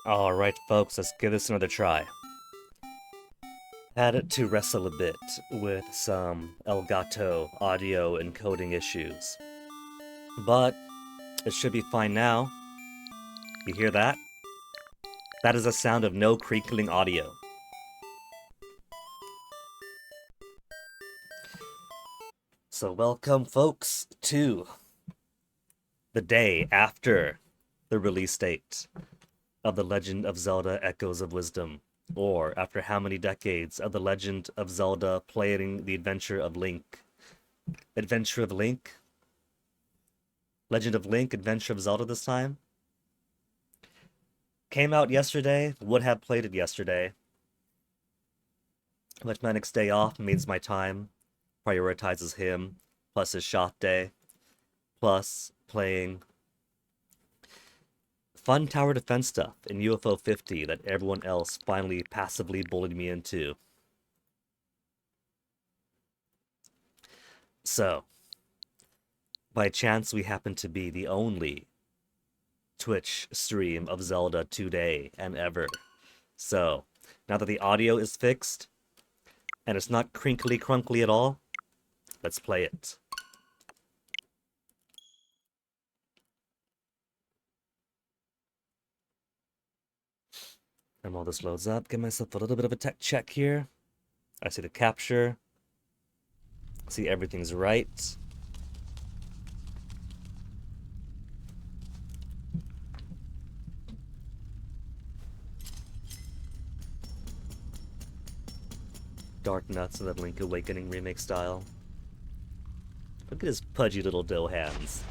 Alright, folks, let's give this another try. Had to wrestle a bit with some Elgato audio encoding issues. But it should be fine now. You hear that? That is the sound of no crinkling audio. So welcome, folks, to the day after the release date of The Legend of Zelda Echoes of Wisdom, or after how many decades of The Legend of Zelda playing the Adventure of Link. Adventure of Link? Legend of Link, Adventure of Zelda this time? Came out yesterday, would have played it yesterday. But my next day off means my time prioritizes him, plus his shot day, plus playing fun tower defense stuff in UFO 50 that everyone else finally passively bullied me into. So, by chance, we happen to be the only Twitch stream of Zelda today and ever. So, now that the audio is fixed, and it's not crinkly crunkly at all, let's play it. And while this loads up, give myself a little bit of a tech check here. I see the capture. See everything's right. Dark nuts in that Link Awakening remake style. Look at his pudgy little dough hands.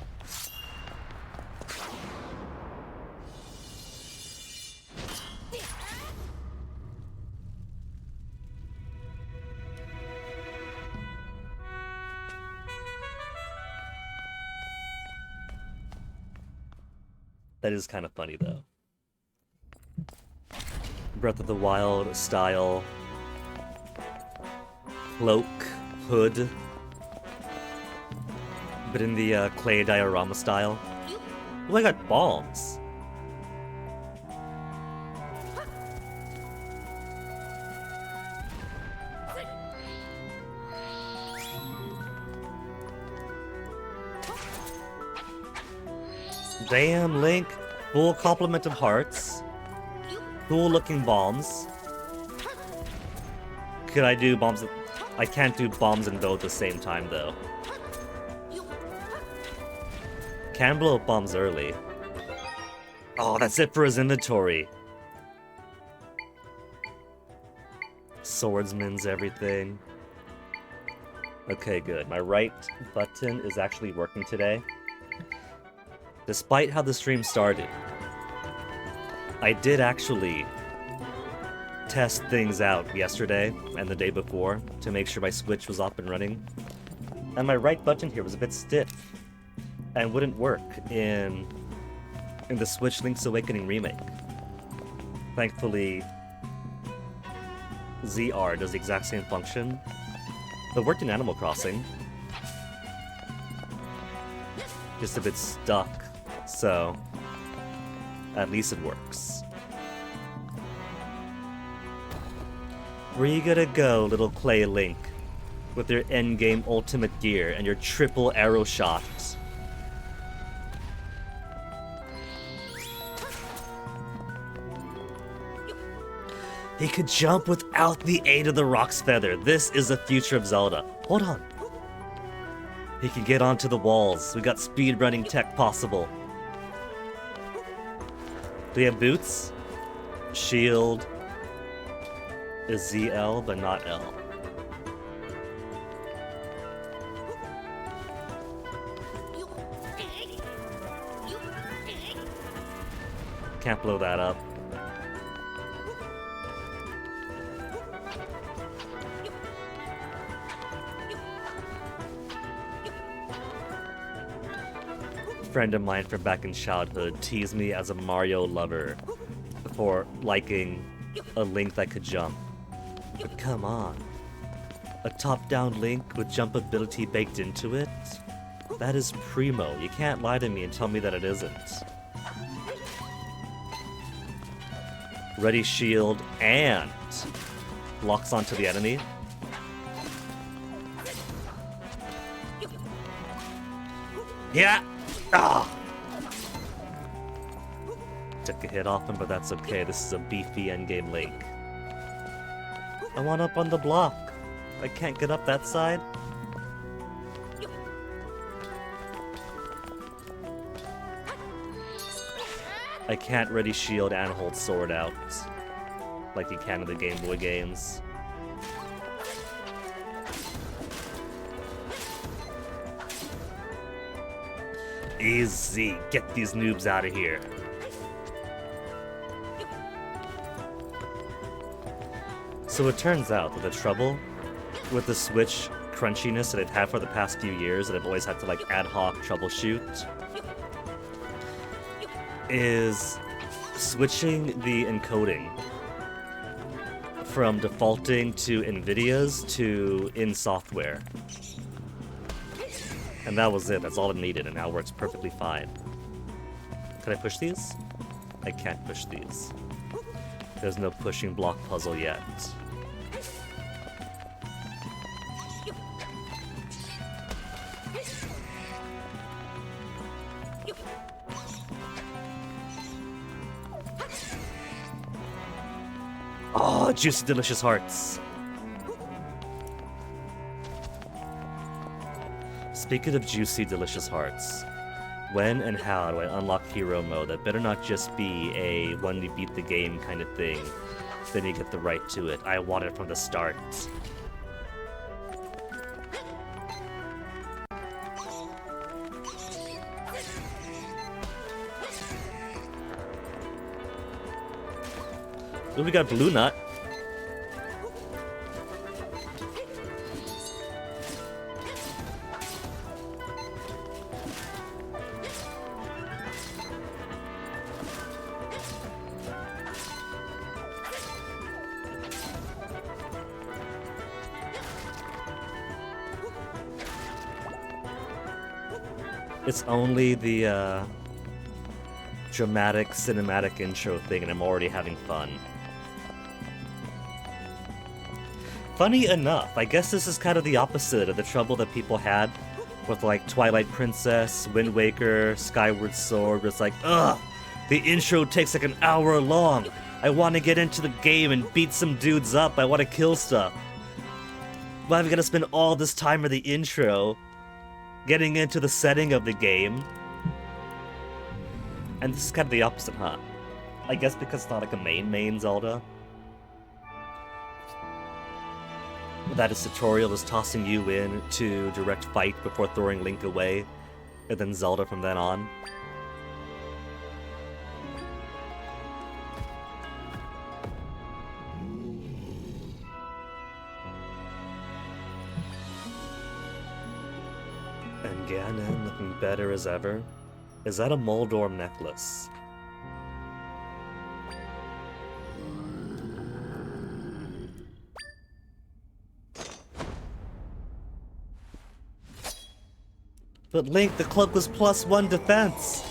That is kind of funny, though. Breath of the Wild style cloak, hood, but in the clay diorama style. Oh, I got bombs. Damn, Link. Full complement of hearts. Cool looking bombs. Could I do bombs? I can't do bombs and bow at the same time, though. Can blow up bombs early. Oh, that's it for his inventory. Swordsman's everything. Okay, good. My right button is actually working today. Despite how the stream started, I did actually test things out yesterday and the day before to make sure my Switch was up and running. And my right button here was a bit stiff and wouldn't work in the Switch Link's Awakening remake. Thankfully, ZR does the exact same function. It worked in Animal Crossing. Just a bit stuck, so at least it works. Where you gonna go, little clay Link, with your endgame ultimate gear and your triple arrow shots? He could jump without the aid of the Rock's Feather. This is the future of Zelda. Hold on. He can get onto the walls. We got speedrunning tech possible. Do we have boots? Shield is ZL, but not L. Can't blow that up. Friend of mine from back in childhood teased me as a Mario lover for liking a Link that could jump. But come on. A top-down Link with jump ability baked into it? That is primo. You can't lie to me and tell me that it isn't. Ready shield and locks onto the enemy. Yeah! Ah! Took a hit off him, but that's okay. This is a beefy endgame Link. I want up on the block. I can't get up that side. I can't ready shield and hold sword out like you can in the Game Boy games. Easy. Get these noobs out of here. So it turns out that the trouble with the Switch crunchiness that I've had for the past few years, that I've always had to like ad hoc troubleshoot, is switching the encoding from defaulting to NVIDIA's to in software. And that was it. That's all it needed, and now it works perfectly fine. Can I push these? I can't push these. There's no pushing block puzzle yet. Oh, juicy, delicious hearts. Speaking of juicy, delicious hearts, when and how do I unlock hero mode? That better not just be a when you beat the game kind of thing, then you get the right to it. I want it from the start. Ooh, we got Blue Nut. It's only the dramatic cinematic intro thing, and I'm already having fun. Funny enough, I guess this is kind of the opposite of the trouble that people had with like Twilight Princess, Wind Waker, Skyward Sword. It's like, ugh, the intro takes like an hour long. I want to get into the game and beat some dudes up. I want to kill stuff. Why am I gonna spend all this time in the intro getting into the setting of the game? And this is kind of the opposite, huh? I guess because it's not like a main Zelda. That its tutorial is tossing you in to direct fight before throwing Link away, and then Zelda from then on. And Ganon looking better as ever. Is that a Moldorm necklace? But Link, the cloak was +1 defense!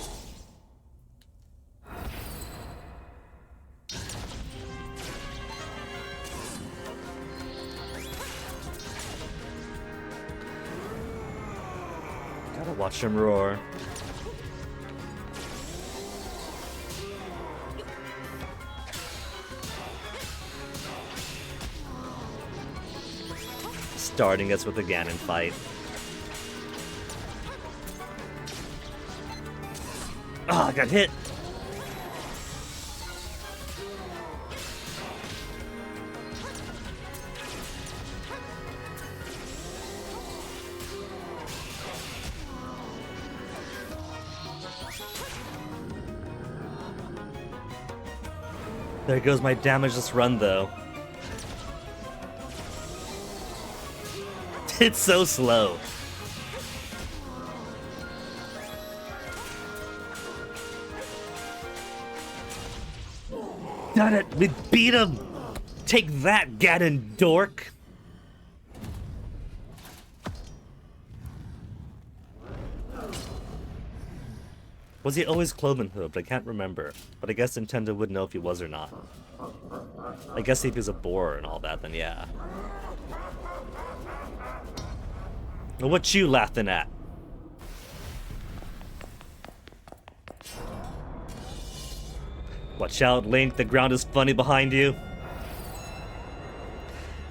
Gotta watch him roar. Starting us with a Ganon fight. Ah, I got hit! There goes my damageless run, though. It's so slow. Done it! We beat him! Take that, Ganon dork! Was he always Cloven Hooved? I can't remember. But I guess Nintendo would know if he was or not. I guess if he's a boar and all that, then yeah. Well, what you laughing at? Watch out, Link. The ground is funny behind you.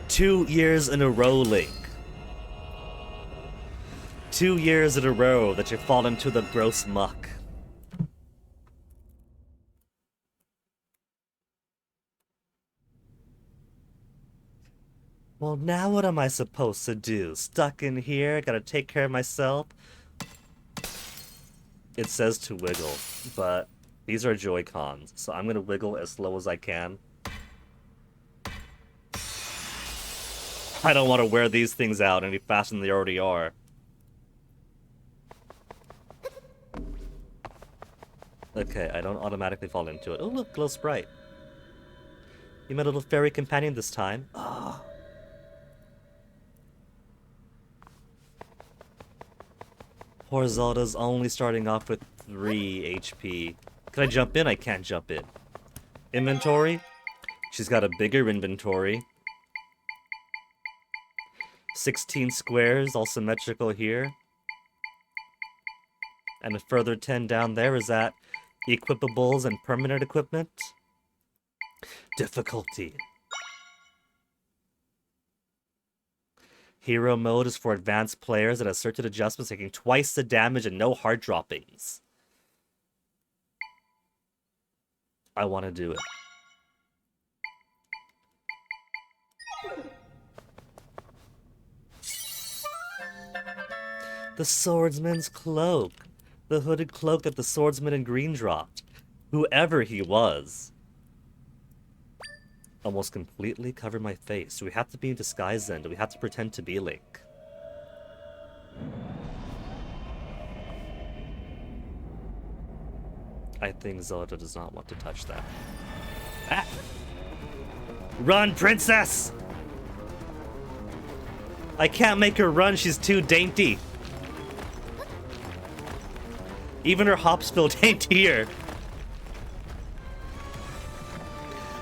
2 years in a row, Link. 2 years in a row that you've fallen into the gross muck. Well, now what am I supposed to do? Stuck in here, gotta take care of myself? It says to wiggle, but these are Joy-Cons, so I'm gonna wiggle as slow as I can. I don't want to wear these things out any faster than they already are. Okay, I don't automatically fall into it. Oh, look, glow sprite. You met a little fairy companion this time. Ah. Poor Zelda's only starting off with 3 HP. Can I jump in? I can't jump in. Inventory? She's got a bigger inventory. 16 squares, all symmetrical here. And a further 10 down there. Is that equipables and permanent equipment? Difficulty. Hero mode is for advanced players that has certain adjustments, taking twice the damage and no hard droppings. I want to do it. The swordsman's cloak. The hooded cloak that the swordsman in green dropped. Whoever he was. Almost completely cover my face. Do we have to be in disguise then? Do we have to pretend to be Link? I think Zelda does not want to touch that. Ah! Run, princess! I can't make her run, she's too dainty. Even her hops feel daintier.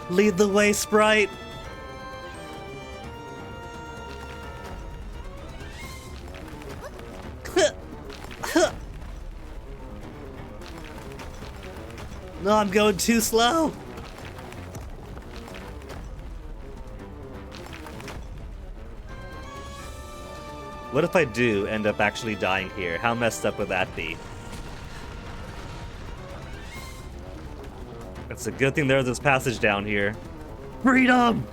Lead the way, sprite! No, I'm going too slow. What if I do end up actually dying here? How messed up would that be? It's a good thing there's this passage down here. Freedom!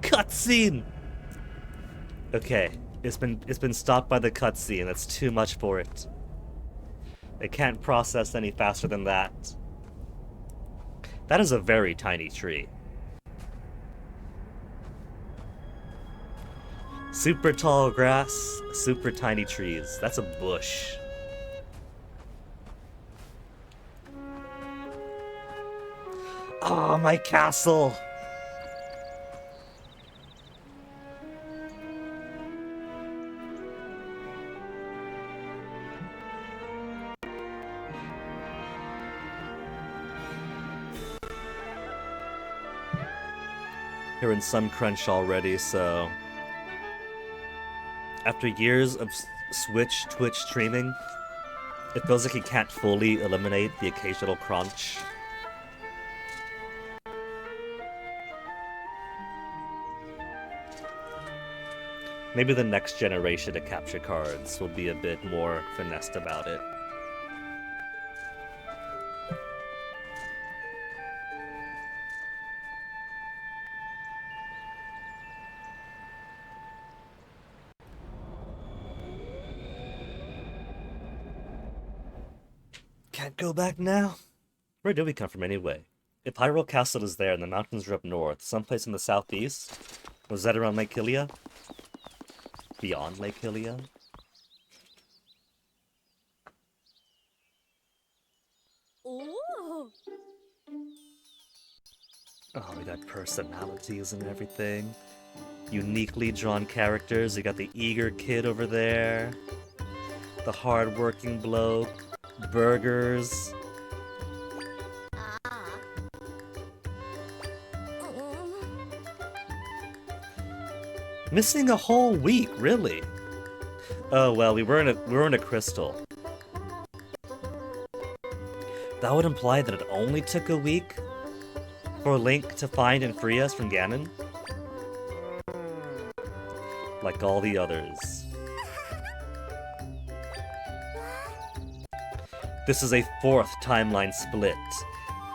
Cutscene! Okay, it's been stopped by the cutscene. That's too much for it. It can't process any faster than that. That is a very tiny tree. Super tall grass, super tiny trees. That's a bush. Oh, my castle! You're in sun crunch already, so... After years of Twitch streaming, it feels like you can't fully eliminate the occasional crunch. Maybe the next generation of capture cards will be a bit more finessed about it. Can't go back now. Where did we come from anyway? If Hyrule Castle is there and the mountains are up north, someplace in the southeast? Was that around Lake Hylia? Beyond Lake Hylia? Ooh. Oh, we got personalities and everything. Uniquely drawn characters. You got the eager kid over there. The hard-working bloke. Burgers. Missing a whole week, really? Oh well, we were in a crystal. That would imply that it only took a week for Link to find and free us from Ganon? Like all the others. This is a 4th timeline split.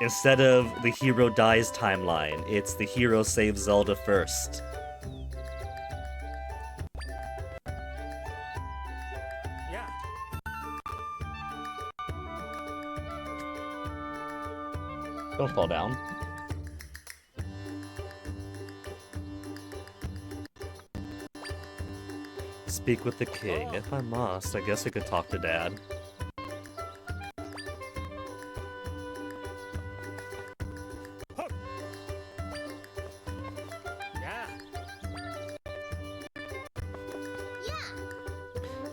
Instead of the hero dies timeline, it's the hero saves Zelda first. Yeah. Don't fall down. Speak with the king. If I must, I guess I could talk to Dad.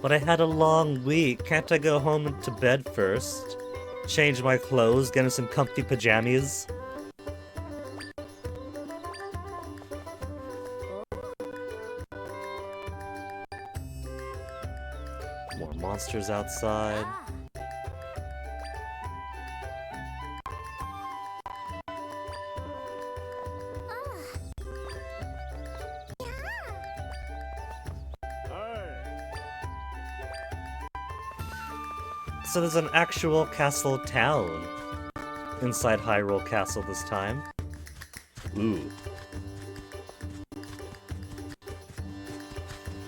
But I had a long week. Can't I go home to bed first? Change my clothes, get in some comfy pajamas? More monsters outside. So there's an actual castle town inside Hyrule Castle this time. Ooh.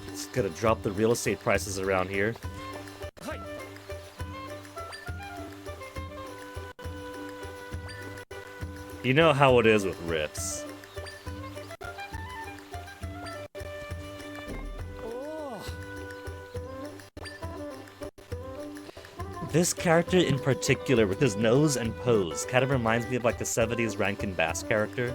It's gonna drop the real estate prices around here. You know how it is with riffs. This character in particular, with his nose and pose, kind of reminds me of like the 70s Rankin Bass character.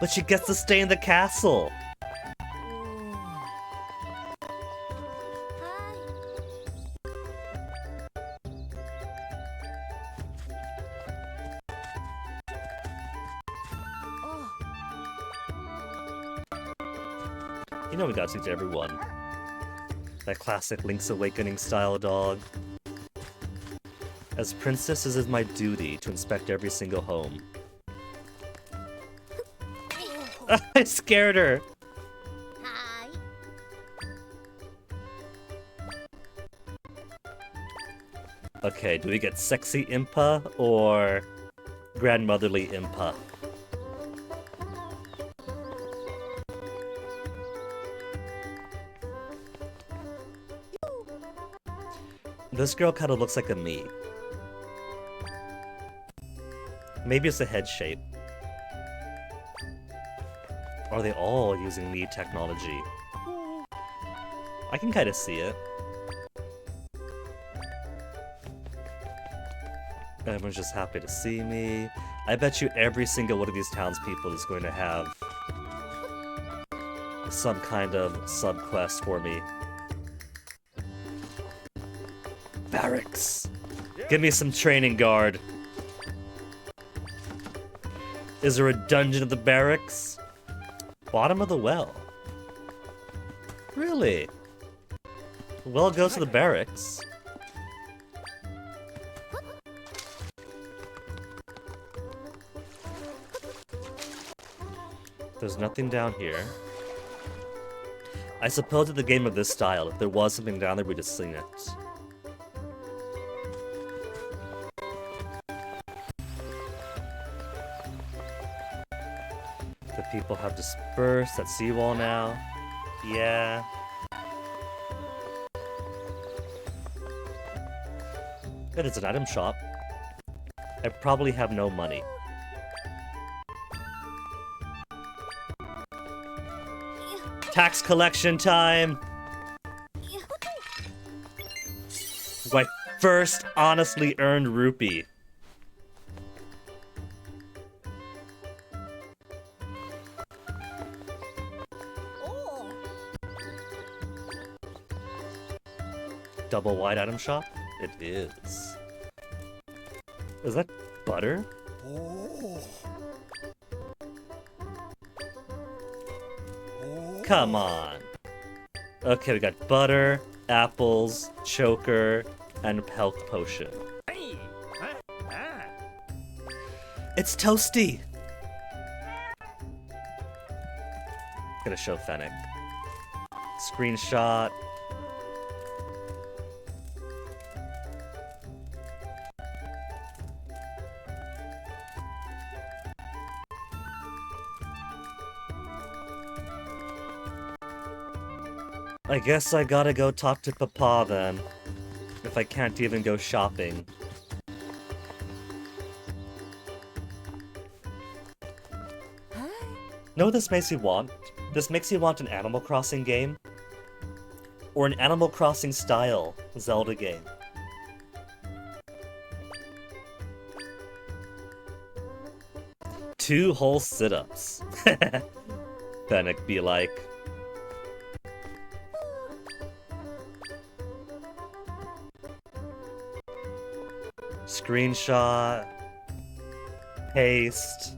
But she gets to stay in the castle! You know we gotta speak to everyone. That classic Link's Awakening style dog. As princess, it is my duty to inspect every single home. I scared her! Hi. Okay, do we get sexy Impa or grandmotherly Impa? This girl kind of looks like a me. Maybe it's a head shape. Are they all using me technology? I can kind of see it. Everyone's just happy to see me. I bet you every single one of these townspeople is going to have some kind of sub-quest for me. Barracks! Give me some training guard. Is there a dungeon at the barracks? Bottom of the well. Really? The well goes to the barracks. There's nothing down here. I suppose in the game of this style, if there was something down there, we'd just seen it. The people have dispersed at Seawall now. Yeah. It is an item shop. I probably have no money. Tax collection time! My first honestly earned rupee. Double wide item shop? It is. Is that butter? Come on. Okay, we got butter, apples, choker, and health potion. It's toasty! Gonna show Fennic. Screenshot. I guess I gotta go talk to Papa then, if I can't even go shopping. Know what this makes me want? This makes me want an Animal Crossing game. Or an Animal Crossing style Zelda game. Two whole sit-ups. Fennic be like. Screenshot. Paste.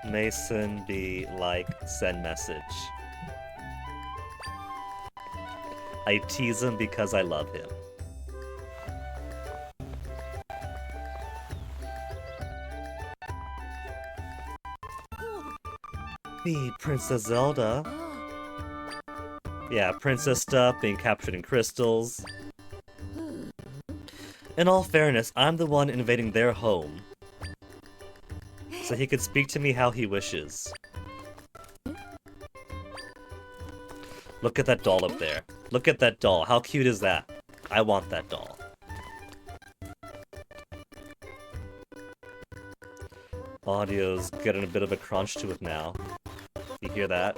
Mason be like, send message. I tease him because I love him. Me, Princess Zelda. Yeah, princess stuff being captured in crystals. In all fairness, I'm the one invading their home. So he could speak to me how he wishes. Look at that doll up there. Look at that doll. How cute is that? I want that doll. Audio's getting a bit of a crunch to it now. You hear that?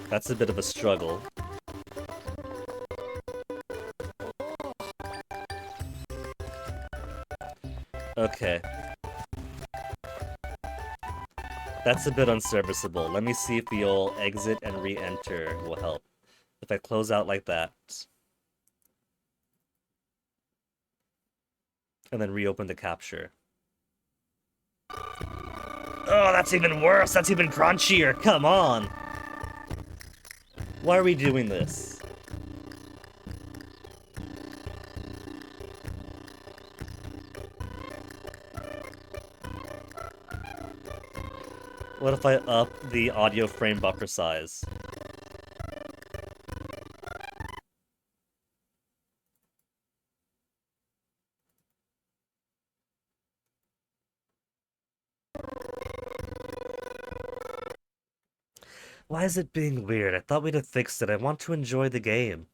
That's a bit of a struggle. Okay. That's a bit unserviceable. Let me see if the old exit and re-enter will help. If I close out like that. And then reopen the capture. Oh, that's even worse! That's even crunchier! Come on! Why are we doing this? What if I up the audio frame buffer size? Why is it being weird? I thought we'd have fixed it. I want to enjoy the game.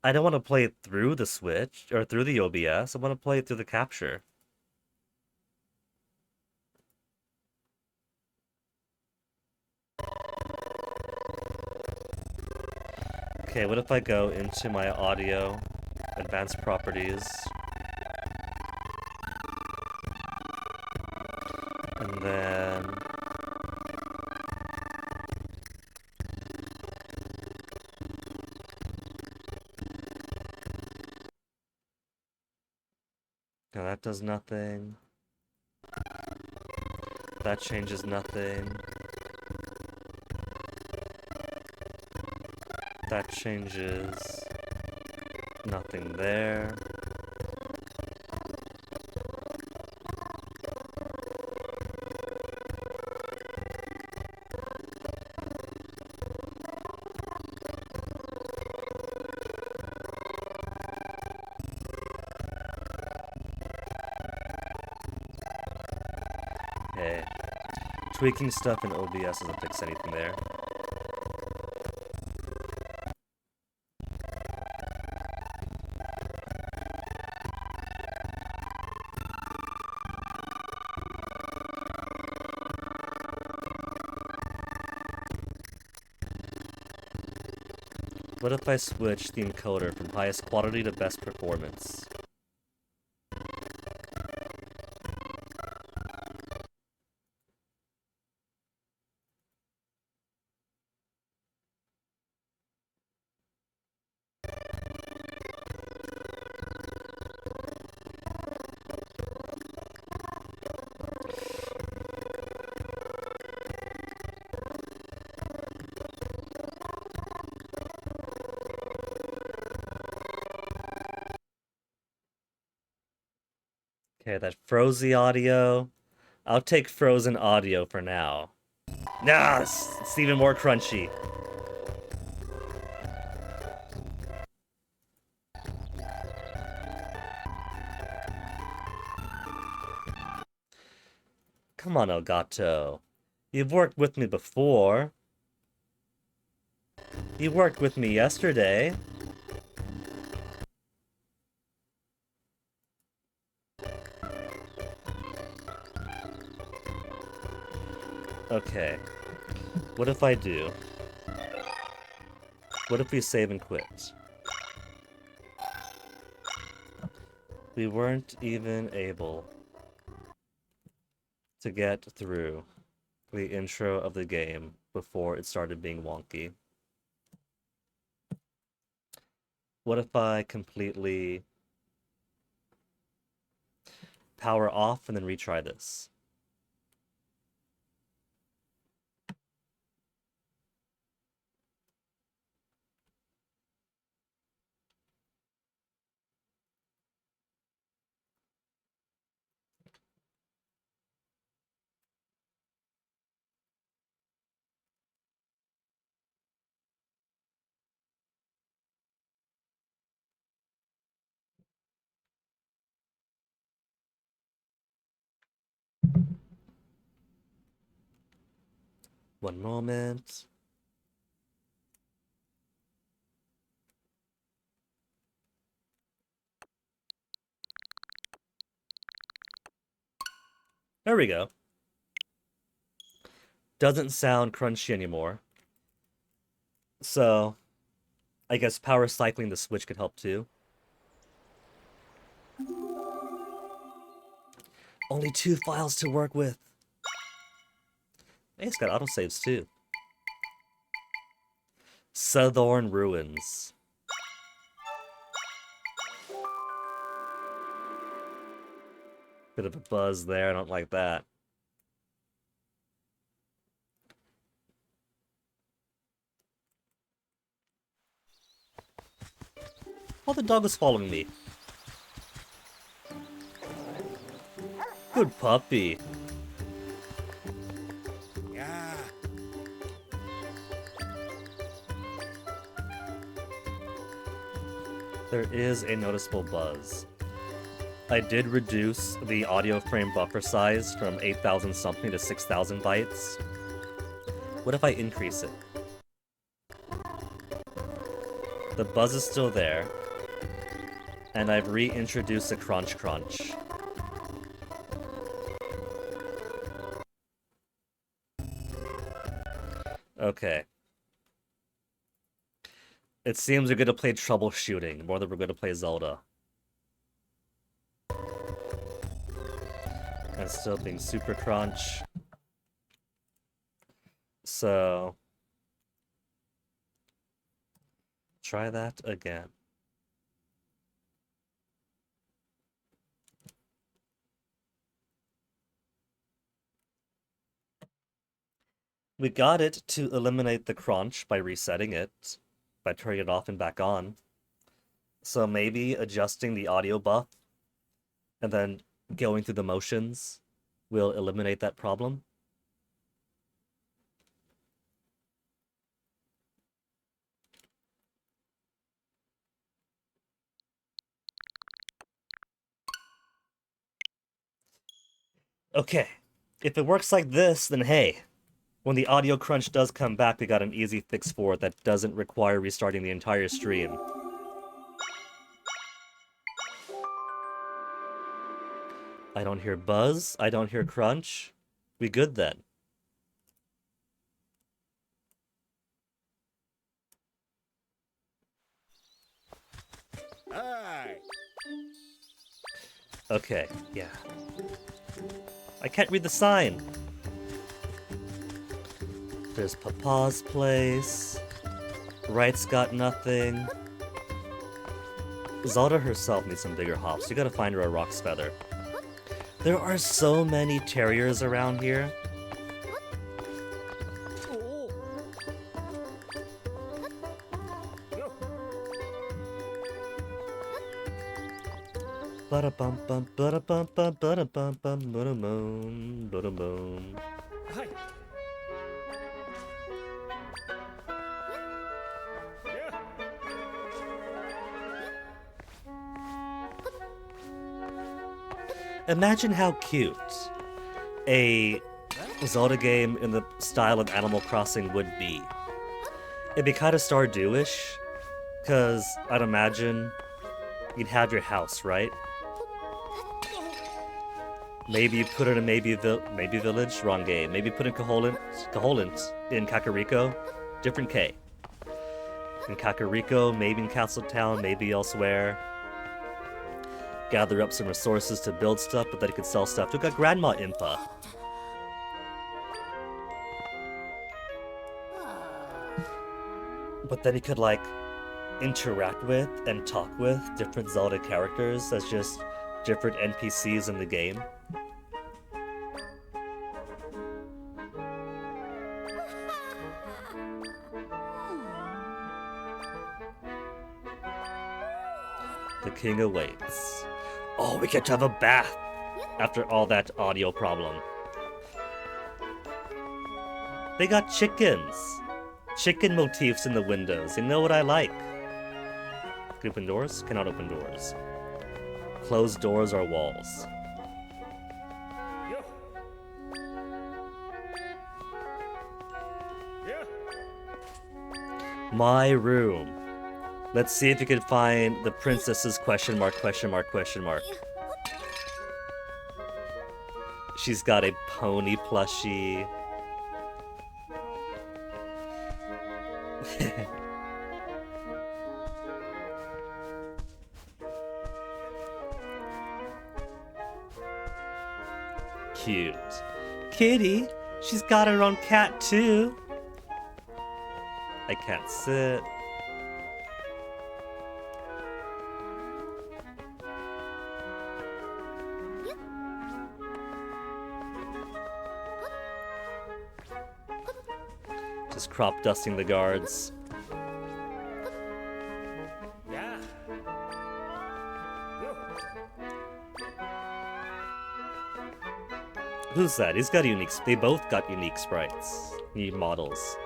I don't want to play it through the Switch, or through the OBS. I want to play it through the capture. Okay, what if I go into my audio, advanced properties, and then no, that does nothing. That changes nothing. That changes nothing there. Okay. Tweaking stuff in OBS doesn't fix anything there. What if I switch the encoder from highest quality to best performance? Okay, that froze the audio. I'll take frozen audio for now. Nah, it's even more crunchy. Come on, Elgato. You've worked with me before. You worked with me yesterday. Okay. What if I do? What if we save and quit? We weren't even able to get through the intro of the game before it started being wonky. What if I completely power off and then retry this? One moment. There we go. Doesn't sound crunchy anymore. So, I guess power cycling the Switch could help too. Only 2 files to work with. Hey, it's got autosaves too. Southorn Ruins. Bit of a buzz there, I don't like that. Oh, the dog was following me. Good puppy. Yeah. There is a noticeable buzz. I did reduce the audio frame buffer size from 8,000 something to 6,000 bytes. What if I increase it? The buzz is still there, and I've reintroduced a crunch crunch. Okay. It seems we're gonna play troubleshooting more than we're gonna play Zelda. And still being super crunch. So try that again. We got it to eliminate the crunch by resetting it, by turning it off and back on. So maybe adjusting the audio buff and then going through the motions will eliminate that problem. Okay, if it works like this, then hey, when the audio crunch does come back, we got an easy fix for it that doesn't require restarting the entire stream. I don't hear buzz, I don't hear crunch. We good then. Hi. Okay, yeah. I can't read the sign. There's Papa's place. Right's got nothing. Zelda herself needs some bigger hops. You gotta find her a Rock's Feather. There are so many terriers around here. Ba-da-bum bum ba-da-bum bum ba-da-bum bum ba-da-bum ba-da-bum. Hi. Imagine how cute a Zelda game in the style of Animal Crossing would be. It'd be kind of Stardew-ish, because I'd imagine you'd have your house, right? Maybe you put it in maybe village, wrong game. Maybe put in Cajolant in Kakariko, different K. In Kakariko, maybe in Castletown, maybe elsewhere. Gather up some resources to build stuff, but then you could sell stuff to got Grandma Impa. But then you could, like, interact with and talk with different Zelda characters as just different NPCs in the game. The king awaits. Oh, we get to have a bath after all that audio problem. They got chickens. Chicken motifs in the windows. You know what I like. Can open doors? Cannot open doors. Closed doors are walls. My room. Let's see if you can find the princess's question mark. She's got a pony plushie. Cute. Kitty, she's got her own cat too. I can't sit. Just crop dusting the guards. Yeah. Who's that? He's got unique. They both got unique sprites. Unique models.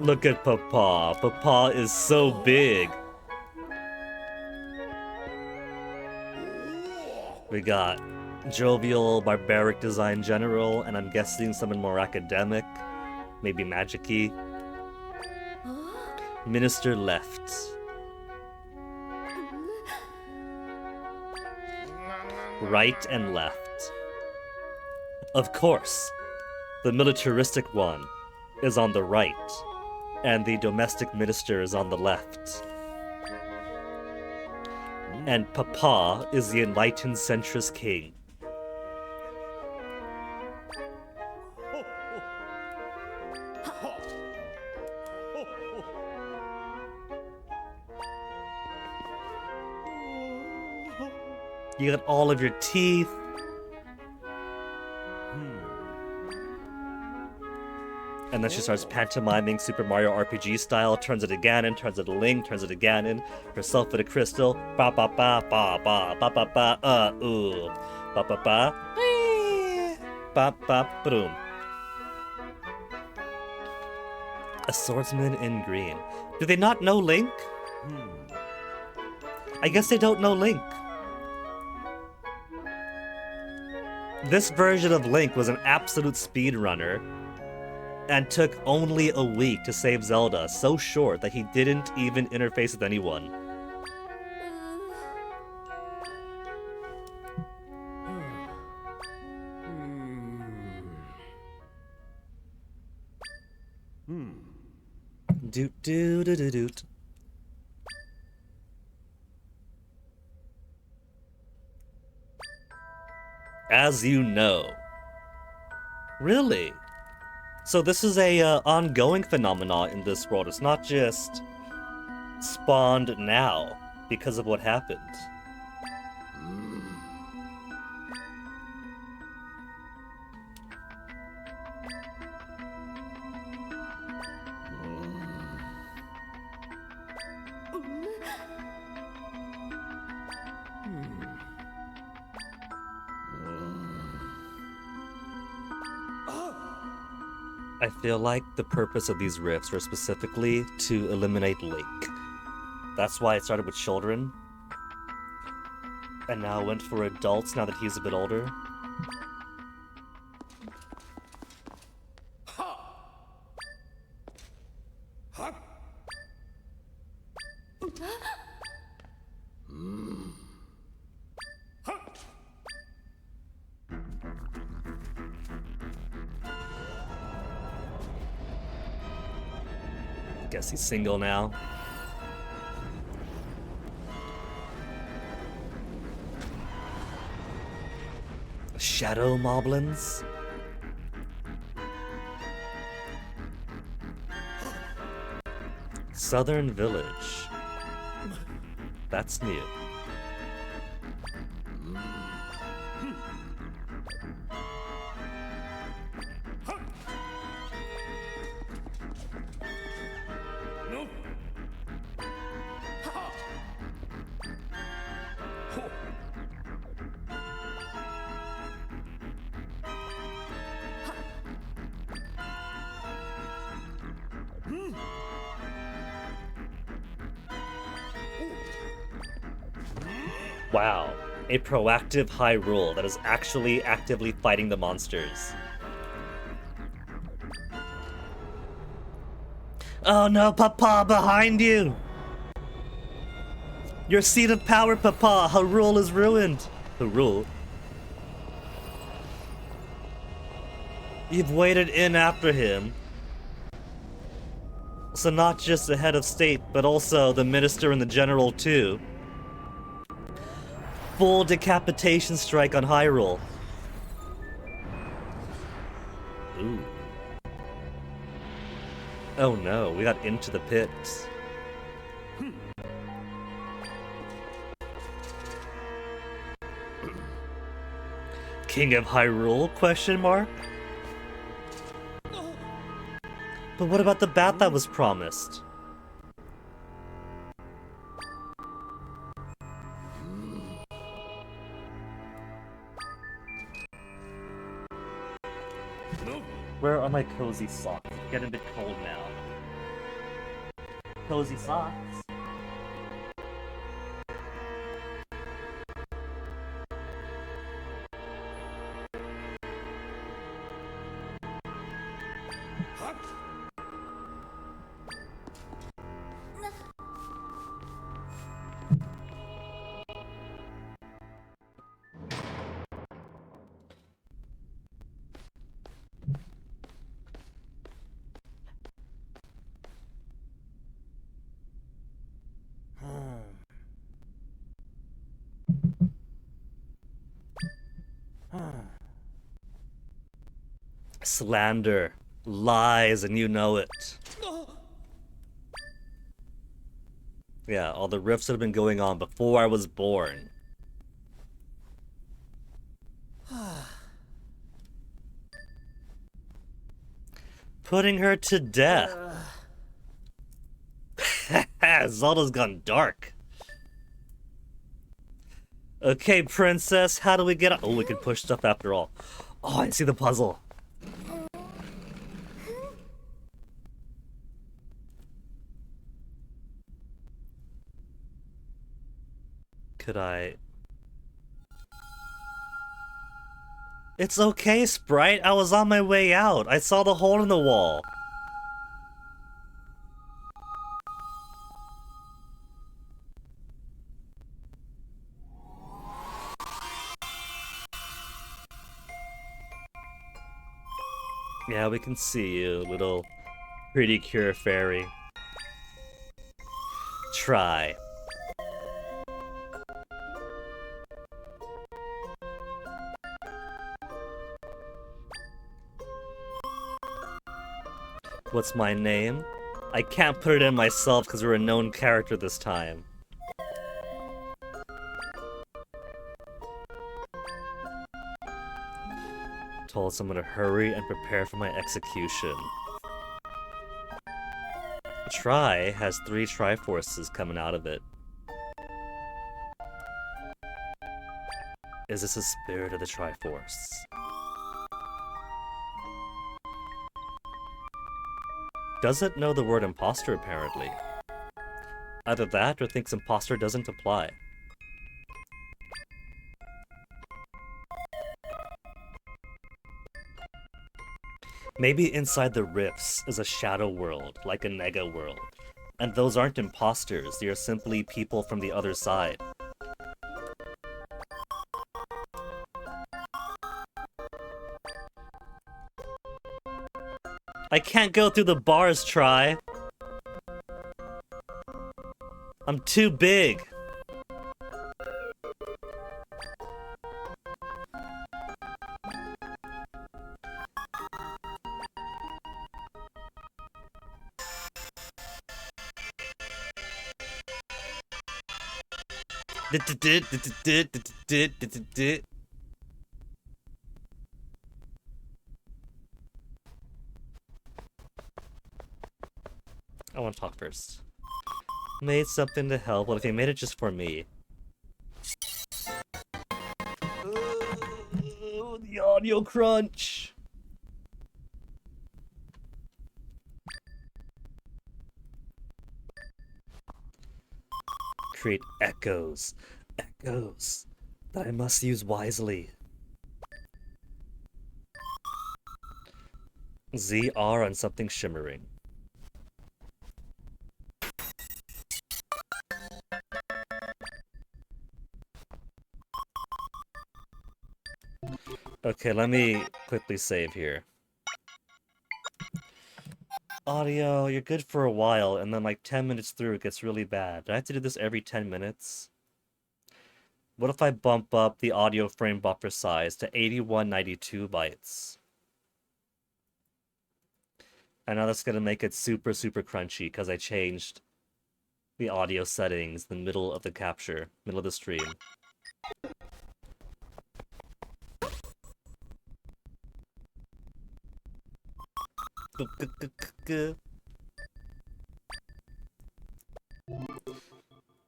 Look at Papa. Papa is so big. We got jovial, barbaric design general, and I'm guessing someone more academic. Maybe magic-y. Minister left. Right and left. Of course, the militaristic one is on the right, and the domestic minister is on the left. And Papa is the enlightened centrist king. You got all of your teeth. And then she starts pantomiming Super Mario RPG style, turns it again and turns it a Link, turns it again in, herself with a crystal. Ba ba ba ba ba ba ba ba ooh. Ba ba ba. Ba ba boom. A swordsman in green. Do they not know Link? I guess they don't know Link. This version of Link was an absolute speedrunner and took only a week to save Zelda, so short that he didn't even interface with anyone. Doot doot doot doot doot. As you know. Really? So this is a ongoing phenomenon in this world. It's not just spawned now because of what happened. I feel like the purpose of these rifts were specifically to eliminate Link. That's why it started with children. And now went for adults now that he's a bit older. Guess he's single now. Shadow Moblins? Southern Village. That's new. Wow, a proactive Hyrule that is actually actively fighting the monsters. Oh no, Papa, behind you! Your seat of power, Papa! Hyrule is ruined! Hyrule? You've waded in after him. So not just the head of state, but also the minister and the general too. Full decapitation strike on Hyrule. Ooh. Oh no, we got into the pits. King of Hyrule? Question mark? But what about the bat that was promised? Where are my cozy socks? It's getting a bit cold now. Cozy socks? Slander, lies, and you know it. Yeah, all the rifts that have been going on before I was born. Putting her to death. Zelda's gone dark. Okay, princess, how do we get up? Oh, we can push stuff after all. Oh, I see the puzzle. Could I... It's okay, Sprite. I was on my way out. I saw the hole in the wall. Yeah, we can see you, little pretty cure fairy. Try. What's my name? I can't put it in myself because we're a known character this time. Told someone to hurry and prepare for my execution. Tri has 3 Triforces coming out of it. Is this a spirit of the Triforce? doesn't know the word imposter, apparently. Either that, or thinks imposter doesn't apply. Maybe inside the rifts is a shadow world, like a nega world. And those aren't imposters, they are simply people from the other side. I can't go through the bars, Try. I'm too big. I want to talk first. Made something to help. Well, if you made it just for me. The audio crunch. Create echoes. Echoes that I must use wisely. ZR on something shimmering. Okay, let me quickly save here. Audio, you're good for a while, and then like 10 minutes through it gets really bad. Do I have to do this every 10 minutes? What if I bump up the audio frame buffer size to 8192 bytes? I know that's gonna make it super, super crunchy because I changed the audio settings in the middle of the capture, middle of the stream.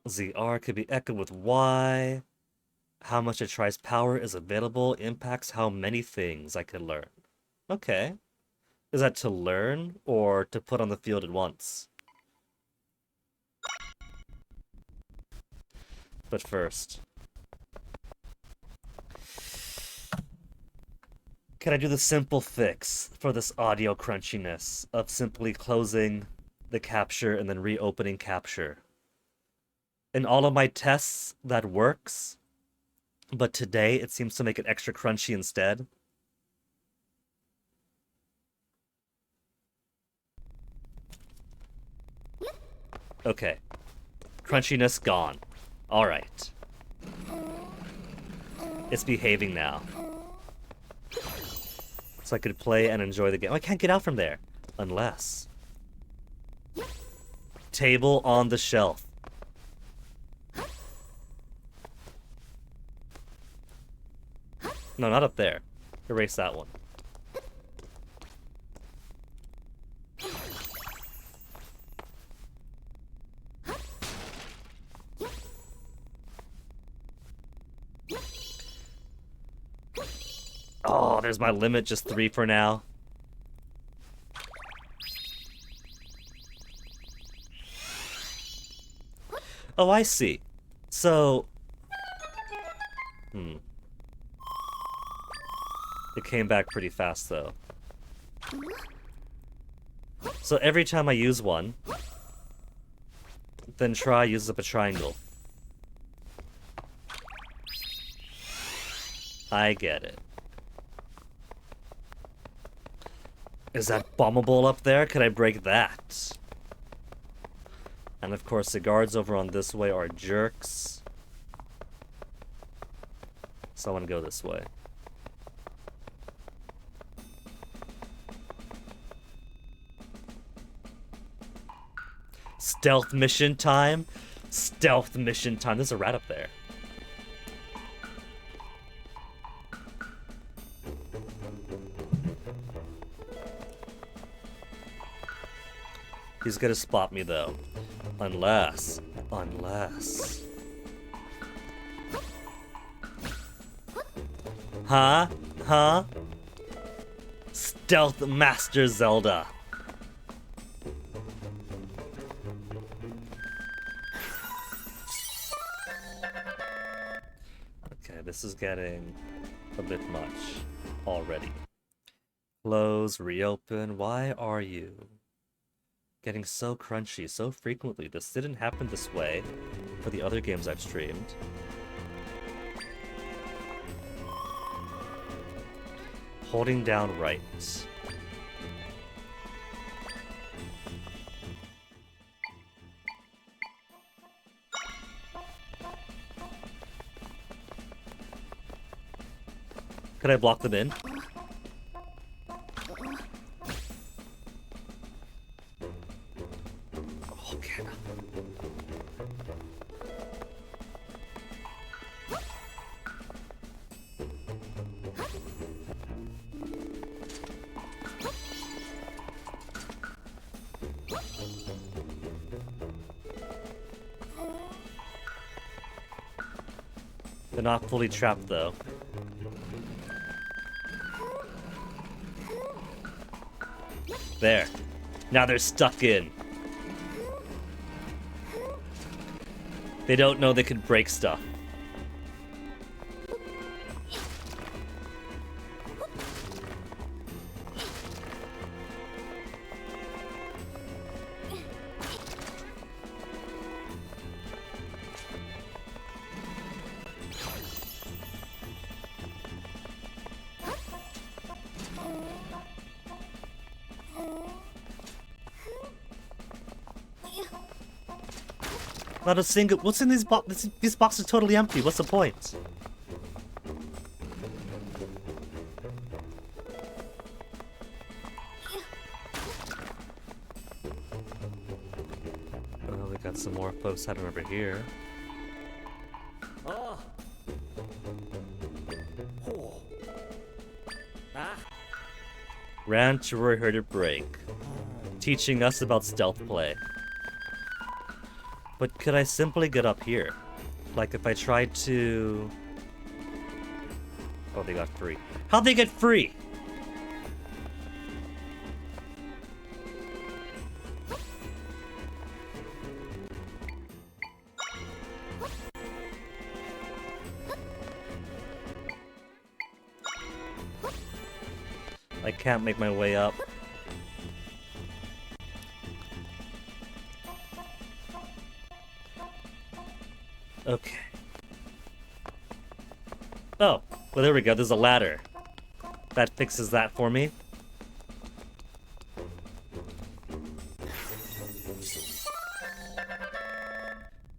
ZR could be echoed with Y. How much a try's power is available impacts how many things I can learn. Okay. Is that to learn or to put on the field at once? But first, can I do the simple fix for this audio crunchiness of simply closing the capture and then reopening capture? In all of my tests, that works, but today it seems to make it extra crunchy instead. Okay. Crunchiness gone. Alright. It's behaving now. So I could play and enjoy the game. Oh, I can't get out from there. Unless... Table on the shelf. No, not up there. Erase that one. Oh, there's my limit, just 3 for now. Oh, I see. So... It came back pretty fast, though. So every time I use one, then Try uses up a triangle. I get it. Is that bombable up there? Could I break that? And of course the guards over on this way are jerks. So I want to go this way. Stealth mission time? Stealth mission time. There's a rat up there. He's gonna spot me though. Unless. Huh? Huh? Stealth Master Zelda. This is getting a bit much already. Close, reopen. Why are you getting so crunchy so frequently? This didn't happen this way for the other games I've streamed. Holding down right. Could I block them in? Okay. They're not fully trapped though. There. Now they're stuck in. They don't know they can break stuff. Not a single. What's in these boxes? This box is totally empty. What's the point? Oh, we got some more folks hiding over here. Oh. Ran to where I heard it break, teaching us about stealth play. But could I simply get up here? Like if I tried to... Oh, they got free. How'd they get free? I can't make my way up. Okay. Oh, well there we go, there's a ladder. That fixes that for me.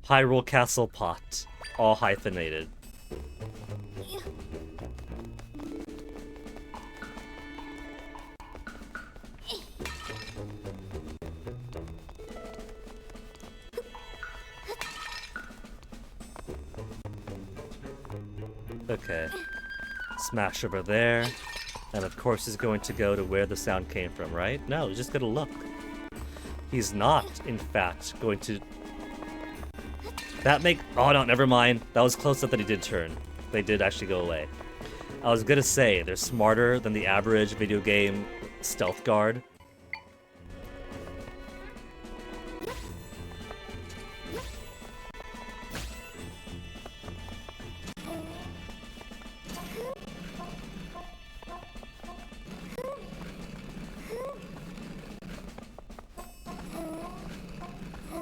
Hyrule Castle pot. All hyphenated. Okay. Smash over there. And of course he's going to go to where the sound came from, right? No, he's just gonna look. He's not, in fact, going to... That make... Oh no, never mind. That was close enough that he did turn. They did actually go away. I was gonna say, they're smarter than the average video game stealth guard.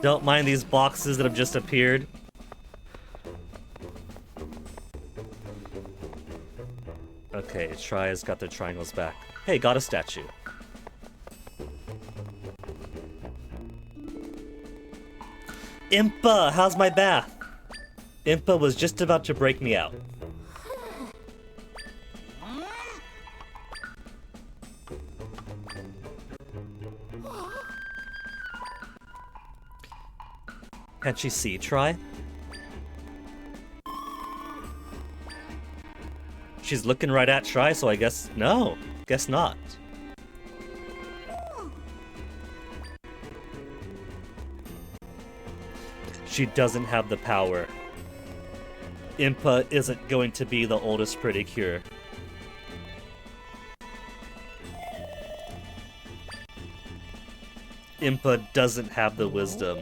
Don't mind these boxes that have just appeared. Okay, Try has got their triangles back. Hey, got a statue. Impa, how's my bath? Impa was just about to break me out. Can't she see Try? She's looking right at Try, so I guess... No, guess not. She doesn't have the power. Impa isn't going to be the oldest pretty cure. Impa doesn't have the wisdom.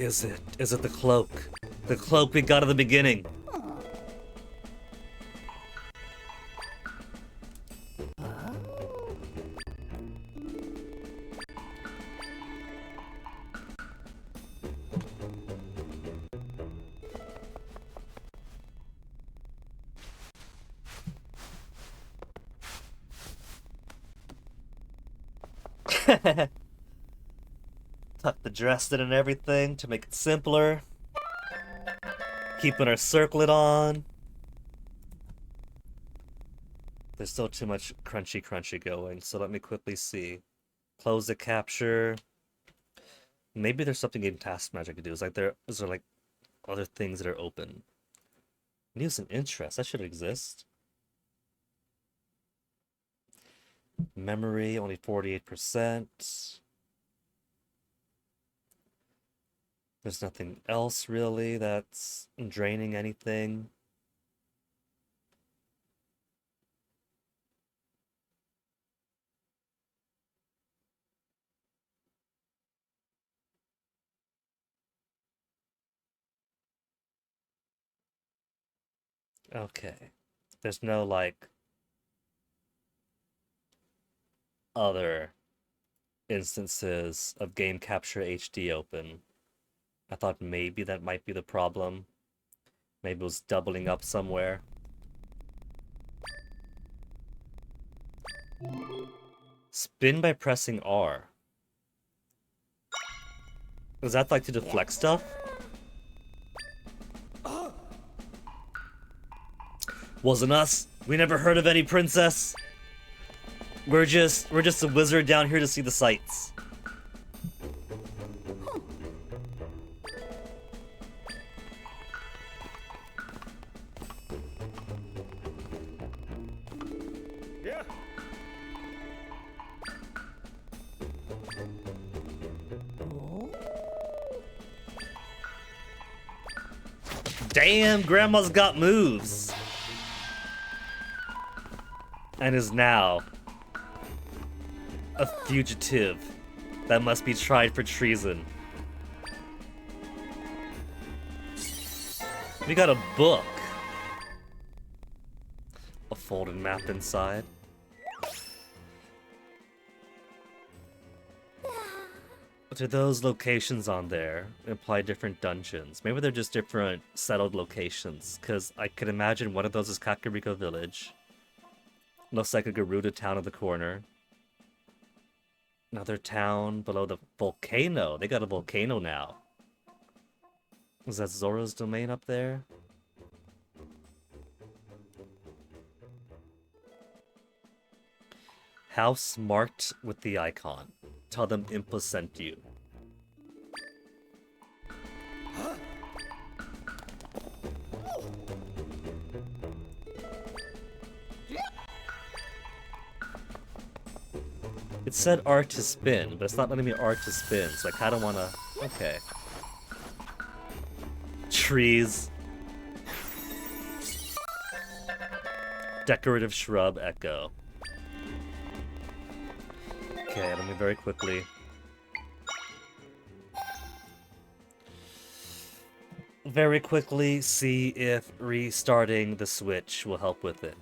Is it? Is it the cloak? The cloak we got at the beginning. Tuck the dress in and everything to make it simpler. Keeping our circlet on. There's still too much crunchy going, so let me quickly see. Close the capture. Maybe there's something in task magic to do. Is there like other things that are open? News and interest. That should exist. Memory only 48%. There's nothing else really that's draining anything. Okay. There's no like other instances of game capture HD open. I thought maybe that might be the problem. Maybe it was doubling up somewhere. Spin by pressing R. Is that like to deflect stuff? Wasn't us. We never heard of any princess. We're just a wizard down here to see the sights. Yeah. Damn, Grandma's got moves. And is now a fugitive that must be tried for treason. We got a book. A folded map inside. Do those locations on there imply different dungeons? Maybe they're just different settled locations, because I could imagine one of those is Kakariko Village. Looks like a Garuda town at the corner. Another town below the volcano. They got a volcano now. Is that Zora's domain up there? House marked with the icon. Tell them Impa sent you. It said R to spin, but it's not letting me R to spin, so I kinda wanna... Okay. Trees. Decorative shrub echo. Okay, let me very quickly... see if restarting the Switch will help with it.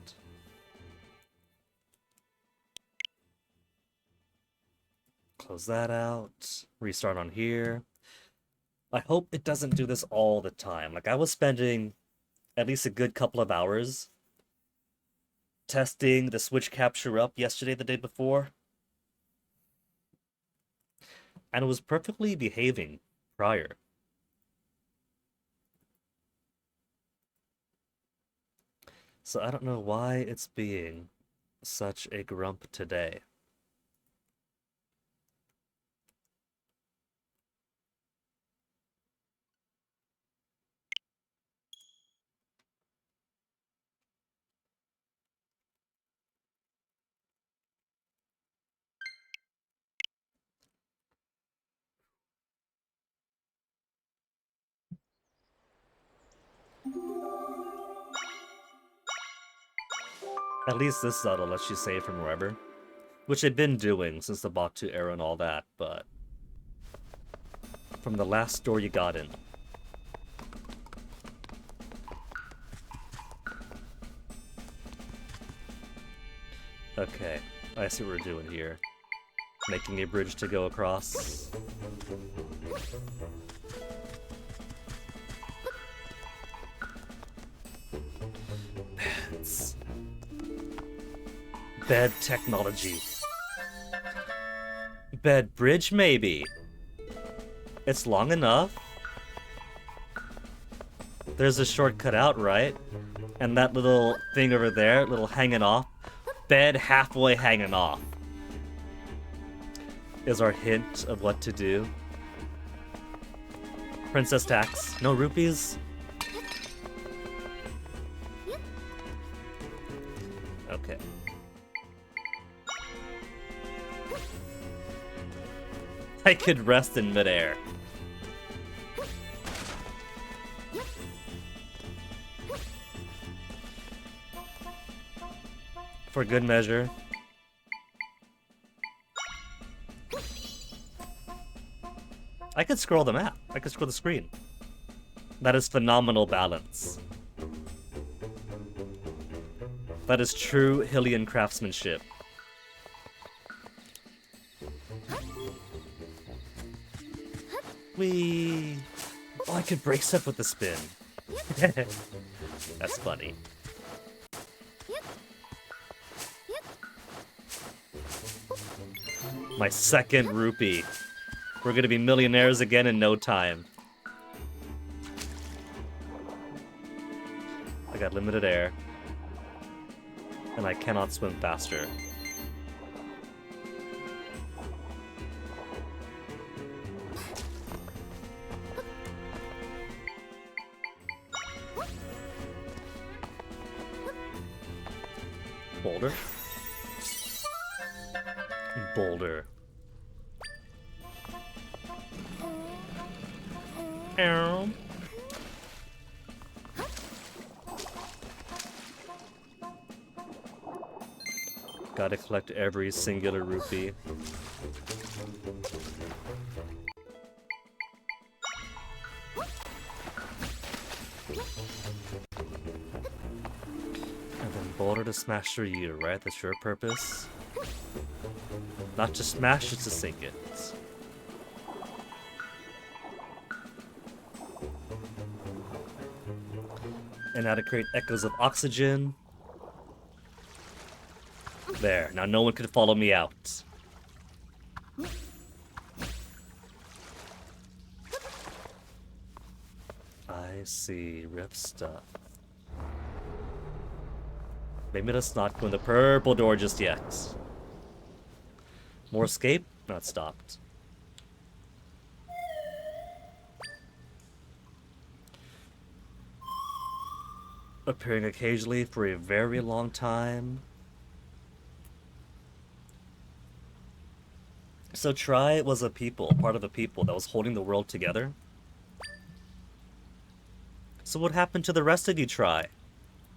Close that out. Restart on here. I hope it doesn't do this all the time. Like, I was spending at least a good couple of hours testing the Switch capture up yesterday, the day before. And it was perfectly behaving prior. So I don't know why it's being such a grump today. At least this Zelda lets you save from wherever. Which they've been doing since the Batu era and all that, but... from the last store you got in. Okay, I see what we're doing here. Making a bridge to go across. Beds. Bed technology. Bed bridge, maybe. It's long enough. There's a shortcut out, right? And that little thing over there, little hanging off. Bed halfway hanging off. Is our hint of what to do. Princess tax. No rupees? Okay. I could rest in midair. For good measure. I could scroll the map. I could scroll the screen. That is phenomenal balance. That is true Hylian craftsmanship. Whee! Oh, I could break stuff with the spin. That's funny. My second rupee. We're gonna be millionaires again in no time. I got limited air. And I cannot swim faster. Boulder? Boulder. Ow. Gotta collect every singular rupee. And then boulder to smash through you, right? That's your purpose? Not to smash, it's to sink it. And now to create echoes of oxygen. There, now no one could follow me out. I see, rip stuff. Maybe let's not go in the purple door just yet. More escape? Not stopped. Appearing occasionally for a very long time. So Tri was a people, part of a people that was holding the world together. So what happened to the rest of you, Tri?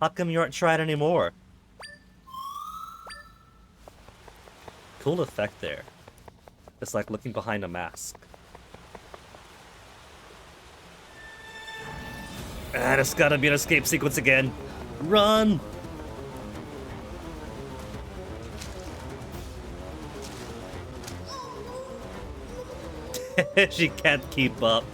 How come you aren't tried anymore? Cool effect there. It's like looking behind a mask. Ah, there's gotta be an escape sequence again. Run! She can't keep up.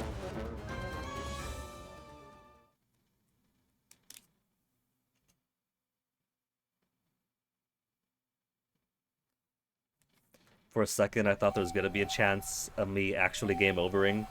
For a second, I thought there was gonna be a chance of me actually game overing.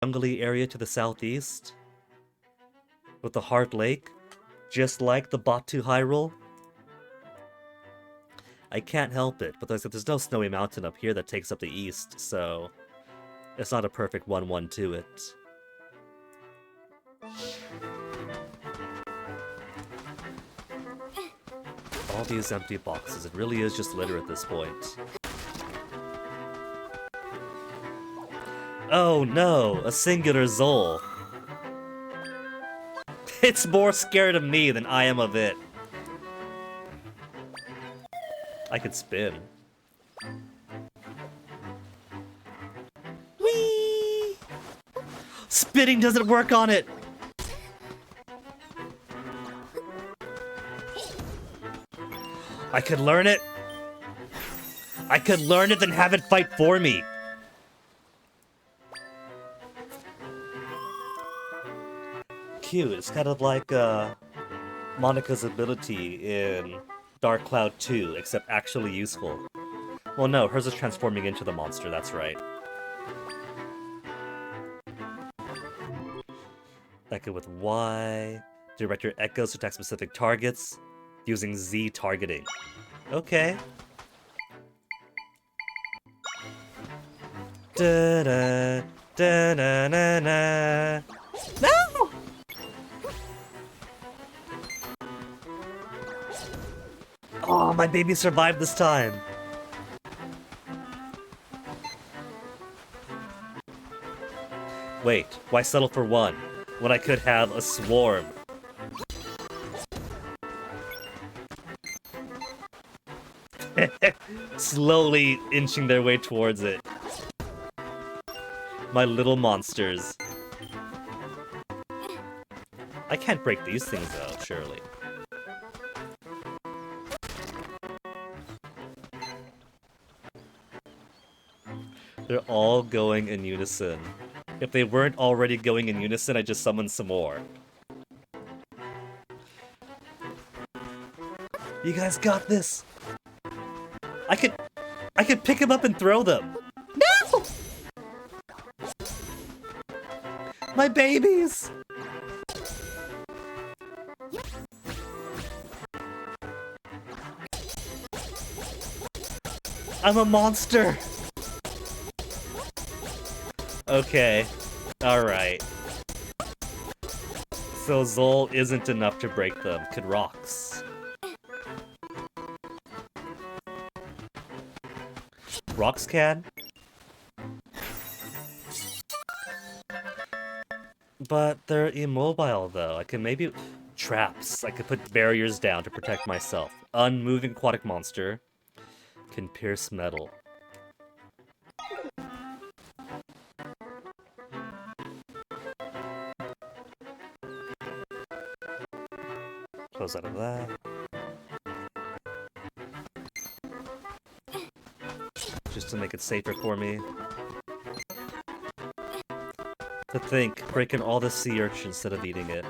jungly area to the southeast with the Heart Lake, just like the Batu Hyrule. I can't help it, but there's no snowy mountain up here that takes up the east, so it's not a perfect 1-1 to it. All these empty boxes, it really is just litter at this point. Oh no, a singular Zol. It's more scared of me than I am of it. I could spin. Whee! Spinning doesn't work on it! I could learn it. I could learn it, then have it fight for me. Cute. It's kind of like Monica's ability in Dark Cloud 2, except actually useful. Well, no, hers is transforming into the monster, that's right. Echo with Y. Direct your echoes to attack specific targets using Z targeting. Okay. Da-da, da-na-na-na. No! Oh, my baby survived this time. Wait, why settle for one when I could have a swarm? Slowly inching their way towards it. My little monsters. I can't break these things though, surely. They're all going in unison. If they weren't already going in unison, I just summoned some more. You guys got this! I could pick them up and throw them! No! My babies! I'm a monster! Okay. Alright. So Zol isn't enough to break them. Could rocks. Rocks can? But they're immobile though. I can maybe... Traps. I could put barriers down to protect myself. Unmoving aquatic monster. Can pierce metal. Close out of that. Just to make it safer for me. To think, breaking all the sea urchin instead of eating it.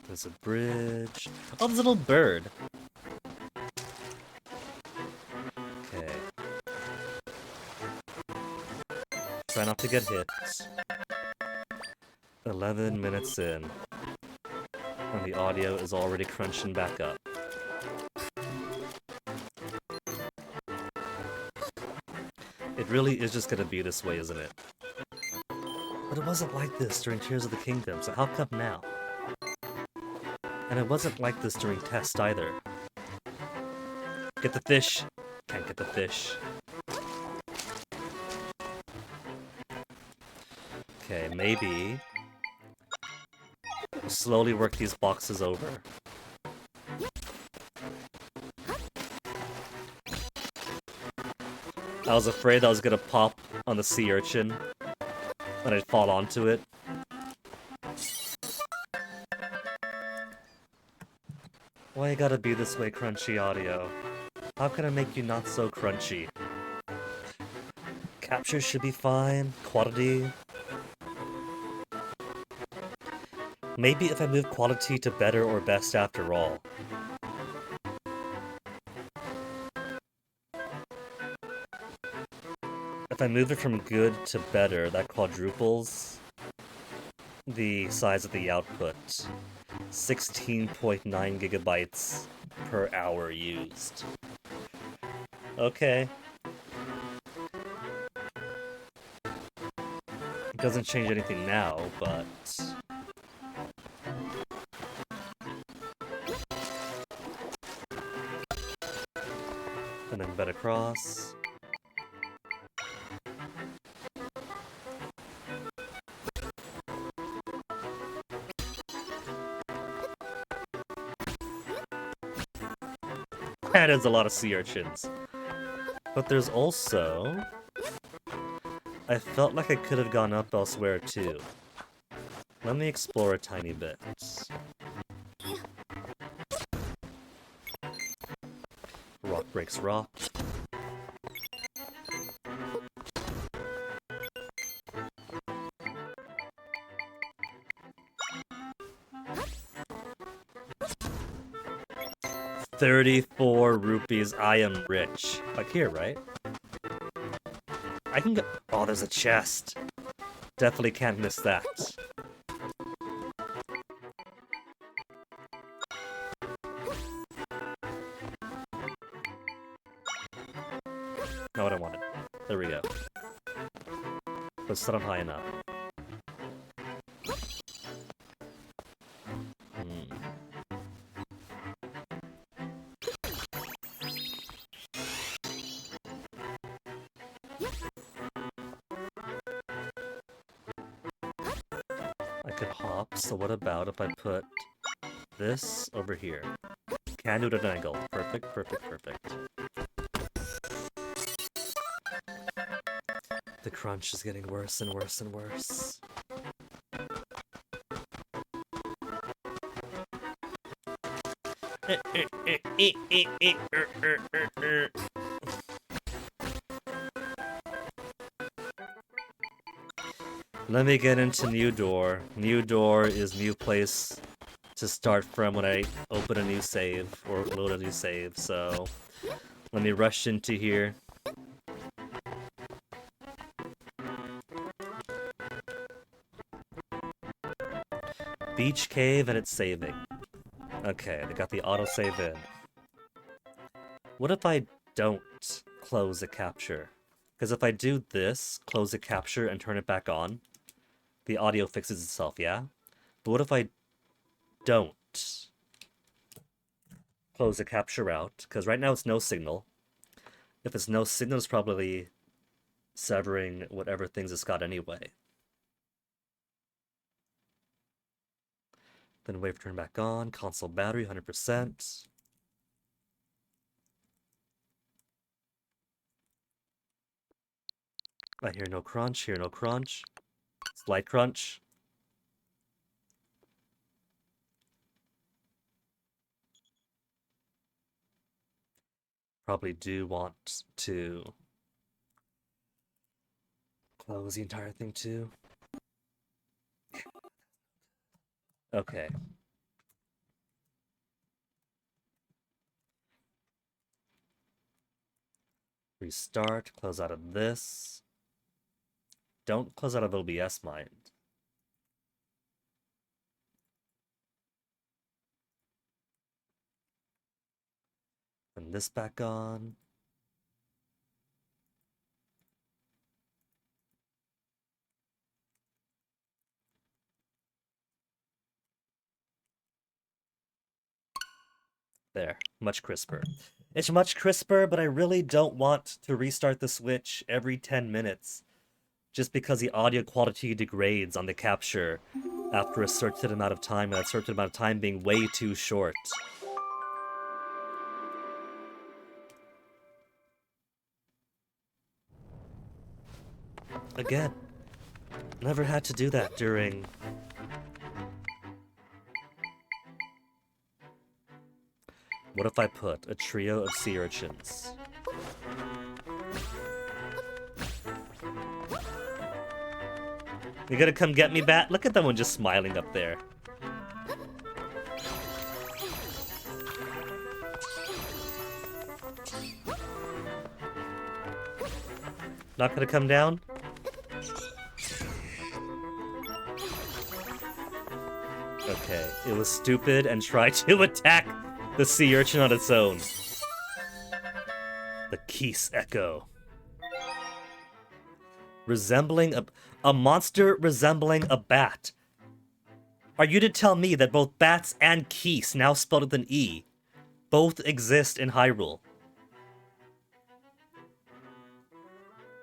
There's a bridge. Oh, there's a little bird. Okay. Try not to get hit. 11 minutes in. And the audio is already crunching back up. It really is just gonna be this way, isn't it? But it wasn't like this during Tears of the Kingdom, so how come now? And it wasn't like this during Test either. Get the fish. Can't get the fish. Okay, maybe... slowly work these boxes over. I was afraid I was gonna pop on the sea urchin and I'd fall onto it. Why you gotta be this way, crunchy audio? How can I make you not so crunchy? Capture should be fine. Quantity. Maybe if I move quality to better or best after all. If I move it from good to better, that quadruples the size of the output. 16.9 gigabytes per hour used. Okay. It doesn't change anything now, but... And then bed across. That is a lot of sea urchins. But there's also... I felt like I could have gone up elsewhere too. Let me explore a tiny bit. Rock breaks rock. ₹34. I am rich. Like here, right? I can go. Oh, there's a chest. Definitely can't miss that. Not what I wanted. There we go. Let's set them high enough. I could hop, so what about if I put this over here? Can do it at an angle. Perfect, perfect, perfect. The crunch is getting worse and worse and worse. Let me get into new door. New door is new place to start from when I open a new save or load a new save, so let me rush into here. Beach cave and it's saving. Okay, they got the autosave in. What if I don't close the capture? Because if I do this, close the capture and turn it back on, the audio fixes itself, yeah? But what if I don't close the capture out? Because right now it's no signal. If it's no signal, it's probably severing whatever things it's got anyway. Then wave turn back on, console battery 100%. I hear no crunch, hear no crunch. Slight crunch. Probably do want to close the entire thing too. Okay. Restart, close out of this. Don't close out of OBS, mind. And this back on. There, much crisper. It's much crisper, but I really don't want to restart the Switch every 10 minutes. Just because the audio quality degrades on the capture after a certain amount of time, and that certain amount of time being way too short. Again, never had to do that during... What if I put a trio of sea urchins? You gonna come get me, Bat? Look at that one just smiling up there. Not gonna come down? Okay, it was stupid and tried to attack the sea urchin on its own. The Keese Echo. Resembling a monster resembling a bat. Are you to tell me that both bats and Keese, now spelled with an E, both exist in Hyrule?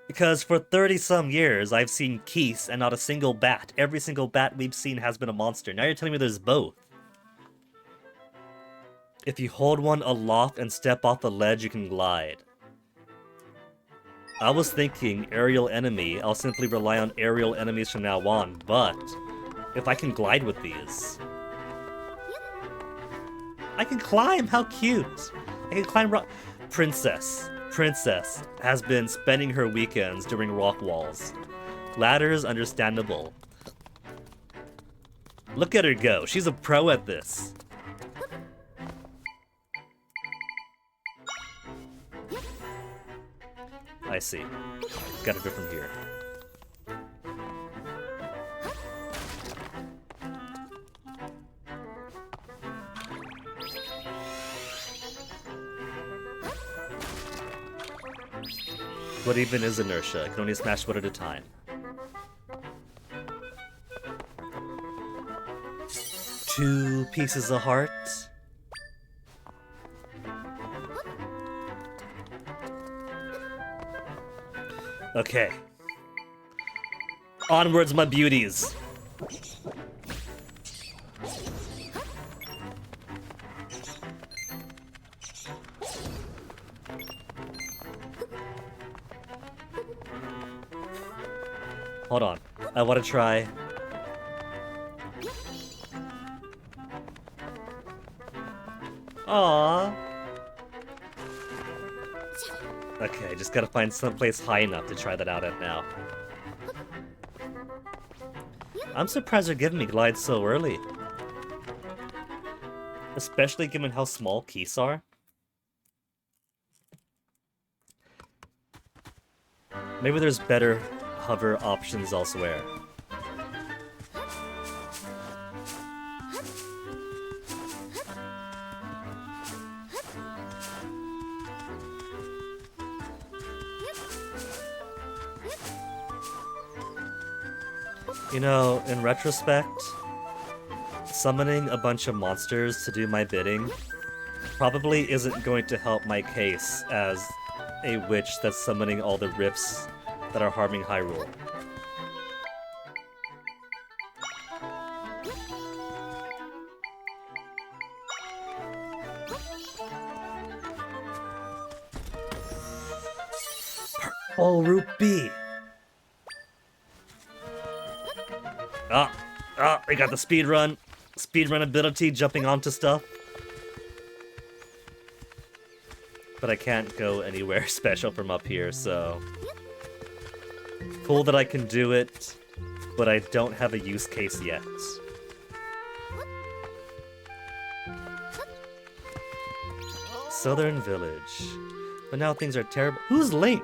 Because for 30-some years, I've seen Keese and not a single bat. Every single bat we've seen has been a monster. Now you're telling me there's both. If you hold one aloft and step off the ledge, you can glide. I was thinking aerial enemy. I'll simply rely on aerial enemies from now on, but if I can glide with these... I can climb! How cute! I can climb Princess has been spending her weekends doing rock walls. Ladders, understandable. Look at her go. She's a pro at this. I see. Gotta go from here. What even is inertia? I can only smash one at a time. Two pieces of heart. Okay. Onwards, my beauties. Hold on. I want to try. Aww. Okay, just gotta find someplace high enough to try that out at now. I'm surprised they're giving me glides so early. Especially given how small Keese are. Maybe there's better hover options elsewhere. You know, in retrospect, summoning a bunch of monsters to do my bidding probably isn't going to help my case as a witch that's summoning all the rifts that are harming Hyrule. Purple Rupee! I got the speedrun ability, jumping onto stuff. But I can't go anywhere special from up here, so... Cool that I can do it, but I don't have a use case yet. Southern Village. But now things are terrible. Who's Link?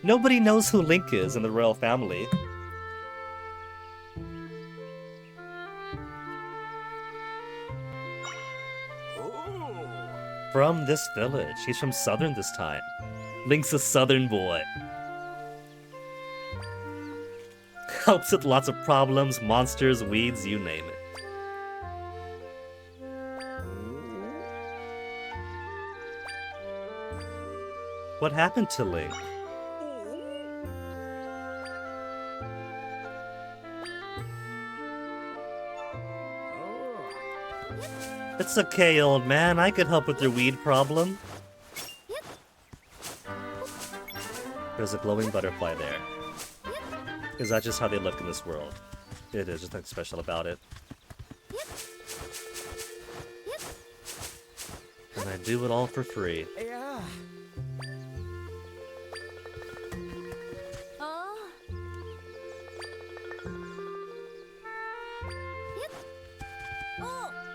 Nobody knows who Link is in the royal family. From this village. He's from Southern this time. Link's a Southern boy. Helps with lots of problems, monsters, weeds, you name it. What happened to Link? It's okay, old man. I could help with your weed problem. There's a glowing butterfly there. Is that just how they look in this world? It is, just nothing special about it. And I do it all for free. Yeah.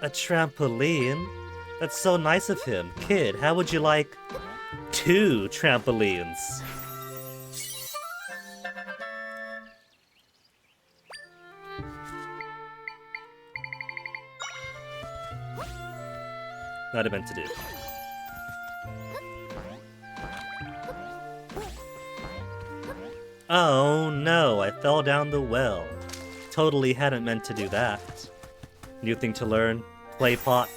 A trampoline? That's so nice of him. Kid, how would you like 2 trampolines? Not meant to do. Oh no, I fell down the well. Totally hadn't meant to do that. New thing to learn, play pot.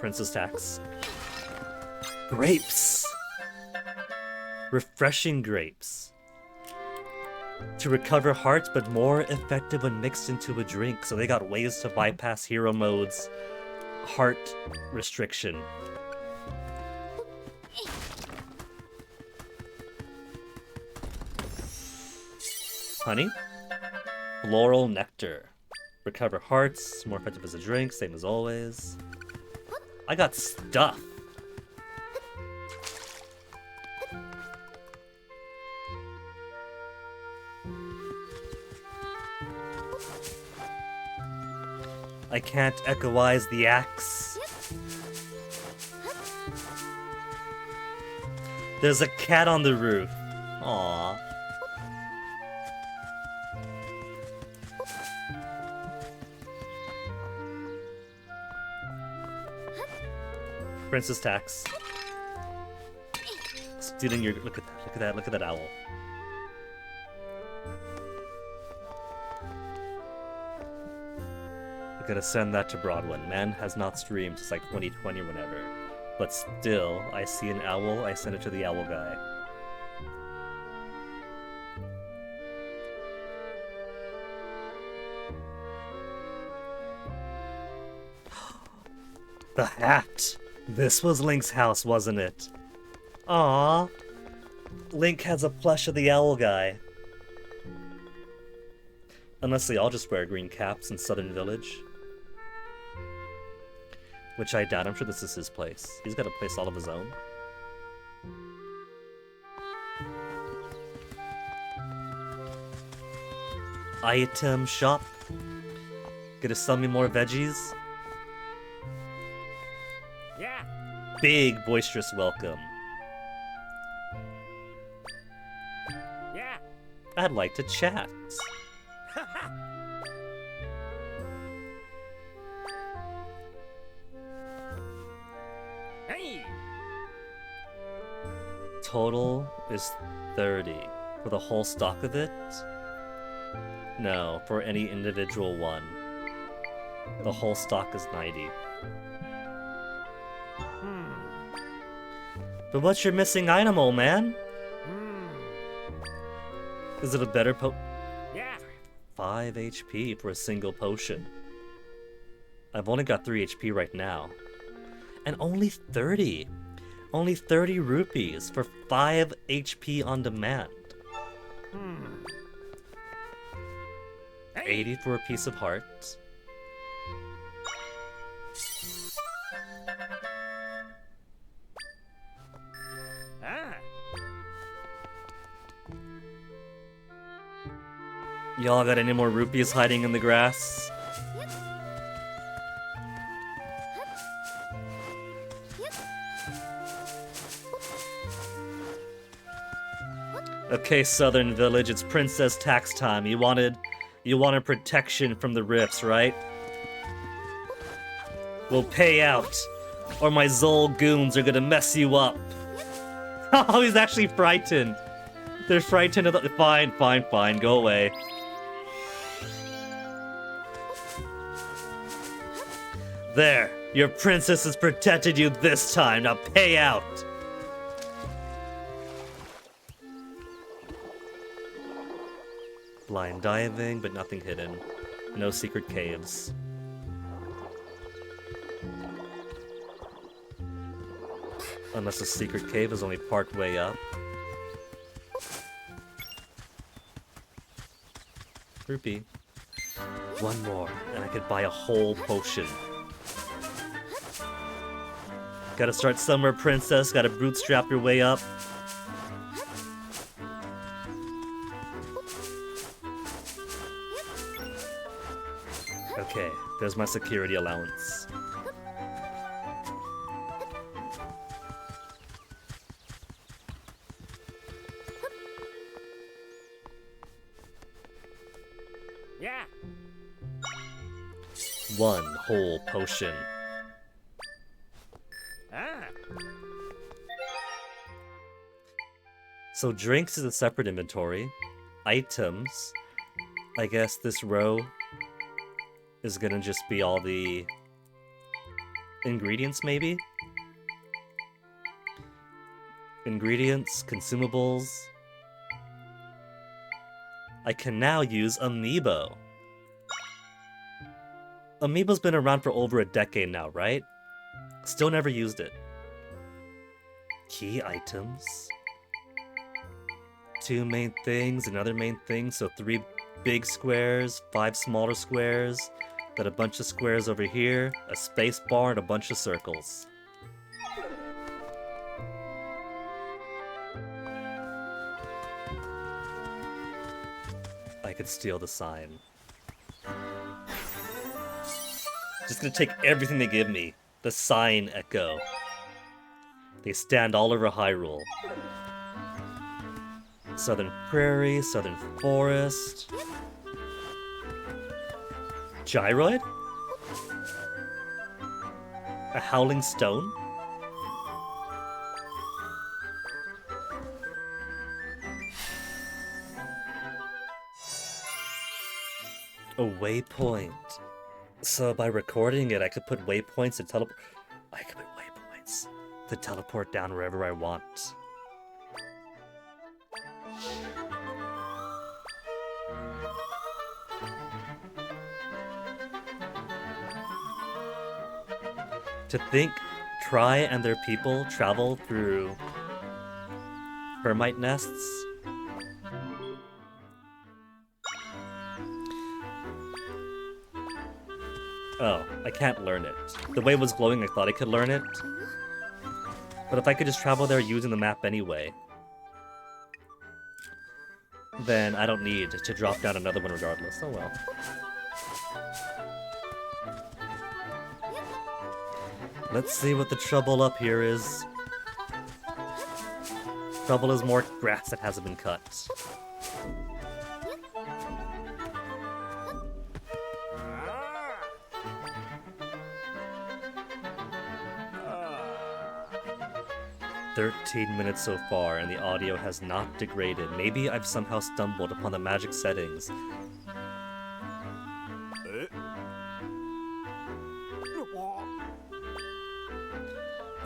Princess tax. Grapes! Refreshing grapes. To recover hearts, but more effective when mixed into a drink. So they got ways to bypass hero mode's heart restriction. Honey? Floral nectar. Recover hearts, more effective as a drink, same as always. I got stuff. I can't echoize the axe. There's a cat on the roof. Aww. Princess tax. Stealing your look at that owl. I gotta send that to Broadwin. Man has not streamed since like 2020 or whenever. But still, I see an owl, I send it to the owl guy. The hat! This was Link's house, wasn't it? Aww. Link has a plush of the owl guy. Unless they all just wear green caps in Southern Village. Which I doubt. I'm sure this is his place. He's got a place all of his own. Item shop. Gonna sell me more veggies? Yeah. Big boisterous welcome. Yeah. I'd like to chat. Hey. Total is 30. For the whole stock of it? No, for any individual one. The whole stock is 90. But what's your missing item, old man? Is it a better Yeah. 5 HP for a single potion. I've only got 3 HP right now. And only 30. Only 30 rupees for 5 HP on demand. 80 for a piece of heart. Y'all got any more rupees hiding in the grass? Okay, Southern Village, it's Princess Tax time. You wanted protection from the rifts, right? We'll pay out, or my Zol goons are gonna mess you up. Oh, he's actually frightened. They're frightened of the— Fine, go away. There, your princess has protected you this time, now pay out! Blind diving, but nothing hidden. No secret caves. Unless the secret cave is only part way up. Rupee. One more, and I could buy a whole potion. Gotta start somewhere, princess. Gotta bootstrap your way up. Okay, there's my security allowance. Yeah. one whole potion. Ah. So drinks is a separate inventory. Items. I guess this row is gonna just be all the ingredients, maybe? Ingredients, consumables. I can now use Amiibo. Amiibo's been around for over a decade now, right? Still never used it. Key items. 2 main things, another main thing, so 3 big squares, 5 smaller squares, then a bunch of squares over here, a space bar, and a bunch of circles. I could steal the sign. Just gonna take everything they give me. The sign echo. They stand all over Hyrule. Southern Prairie, Southern Forest. Gyroid? A Howling Stone? A waypoint. So by recording it, I could put waypoints to teleport. I could put waypoints to teleport down wherever I want. To think Tri and their people travel through termite nests. Oh, I can't learn it. The way it was glowing, I thought I could learn it. But if I could just travel there using the map anyway, then I don't need to drop down another one regardless. Oh well. Let's see what the trouble up here is. Trouble is more grass that hasn't been cut. Ah. 13 minutes so far, and the audio has not degraded. Maybe I've somehow stumbled upon the magic settings.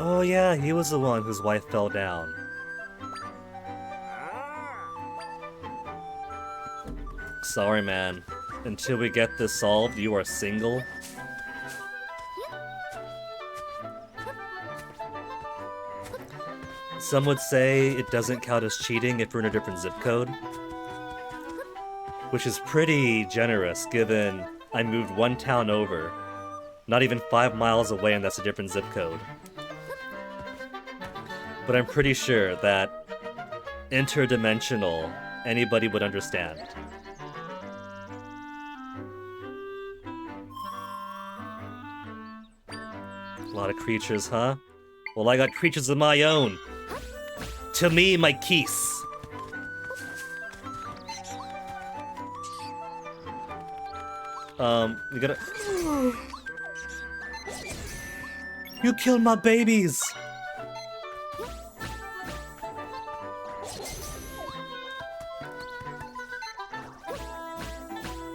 Oh yeah, he was the one whose wife fell down. Sorry, man. Until we get this solved, you are single? Some would say it doesn't count as cheating if we're in a different zip code. Which is pretty generous, given I moved one town over. Not even 5 miles away, and that's a different zip code. But I'm pretty sure that interdimensional, anybody would understand. A lot of creatures, huh? Well, I got creatures of my own. To me, my keys. We gotta... You killed my babies!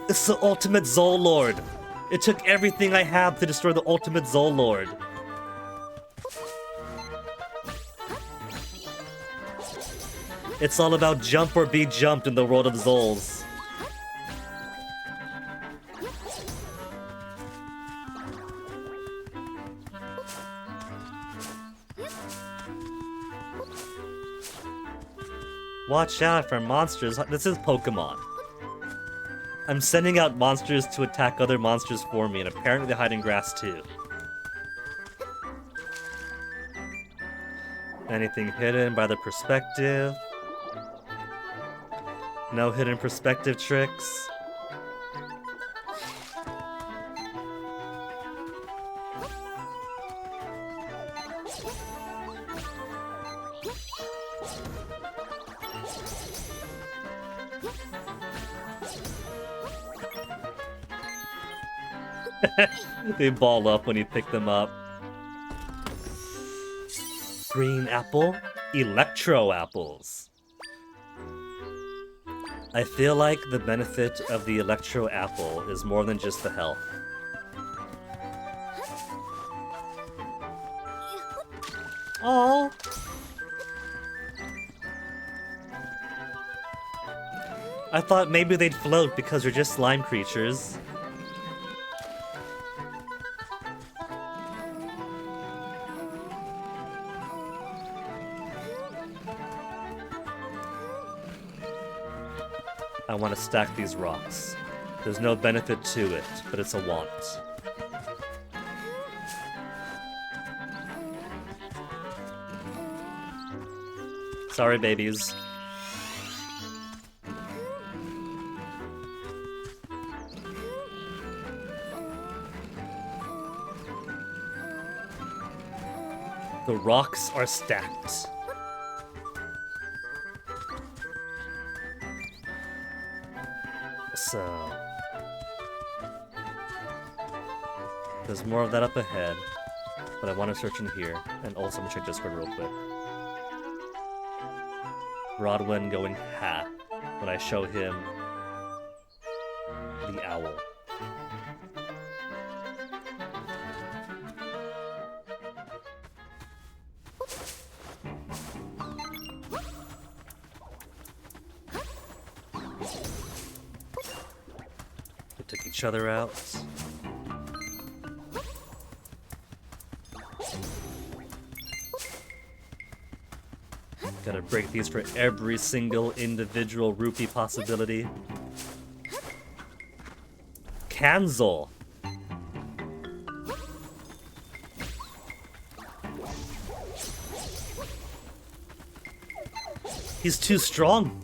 It's the ultimate Zol Lord. It took everything I have to destroy the ultimate Zol Lord. It's all about jump or be jumped in the world of Zols. Watch out for monsters. This is Pokemon. I'm sending out monsters to attack other monsters for me, and apparently they hide in grass too. Anything hidden by the perspective? No hidden perspective tricks. They ball up when you pick them up. Green apple, electro apples. I feel like the benefit of the electro apple is more than just the health. Oh. I thought maybe they'd float because they're just slime creatures. I want to stack these rocks. There's no benefit to it, but it's a want. Sorry, babies. The rocks are stacked. So... there's more of that up ahead, but I want to search in here, and also I'm gonna check Discord real quick. Rodwin going ha when I show him the owl. They took each other out. Gotta break these for every single individual rupee possibility. Kanzel. He's too strong.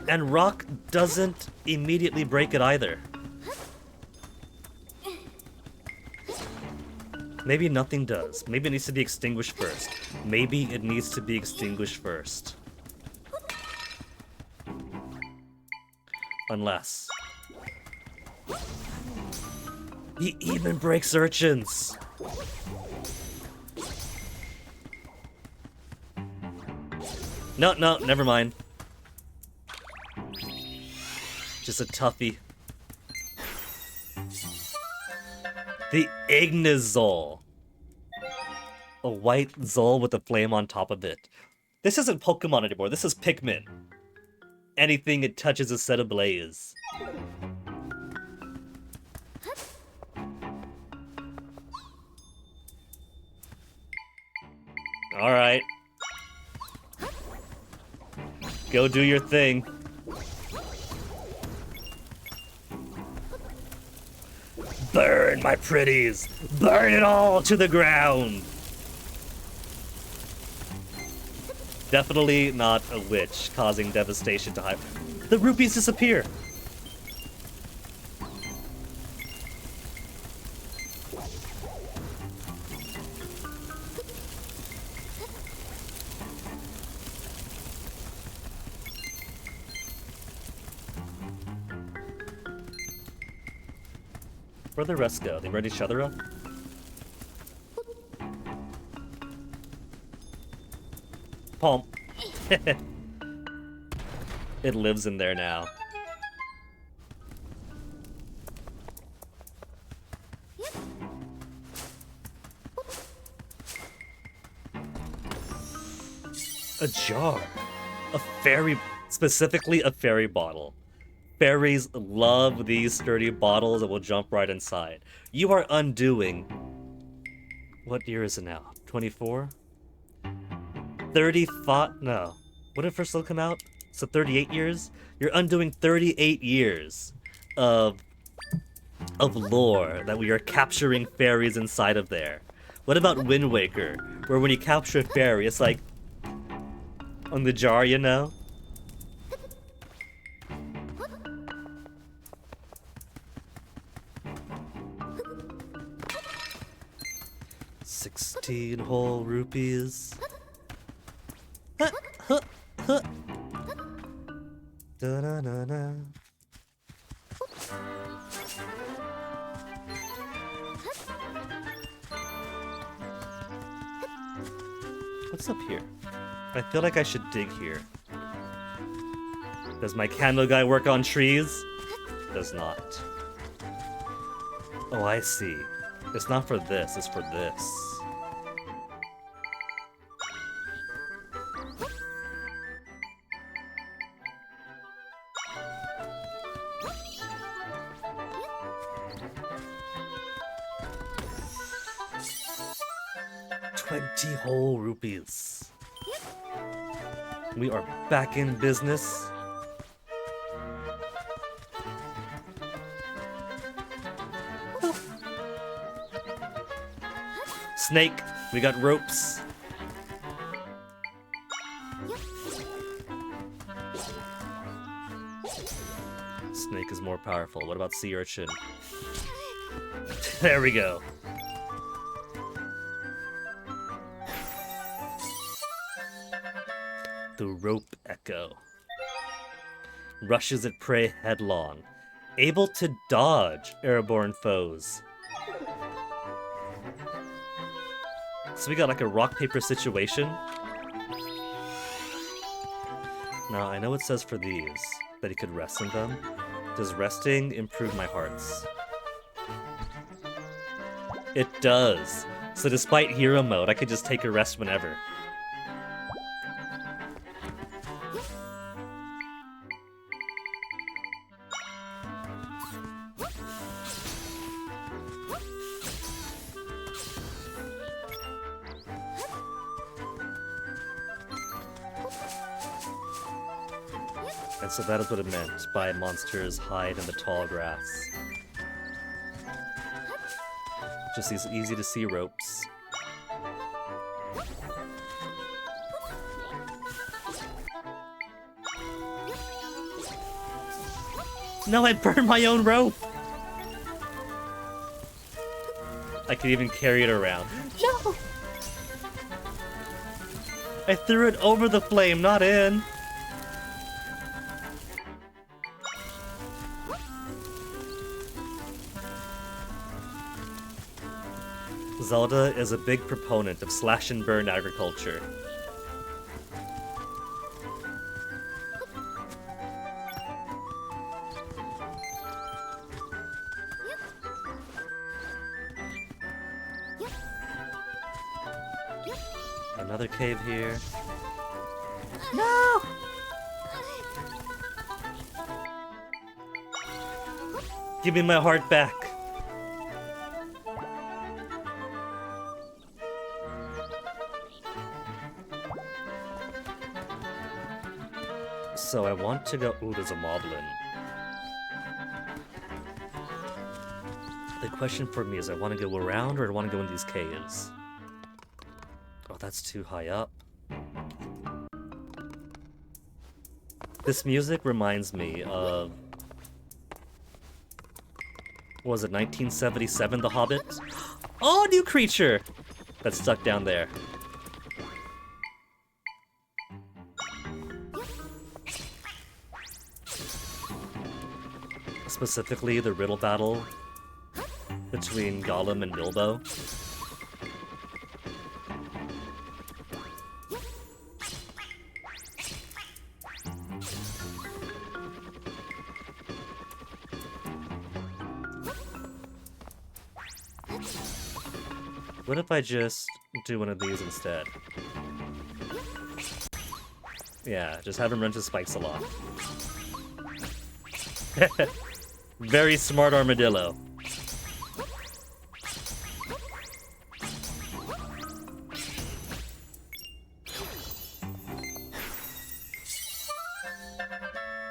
And rock doesn't immediately break it either. Maybe nothing does. Maybe it needs to be extinguished first. Maybe it needs to be extinguished first. Unless... he even breaks urchins! No, never mind. Just a toughie. The Ignizol. A white Zol with a flame on top of it. This isn't Pokemon anymore, this is Pikmin. Anything it touches is set ablaze. Alright. Go do your thing. Burn, my pretties! Burn it all to the ground! Definitely not a witch causing devastation to hide. The rupees disappear! Where'd the rest go? They burned each other up? Palm. It lives in there now. A jar. A fairy... specifically a fairy bottle. Fairies love these sturdy bottles that will jump right inside. You are undoing... what year is it now? 24? 35... no. When did First Slug come out? So 38 years? You're undoing 38 years of lore that we are capturing fairies inside of there. What about Wind Waker? Where when you capture a fairy, it's like... on the jar, you know? $16 whole rupees. Huh, huh, huh. Da -da -da -da. I feel like I should dig here. Does my candle guy work on trees? Does not. Oh, I see. It's not for this, it's for this. $20 whole rupees. We are back in business. Snake, we got ropes. Snake is more powerful. What about sea urchin? There we go. The rope echo. Rushes at prey headlong. Able to dodge airborne foes. So we got like a rock, paper situation. Now, I know it says for these that he could rest in them. Does resting improve my hearts? It does. So despite hero mode, I could just take a rest whenever. And so that is what it meant by monsters hide in the tall grass. Just these easy to see ropes. No, I burned my own rope! I could even carry it around. No! I threw it over the flame, not in. Zelda is a big proponent of slash and burn agriculture. Another cave here. No! Give me my heart back. So I want to go... Ooh, there's a moblin. The question for me is, I want to go around or I want to go in these caves? Oh, that's too high up. This music reminds me of... What was it, 1977, The Hobbit? Oh, new creature! That's stuck down there. Specifically, the riddle battle between Gollum and Bilbo. What if I just do one of these instead? Yeah, just have him run to spikes a lot. Very smart armadillo.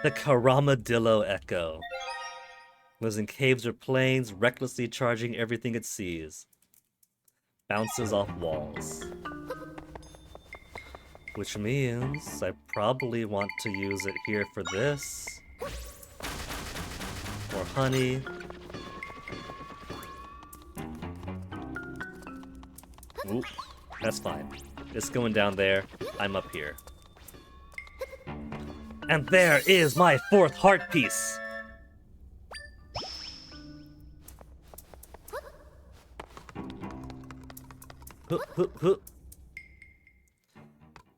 The Karamadillo Echo. Lives in caves or plains, recklessly charging everything it sees. Bounces off walls. Which means I probably want to use it here for this. More honey. Ooh, that's fine. It's going down there. I'm up here. And there is my 4th heart piece!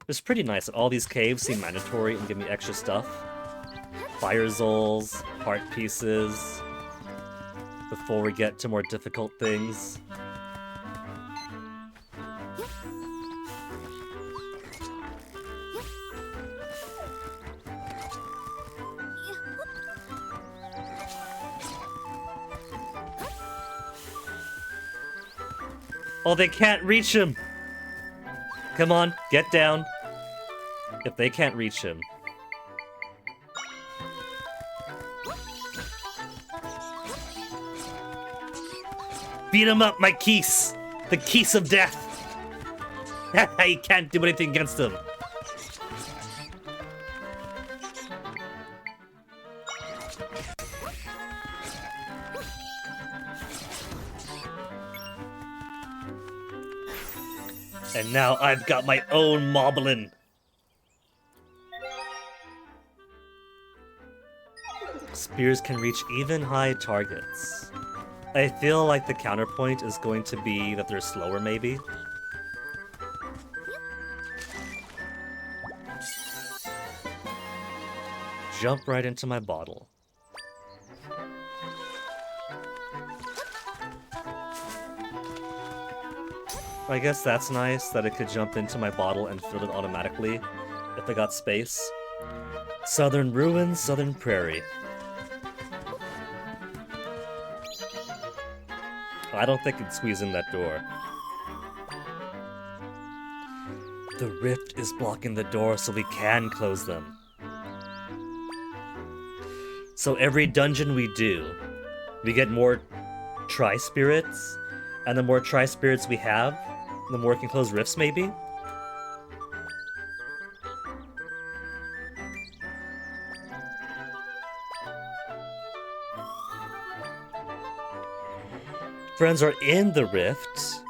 It's pretty nice that all these caves seem mandatory and give me extra stuff. Fire Zolls, heart pieces, before we get to more difficult things. Oh, they can't reach him! Come on, get down. If they can't reach him. Beat him up, my Keese! The Keese of death! You can't do anything against him. And now I've got my own Moblin. Spears can reach even high targets. I feel like the counterpoint is going to be that they're slower, maybe. Jump right into my bottle. I guess that's nice, that it could jump into my bottle and fill it automatically, if I got space. Southern Ruins, Southern Prairie. I don't think I can squeeze in that door. The rift is blocking the door so we can close them. So every dungeon we do, we get more tri-spirits, and the more tri-spirits we have, the more we can close rifts, maybe? Friends are in the rift.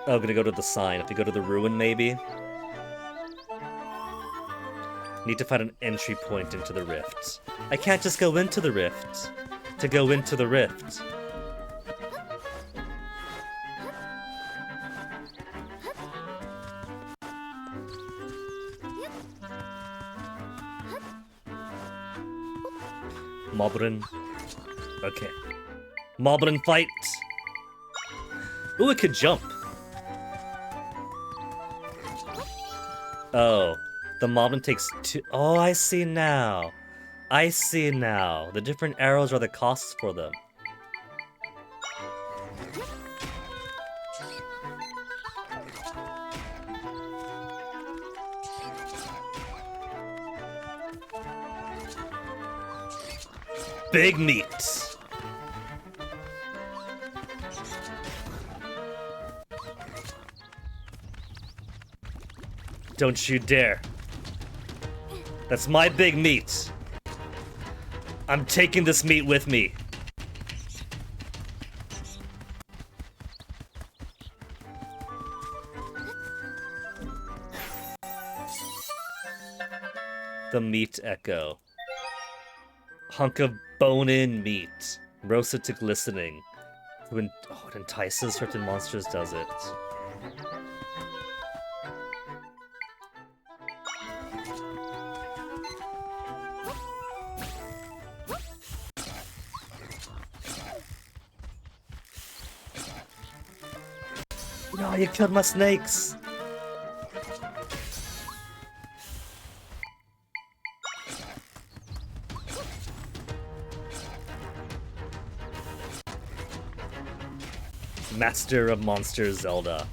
Oh, I'm gonna go to the sign. If we go to the ruin, maybe? Need to find an entry point into the rift. I can't just go into the rift. To go into the rift. Moblin. Okay. Moblin fight! Ooh, it could jump. Oh. The Moblin takes 2... Oh, I see now. I see now. The different arrows are the costs for them. Big meat. Don't you dare. That's my big meat. I'm taking this meat with me. The meat echo. Hunk of bone-in meat. Roasted to glistening. When, oh, it entices certain monsters, does it? No, you killed my snakes! Master of Monsters Zelda.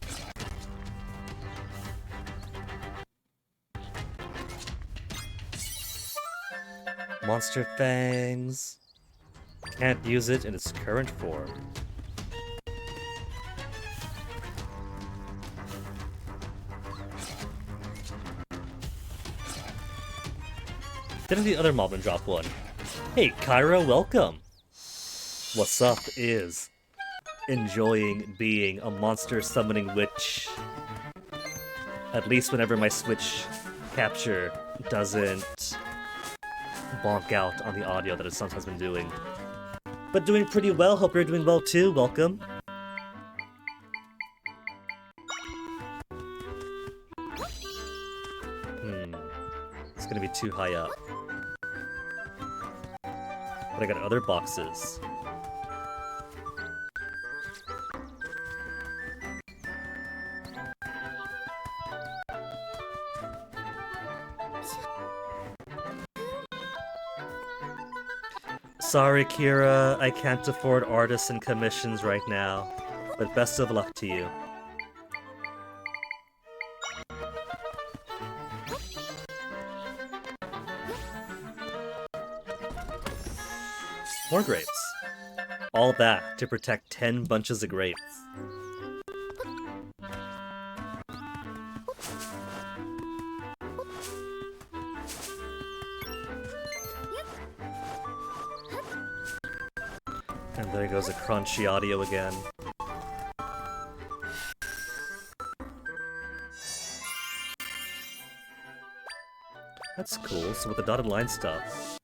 Monster Fangs. Can't use it in its current form. Didn't the other Moblin drop one? Hey, Kyra, welcome! What's up is enjoying being a monster summoning witch. At least whenever my Switch capture doesn't bonk out on the audio that it sometimes been doing. But doing pretty well, hope you're doing well too, welcome. It's gonna be too high up. But I got other boxes. Sorry, Kira, I can't afford artists and commissions right now, but best of luck to you. More grapes. All that to protect 10 bunches of grapes. And there goes a crunchy audio again. That's cool. So with the dotted line stuff,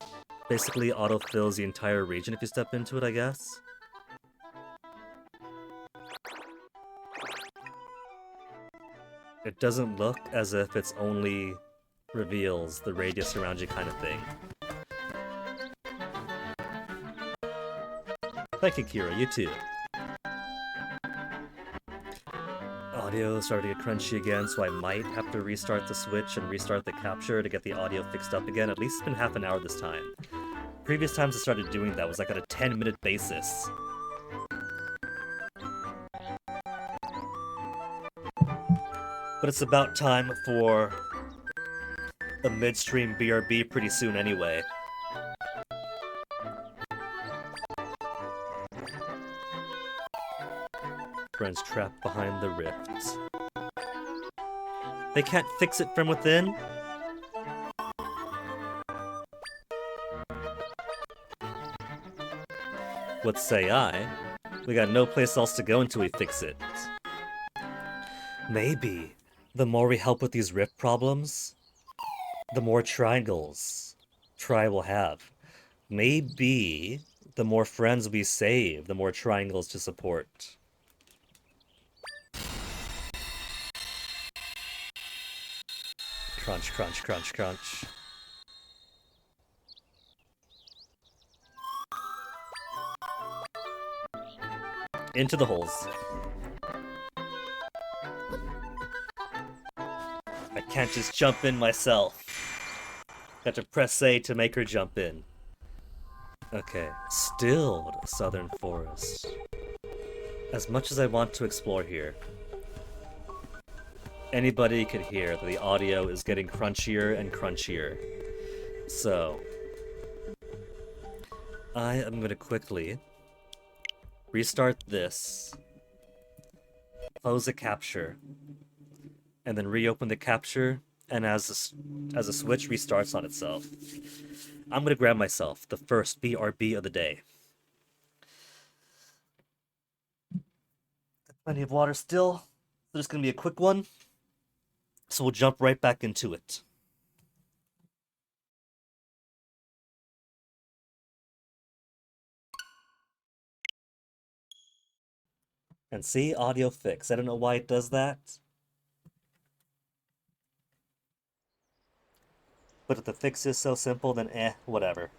basically autofills the entire region if you step into it, I guess. It doesn't look as if it's only reveals the radius around you kind of thing. Thank you, Kira. You too. Audio started to get crunchy again, so I might have to restart the Switch and restart the capture to get the audio fixed up again. At least it's been half an hour this time. Previous times I started doing that was like on a 10-minute basis. But it's about time for a midstream BRB pretty soon anyway. Friends trapped behind the rifts. They can't fix it from within? What say I? We got no place else to go until we fix it. Maybe the more we help with these rift problems, the more triangles Tri will have. Maybe the more friends we save, the more triangles to support. Crunch, crunch, crunch, crunch. Into the holes. I can't just jump in myself. Got to press A to make her jump in. Okay, stilled southern forest. As much as I want to explore here, anybody could hear that the audio is getting crunchier and crunchier. So, I am going to quickly restart this, close the capture, and then reopen the capture, and as the Switch restarts on itself, I'm going to grab myself the first BRB of the day. Plenty of water still, so this is going to be a quick one, so we'll jump right back into it. And see, audio fix. I don't know why it does that. But if the fix is so simple, then whatever.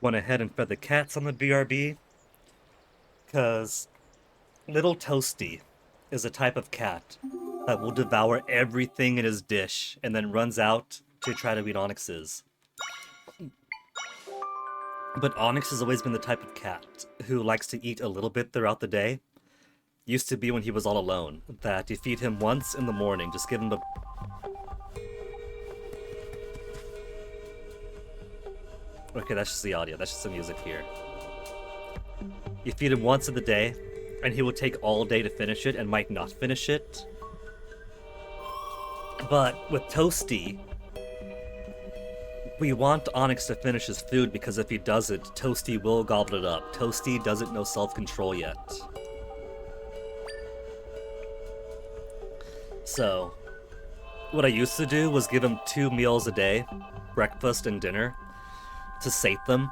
went ahead and fed the cats on the BRB, because Little Toasty is a type of cat that will devour everything in his dish and then runs out to try to eat Onyx's. But Onyx has always been the type of cat who likes to eat a little bit throughout the day. Used to be when he was all alone, that you feed him once in the morning, just give him a... Okay, that's just the audio, that's just the music here. You feed him once in the day, and he will take all day to finish it and might not finish it. But with Toasty, we want Onyx to finish his food because if he doesn't, Toasty will gobble it up. Toasty doesn't know self-control yet. So, what I used to do was give him 2 meals a day, breakfast and dinner, to sate them.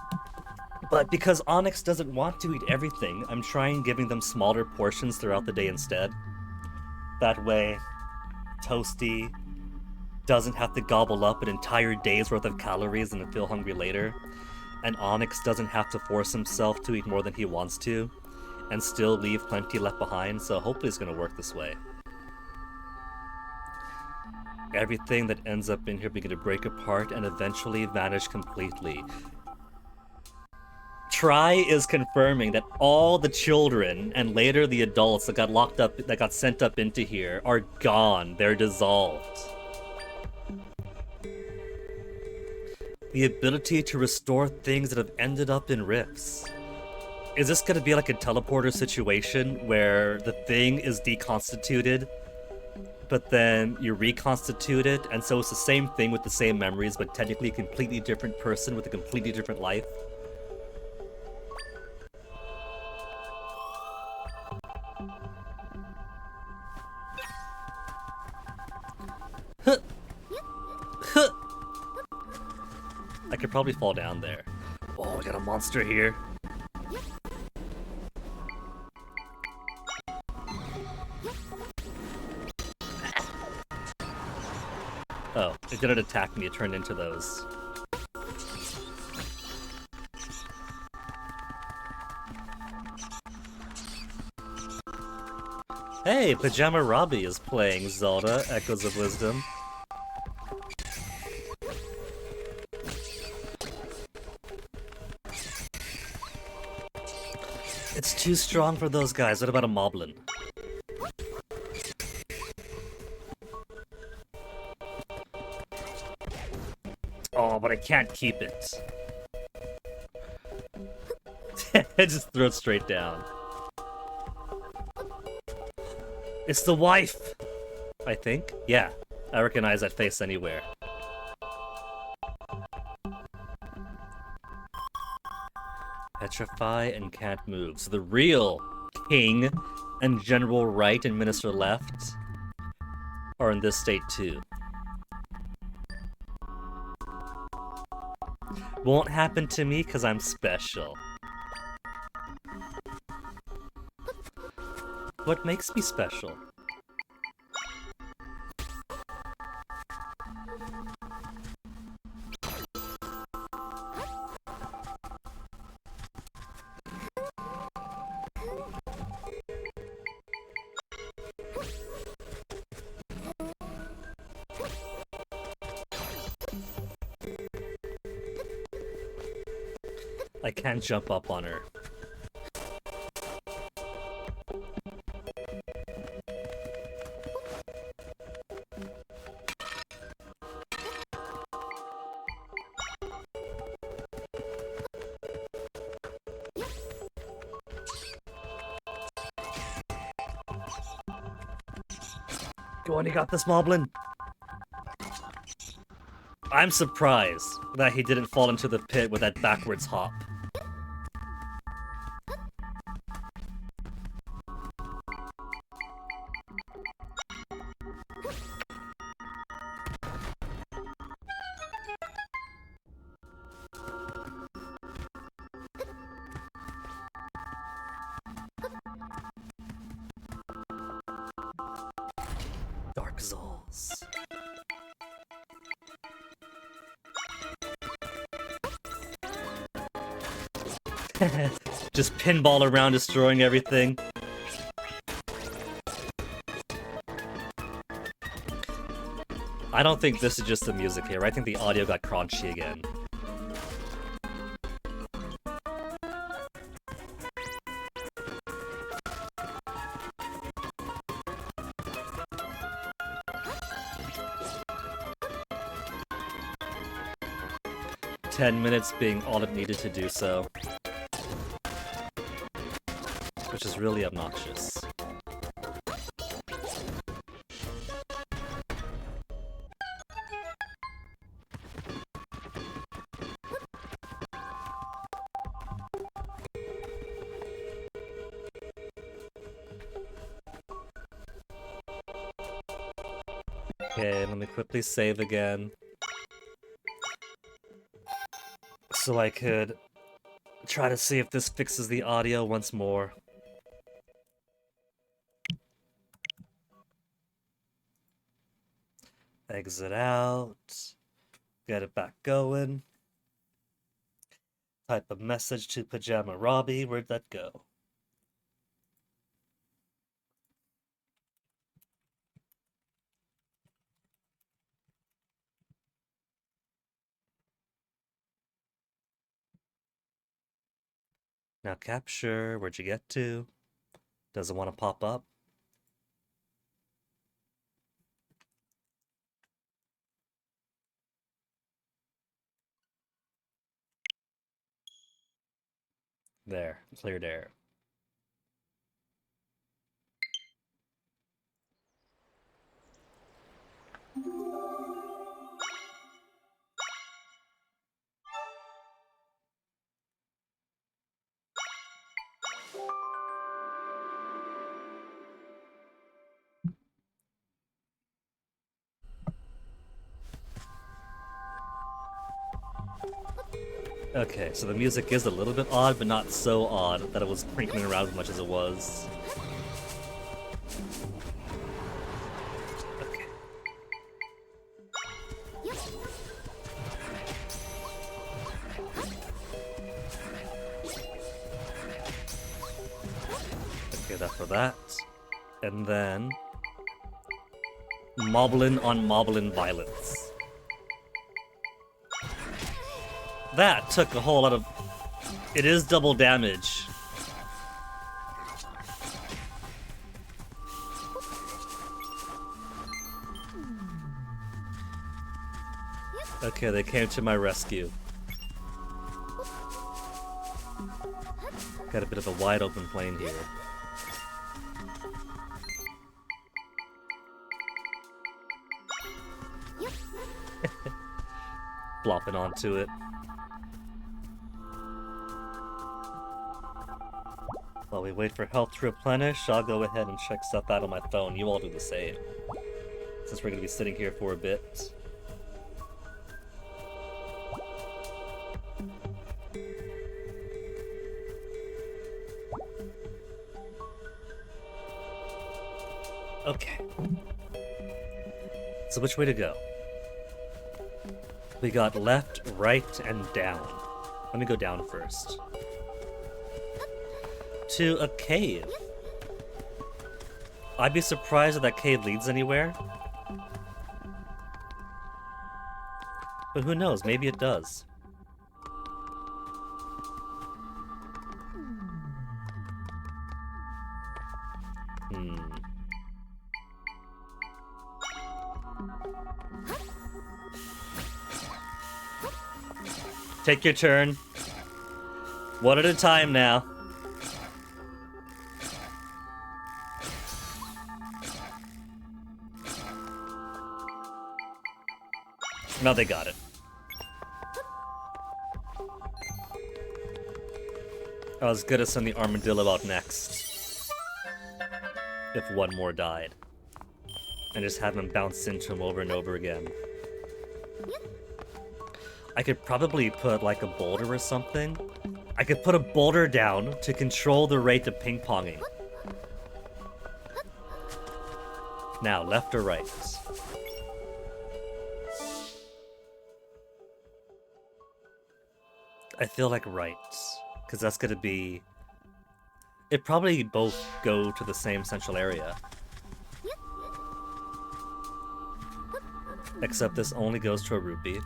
But because Onyx doesn't want to eat everything, I'm trying giving them smaller portions throughout the day instead. That way, Toasty doesn't have to gobble up an entire day's worth of calories and feel hungry later. And Onyx doesn't have to force himself to eat more than he wants to, and still leave plenty left behind, so hopefully it's going to work this way. Everything that ends up in here begin to break apart and eventually vanish completely. Try is confirming that all the children and later the adults that got locked up, that got sent up into here, are gone. They're dissolved. The ability to restore things that have ended up in rifts. Is this going to be like a teleporter situation where the thing is deconstituted, but then you reconstitute it, and so it's the same thing with the same memories, but technically a completely different person with a completely different life? Huh. Huh. I could probably fall down there. Oh, we got a monster here. Oh, it didn't attack me, it turned into those. Hey, Pajama Robbie is playing Zelda, Echoes of Wisdom. It's too strong for those guys. What about a Moblin? Oh, but I can't keep it. Just throw it straight down. It's the wife! I think? Yeah. I recognize that face anywhere. Petrify and can't move. So the real king and general right and minister left are in this state too. Won't happen to me because I'm special. What makes me special? I can't jump up on her. Go on, you got this, Moblin. I'm surprised that he didn't fall into the pit with that backwards hop. Dark Souls. Just pinball around destroying everything. I don't think this is just the music here. I think the audio got crunchy again. $10 being all it needed to do so. Which is really obnoxious. Okay, let me quickly save again. So I could try to see if this fixes the audio once more. Exit out. Get it back going. Type a message to Pajama Robbie. Where'd that go? Now capture, where'd you get to? Doesn't want to pop up. There, cleared air. Okay, so the music is a little bit odd, but not so odd that it was crinkling around as much as it was. Okay. Okay, that's for that. And then... Moblin on Moblin violence. That took a whole lot of... It is double damage. Okay, they came to my rescue. Got a bit of a wide open plane here. Flopping onto it. While we wait for health to replenish, I'll go ahead and check stuff out on my phone. You all do the same. Since we're going to be sitting here for a bit. Okay. So which way to go? We got left, right, and down. Let me go down first. To a cave. I'd be surprised if that cave leads anywhere. But who knows, maybe it does. Take your turn. One at a time now. Now they got it. I was gonna send the armadillo out next. If one more died. And just have him bounce into him over and over again. I could probably put like a boulder or something. I could put a boulder down to control the rate of ping-ponging. Now, left or right? I feel like right. Because that's gonna be... It probably both go to the same central area. Except this only goes to a rupee.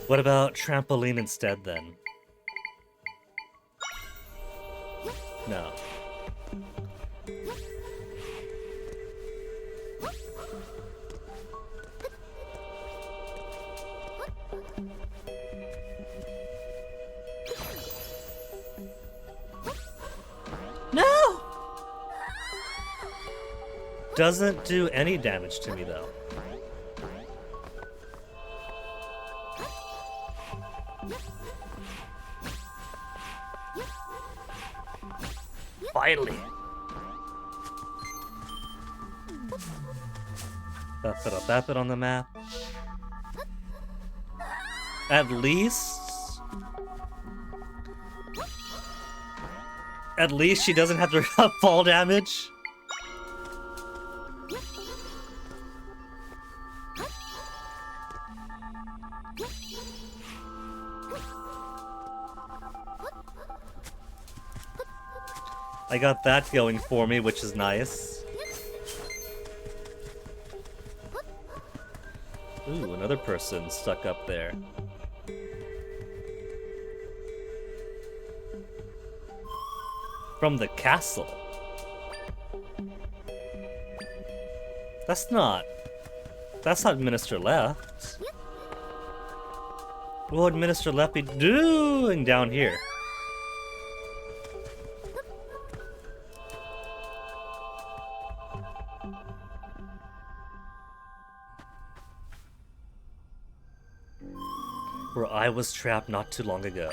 What about trampoline instead, then? No. No! Doesn't do any damage to me, though. Finally! Bap it on the map. At least she doesn't have to fall damage. I got that going for me, which is nice. Ooh, another person stuck up there. From the castle. That's not Minister Left. What would Minister Left be doing down here? Where I was trapped not too long ago.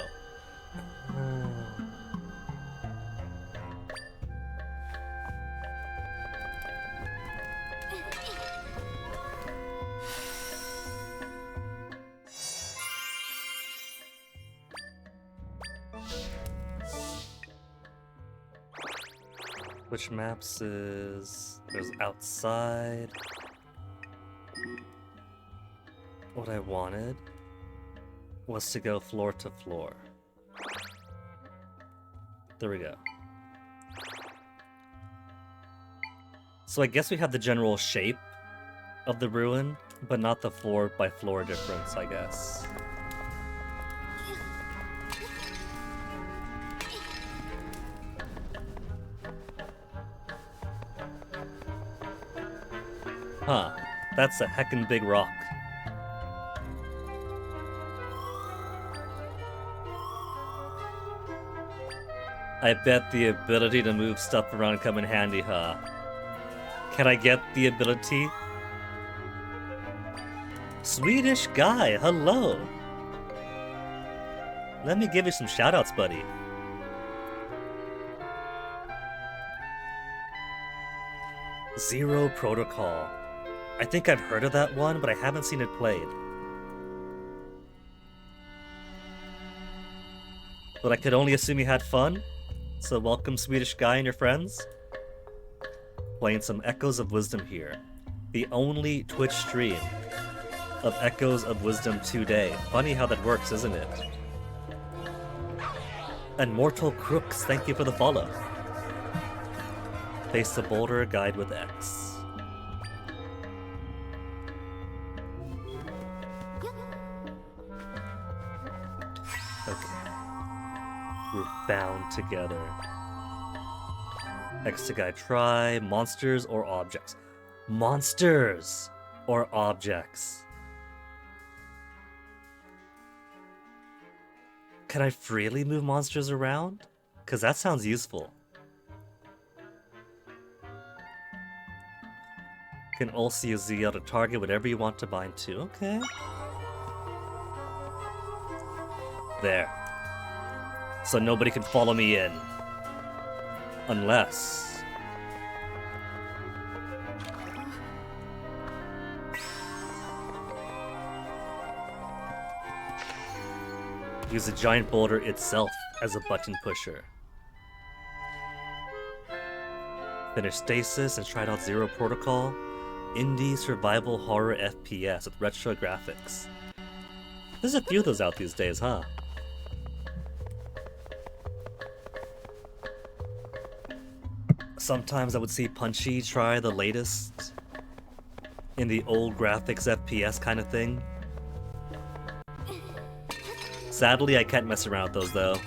Which maps is... There's outside. What I wanted was to go floor to floor. There we go. So I guess we have the general shape of the ruin, but not the floor by floor difference, I guess. Huh, that's a heckin' big rock. I bet the ability to move stuff around come in handy, huh? Can I get the ability? Swedish guy, hello! Let me give you some shoutouts, buddy. Zero Protocol. I think I've heard of that one, but I haven't seen it played. But I could only assume you had fun, so welcome Swedish guy and your friends. Playing some Echoes of Wisdom here. The only Twitch stream of Echoes of Wisdom today. Funny how that works, isn't it? And Mortal Crooks, thank you for the follow. Face the boulder, guide with X. Okay. We're bound together. X to guide try, monsters or objects. Monsters or objects. Can I freely move monsters around? Because that sounds useful. Can also use ZL to target whatever you want to bind to. Okay. There. So nobody can follow me in. Unless Use a giant boulder itself as a button pusher. Finish Stasis and tried out Zero Protocol. Indie survival horror FPS with retro graphics. There's a few of those out these days, huh? Sometimes I would see Punchy try the latest in the old graphics FPS kind of thing. Sadly, I can't mess around with those though.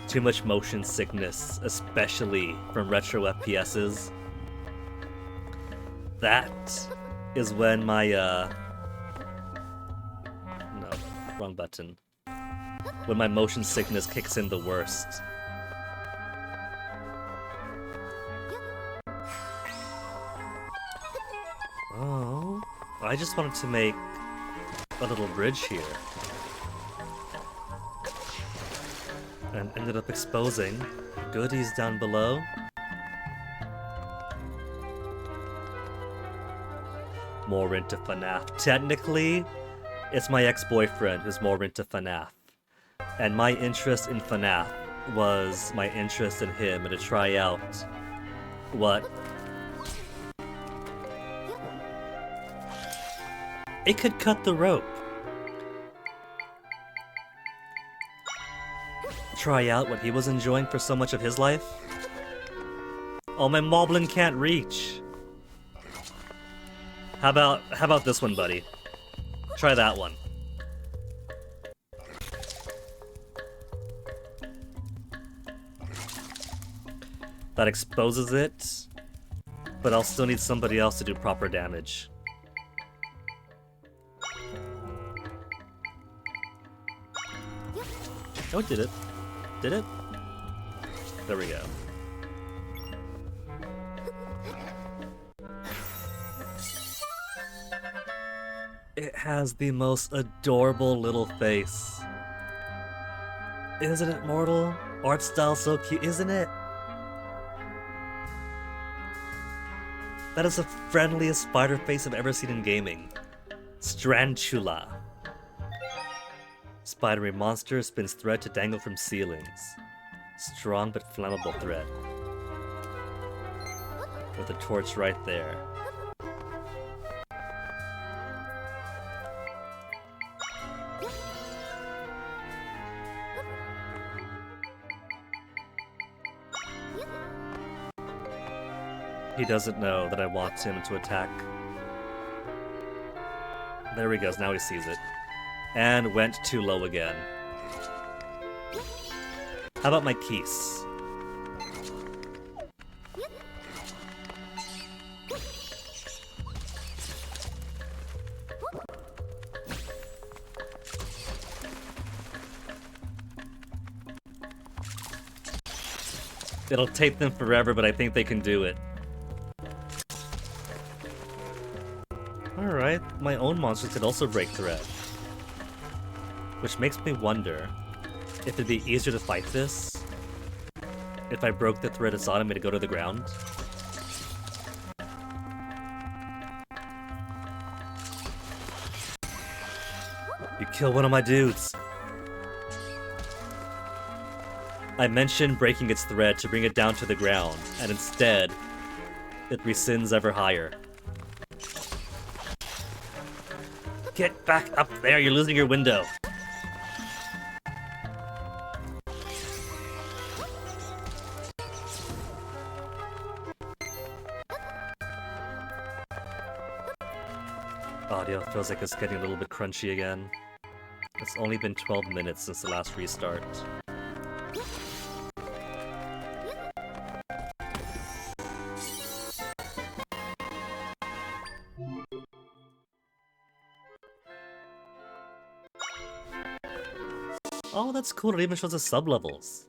Too much motion sickness, especially from retro FPSs. That is when my, no, wrong button. When my motion sickness kicks in the worst. Oh, I just wanted to make a little bridge here. And ended up exposing goodies down below. More into FNAF. Technically, it's my ex-boyfriend who's more into FNAF. And my interest in FNAF was my interest in him and to try out what it could cut the rope. Try out what he was enjoying for so much of his life. Oh, my Moblin can't reach. How about this one, buddy? Try that one. That exposes it, but I'll still need somebody else to do proper damage. Oh, it did it. Did it? There we go. It has the most adorable little face. Isn't it, Mortal? Art style so cute, isn't it? That is the friendliest spider face I've ever seen in gaming. Strantula. Spidery monster spins thread to dangle from ceilings. Strong but flammable thread. With a torch right there. He doesn't know that I want him to attack. There he goes, now he sees it. And went too low again. How about my keys? It'll take them forever, but I think they can do it. Alright, my own monsters could also break thread. Which makes me wonder if it'd be easier to fight this if I broke the thread it's on me to go to the ground. You kill one of my dudes. I mentioned breaking its thread to bring it down to the ground, and instead, it rescinds ever higher. Get back up there, you're losing your window. Audio feels like it's getting a little bit crunchy again. It's only been 12 minutes since the last restart. Oh, that's cool. It even shows the sub-levels.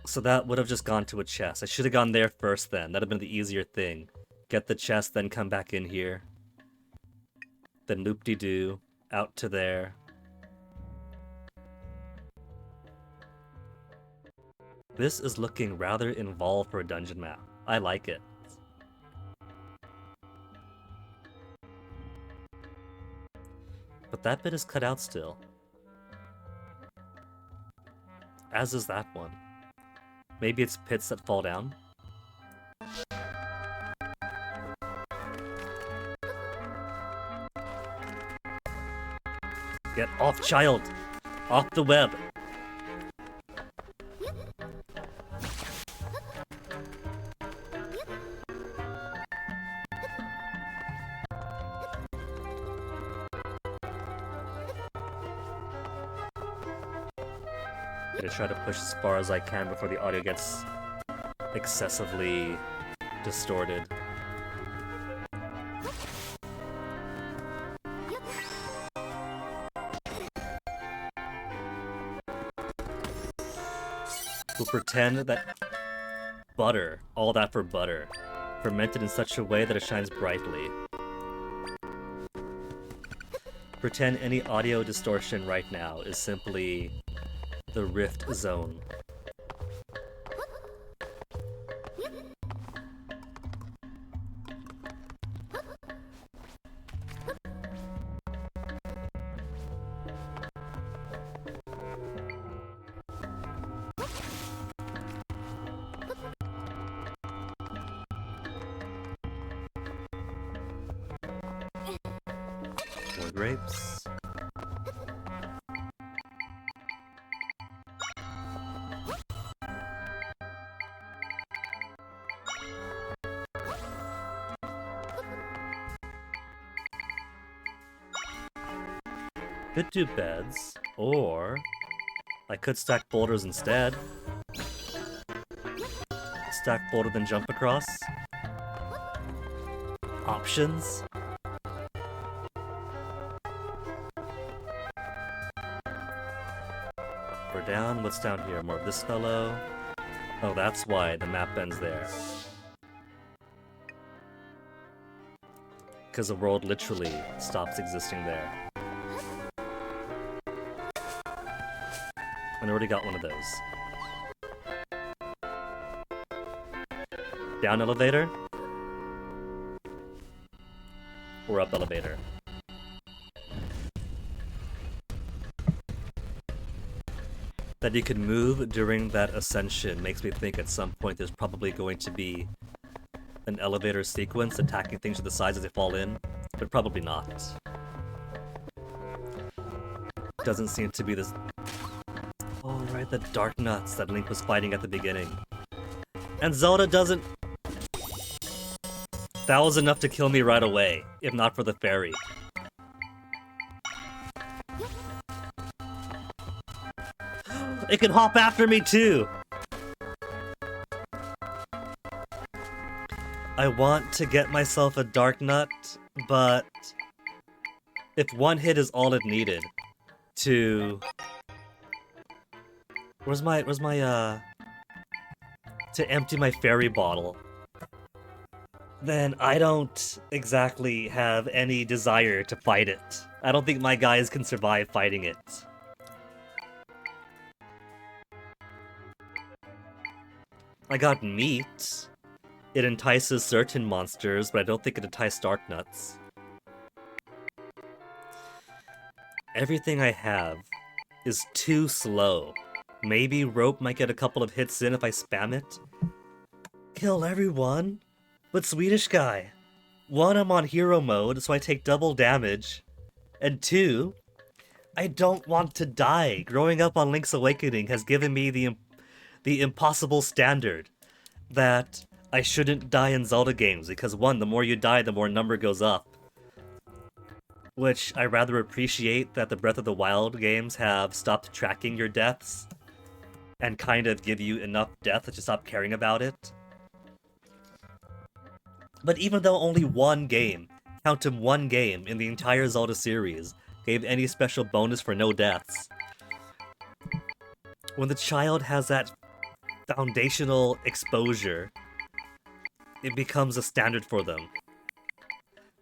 So that would have just gone to a chest. I should have gone there first then. That'd have been the easier thing. Get the chest, then come back in here. Then loop-de-doo. Out to there. This is looking rather involved for a dungeon map. I like it. But that bit is cut out still. As is that one. Maybe it's pits that fall down? Get off, child! Off the web! I'm gonna try to push as far as I can before the audio gets excessively distorted. We'll pretend that butter, all that for butter, fermented in such a way that it shines brightly. Pretend any audio distortion right now is simply the rift zone. More grapes. Could do beds, or I could stack boulders instead. Stack boulder then jump across. Options. We're down. What's down here? More of this fellow. Oh, that's why the map ends there. Because the world literally stops existing there. And I already got one of those. Down elevator? Or up elevator? That you can move during that ascension makes me think at some point there's probably going to be an elevator sequence attacking things to the sides as they fall in, but probably not. Doesn't seem to be this... Oh, right, the dark nuts that Link was fighting at the beginning. And Zelda doesn't... That was enough to kill me right away, if not for the fairy. It can hop after me too! I want to get myself a dark nut, but if one hit is all it needed to... Where's my, to empty my fairy bottle, then I don't exactly have any desire to fight it. I don't think my guys can survive fighting it. I got meat. It entices certain monsters, but I don't think it entices dark nuts. Everything I have is too slow. Maybe rope might get a couple of hits in if I spam it. Kill everyone but Swedish guy. 1, I'm on hero mode, so I take double damage. And 2, I don't want to die. Growing up on Link's Awakening has given me the impossible standard that I shouldn't die in Zelda games, because 1, the more you die, the more number goes up. Which I rather appreciate that the Breath of the Wild games have stopped tracking your deaths and kind of give you enough death that you stop caring about it. But even though only one game, count to one game in the entire Zelda series, gave any special bonus for no deaths, when the child has that foundational exposure, it becomes a standard for them.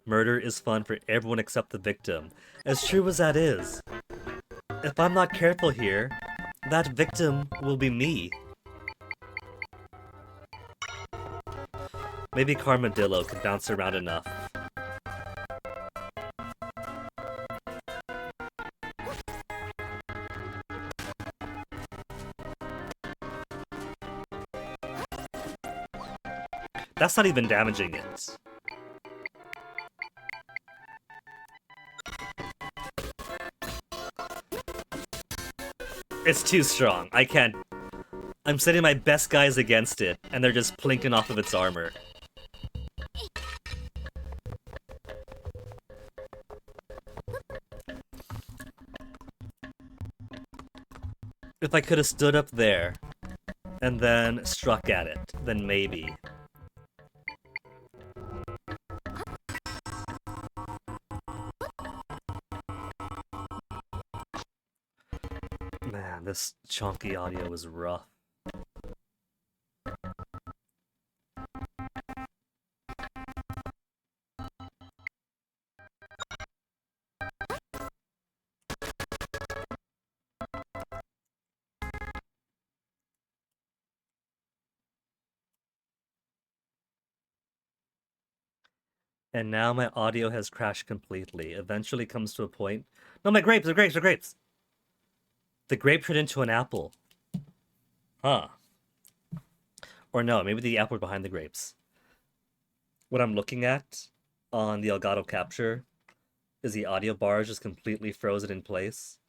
Murder is fun for everyone except the victim. As true as that is, if I'm not careful here, that victim will be me. Maybe Carmadillo can bounce around enough. That's not even damaging it. It's too strong. I can't... I'm setting my best guys against it, and they're just plinking off of its armor. If I could have stood up there, and then struck at it, then maybe. Man, this chunky audio is rough. And now my audio has crashed completely. Eventually comes to a point... No, my grapes! They're grapes! They're grapes! The grape turned into an apple. Huh. Or no, maybe the apple behind the grapes. What I'm looking at on the Elgato capture is the audio bars just completely frozen in place.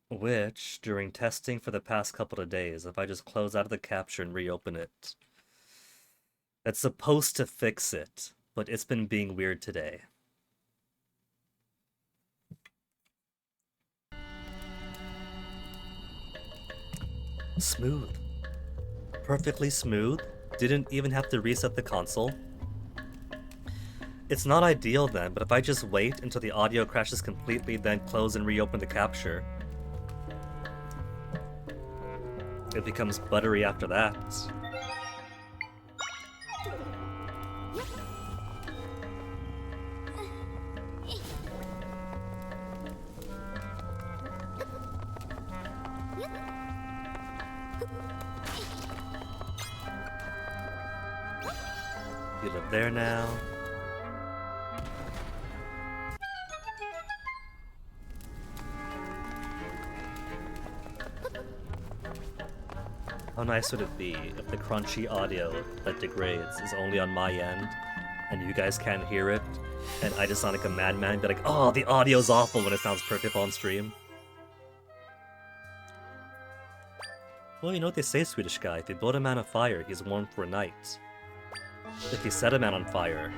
Which, during testing for the past couple of days, if I just close out of the capture and reopen it, that's supposed to fix it, but it's been being weird today. Smooth. Perfectly smooth. Didn't even have to reset the console. It's not ideal then, but if I just wait until the audio crashes completely, then close and reopen the capture, it becomes buttery after that. You live there now. How nice would it be if the crunchy audio that degrades is only on my end, and you guys can't hear it, and I just sound like a madman and be like, oh, the audio's awful when it sounds perfect on stream? Well, you know what they say, Swedish guy, if you build a man a fire, he's warm for a night. If you set a man on fire,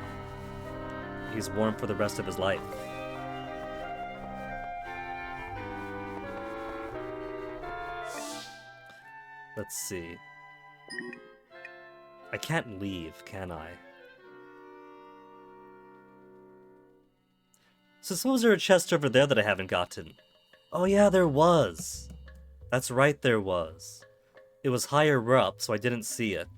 he's warm for the rest of his life. Let's see. I can't leave, can I? So suppose there's a chest over there that I haven't gotten. Oh yeah, there was. That's right, there was. It was higher up, so I didn't see it.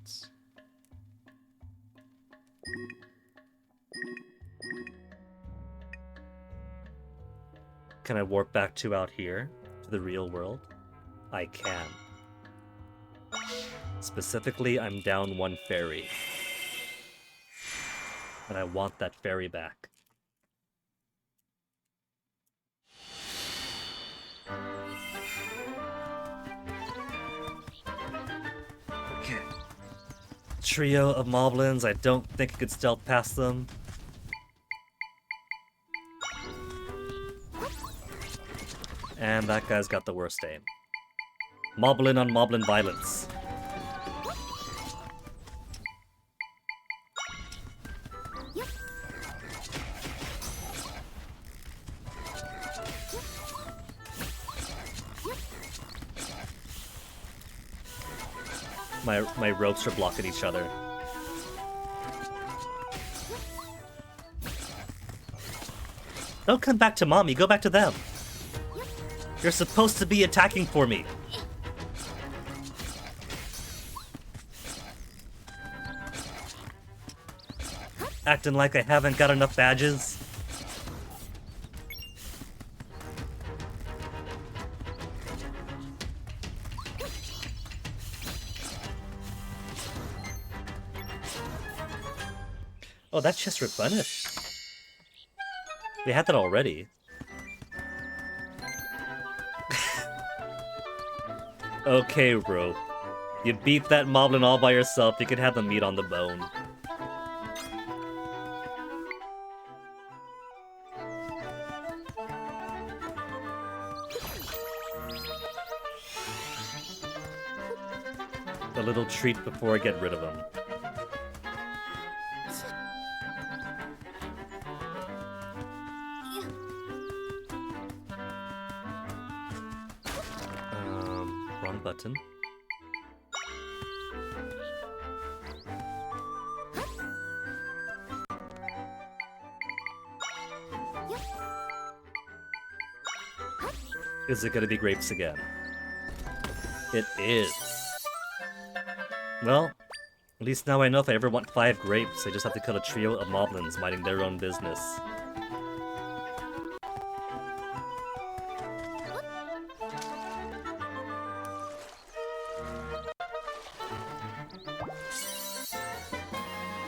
Can I warp back to out here, to the real world? I can. Specifically, I'm down one fairy. And I want that fairy back. Okay. Trio of moblins, I don't think I could stealth past them. And that guy's got the worst aim. Moblin on moblin violence. My ropes are blocking each other. Don't come back to mommy, go back to them. You're supposed to be attacking for me. Acting like I haven't got enough badges. Oh, that's just replenished. They had that already. Okay, bro. You beat that moblin all by yourself, you can have the meat on the bone. A little treat before I get rid of him. Wrong button. Is it gonna be grapes again? It is. Well, at least now I know if I ever want 5 grapes, I just have to kill a trio of moblins minding their own business.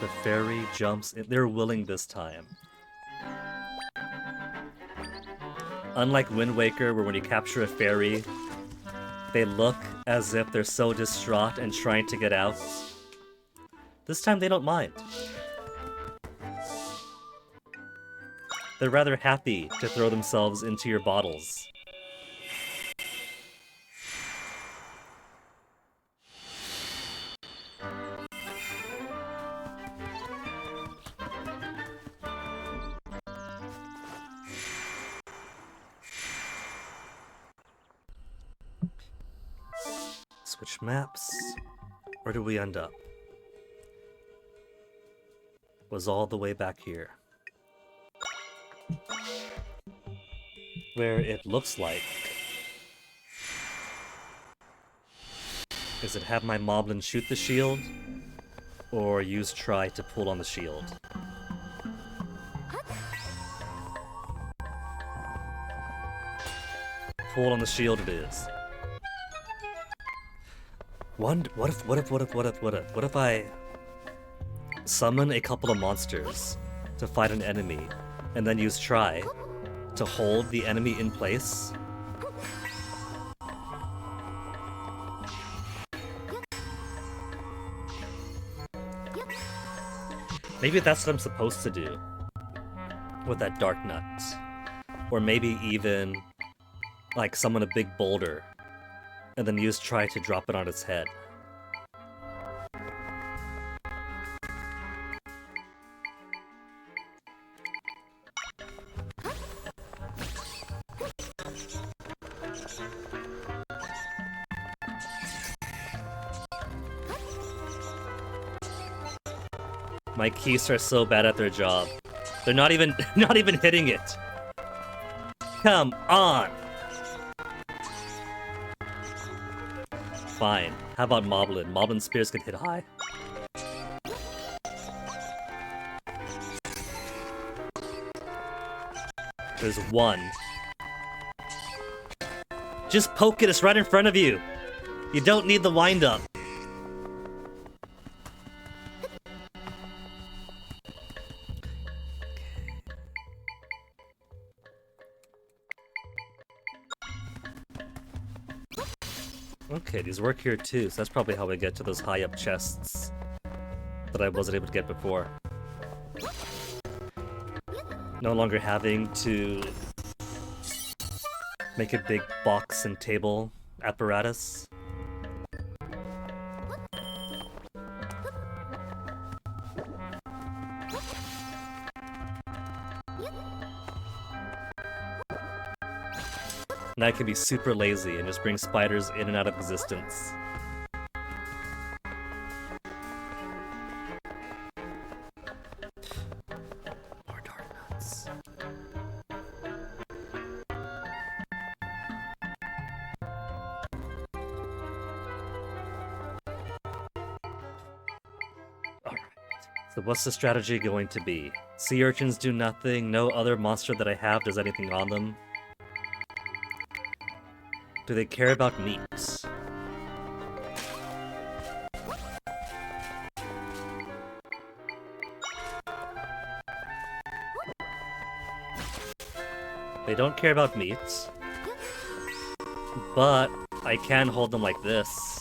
The fairy jumps in. They're willing this time. Unlike Wind Waker, where when you capture a fairy, they look as if they're so distraught and trying to get out. This time they don't mind. They're rather happy to throw themselves into your bottles. Switch maps. Where do we end up? Was all the way back here. Where it looks like... Is it have my moblin shoot the shield? Or use try to pull on the shield? Pull on the shield it is. What if I summon a couple of monsters to fight an enemy, and then use try to hold the enemy in place? Maybe that's what I'm supposed to do with that dark nut. Or maybe even like summon a big boulder and then use try to drop it on its head. My keys are so bad at their job. They're not even hitting it. Come on. Fine. How about Moblin? Moblin spears can hit high. There's one. Just poke it, it's right in front of you. You don't need the wind-up. Okay, these work here too, so that's probably how we get to those high-up chests that I wasn't able to get before. No longer having to make a big box and table apparatus. Now I can be super lazy and just bring spiders in and out of existence. More dark nuts. Alright, so what's the strategy going to be? Sea urchins do nothing, no other monster that I have does anything on them. Do they care about meat? They don't care about meat. But I can hold them like this.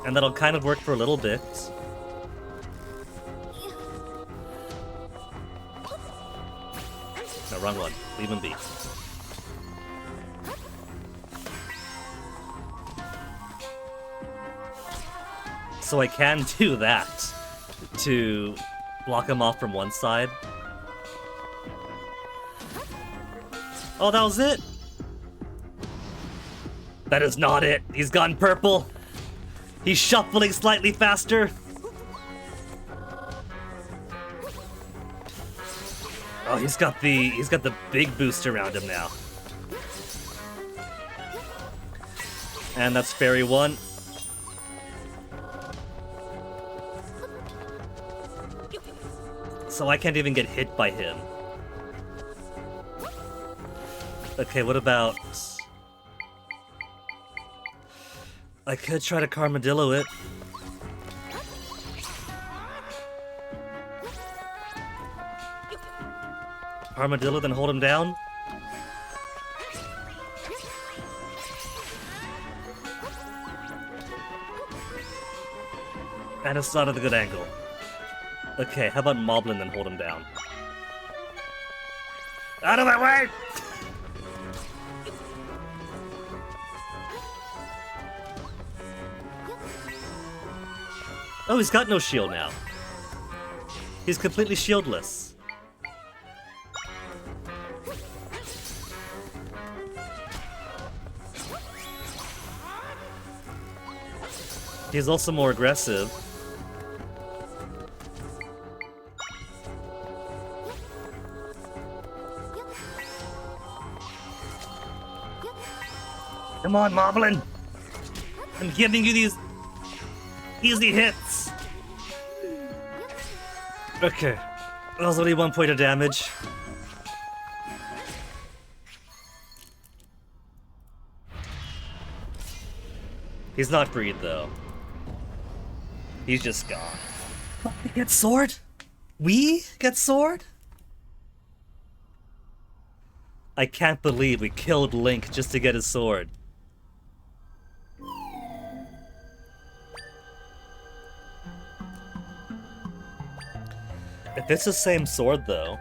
And that'll kind of work for a little bit. No, wrong one. Leave him be. So I can do that to block him off from one side. Oh, that was it? That is not it. He's gone purple. He's shuffling slightly faster. Oh, he's got the big boost around him now. And that's fairy 1. So I can't even get hit by him. Okay, what about... I could try to Carmadillo it. Armadillo, then hold him down. And it's not at a good angle. Okay, how about Moblin, then hold him down? Out of my way! Oh, he's got no shield now. He's completely shieldless. He's also more aggressive. Come on, Moblin! I'm giving you these easy hits! Okay. That was only 1 point of damage. He's not freed, though. He's just gone. We get sword? We get sword? I can't believe we killed Link just to get his sword. If it's the same sword, though,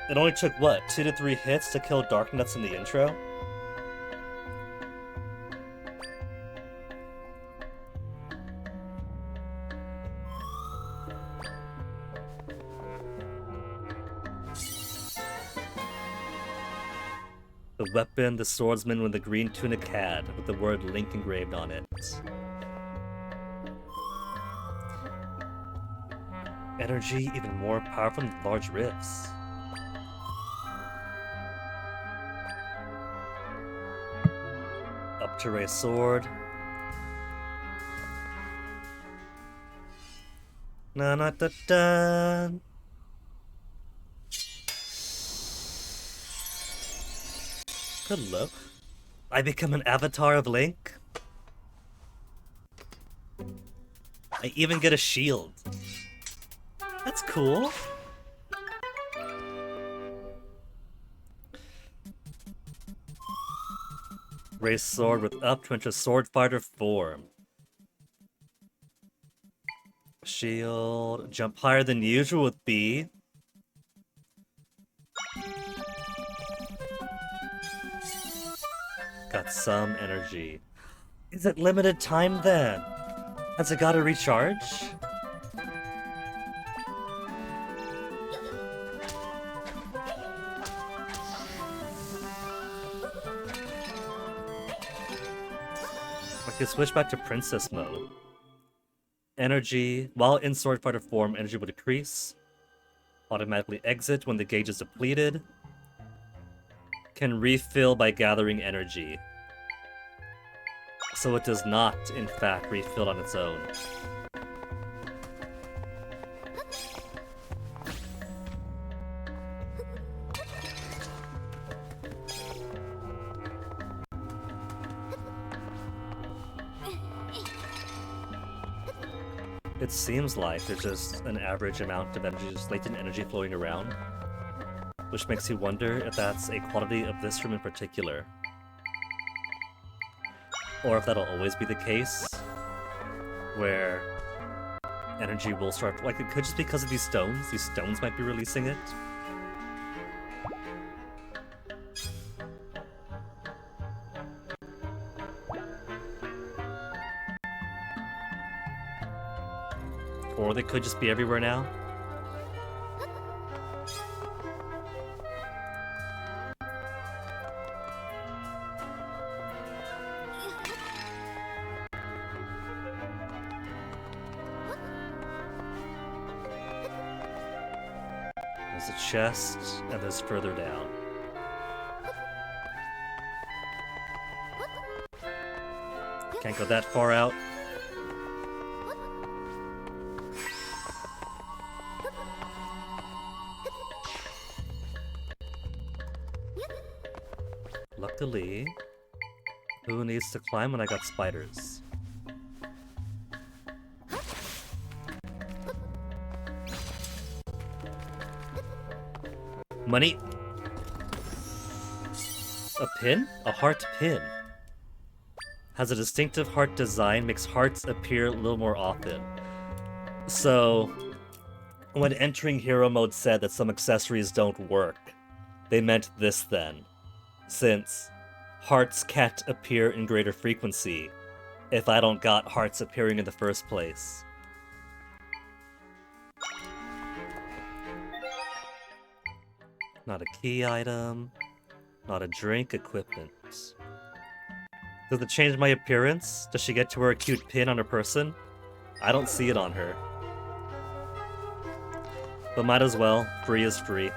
it only took, what, 2 to 3 hits to kill Darknuts in the intro? The weapon the swordsman with the green tunic had, with the word Link engraved on it. Energy even more powerful than large rifts. Up to raise sword. Na na da da. Hello. I become an avatar of Link. I even get a shield. That's cool. Raise sword with up to enter sword fighter form. Shield. Jump higher than usual with B. Got some energy. Is it limited time then? Has it gotta recharge? I could switch back to princess mode. Energy. While in sword fighter form, energy will decrease. Automatically exit when the gauge is depleted. Can refill by gathering energy. So it does not, in fact, refill on its own. It seems like there's just an average amount of energy, just latent energy flowing around. Which makes you wonder if that's a quality of this room in particular. Or if that'll always be the case. where energy will start. Like, it could just be because of these stones. These stones might be releasing it. Or they could just be everywhere now. There's a chest, and there's further down. Can't go that far out. Luckily, who needs to climb when I got spiders? Money. A pin? A heart pin. Has a distinctive heart design, makes hearts appear a little more often. So, when entering hero mode said that some accessories don't work, they meant this then. Since hearts can't appear in greater frequency if I don't got hearts appearing in the first place. Not a key item, not a drink equipment. Does it change my appearance? Does she get to wear a cute pin on her person? I don't see it on her. But might as well, free is free.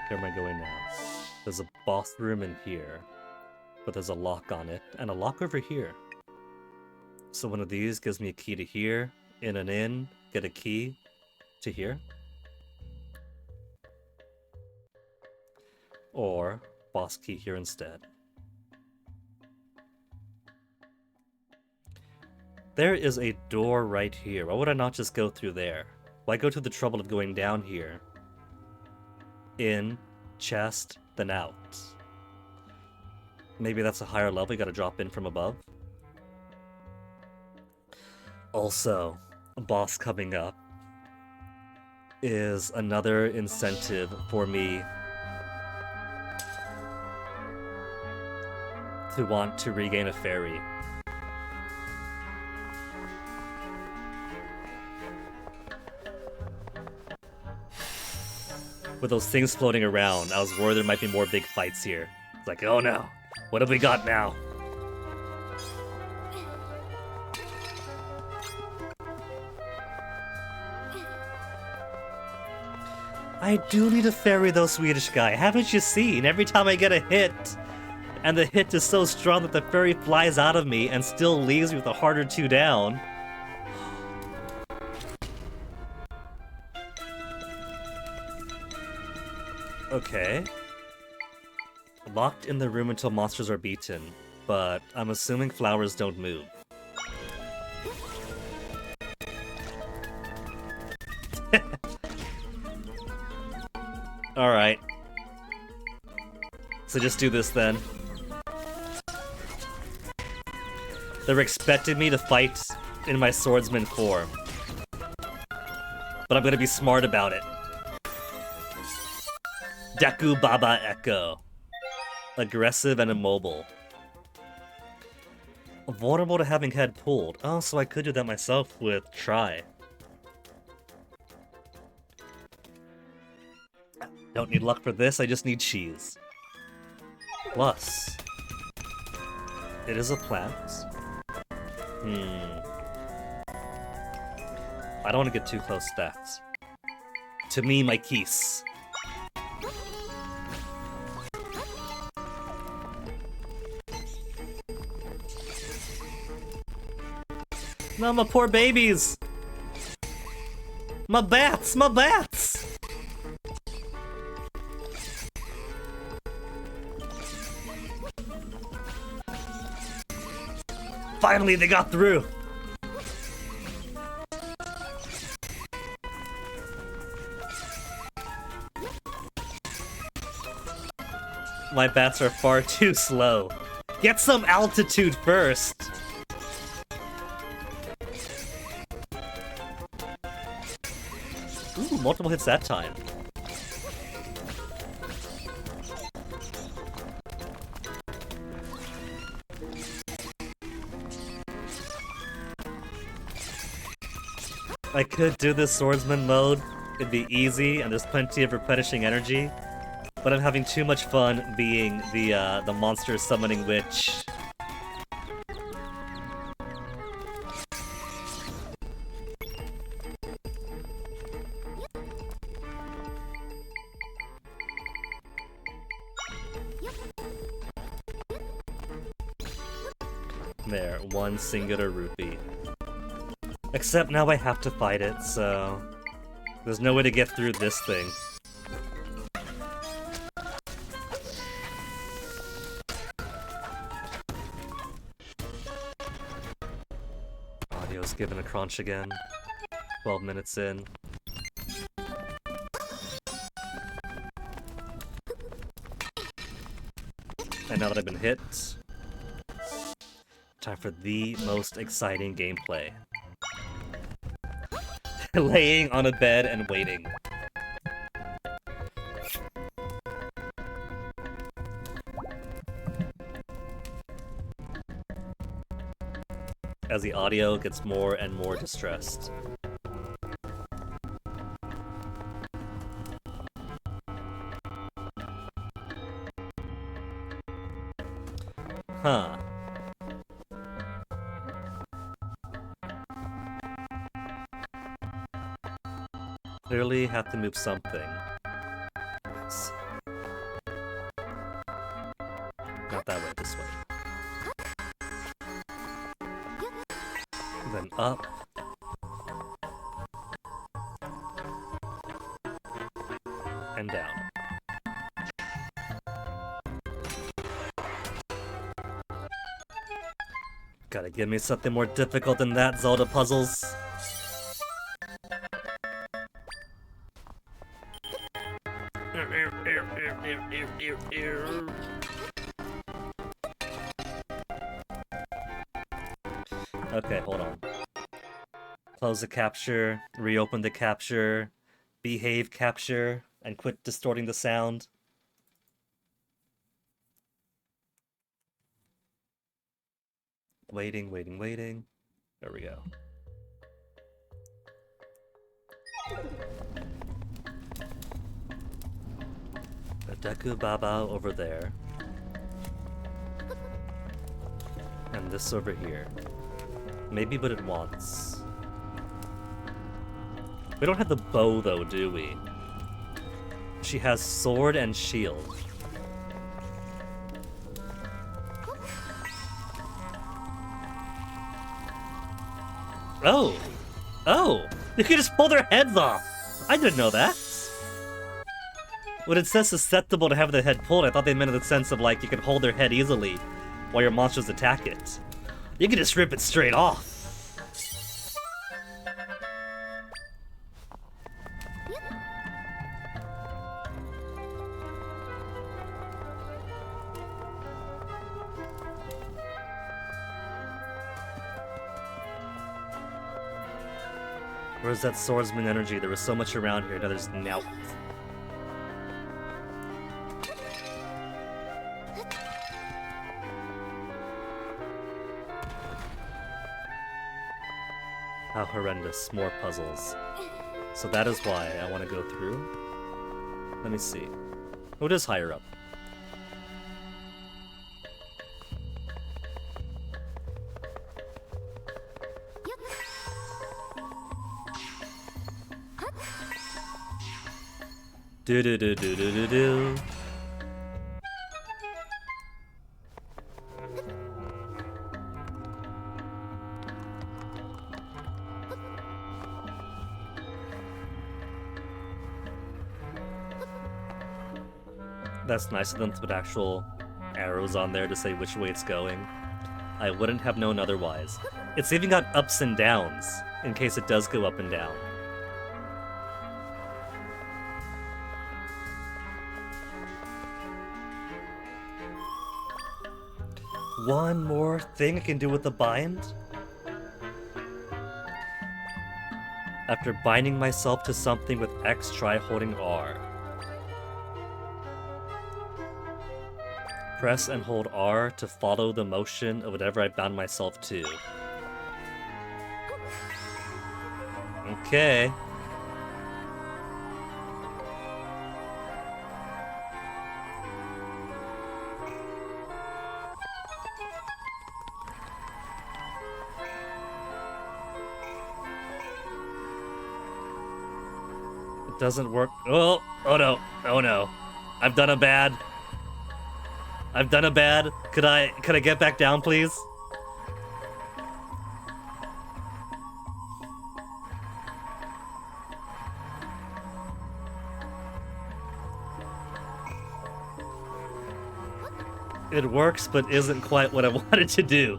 Where am I going now? There's a boss room in here, but there's a lock on it, and a lock over here. So one of these gives me a key to here, in and in, get a key to here. Or boss key here instead. There is a door right here. Why would I not just go through there? Why go to the trouble of going down here? In, chest, then out. Maybe that's a higher level, you gotta drop in from above. Also, a boss coming up is another incentive for me to want to regain a fairy. With those things floating around, I was worried there might be more big fights here. It's like, oh no, what have we got now? I do need a fairy though, Swedish guy. Haven't you seen? Every time I get a hit, and the hit is so strong that the fairy flies out of me and still leaves me with a heart or two down. Okay. Locked in the room until monsters are beaten, but I'm assuming flowers don't move. Alright. So just do this then. They're expecting me to fight in my swordsman form. But I'm gonna be smart about it. Deku Baba Echo. Aggressive and immobile. Vulnerable to having head pulled. Oh, so I could do that myself with Try. Don't need luck for this, I just need cheese. Plus, it is a plant. I don't want to get too close to that. To me, my keys. No, my poor babies! My bats! My bats! Finally, they got through! My bats are far too slow. Get some altitude first! Ooh, multiple hits that time. I could do this swordsman mode. It'd be easy, and there's plenty of replenishing energy. But I'm having too much fun being the monster summoning witch. There, one singular rupee. Except now I have to fight it, so... There's no way to get through this thing. Audio's given a crunch again. 12 minutes in. And now that I've been hit, time for the most exciting gameplay. Laying on a bed and waiting. As the audio gets more and more distressed. Huh. Clearly have to move something. Not that way, this way. Then up. And down. Gotta give me something more difficult than that, Zelda puzzles. Okay, hold on. Close the capture, reopen the capture, behave capture, and quit distorting the sound. Waiting, waiting, waiting. There we go. A Deku Baba over there. And this over here. Maybe but it wants. We don't have the bow though, do we? She has sword and shield. Oh! Oh! You can just pull their heads off! I didn't know that! When it says susceptible to have the head pulled, I thought they meant in the sense of like you can hold their head easily while your monsters attack it. You can just rip it straight off! Where's that swordsman energy? There was so much around here, now there's now. How horrendous. More puzzles. So that is why I want to go through. Let me see. Oh, it is higher up. Do do do do do do do. That's nice of them to put actual arrows on there to say which way it's going. I wouldn't have known otherwise. It's even got ups and downs, in case it does go up and down. One more thing I can do with the bind? After binding myself to something with X, try holding R. Press and hold R to follow the motion of whatever I bound myself to. Okay. It doesn't work. Oh no. Oh no. I've done a bad. Could I get back down, please? It works, but isn't quite what I wanted to do.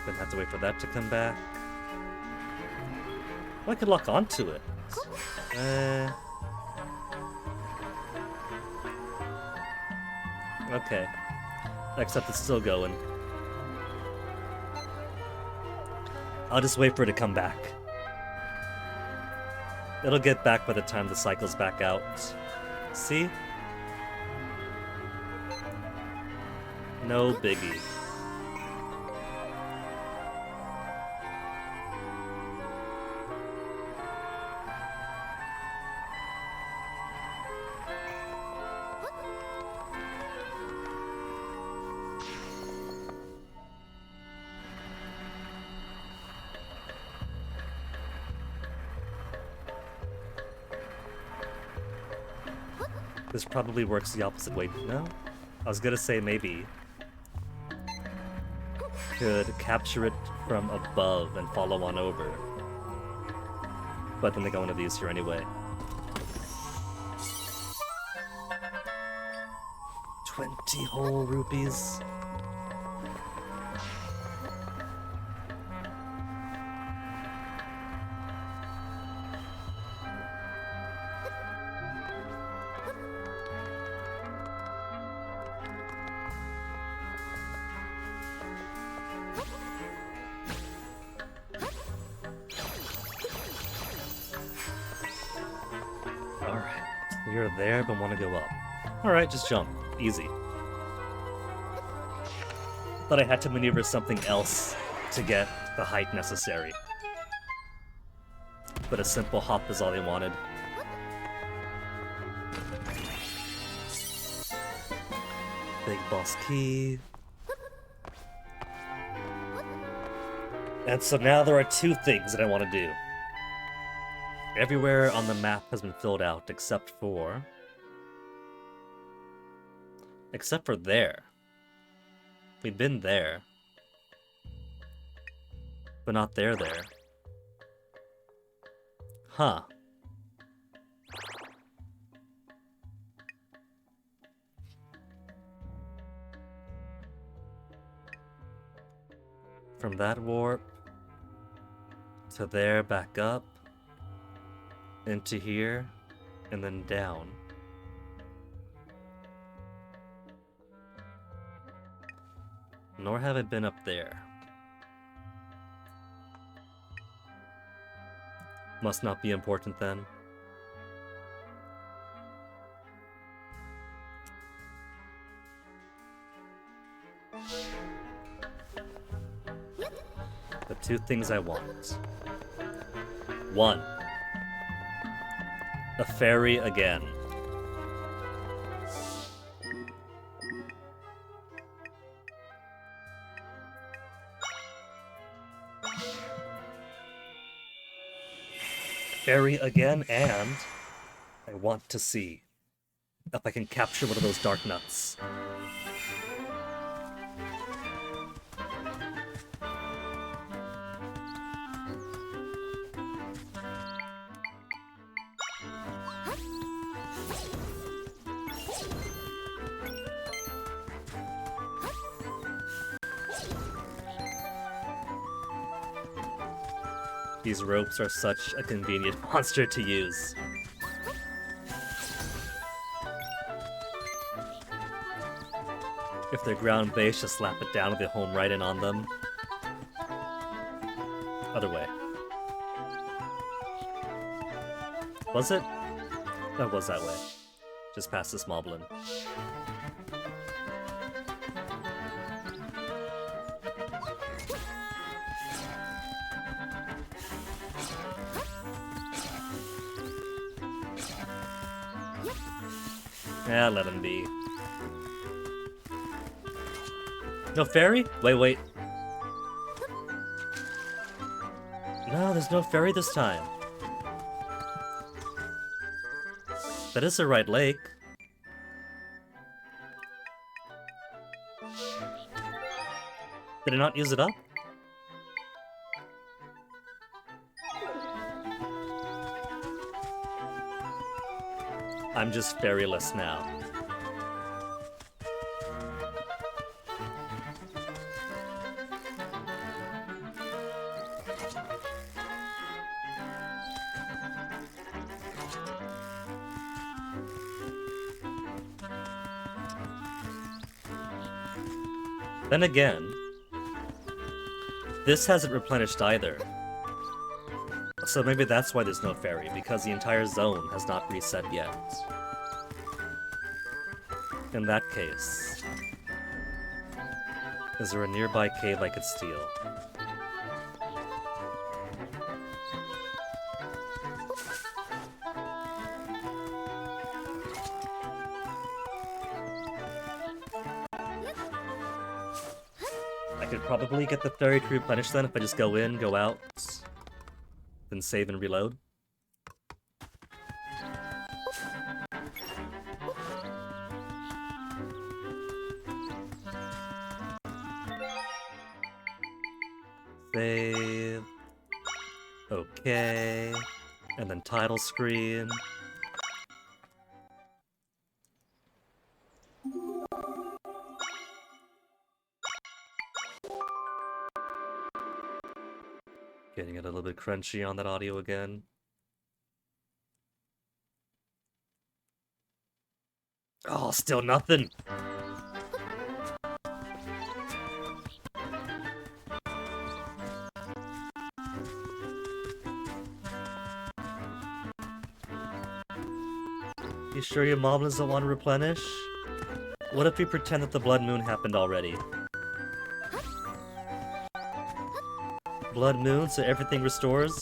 Gonna have to wait for that to come back. Well, I could lock onto it. Okay. Except it's still going. I'll just wait for it to come back. It'll get back by the time the cycle's back out. See? No biggie. This probably works the opposite way. No? I was gonna say maybe could capture it from above and follow on over. But then they go into these here anyway. 20 whole rupees. You're there, but want to go up. Alright, just jump. Easy. But I had to maneuver something else to get the height necessary. But a simple hop is all they wanted. Big boss key. And so now there are two things that I want to do. Everywhere on the map has been filled out except for there. We've been there. But not there. Huh. From that warp to there, back up. Into here, and then down. Nor have I been up there. Must not be important then. The two things I want. One. A fairy again. Fairy again, and I want to see if I can capture one of those dark nuts. These ropes are such a convenient monster to use. If they're ground-based, just slap it down and they home right in on them. Other way. Was it? That was that way. Just past this moblin. Yeah, let him be. No fairy? Wait. No, there's no fairy this time. That is the right lake. Did I not use it up? I'm just fairyless now. Then again, this hasn't replenished either. So maybe that's why there's no fairy, because the entire zone has not reset yet. In that case, is there a nearby cave I could steal? I could probably get the fairy to replenish then if I just go in, go out, then save and reload. Save. Okay. And then title screen. Getting it a little bit crunchy on that audio again. Oh, still nothing. You sure your mom doesn't want to replenish? What if we pretend that the blood moon happened already? Blood moon, so everything restores?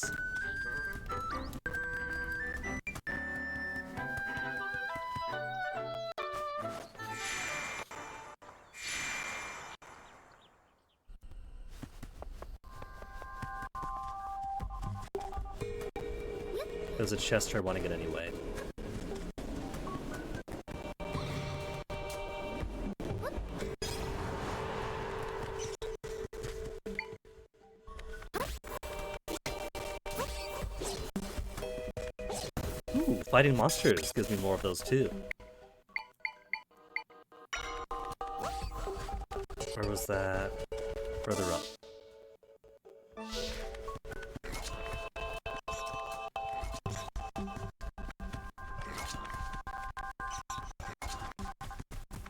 There's a chest here wanting it anyway. Ooh, fighting monsters gives me more of those too. Where was that? Further up.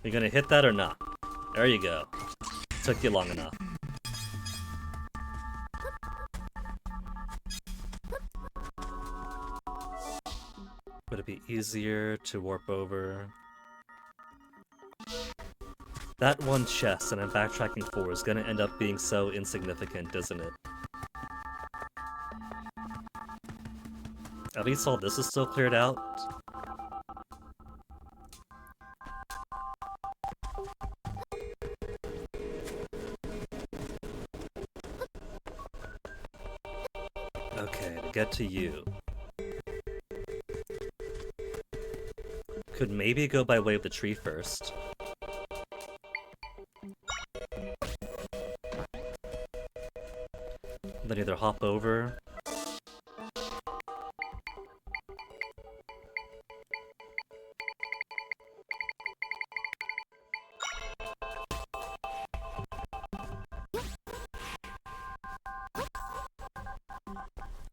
You gonna hit that or not? There you go. Took you long enough. Would it be easier to warp over? That one chest that I'm backtracking for is gonna end up being so insignificant, isn't it? At least all this is still cleared out. Okay, to get to you. Could maybe go by way of the tree first. Then either hop over.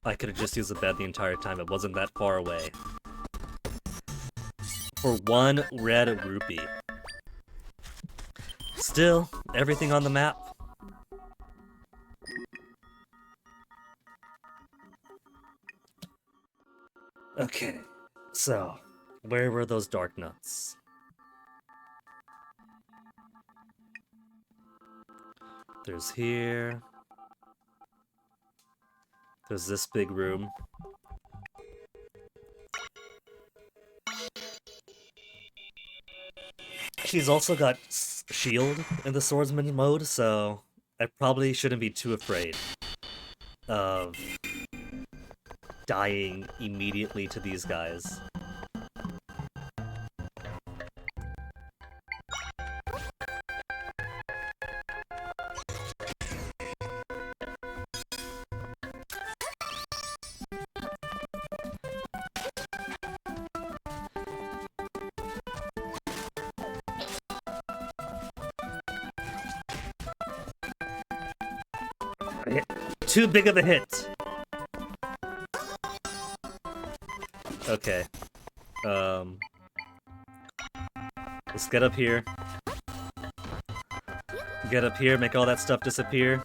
I could have just used the bed the entire time. It wasn't that far away. For 1 red rupee. Still, everything on the map. Okay, so, where were those dark nuts? There's here. There's this big room. She's also got shield in the swordsman mode, so I probably shouldn't be too afraid of dying immediately to these guys. Too big of a hit. Okay. Let's get up here. Get up here, make all that stuff disappear.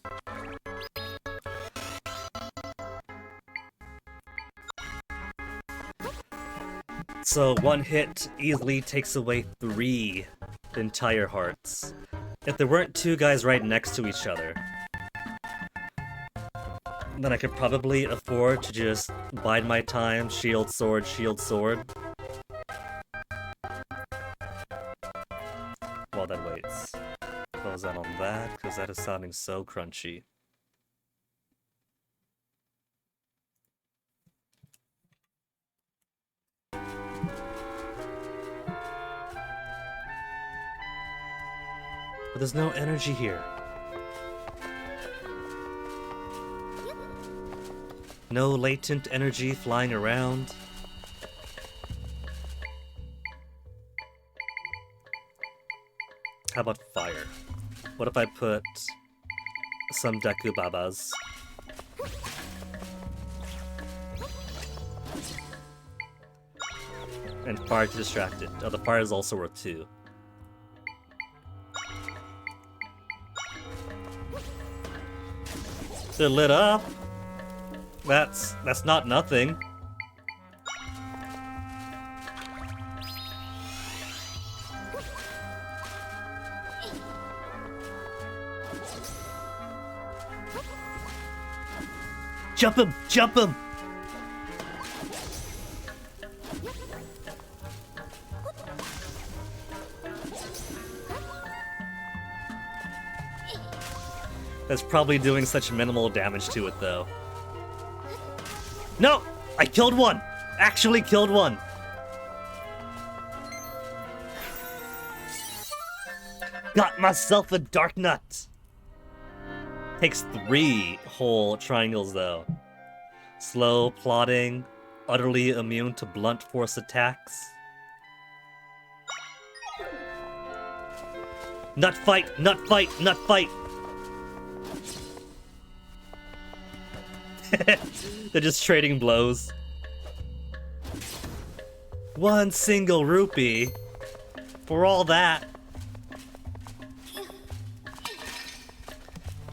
So 1 hit easily takes away 3 entire hearts. If there weren't 2 guys right next to each other, then I could probably afford to just bide my time, shield, sword, while that waits. Close out on that, because that is sounding so crunchy. But there's no energy here. No latent energy flying around. How about fire? What if I put some Deku Babas? And fire to distract it. Oh, the fire is also worth 2. They're lit up. That's not nothing. Jump him! Jump him! That's probably doing such minimal damage to it, though. No! I killed one! Actually killed one! Got myself a dark nut! Takes 3 whole triangles, though. Slow, plodding, utterly immune to blunt force attacks. Nut fight! Nut fight! Nut fight! They're just trading blows. 1 single rupee for all that.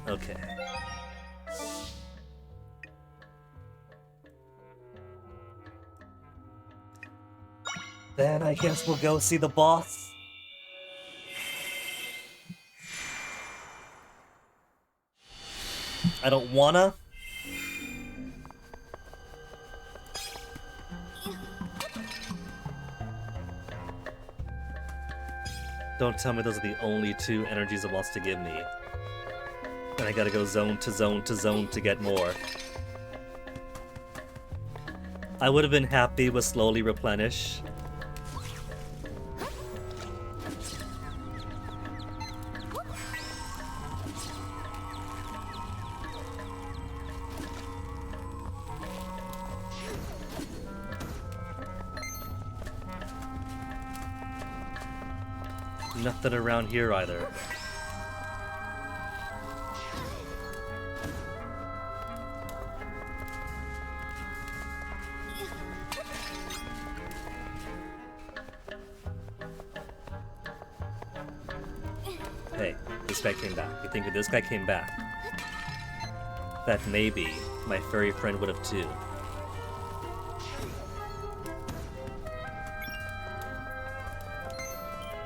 Okay. Then I guess we'll go see the boss. I don't wanna. Don't tell me those are the only 2 energies it wants to give me. And I gotta go zone to zone to zone to get more. I would have been happy with slowly replenish. Nothing around here either. Hey, this guy came back. You think if this guy came back, that maybe my fairy friend would have too.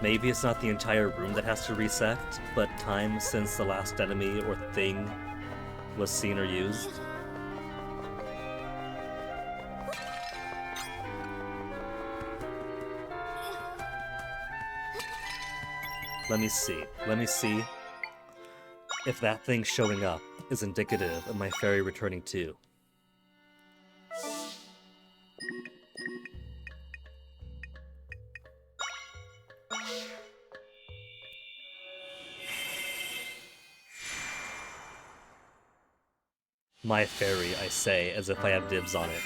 Maybe it's not the entire room that has to reset, but time since the last enemy or thing was seen or used. Let me see. Let me see if that thing showing up is indicative of my fairy returning too. My fairy, I say, as if I have dibs on it.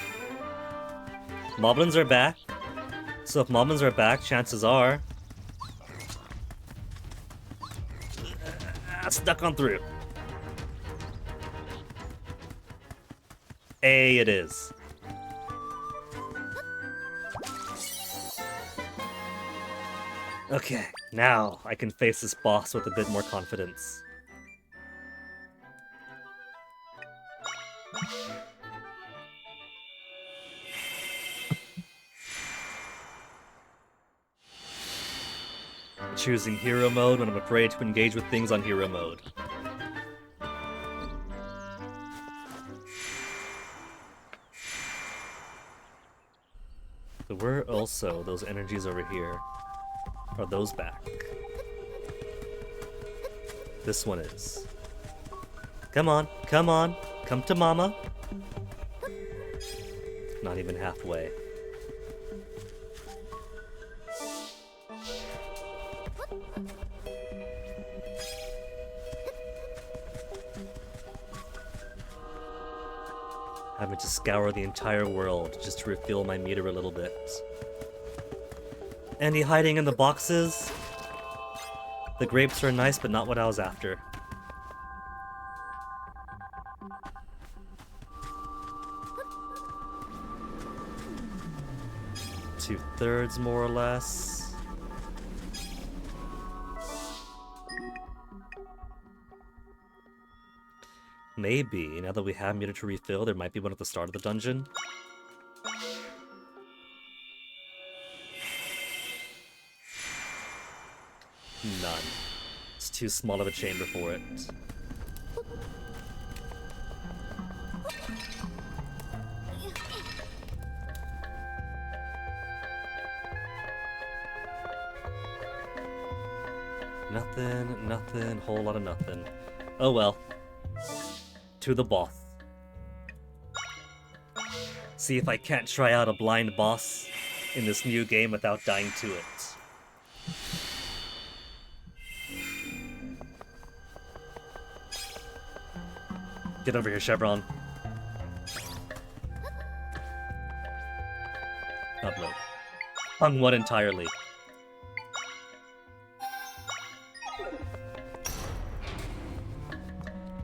Moblins are back. So if moblins are back, chances are... Stuck on through. It is. Okay, now I can face this boss with a bit more confidence. Choosing hero mode when I'm afraid to engage with things on hero mode. There were also those energies over here. Are those back? This one is. Come on, come on, come to mama. Not even halfway. Having to scour the entire world just to refill my meter a little bit. Any hiding in the boxes? The grapes are nice, but not what I was after. Two-thirds, more or less. Maybe, now that we have meter to refill, there might be one at the start of the dungeon. None. It's too small of a chamber for it. Nothing, nothing, whole lot of nothing. Oh well. To the boss. See if I can't try out a blind boss in this new game without dying to it. Get over here, Chevron. Upload. Hung one entirely.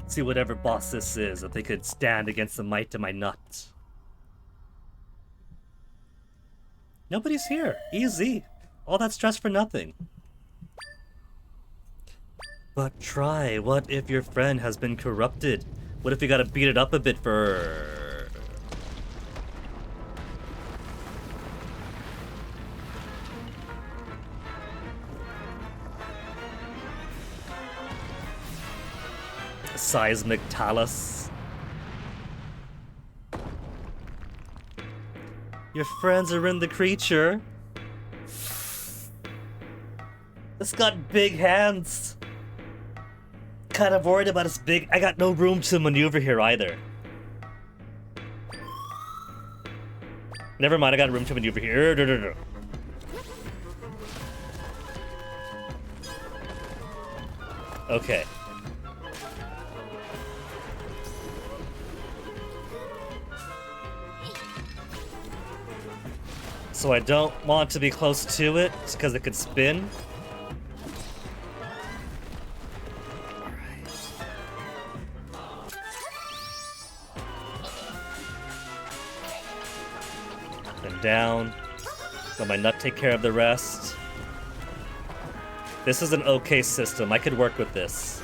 See whatever boss this is, if they could stand against the might of my nut. Nobody's here. Easy. All that stress for nothing. But try, what if your friend has been corrupted? What if you gotta beat it up a bit for... Seismic talus. Your friends are in the creature. It's got big hands. Kind of worried about its big... I got no room to maneuver here either. Never mind, I got room to maneuver here. Okay. So I don't want to be close to it, because it could spin. Then down. Let my nut take care of the rest. This is an okay system. I could work with this.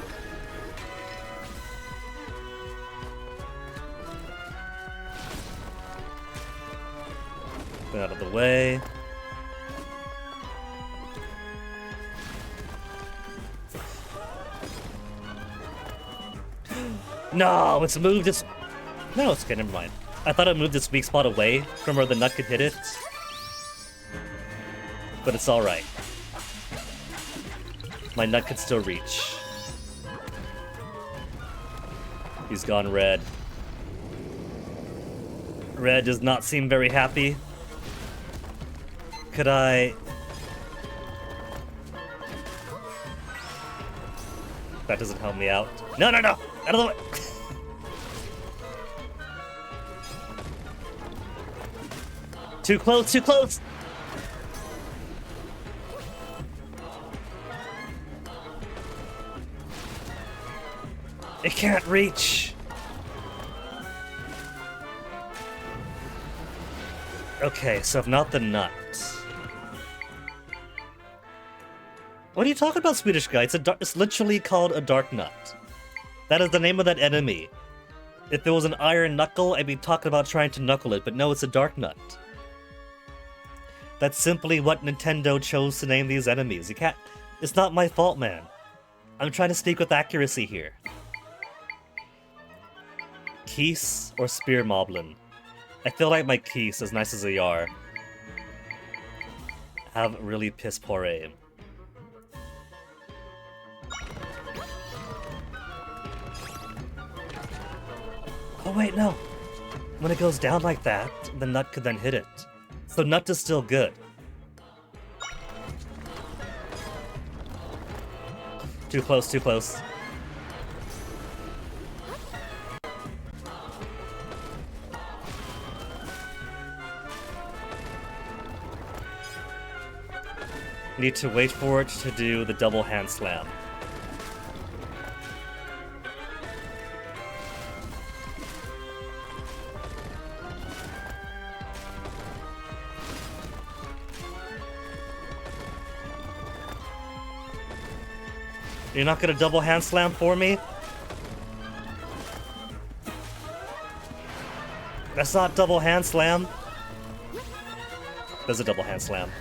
Get out of the way. No, it's moved its... No, it's okay, never mind. I thought it moved its weak spot away from where the nut could hit it. But it's alright. My nut could still reach. He's gone red. Red does not seem very happy. Could I... That doesn't help me out. No, no, no! Out of the way! Too close, too close! It can't reach! Okay, so if not the nut... What are you talking about, Swedish guy? It's literally called a dark nut. That is the name of that enemy. If it was an iron knuckle, I'd be talking about trying to knuckle it, but no, it's a dark nut. That's simply what Nintendo chose to name these enemies. You can't... It's not my fault, man. I'm trying to speak with accuracy here. Keese or Spear Moblin? I feel like my Keese, as nice as they are, have really piss poor aim. Oh wait, no. When it goes down like that, the nut could then hit it. So nut is still good. Too close, too close. Need to wait for it to do the double hand slam. You're not gonna double hand slam for me? That's not double hand slam. There's a double hand slam.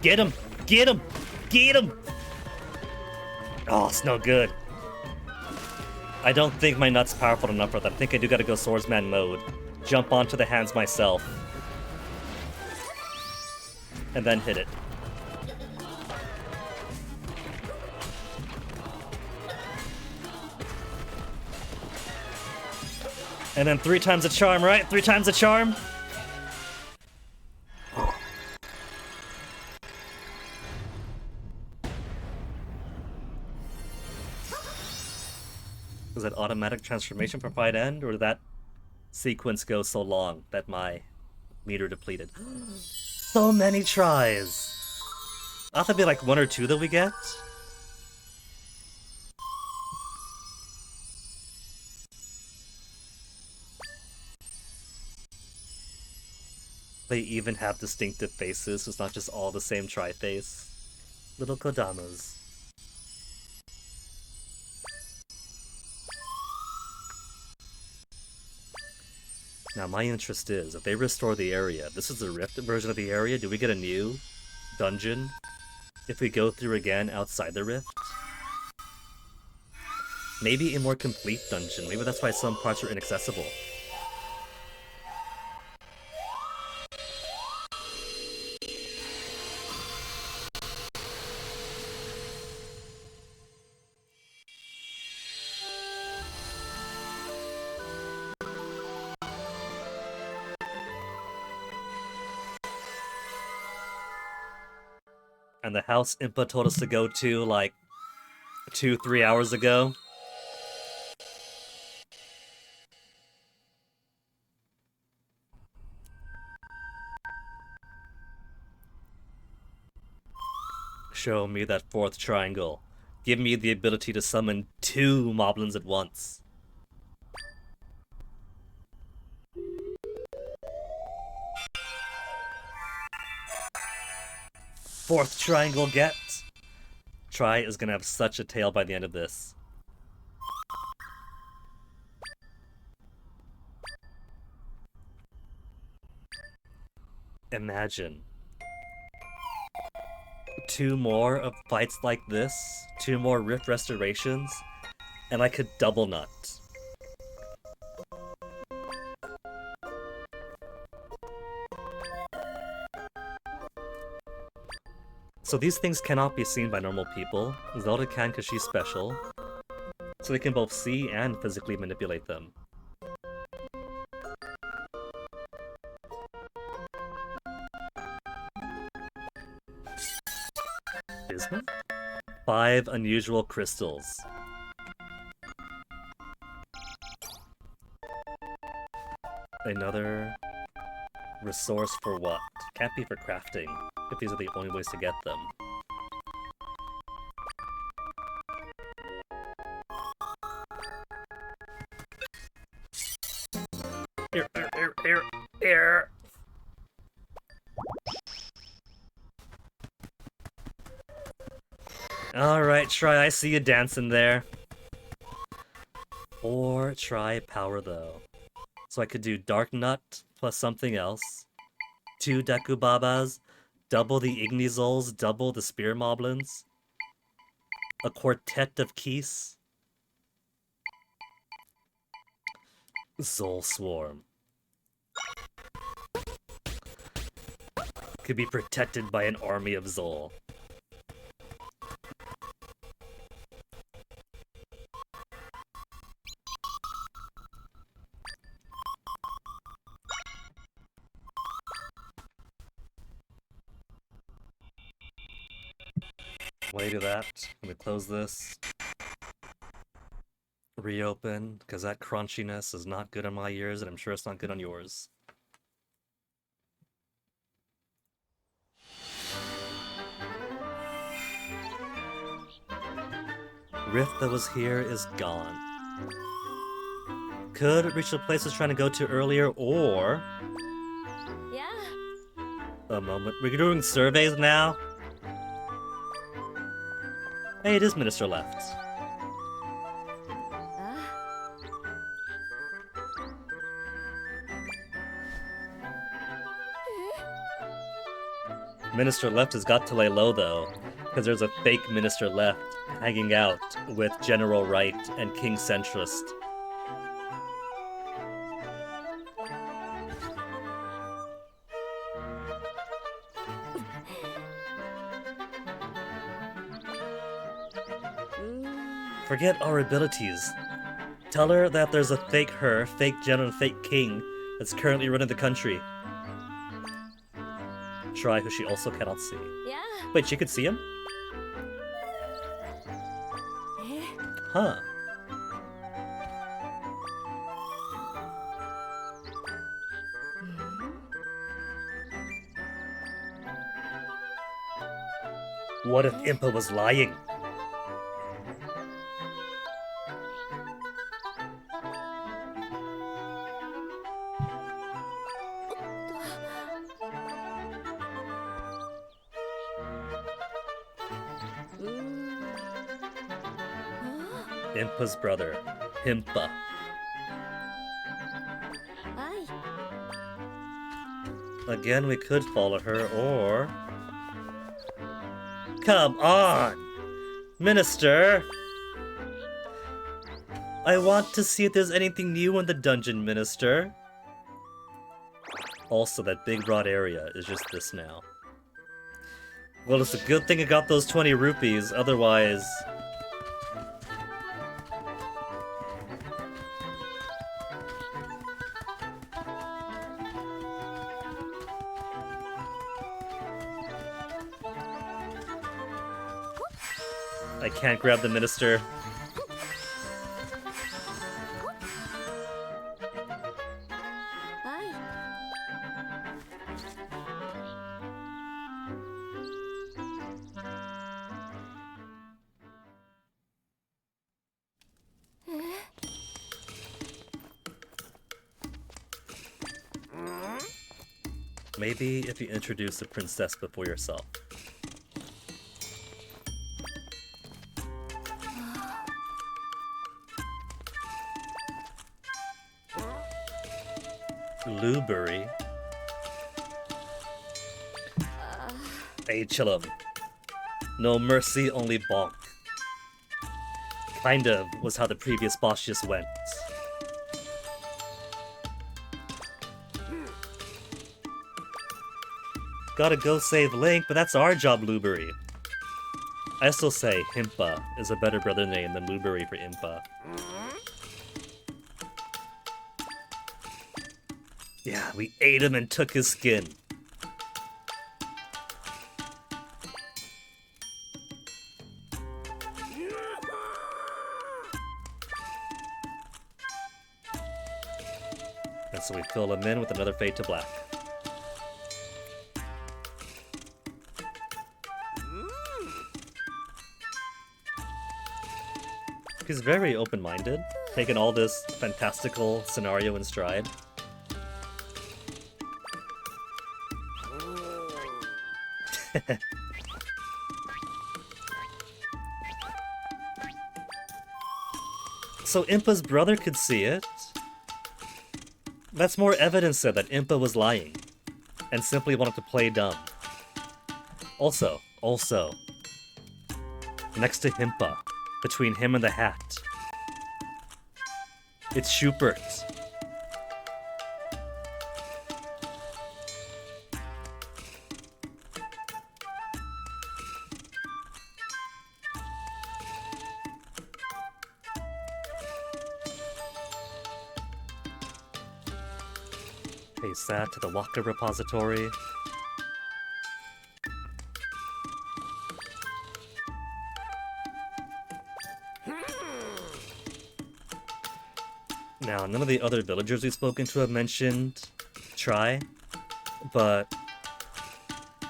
Get him! Get him! Get him! Oh, it's no good. I don't think my nut's powerful enough for that. I think I do gotta go swordsman mode. Jump onto the hands myself. And then hit it. And then 3 times the charm, right? 3 times the charm? Is it automatic transformation for fight end, or did that sequence go so long that my meter depleted? So many tries! I'll have to be like 1 or 2 that we get? They even have distinctive faces, so it's not just all the same tri-face. Little Kodamas. Now my interest is, if they restore the area, this is the Rift version of the area, do we get a new dungeon if we go through again outside the Rift? Maybe a more complete dungeon, maybe that's why some parts are inaccessible. And the house Impa told us to go to like 2-3 hours ago. Show me that 4th triangle. Give me the ability to summon 2 moblins at once. fourth triangle get? Try is gonna have such a tail by the end of this. Imagine 2 more of fights like this, 2 more Rift Restorations, and I could double nut. So these things cannot be seen by normal people. Zelda can because she's special. So they can both see and physically manipulate them. Bismuth? 5 unusual crystals. Another resource for what? Can't be for crafting, if these are the only ways to get them. Here. Alright, try. I see you dancing there. Or try power, though. So I could do Dark Nut plus something else. 2 Deku Babas, double the Ignizols, double the Spear Moblins. A quartet of Keys. Zol Swarm. Could be protected by an army of Zol. While you do that, let me close this. Reopen, because that crunchiness is not good on my ears, and I'm sure it's not good on yours. Rift that was here is gone. Could reach the place I was trying to go to earlier, or... Yeah. A moment. We're doing surveys now? Hey, it is Minister left. Minister left has got to lay low, though, because there's a fake Minister left hanging out with General Wright and King Centrist. Forget our abilities. Tell her that there's a fake her, fake general, and fake king that's currently running the country. Try who she also cannot see. Yeah. Wait, she could see him? Huh. What if Impa was lying? Impa's brother, Himpa. Aye. Again, we could follow her, or... Come on! Minister! I want to see if there's anything new in the dungeon, Minister. Also, that big broad area is just this now. Well, it's a good thing I got those 20 rupees, otherwise... I can't grab the minister. Aye. Maybe if you introduce the princess before yourself. Blueberry. Hey, chillum. No mercy, only bonk. Kind of was how the previous boss just went. Gotta go save Link, but that's our job, Blueberry. I still say Himpa is a better brother name than Blueberry for Impa. Yeah, we ate him and took his skin. And so we fill him in with another Fade to Black. He's very open-minded, taking all this fantastical scenario in stride. So Impa's brother could see it? That's more evidence then that Impa was lying and simply wanted to play dumb. Also, next to Himpa, between him and the hat, it's Schubert. Paste that to the Waka repository. Now, none of the other villagers we've spoken to have mentioned Try, but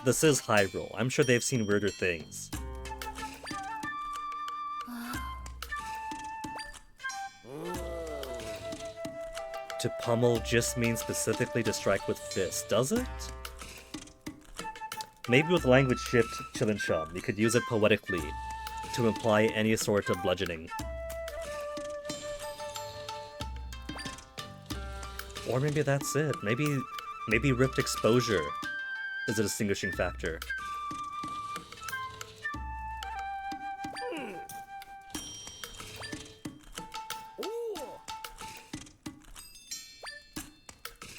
this is Hyrule. I'm sure they've seen weirder things. To pummel just means specifically to strike with fists, does it? Maybe with language shift Chilinchum, you could use it poetically to imply any sort of bludgeoning. Or maybe that's it. Maybe ripped exposure is a distinguishing factor.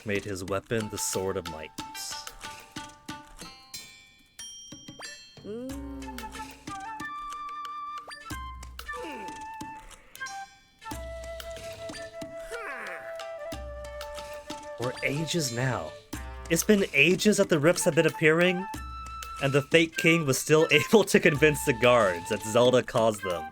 Made his weapon the Sword of Might. For ages now. It's been ages that the rips have been appearing, and the fake king was still able to convince the guards that Zelda caused them.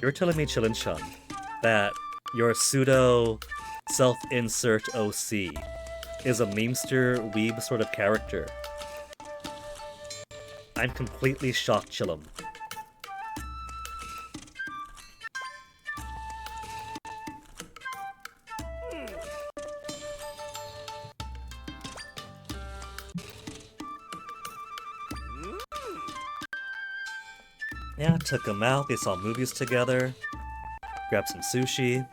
You're telling me, Chilinchun, that your pseudo self-insert OC is a memester weeb sort of character? I'm completely shocked, Chillum. Yeah, took him out, they saw movies together, grabbed some sushi.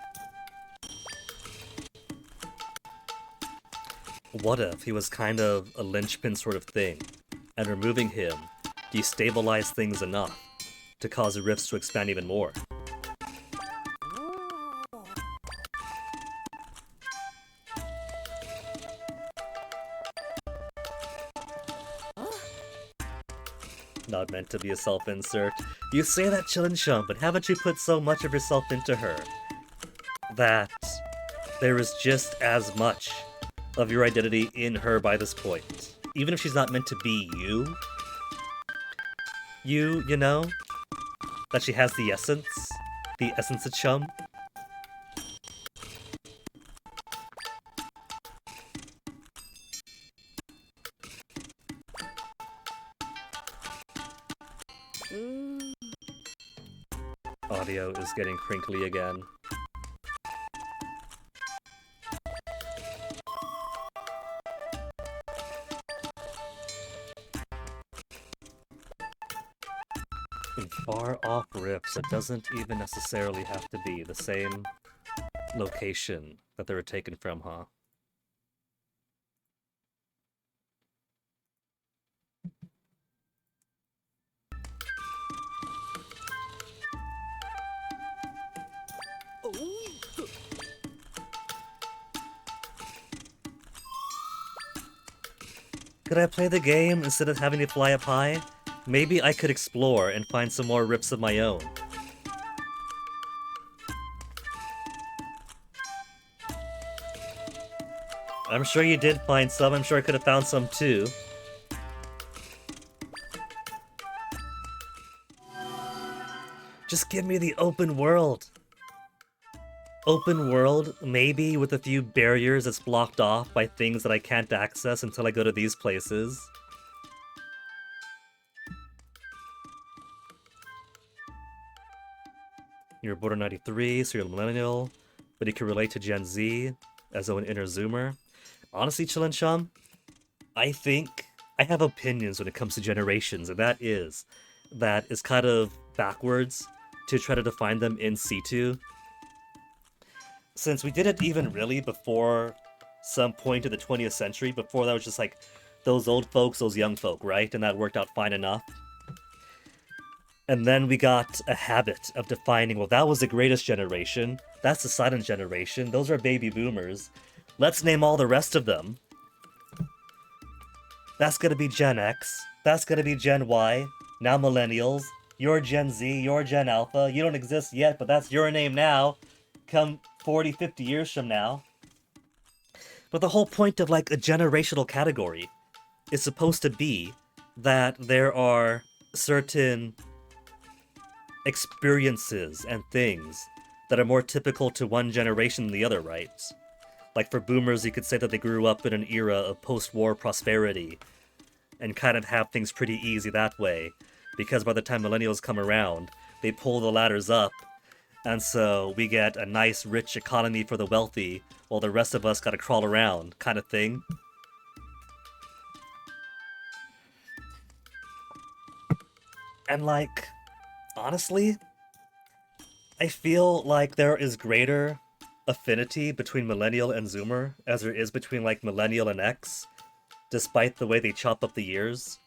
What if he was kind of a linchpin sort of thing, and removing him destabilized things enough to cause rifts to expand even more? Not meant to be a self-insert. You say that, Chilinchum, but haven't you put so much of yourself into her that there is just as much of your identity in her by this point? Even if she's not meant to be you? You know? That she has the essence of Chum? Mm. Audio is getting crinkly again. In far-off rifts, it doesn't even necessarily have to be the same location that they were taken from, huh? Could I play the game instead of having to fly up high? Maybe I could explore and find some more rips of my own. I'm sure you did find some. I'm sure I could have found some too. Just give me the open world. Open world, maybe with a few barriers that's blocked off by things that I can't access until I go to these places. You're border 93, so you're a millennial, but you can relate to Gen Z as though an inner zoomer. Honestly, Chillin' Chum, I think I have opinions when it comes to generations, and that is kind of backwards to try to define them in situ. Since we didn't even really before some point of the 20th century, before that was just like those old folks, those young folk, right? And that worked out fine enough. And then we got a habit of defining, well, that was the greatest generation. That's the silent generation. Those are baby boomers. Let's name all the rest of them. That's gonna be Gen X. That's gonna be Gen Y. Now millennials. You're Gen Z. You're Gen Alpha. You don't exist yet, but that's your name now. Come 40, 50 years from now. But the whole point of like a generational category is supposed to be that there are certain experiences and things that are more typical to one generation than the other, right? Like for boomers, you could say that they grew up in an era of post-war prosperity and kind of have things pretty easy that way, because by the time millennials come around, they pull the ladders up, and so we get a nice, rich economy for the wealthy, while the rest of us gotta crawl around, kind of thing. And like, honestly, I feel like there is greater affinity between Millennial and Zoomer as there is between like Millennial and X, despite the way they chop up the years.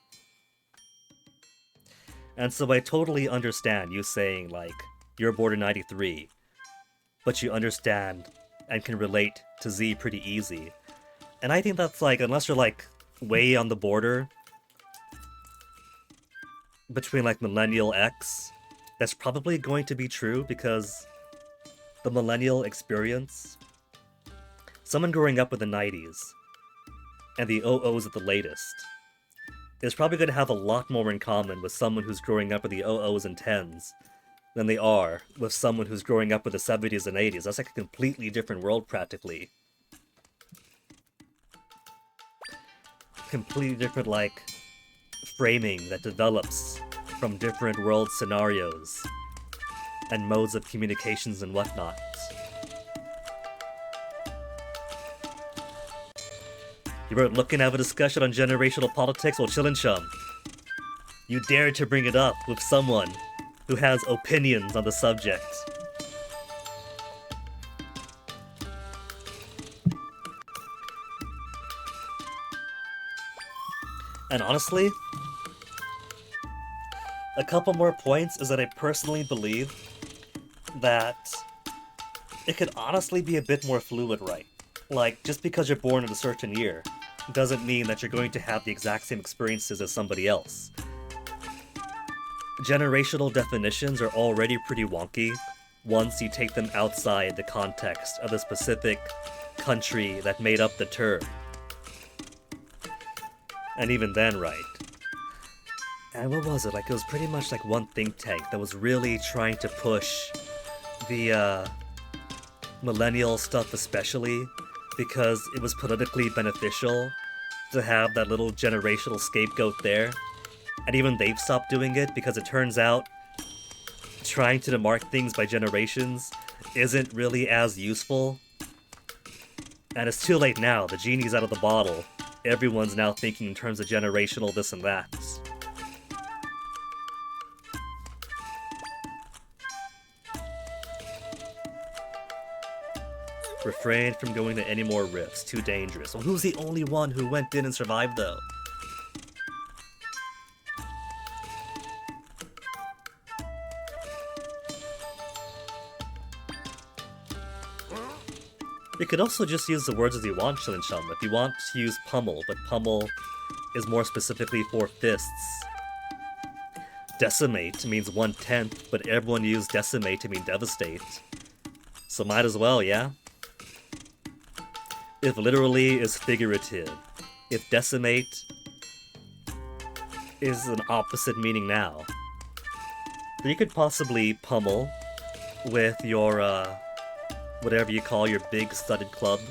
And so I totally understand you saying like, you're border 93, but you understand and can relate to Z pretty easy. And I think that's like, unless you're like way on the border between like Millennial X, that's probably going to be true because the Millennial experience, someone growing up with the 90s and the 00s at the latest, is probably going to have a lot more in common with someone who's growing up with the 00s and 10s than they are with someone who's growing up with the 70s and 80s. That's like a completely different world, practically. Completely different, like, framing that develops from different world scenarios and modes of communications and whatnot. You weren't looking to have a discussion on generational politics? Well, Chillin' Chum, you dared to bring it up with someone who has opinions on the subject. And honestly, a couple more points is that I personally believe that it could honestly be a bit more fluid, right? Like, just because you're born in a certain year doesn't mean that you're going to have the exact same experiences as somebody else. Generational definitions are already pretty wonky once you take them outside the context of the specific country that made up the term. And even then, right? And what was it? Like, it was pretty much like one think tank that was really trying to push the millennial stuff especially, because it was politically beneficial to have that little generational scapegoat there. And even they've stopped doing it because it turns out trying to demark things by generations isn't really as useful. And it's too late now. The genie's out of the bottle. Everyone's now thinking in terms of generational this and that. Refrain from going to any more rifts. Too dangerous. Well, who's the only one who went in and survived, though? You could also just use the words as you want, Shilin Chum. If you want to use pummel, but pummel is more specifically for fists. Decimate means 1/10, but everyone used decimate to mean devastate. So might as well, yeah? If literally is figurative. If decimate is an opposite meaning now. You could possibly pummel with your, whatever you call your big studded club.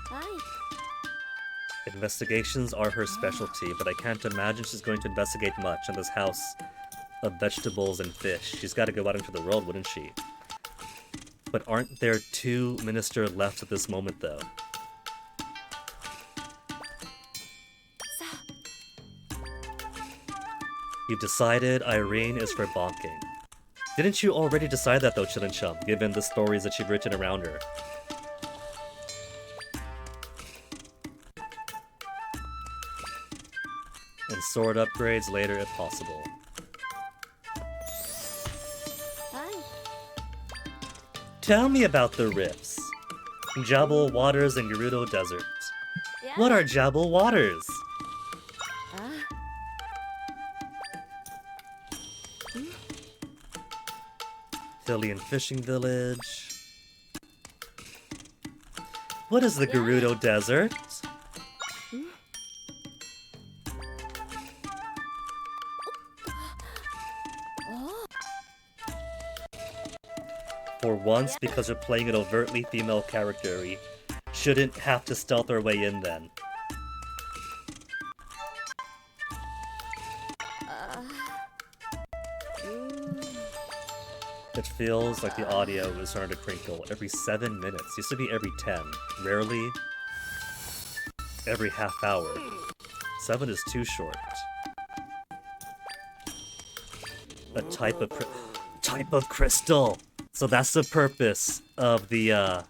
Hi. Investigations are her specialty, but I can't imagine she's going to investigate much in this house of vegetables and fish. She's got to go out into the world, wouldn't she? But aren't there 2 ministers left at this moment, though? You've decided Irene is for bonking. Didn't you already decide that, though, Chillin' Chum, given the stories that you've written around her? And sword upgrades later if possible. Hi. Tell me about the rifts. Jabal Waters and Gerudo Desert. Yeah. What are Jabal Waters? Ah. Hylian Fishing Village. What is the Yeah. Gerudo Desert? Oh. For once, Yeah. because we're playing an overtly female character, we shouldn't have to stealth our way in then. It feels like the audio is starting to crinkle every 7 minutes. Used to be every 10. Rarely every half hour. 7 is too short. A type of crystal. So that's the purpose of the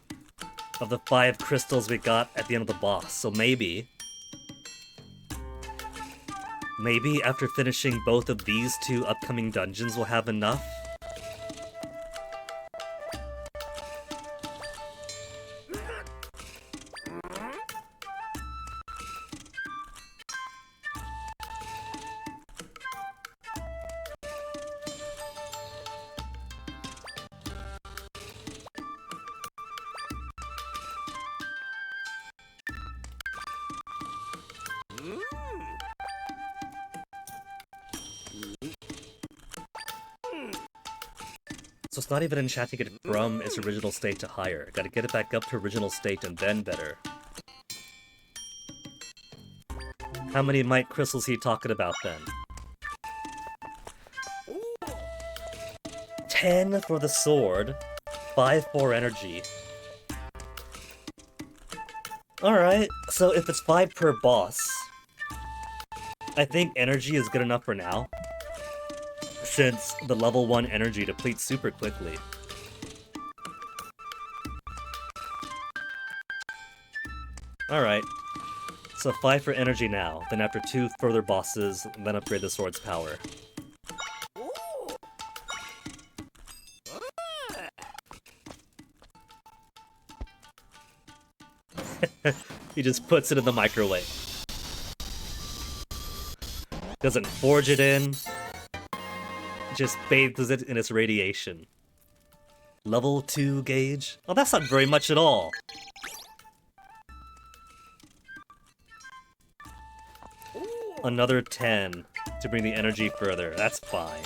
5 crystals we got at the end of the boss. So maybe after finishing both of these 2 upcoming dungeons we'll have enough. So it's not even enchanting it from its original state to higher. Gotta get it back up to original state and then better. How many might crystals he talking about then? 10 for the sword, 5 for energy. Alright, so if it's 5 per boss, I think energy is good enough for now, since the level 1 energy depletes super quickly. Alright, so 5 for energy now, then after 2 further bosses, then upgrade the sword's power. He just puts it in the microwave. Doesn't forge it in. Just bathes it in its radiation. Level 2 gauge? Oh, that's not very much at all. Another 10. to bring the energy further. That's fine.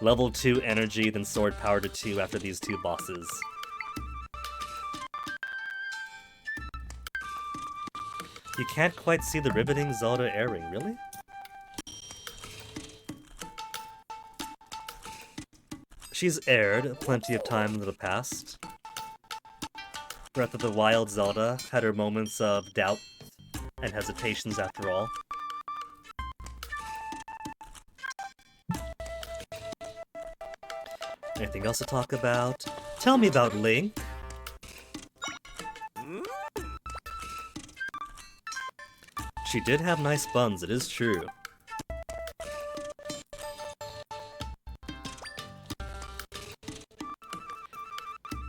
Level 2 energy, then sword power to 2 after these 2 bosses. You can't quite see the riveting Zelda air ring, really? She's aired plenty of time in the past. Breath of the Wild Zelda had her moments of doubt and hesitations after all. Anything else to talk about? Tell me about Link. She did have nice buns, it is true.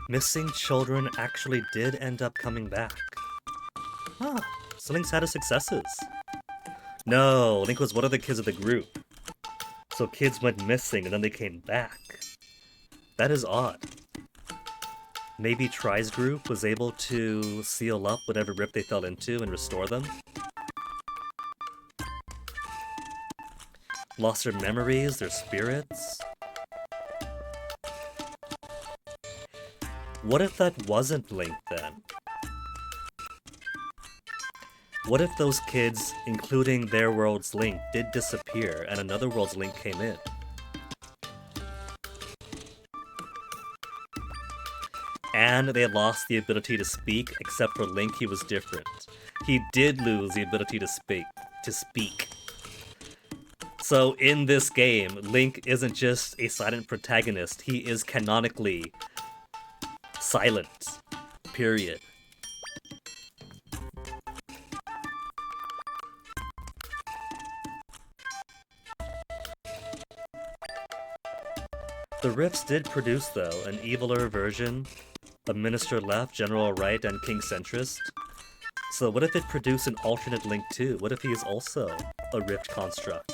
Missing children actually did end up coming back. Huh, so Link's had his successes. No, Link was one of the kids of the group. So kids went missing and then they came back. That is odd. Maybe Tri's group was able to seal up whatever rip they fell into and restore them? Lost their memories, their spirits? What if that wasn't Link then? What if those kids, including their world's Link, did disappear and another world's Link came in? And they lost the ability to speak, except for Link, he was different. He did lose the ability to speak. So in this game, Link isn't just a silent protagonist, he is canonically silent. Period. The Rifts did produce, though, an eviler version of Minister Left, General Right, and King Centrist. So what if it produced an alternate Link too? What if he is also a Rift construct?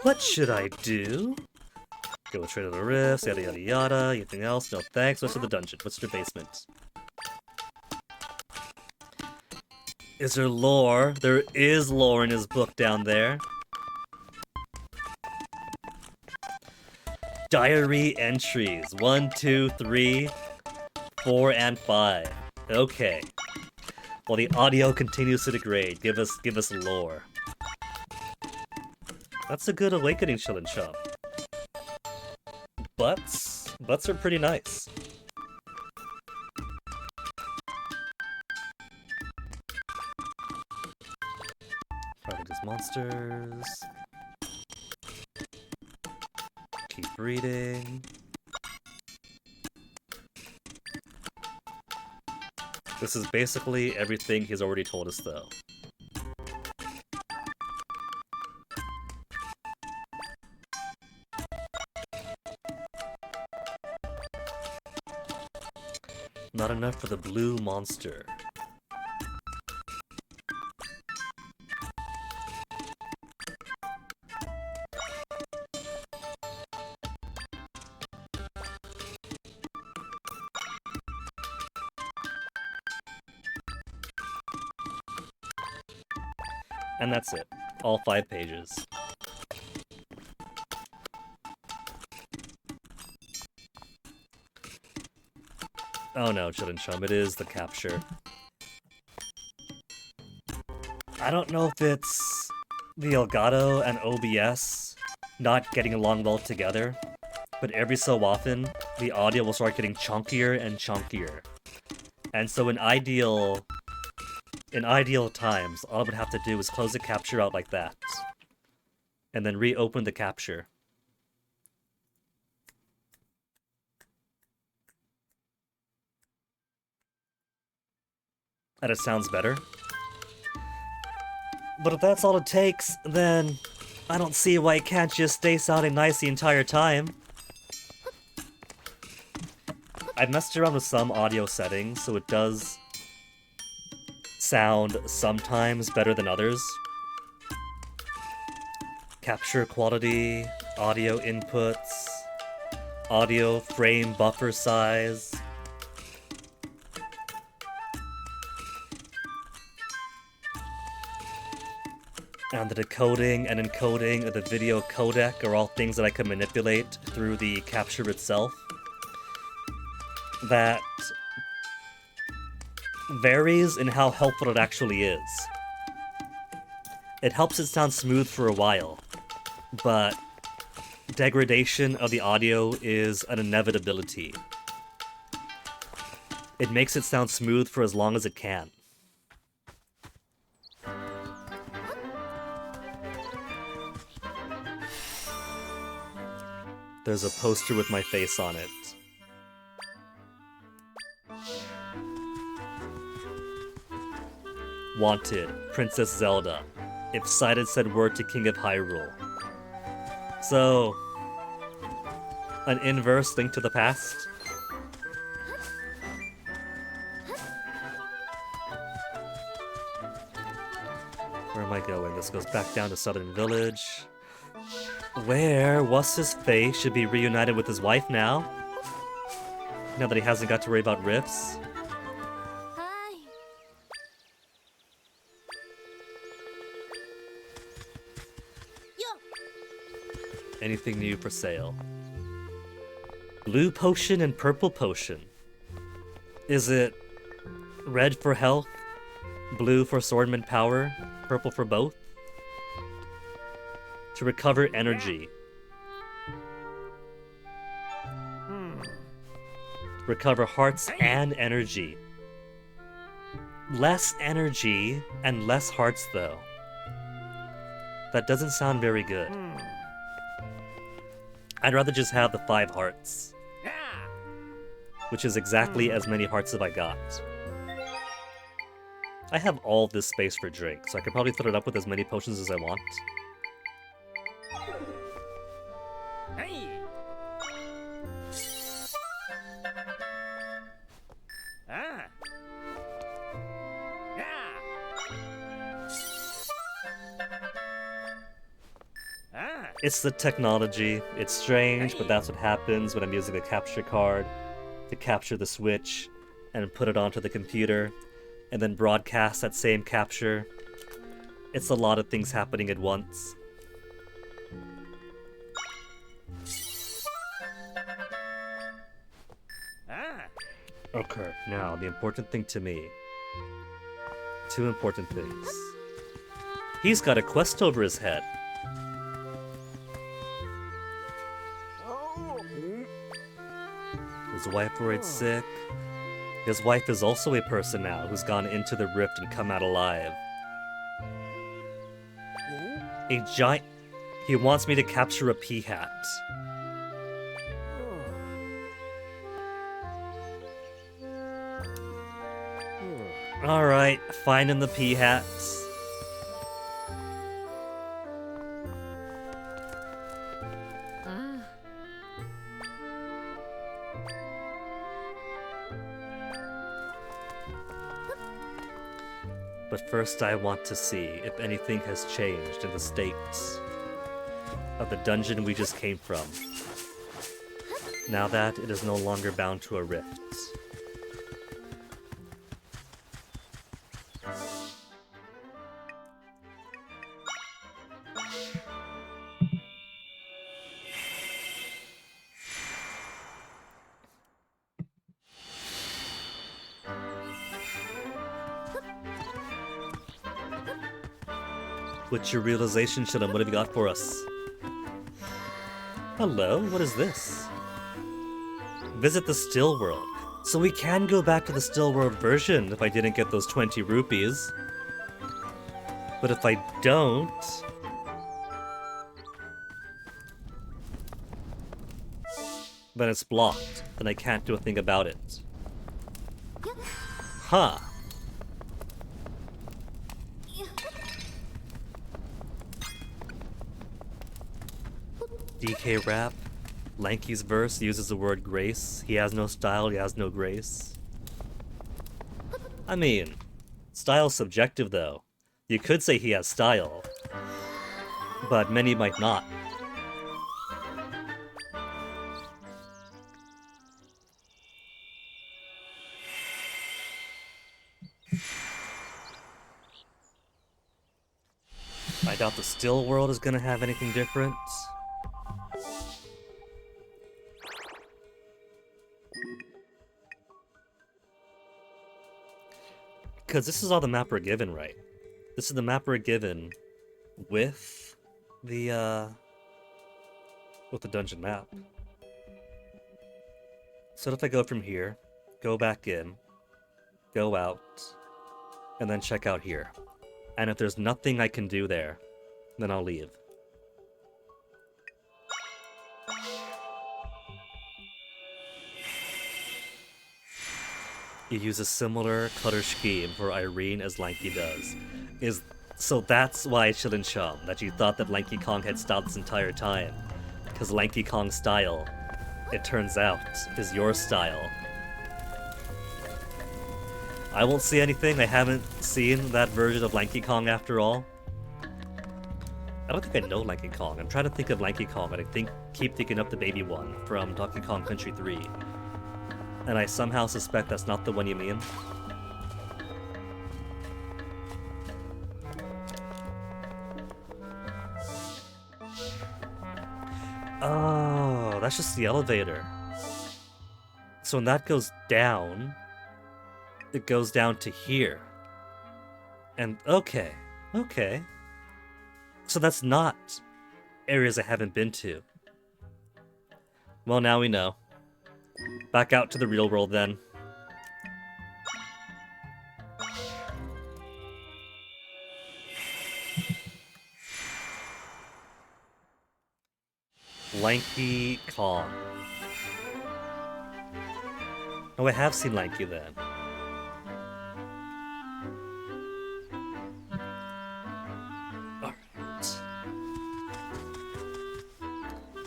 What should I do? Go straight to the rifts, yada yada yada. Anything else? No thanks. What's to the dungeon? What's your basement? Is there lore? There is lore in his book down there. Diary entries. 1, 2, 3, 4, and 5. Okay. While the audio continues to degrade, give us lore. That's a good awakening, Chillin' Chum. Butts are pretty nice. Fighting these monsters. Keep reading. This is basically everything he's already told us, though. Not enough for the blue monster. And that's it. All 5 pages. Oh no, Chillin' Chum, it is the capture. I don't know if it's the Elgato and OBS not getting along well together, but every so often, the audio will start getting chunkier and chunkier. And so in ideal times, all I would have to do is close the capture out like that, and then reopen the capture. And it sounds better. But if that's all it takes, then I don't see why it can't just stay sounding nice the entire time. I've messed around with some audio settings, so it does sound sometimes better than others. Capture quality, audio inputs, audio frame buffer size. And the decoding and encoding of the video codec are all things that I can manipulate through the capture itself. That varies in how helpful it actually is. It helps it sound smooth for a while, but degradation of the audio is an inevitability. It makes it sound smooth for as long as it can. There's a poster with my face on it. Wanted, Princess Zelda. If cited said word to King of Hyrule. So, an inverse link to the past? Where am I going? This goes back down to Southern Village. Where what's-his-face should be reunited with his wife now? Now that he hasn't got to worry about rifts. Hi. Yo. Anything new for sale? Blue potion and purple potion. Is it red for health, blue for swordman power, purple for both? To recover energy. Recover hearts and energy. Less energy and less hearts, though. That doesn't sound very good. I'd rather just have the 5 hearts. Which is exactly as many hearts as I got. I have all this space for drink, so I could probably fill it up with as many potions as I want. Hey. Ah. Ah. It's the technology. It's strange, but that's what happens when I'm using a capture card to capture the Switch and put it onto the computer and then broadcast that same capture. It's a lot of things happening at once. Ah. Okay, now the important thing to me. 2 important things. He's got a quest over his head. Oh. His wife worried sick. His wife is also a person now who's gone into the rift and come out alive. A giant... He wants me to capture a pea hat. Alright, finding the pea hats. Ah. But first I want to see if anything has changed in the state of the dungeon we just came from. Now that it is no longer bound to a rift. What's your realization, Shinam? What have you got for us? Hello, what is this? Visit the Still World. So we can go back to the Still World version if I didn't get those 20 rupees. But if I don't... then it's blocked, and I can't do a thing about it. Huh. DK rap. Lanky's verse uses the word grace. He has no style, he has no grace. I mean, style's subjective though. You could say he has style, but many might not. I doubt the still world is gonna have anything different. Because this is all the map we're given, right? This is the map we're given with the dungeon map. So if I go from here, go back in, go out, and then check out here. And if there's nothing I can do there, then I'll leave. You use a similar clutter scheme for Irene as Lanky does. So that's why Chillin' Chum, that you thought that Lanky Kong had stopped this entire time. Because Lanky Kong's style, it turns out, is your style. I won't see anything. I haven't seen that version of Lanky Kong after all. I don't think I know Lanky Kong. I'm trying to think of Lanky Kong, and I keep thinking of the baby one from Donkey Kong Country 3. And I somehow suspect that's not the one you mean. Oh, that's just the elevator. So when that goes down, it goes down to here. And okay. So that's not areas I haven't been to. Well, now we know. Back out to the real world then. Lanky Kong. Oh, I have seen Lanky then. Alright.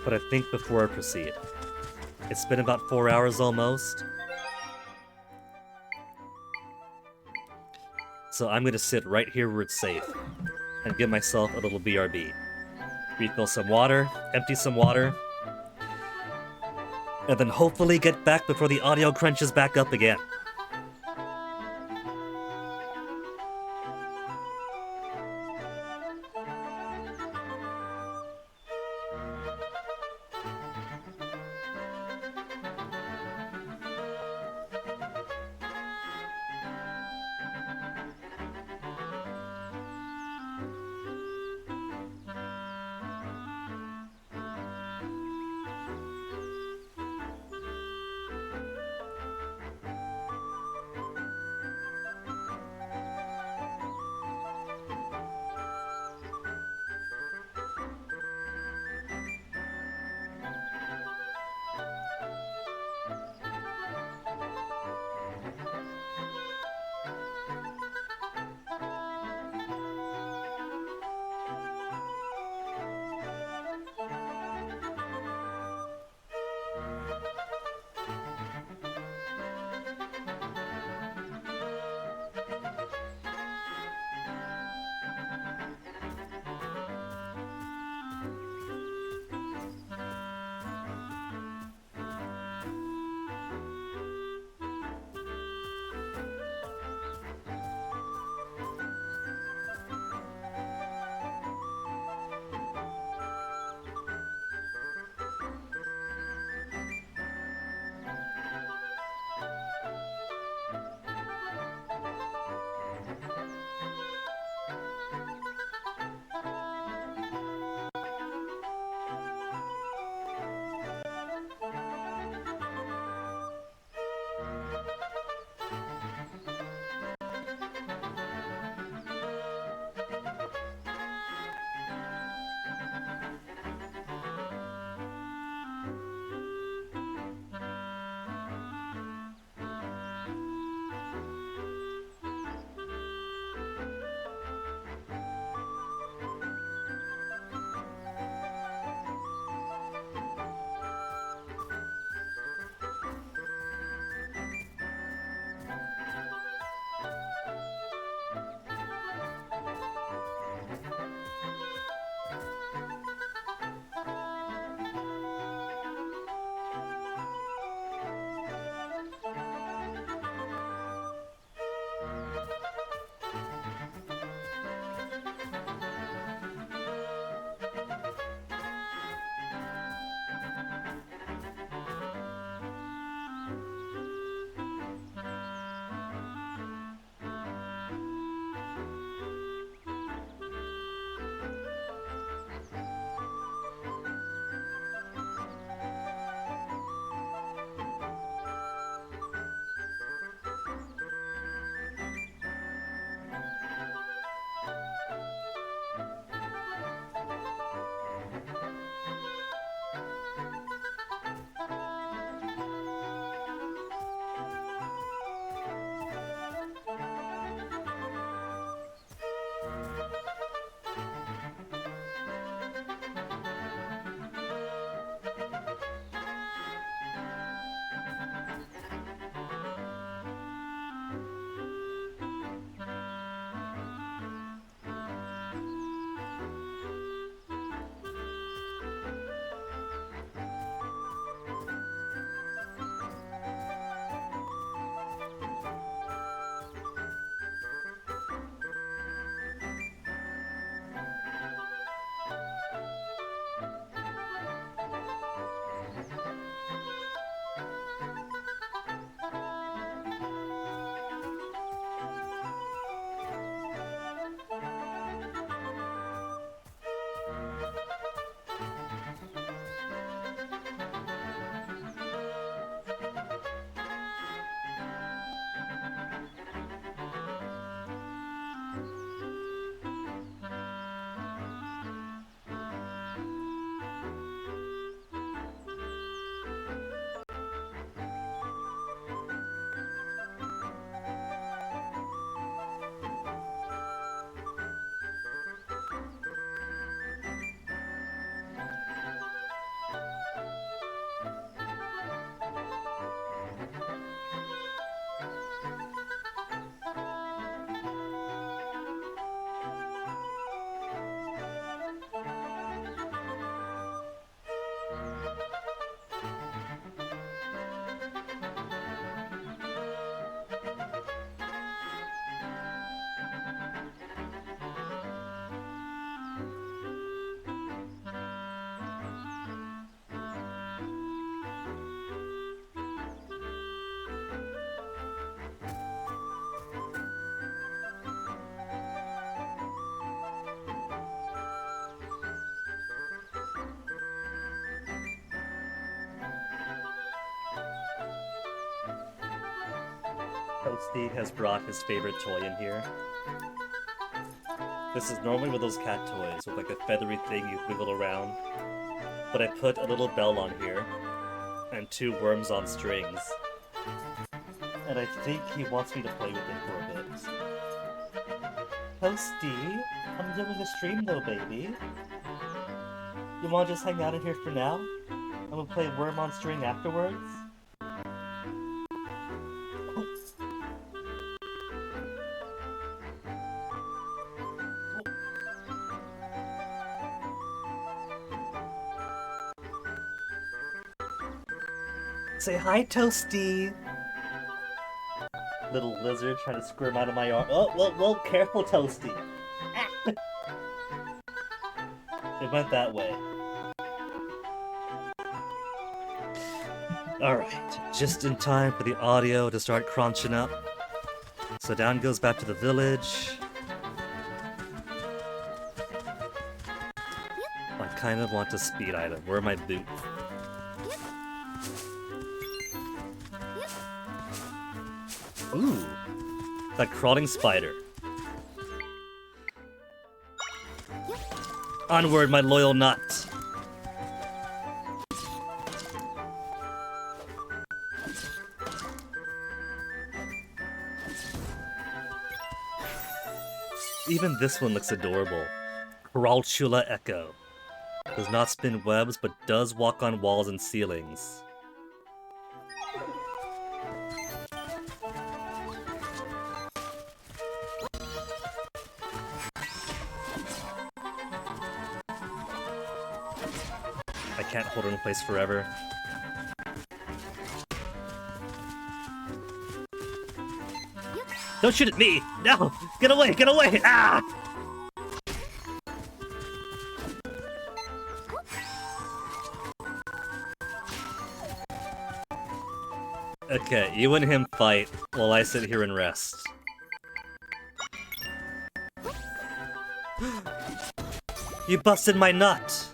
But I think before I proceed, it's been about 4 hours almost. So I'm gonna sit right here where it's safe and give myself a little BRB. Refill some water, empty some water, and then hopefully get back before the audio crunches back up again. Toasty has brought his favorite toy in here. This is normally one of those cat toys with like a feathery thing you wiggle around. But I put a little bell on here and 2 worms on strings. And I think he wants me to play with it for a bit. Toasty, I'm doing a stream though, baby. You wanna just hang out in here for now? And we'll play worm on string afterwards? Say hi, Toasty! Little lizard trying to squirm out of my arm. Oh, well, careful, Toasty! It went that way. Alright, just in time for the audio to start crunching up. So down goes back to the village. I kind of want a speed item. Where are my boots? Ooh, that crawling spider. Onward, my loyal nut. Even this one looks adorable. Crawlchula Echo. Does not spin webs, but does walk on walls and ceilings. I can't hold it in place forever. Don't shoot at me! No! Get away! Get away! Ah! Okay, you and him fight while I sit here and rest. You busted my nut!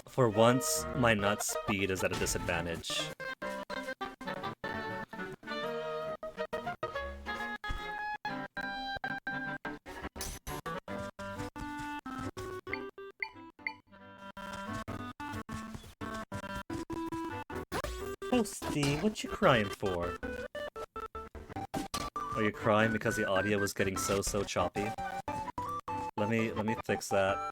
For once, my nut speed is at a disadvantage. Toasty, what you crying for? Are you crying because the audio was getting so choppy? Let me fix that.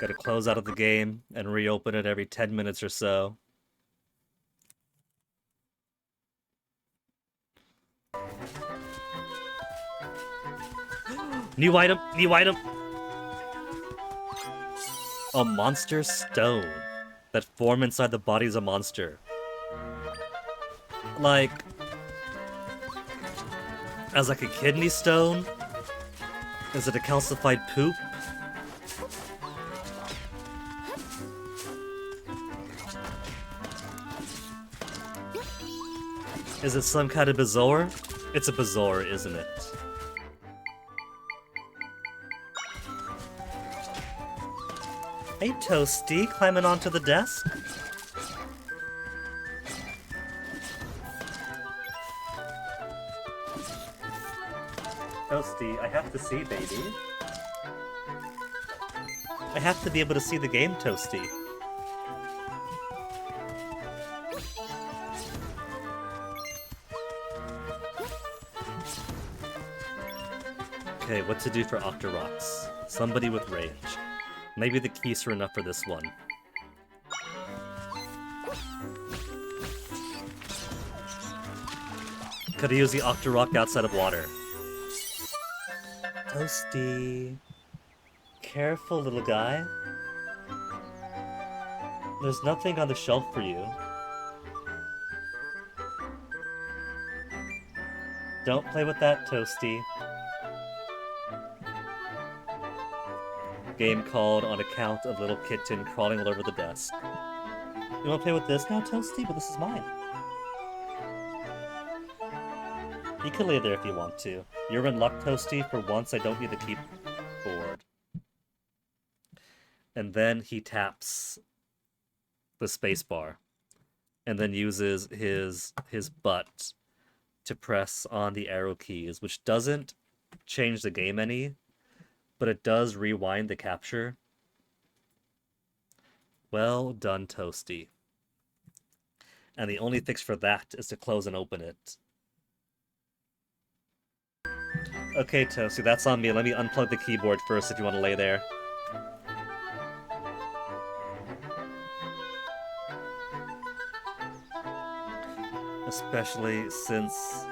Gotta close out of the game and reopen it every 10 minutes or so. New item! New item! A monster stone that form inside the body of a monster. Like... as like a kidney stone? Is it a calcified poop? Is it some kind of bazaar? It's a bazaar, isn't it? Hey, Toasty, climbing onto the desk? Toasty, I have to see, baby. I have to be able to see the game, Toasty. Okay, what to do for Octoroks? Somebody with range. Maybe the keys are enough for this one. Could use the Octorok outside of water. Toasty. Careful, little guy. There's nothing on the shelf for you. Don't play with that, Toasty. Game called on account of little kitten crawling all over the desk. You wanna play with this now, Toasty? But this is mine. You can lay there if you want to. You're in luck, Toasty. For once, I don't need the keyboard. And then he taps the spacebar, and then uses his butt to press on the arrow keys, which doesn't change the game any, but it does rewind the capture. Well done, Toasty. And the only fix for that is to close and open it. Okay, Toasty, that's on me. Let me unplug the keyboard first if you want to lay there. Especially since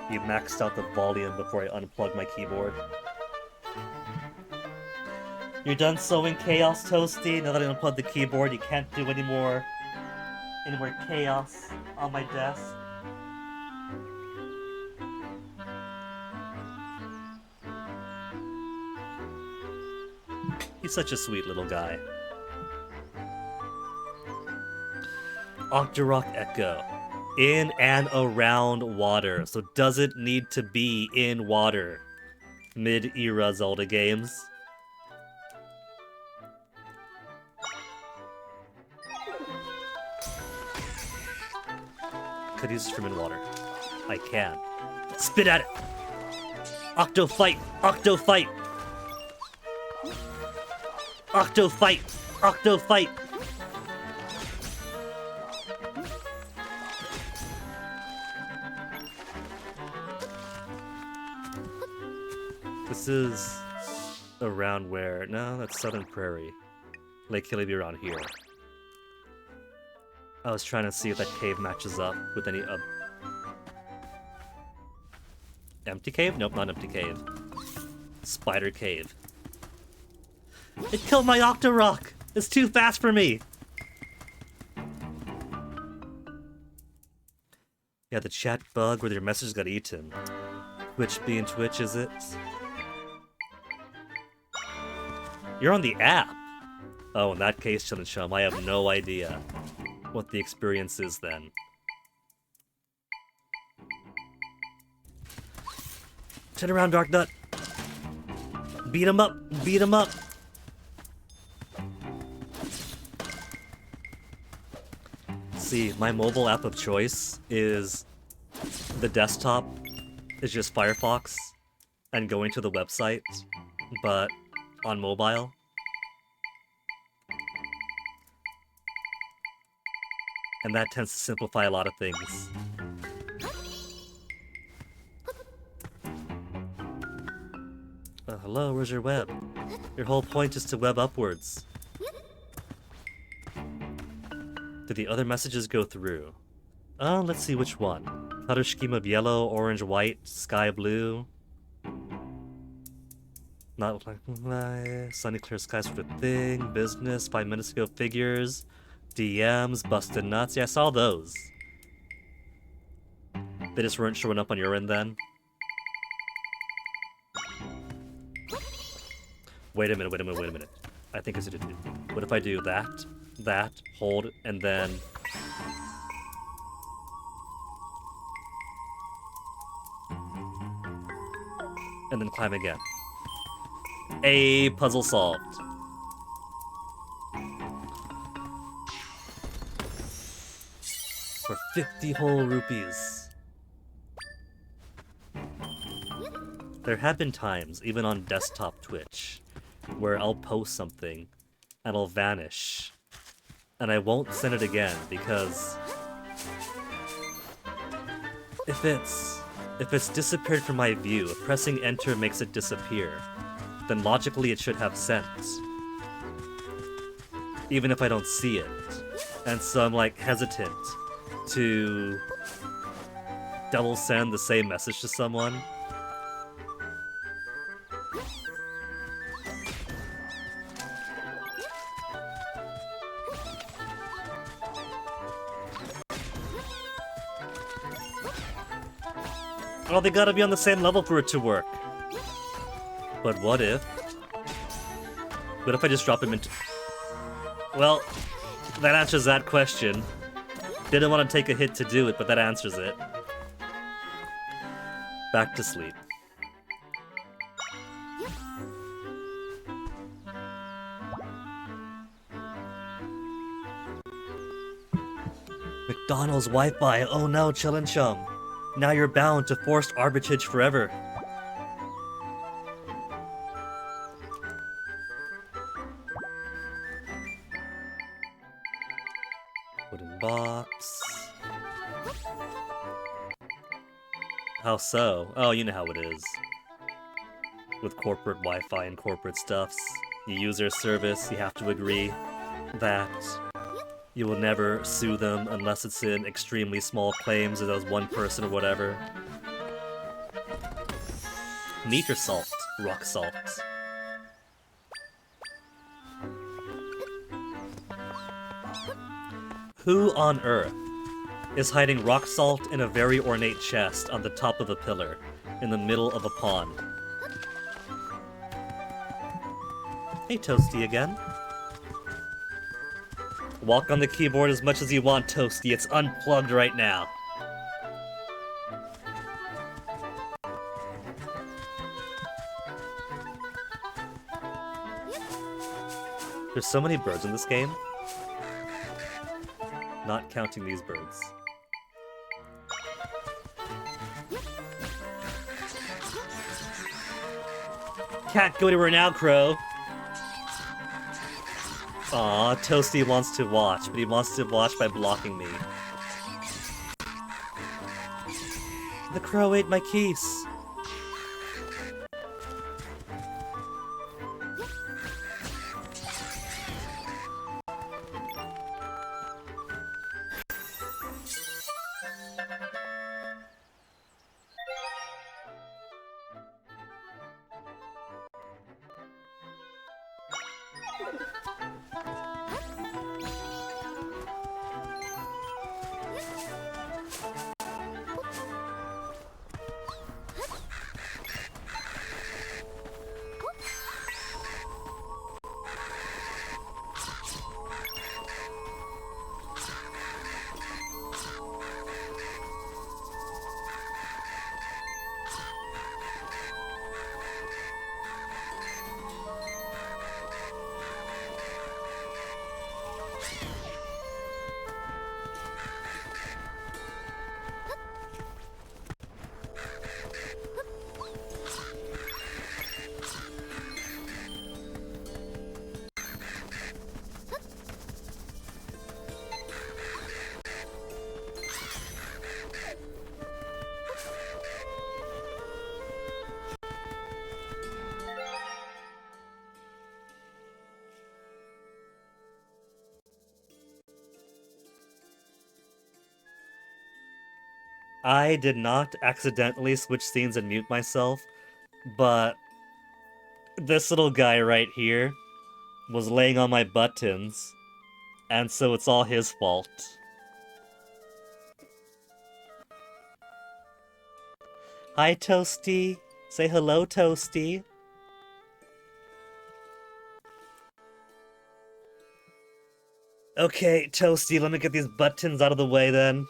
you maxed out the volume before I unplugged my keyboard. You're done sowing chaos, Toasty? Now that I unplugged the keyboard, you can't do any more chaos on my desk. He's such a sweet little guy. Octorok Echo. In and around water. So does it need to be in water? Mid-era Zelda games. Could use from in water. I can. Spit at it! Octo fight! Octo fight! Octo fight! Octo fight! This is around where... No, that's Southern Prairie. Lake Hilly be around here. I was trying to see if that cave matches up with any... Empty cave? Nope, not empty cave. Spider cave. It killed my Octorok! It's too fast for me! Yeah, the chat bug where your message got eaten. Twitch being Twitch, is it? You're on the app! Oh, in that case, Chillin' Chum, I have no idea what the experience is then. Turn around, Dark Nut! Beat him up! Beat him up! See, my mobile app of choice is the desktop is just Firefox and going to the website, but on mobile. And that tends to simplify a lot of things. Hello, where's your web? Your whole point is to web upwards. Did the other messages go through? Let's see which one. Color scheme of yellow, orange, white, sky blue. Not like sunny clear skies for the thing. Business, 5 minutes ago, figures. DMs, busted nuts. Yeah, I saw those. They just weren't showing up on your end then? Wait a minute. I think it's... What if I do that, hold, and then... And then climb again. A puzzle solved. For 50 whole rupees. There have been times, even on desktop Twitch, where I'll post something and it'll vanish. And I won't send it again because if it's disappeared from my view, if pressing enter makes it disappear, then logically it should have sent. Even if I don't see it. And so I'm like hesitant to double send the same message to someone. Oh, they gotta be on the same level for it to work. But what if I just drop him into... Well, that answers that question. Didn't want to take a hit to do it, but that answers it. Back to sleep. McDonald's Wi-Fi. Oh no, Chillin' Chum. Now you're bound to forced arbitrage forever. Wooden box. How so? Oh, you know how it is. With corporate Wi-Fi and corporate stuffs. You use their service, you have to agree that you will never sue them unless it's in extremely small claims or there's one person or whatever. Meat or salt? Rock salt. Who on earth is hiding rock salt in a very ornate chest on the top of a pillar in the middle of a pond? Hey, Toasty again. Walk on the keyboard as much as you want, Toasty. It's unplugged right now. There's so many birds in this game. Not counting these birds. Can't go anywhere now, Crow. Aw, Toasty wants to watch, but he wants to watch by blocking me. The crow ate my keys. I did not accidentally switch scenes and mute myself, but this little guy right here was laying on my buttons, and so it's all his fault. Hi, Toasty. Say hello, Toasty. Okay, Toasty, let me get these buttons out of the way then.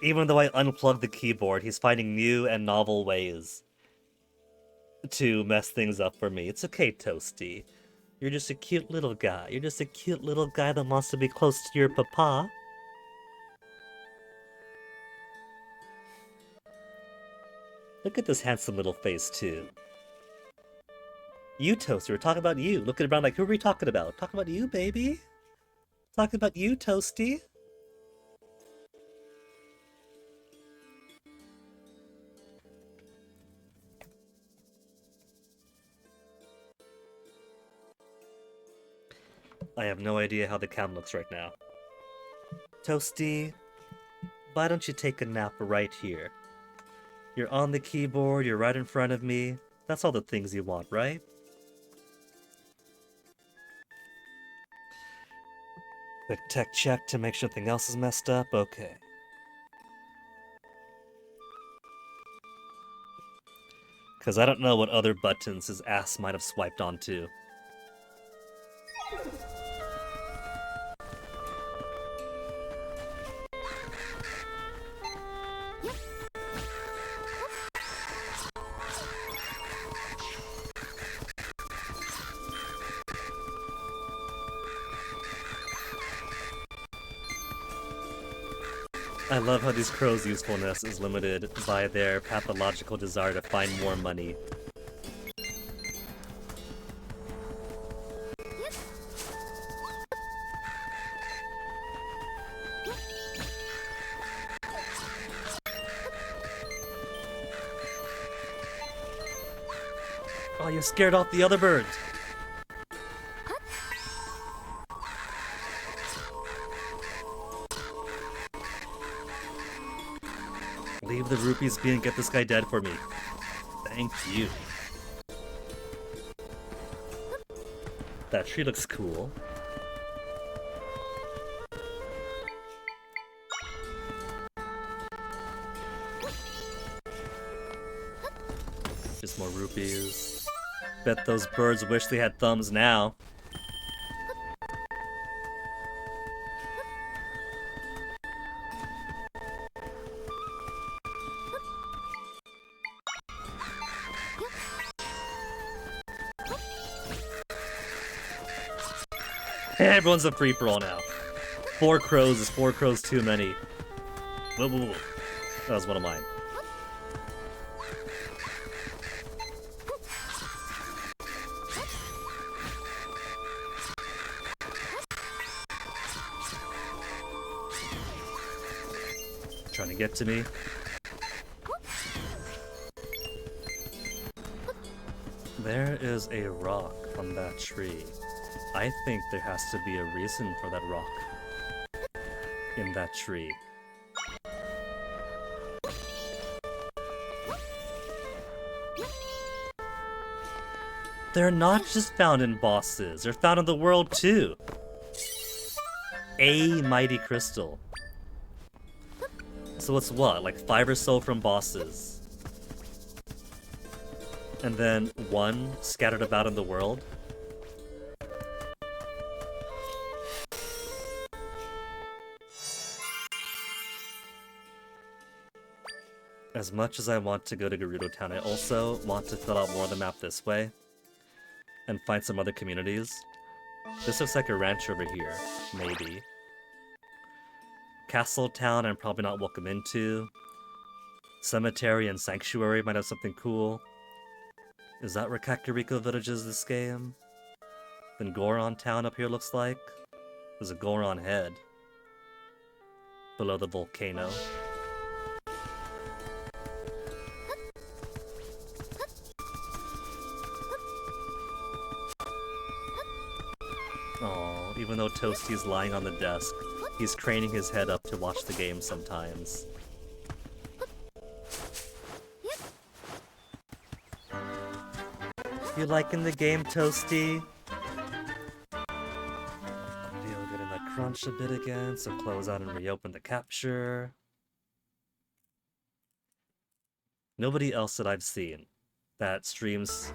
Even though I unplugged the keyboard, he's finding new and novel ways to mess things up for me. It's okay, Toasty. You're just a cute little guy. You're just a cute little guy that wants to be close to your papa. Look at this handsome little face, too. You, Toasty, we're talking about you. Looking around like, who are we talking about? Talking about you, baby. Talking about you, Toasty. I have no idea how the cam looks right now. Toasty, why don't you take a nap right here? You're on the keyboard, you're right in front of me. That's all the things you want, right? Quick tech check to make sure nothing else is messed up. Okay. Because I don't know what other buttons his ass might have swiped onto. I love how these crows' usefulness is limited by their pathological desire to find more money. Oh, you scared off the other birds! Leave the rupees be and get this guy dead for me. Thank you. That tree looks cool. Just more rupees. Bet those birds wish they had thumbs now. Everyone's a free-for-all now. 4 crows is 4 crows too many. Whoa, whoa, whoa. That was one of mine. Trying to get to me. There is a rock on that tree. I think there has to be a reason for that rock in that tree. They're not just found in bosses, they're found in the world too. A mighty crystal. So it's what, like 5 or so from bosses? And then 1 scattered about in the world? As much as I want to go to Gerudo Town, I also want to fill out more of the map this way and find some other communities. This looks like a ranch over here, maybe. Castle Town I'm probably not welcome into. Cemetery and Sanctuary might have something cool. Is that where Kakariko Village is this game? Then Goron Town up here looks like. There's a Goron head below the volcano. Oh, even though Toasty's lying on the desk, he's craning his head up to watch the game sometimes. You liking the game, Toasty? Feel good in that crunch a bit again, so close out and reopen the capture. Nobody else that I've seen that streams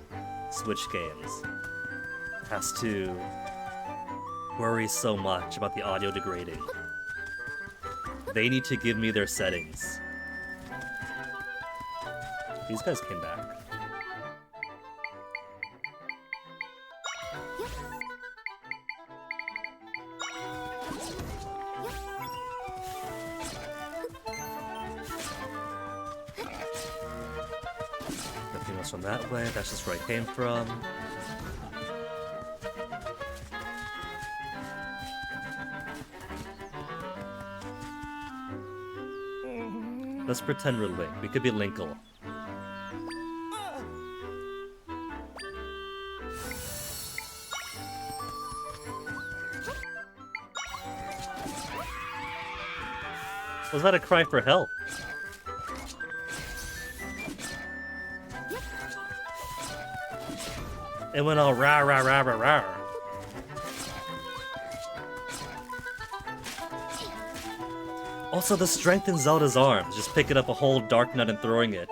Switch games has to worry so much about the audio degrading. They need to give me their settings. These guys came back. Nothing else from that way, that's just where I came from. Let's pretend we're Link. We could be Linkle. Was that a cry for help? It went all rah rah rah rah rah. Also, the strength in Zelda's arms, just picking up a whole Dark Nut and throwing it.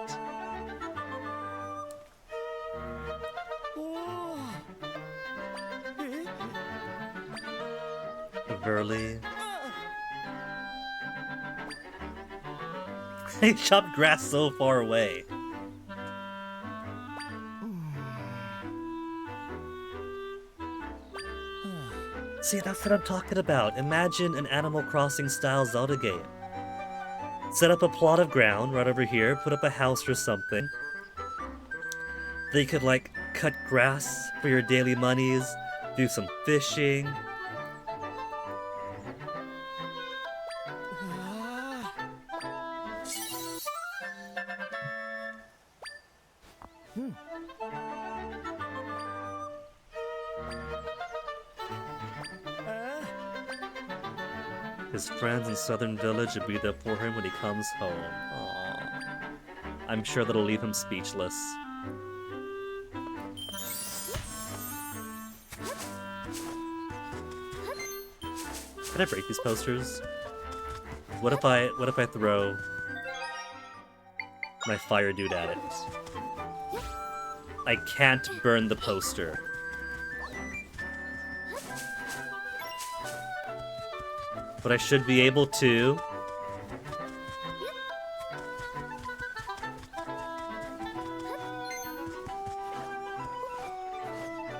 early. They chopped grass so far away. See, that's what I'm talking about. Imagine an Animal Crossing style Zelda game. Set up a plot of ground right over here, put up a house or something. They could, like, cut grass for your daily monies, do some fishing. His friends in Southern Village will be there for him when he comes home. Aww. I'm sure that'll leave him speechless. Can I break these posters? What if I throw my fire dude at it? I can't burn the poster. But I should be able to.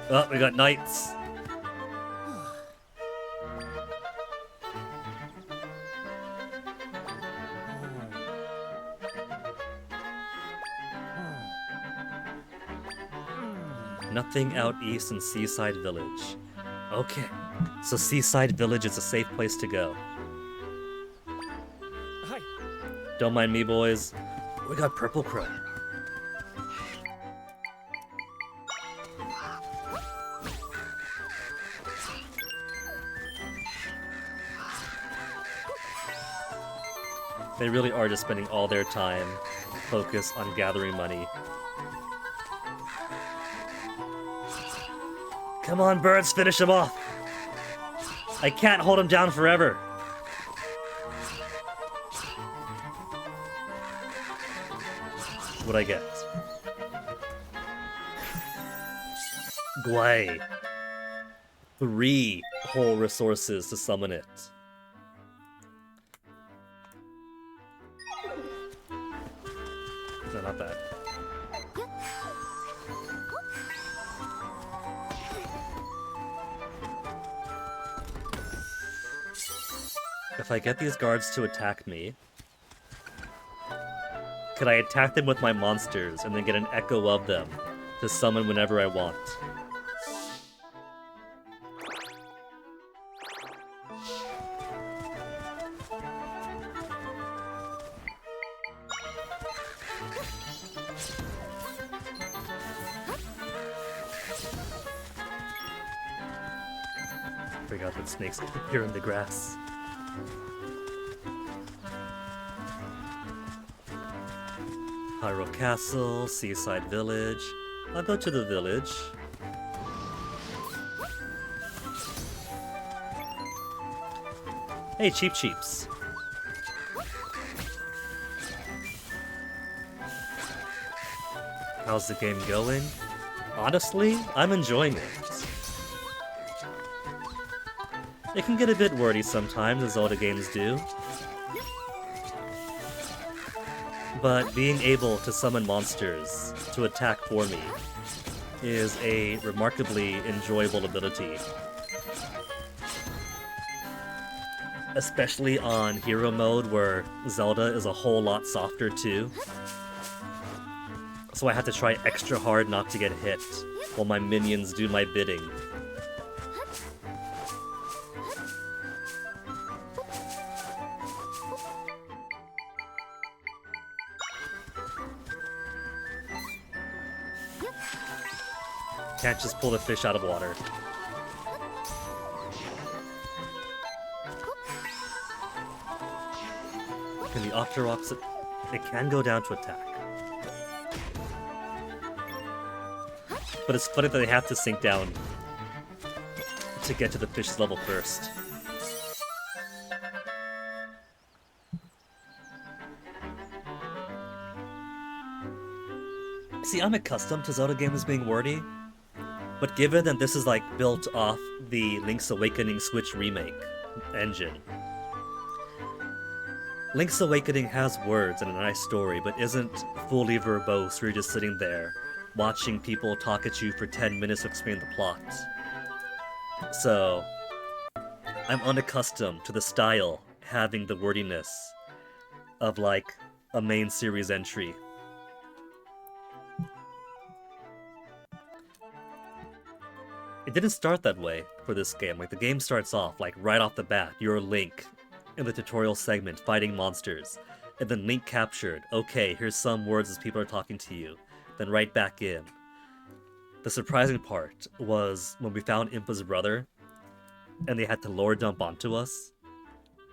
Oh, we got knights. Nothing out east in Seaside Village. Okay, so Seaside Village is a safe place to go. Hi. Don't mind me, boys. We got Purple Crow. They really are just spending all their time focused on gathering money. Come on, birds, finish him off! I can't hold him down forever. What'd I get? Guay. 3 whole resources to summon it. No, not that. If I get these guards to attack me, could I attack them with my monsters and then get an echo of them to summon whenever I want? Forgot that snakes appear in the grass. Hyrule Castle, Seaside Village. I'll go to the village. Hey, Cheap Cheeps. How's the game going? Honestly, I'm enjoying it. It can get a bit wordy sometimes, as Zelda games do. But being able to summon monsters to attack for me is a remarkably enjoyable ability. Especially on hero mode, where Zelda is a whole lot softer too. So I have to try extra hard not to get hit while my minions do my bidding. Can't just pull the fish out of water. Can the Octoroks... It can go down to attack. But it's funny that they have to sink down to get to the fish's level first. See, I'm accustomed to Zelda games being wordy, but given that this is like built off the Link's Awakening Switch remake, engine. Link's Awakening has words and a nice story, but isn't fully verbose where you're just sitting there watching people talk at you for 10 minutes to explain the plot. So, I'm unaccustomed to the style having the wordiness of, like, a main series entry. It didn't start that way for this game. Like, the game starts off, like, right off the bat, you're Link in the tutorial segment fighting monsters, and then Link captured. Okay, here's some words as people are talking to you. Then right back in. The surprising part was when we found Impa's brother, and they had to lore dump onto us.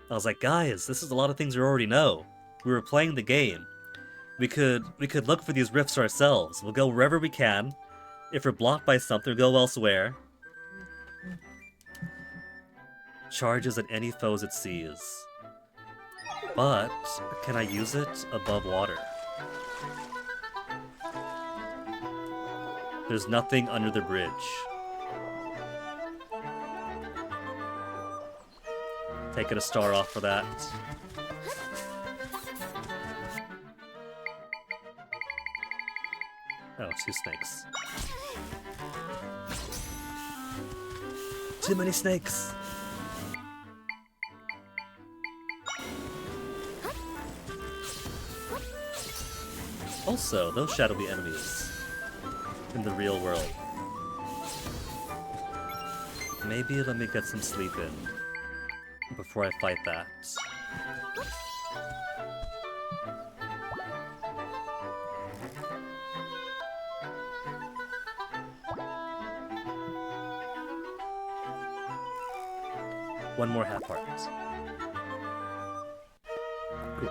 I was like, guys, this is a lot of things we already know. We were playing the game. We could look for these rifts ourselves. We'll go wherever we can. If we're blocked by something, we'll go elsewhere. Charges at any foes it sees. But, can I use it above water? There's nothing under the bridge. Taking a star off for that. Oh, 2 snakes. Too many snakes! Also, those shadowy enemies in the real world. Maybe let me get some sleep in before I fight that. One more half heart. Cool.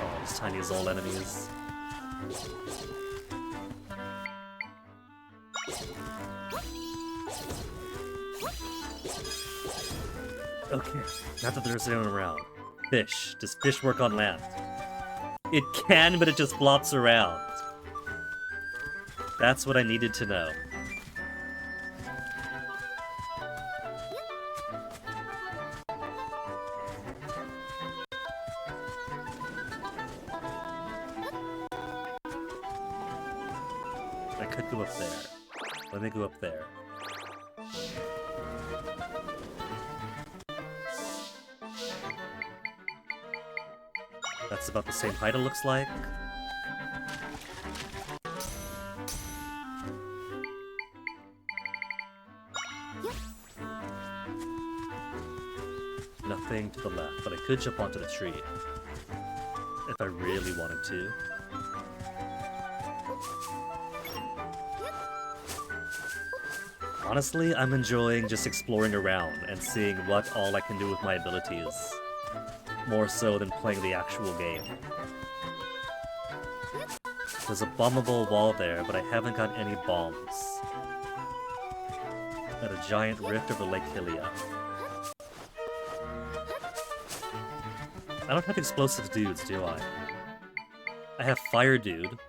Oh, these tiny Zol enemies. Okay, not that there's anyone around. Fish. Does fish work on land? It can, but it just flops around. That's what I needed to know. I could go up there. Let me go up there. That's about the same height, it looks like. Nothing to the left, but I could jump onto the tree if I really wanted to. Honestly, I'm enjoying just exploring around and seeing what all I can do with my abilities. More so than playing the actual game. There's a bombable wall there, but I haven't got any bombs. At a giant rift over Lake Hylia. I don't have explosive dudes, do I? I have fire dude,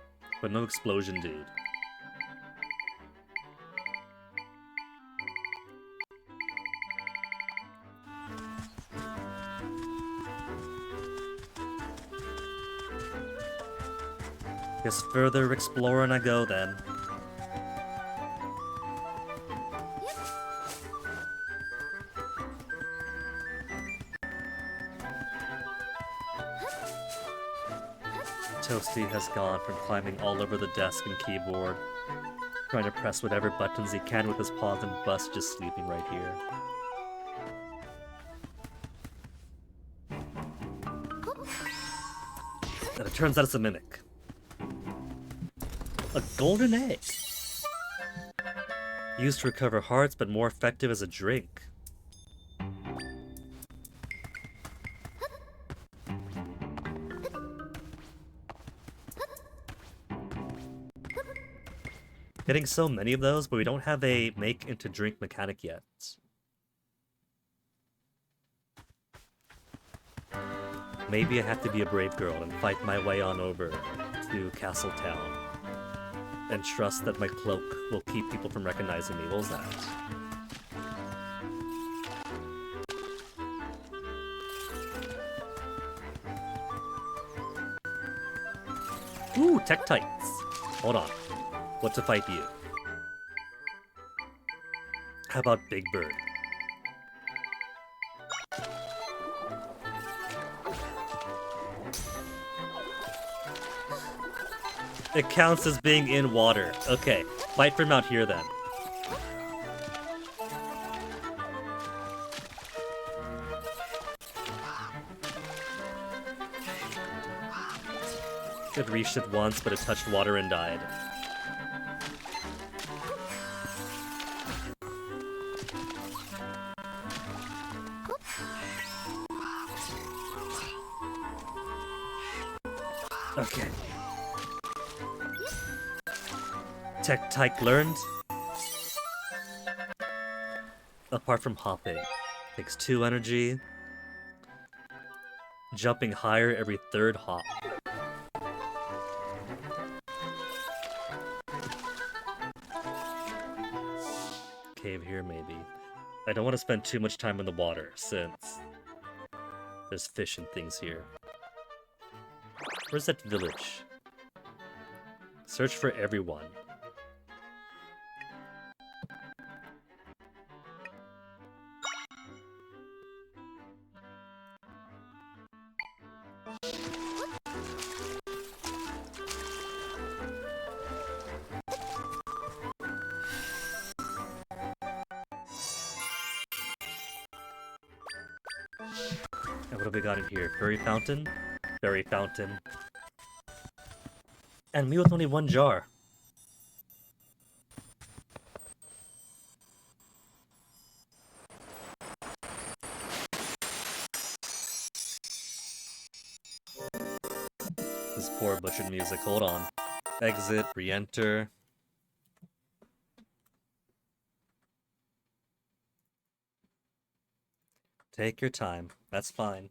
but no explosion dude. Guess further exploring I go then. Toasty has gone from climbing all over the desk and keyboard, trying to press whatever buttons he can with his paws, and Bus just sleeping right here. And it turns out it's a mimic. A golden egg! Used to recover hearts, but more effective as a drink. Getting so many of those, but we don't have a make into drink mechanic yet. Maybe I have to be a brave girl and fight my way on over to Castle Town. and trust that my cloak will keep people from recognizing me. What was that? Ooh, Tektites! Hold on. What to fight you? How about Big Bird? It counts as being in water. Okay, fight from out here then. It reached it once, but it touched water and died. Okay. Tektite learned. Apart from hopping, takes 2 energy. Jumping higher every 3rd hop. Cave here, maybe. I don't want to spend too much time in the water, since there's fish and things here. Where's that village? Search for everyone. And what have we got in here? Berry fountain? Berry fountain. And me with only 1 jar. This poor butchered music. Hold on. Exit, re-enter. Take your time. That's fine.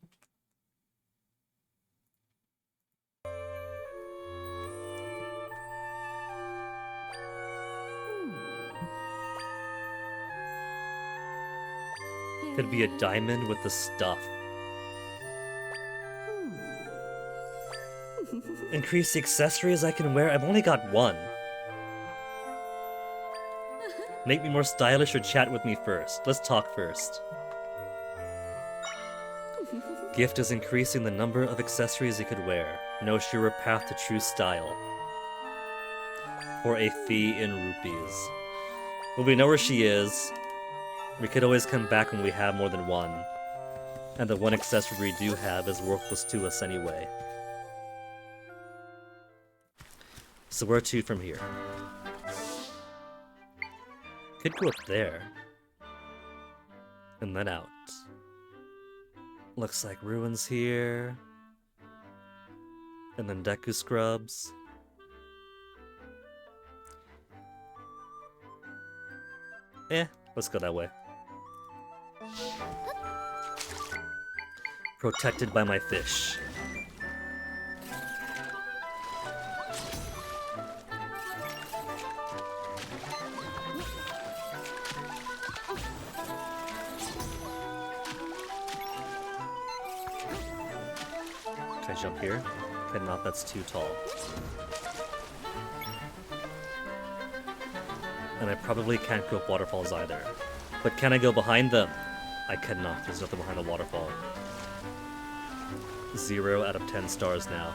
Could be a diamond with the stuff. Increase the accessories I can wear. I've only got 1. Make me more stylish or chat with me first. Let's talk first. Gift is increasing the number of accessories you could wear. No surer path to true style. For a fee in rupees. Well, we know where she is. We could always come back when we have more than 1. And the 1 accessory we do have is worthless to us anyway. So where to from here? Could go up there. And then out. Looks like ruins here. And then Deku scrubs. Let's go that way. Protected by my fish. Can I jump here? Cannot, that's too tall. And I probably can't go up waterfalls either. But can I go behind them? I cannot. There's nothing behind a waterfall. 0 out of 10 stars now.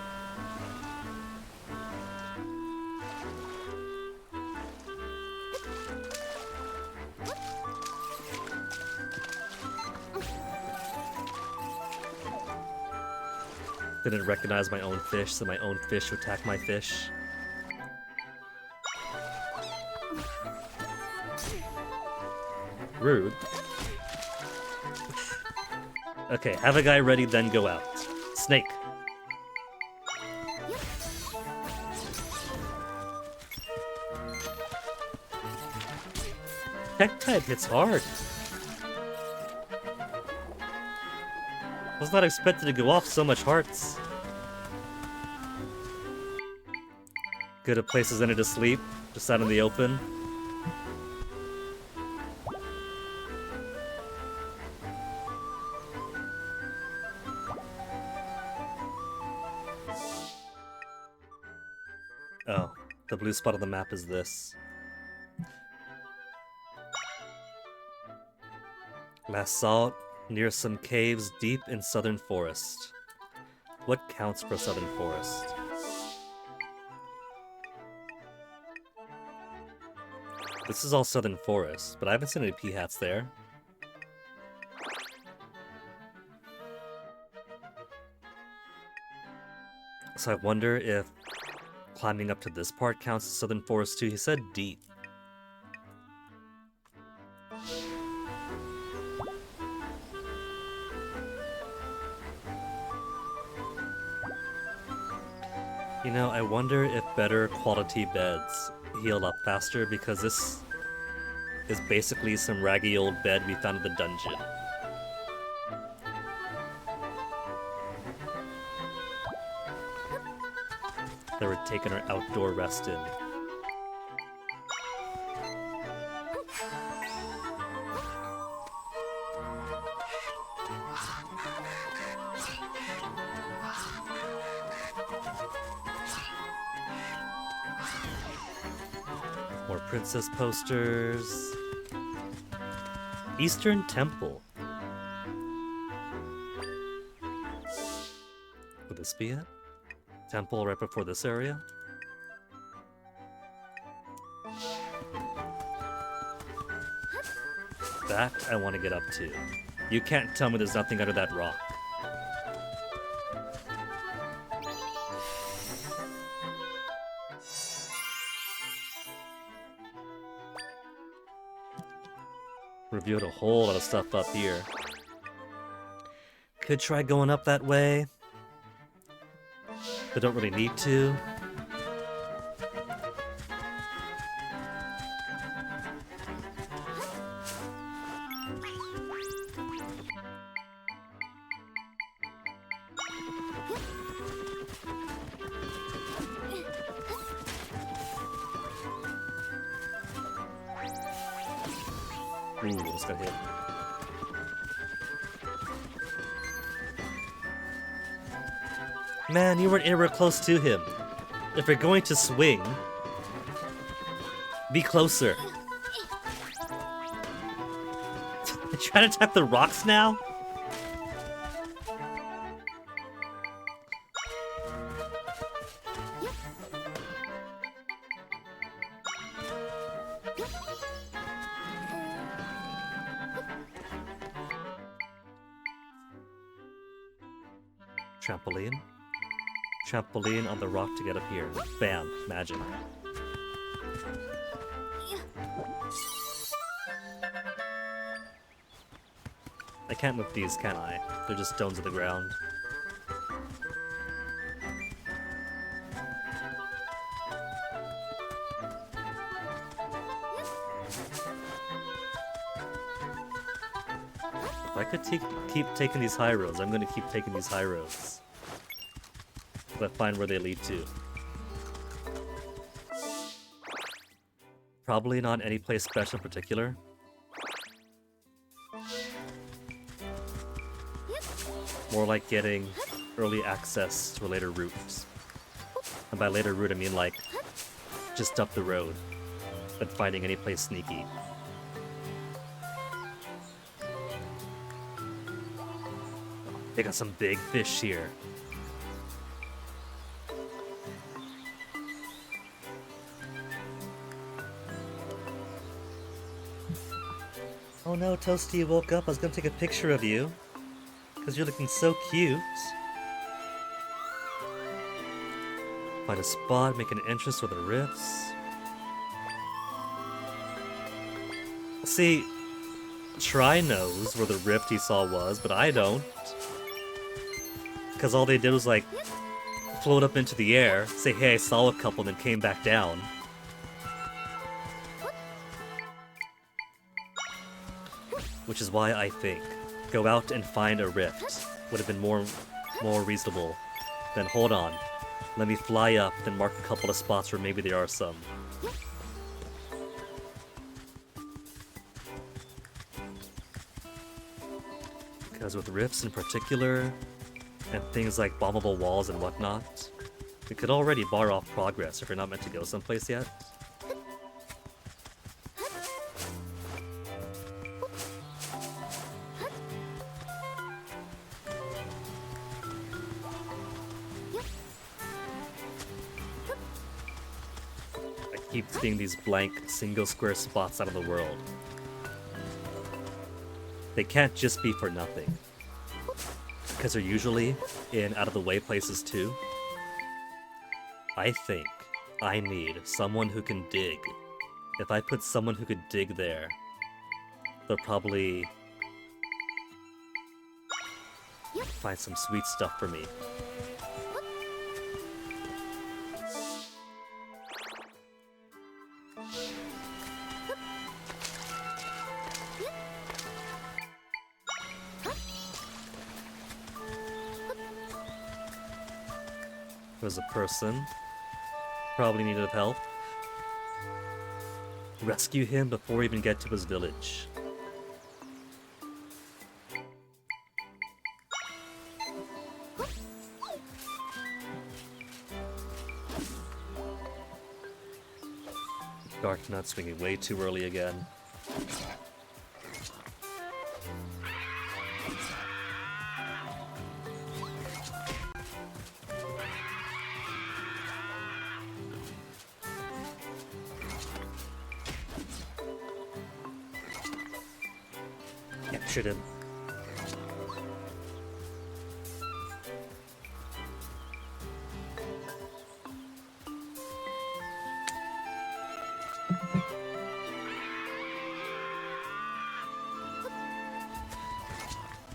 Didn't recognize my own fish, so my own fish would attack my fish. Rude. Okay, have a guy ready, then go out. Snake. Tektite hits hard. Was not expected to go off so much hearts. Good at places in it to sleep, just out in the open. Oh, the blue spot on the map is this. Last saw it near some caves deep in southern forest. What counts for southern forest? This is all southern forest, but I haven't seen any P-hats there. So I wonder if climbing up to this part counts as southern forest too. He said deep. You know, I wonder if better quality beds heal up faster, because this is basically some raggy old bed we found in the dungeon. They were taking our outdoor rest in. More princess posters. Eastern Temple. Would this be it? Temple right before this area? That I want to get up to. You can't tell me there's nothing under that rock. Reviewed a whole lot of stuff up here. Could try going up that way, but don't really need to. Ooh, almost got hit. Man, you weren't anywhere close to him. If you're going to swing, be closer. You trying to attack the rocks now? Trampoline. Trampoline on the rock to get up here. Bam. Magic. I can't move these, can I? They're just stones of the ground. If I could keep taking these high roads, I'm going to keep taking these high roads. But find where they lead to. Probably not any place special in particular. More like getting early access to a later route. And by later route, I mean like just up the road, than finding any place sneaky. They got some big fish here. Oh no, Toasty, you woke up. I was gonna take a picture of you. Because you're looking so cute. Find a spot, make an entrance with the rifts. See, Try knows where the rift he saw was, but I don't. Because all they did was like float up into the air, say, hey, I saw a couple, then came back down. Which is why I think go out and find a rift would have been more reasonable than hold on. Let me fly up, then mark a couple of spots where maybe there are some. Because with rifts in particular, and things like bombable walls and whatnot, it could already bar off progress if you're not meant to go someplace yet. I keep seeing these blank single square spots out of the world. They can't just be for nothing. Because they're usually in out-of-the-way places too. I think I need someone who can dig. If I put someone who could dig there, they'll probably find some sweet stuff for me. There's a person. Probably needed help. Rescue him before we even get to his village. Dark Nut swinging way too early again. Captured him.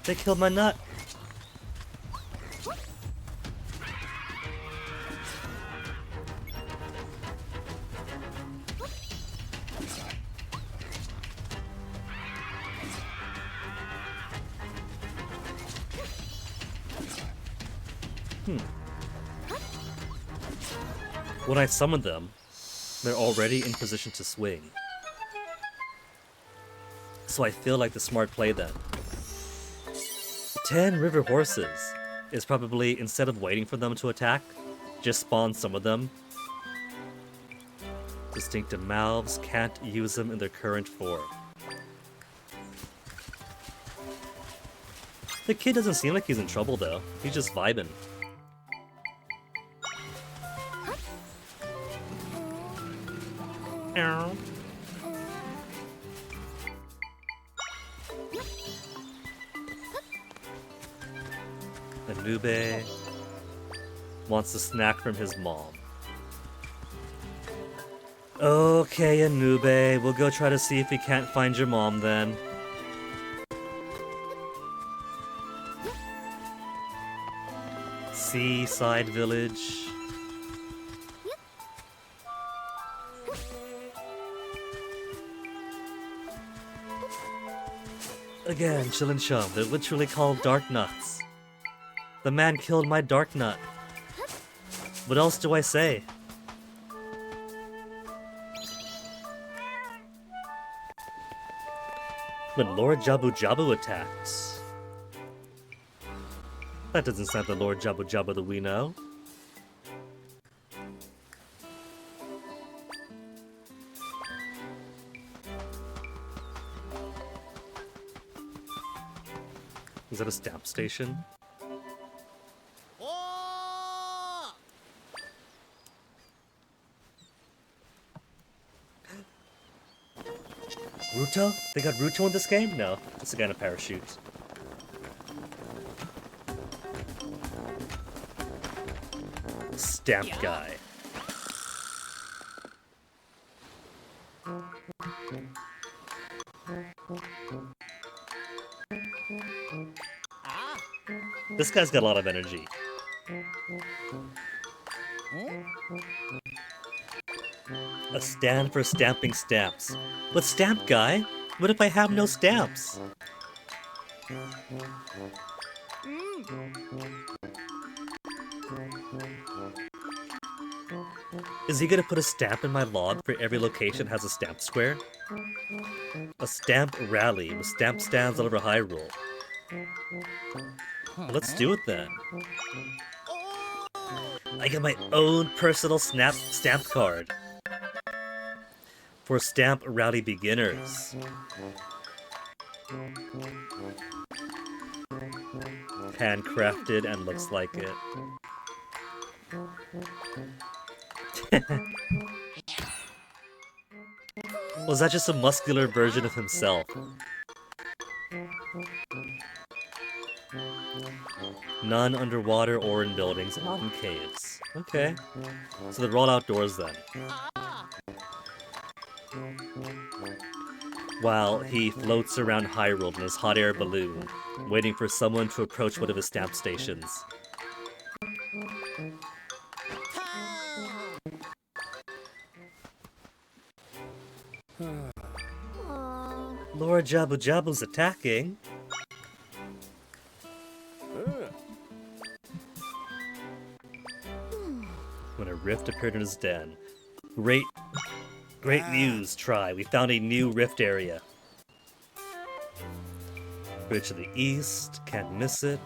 They killed my nut. When I summon them, they're already in position to swing. So I feel like the smart play then. 10 river horses is probably, instead of waiting for them to attack, just spawn some of them. Distinctive mouths, can't use them in their current form. The kid doesn't seem like he's in trouble though, he's just vibing. Ow. Anube wants a snack from his mom. Okay, Anube, we'll go try to see if we can't find your mom then. Seaside village. Again, chillin' chum, they're literally called Dark Nuts. The man killed my Dark Nut. What else do I say? When Lord Jabu Jabu attacks. That doesn't sound the Lord Jabu Jabu that we know. Is that a stamp station? Ruto? They got Ruto in this game? No, it's a guy in a parachute. Stamp guy. This guy's got a lot of energy. A stand for stamping stamps. But stamp guy? What if I have no stamps? Is he gonna put a stamp in my log for every location has a stamp square? A stamp rally with stamp stands all over Hyrule. Well, let's do it then. I get my own personal stamp card for Stamp Rally beginners. Handcrafted and looks like it. Was that just a muscular version of himself? None underwater or in buildings, not in caves. Okay. So they're all outdoors then. While he floats around Hyrule in his hot air balloon, waiting for someone to approach one of his stamp stations. Lord Jabu Jabu's attacking. When a rift appeared in his den. Great news, Try. We found a new rift area. Bridge to the east. Can't miss it.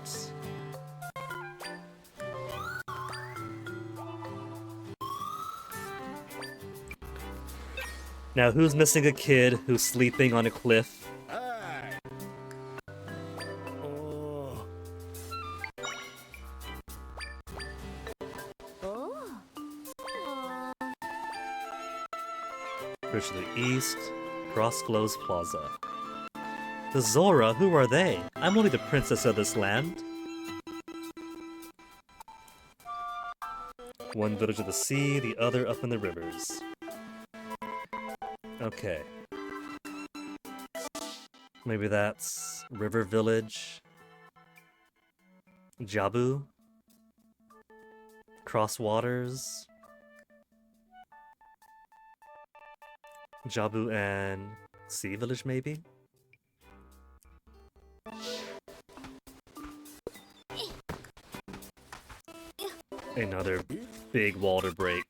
Now, who's missing a kid who's sleeping on a cliff? Bridge to the east. Cross Glows Plaza. The Zora? Who are they? I'm only the princess of this land. One village of the sea, the other up in the rivers. Okay. Maybe that's River Village. Jabu. Cross Waters. Jabu and Sea Village, maybe? Another big wall to break.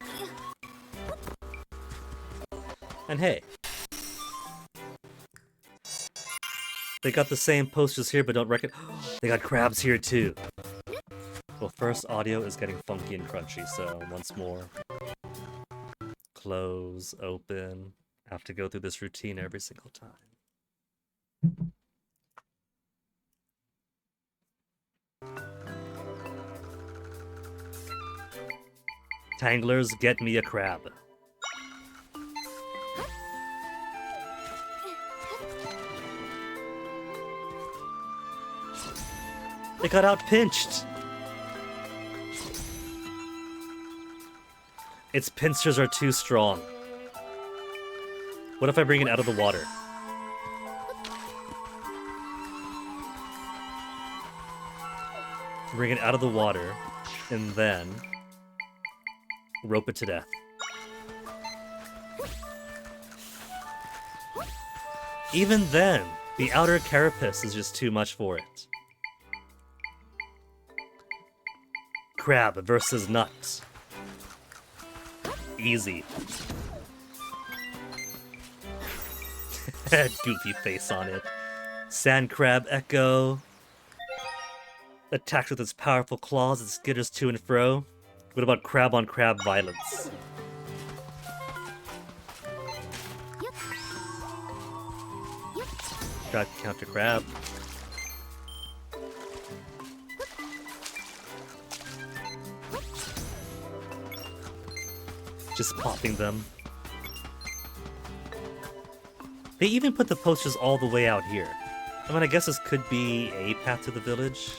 And hey, they got the same posters here but don't reckon. They got crabs here too. Well, first audio is getting funky and crunchy, so once more. Close, open. Have to go through this routine every single time. Tanglers, get me a crab. They got outpinched. Its pincers are too strong. What if I bring it out of the water? Bring it out of the water, and then rope it to death. Even then, the outer carapace is just too much for it. Crab versus nut. Easy. Goofy face on it. Sand crab echo. Attacks with its powerful claws, it skitters to and fro. What about crab on crab violence? Crab counter crab. Just popping them. They even put the posters all the way out here. I mean, I guess this could be a path to the village.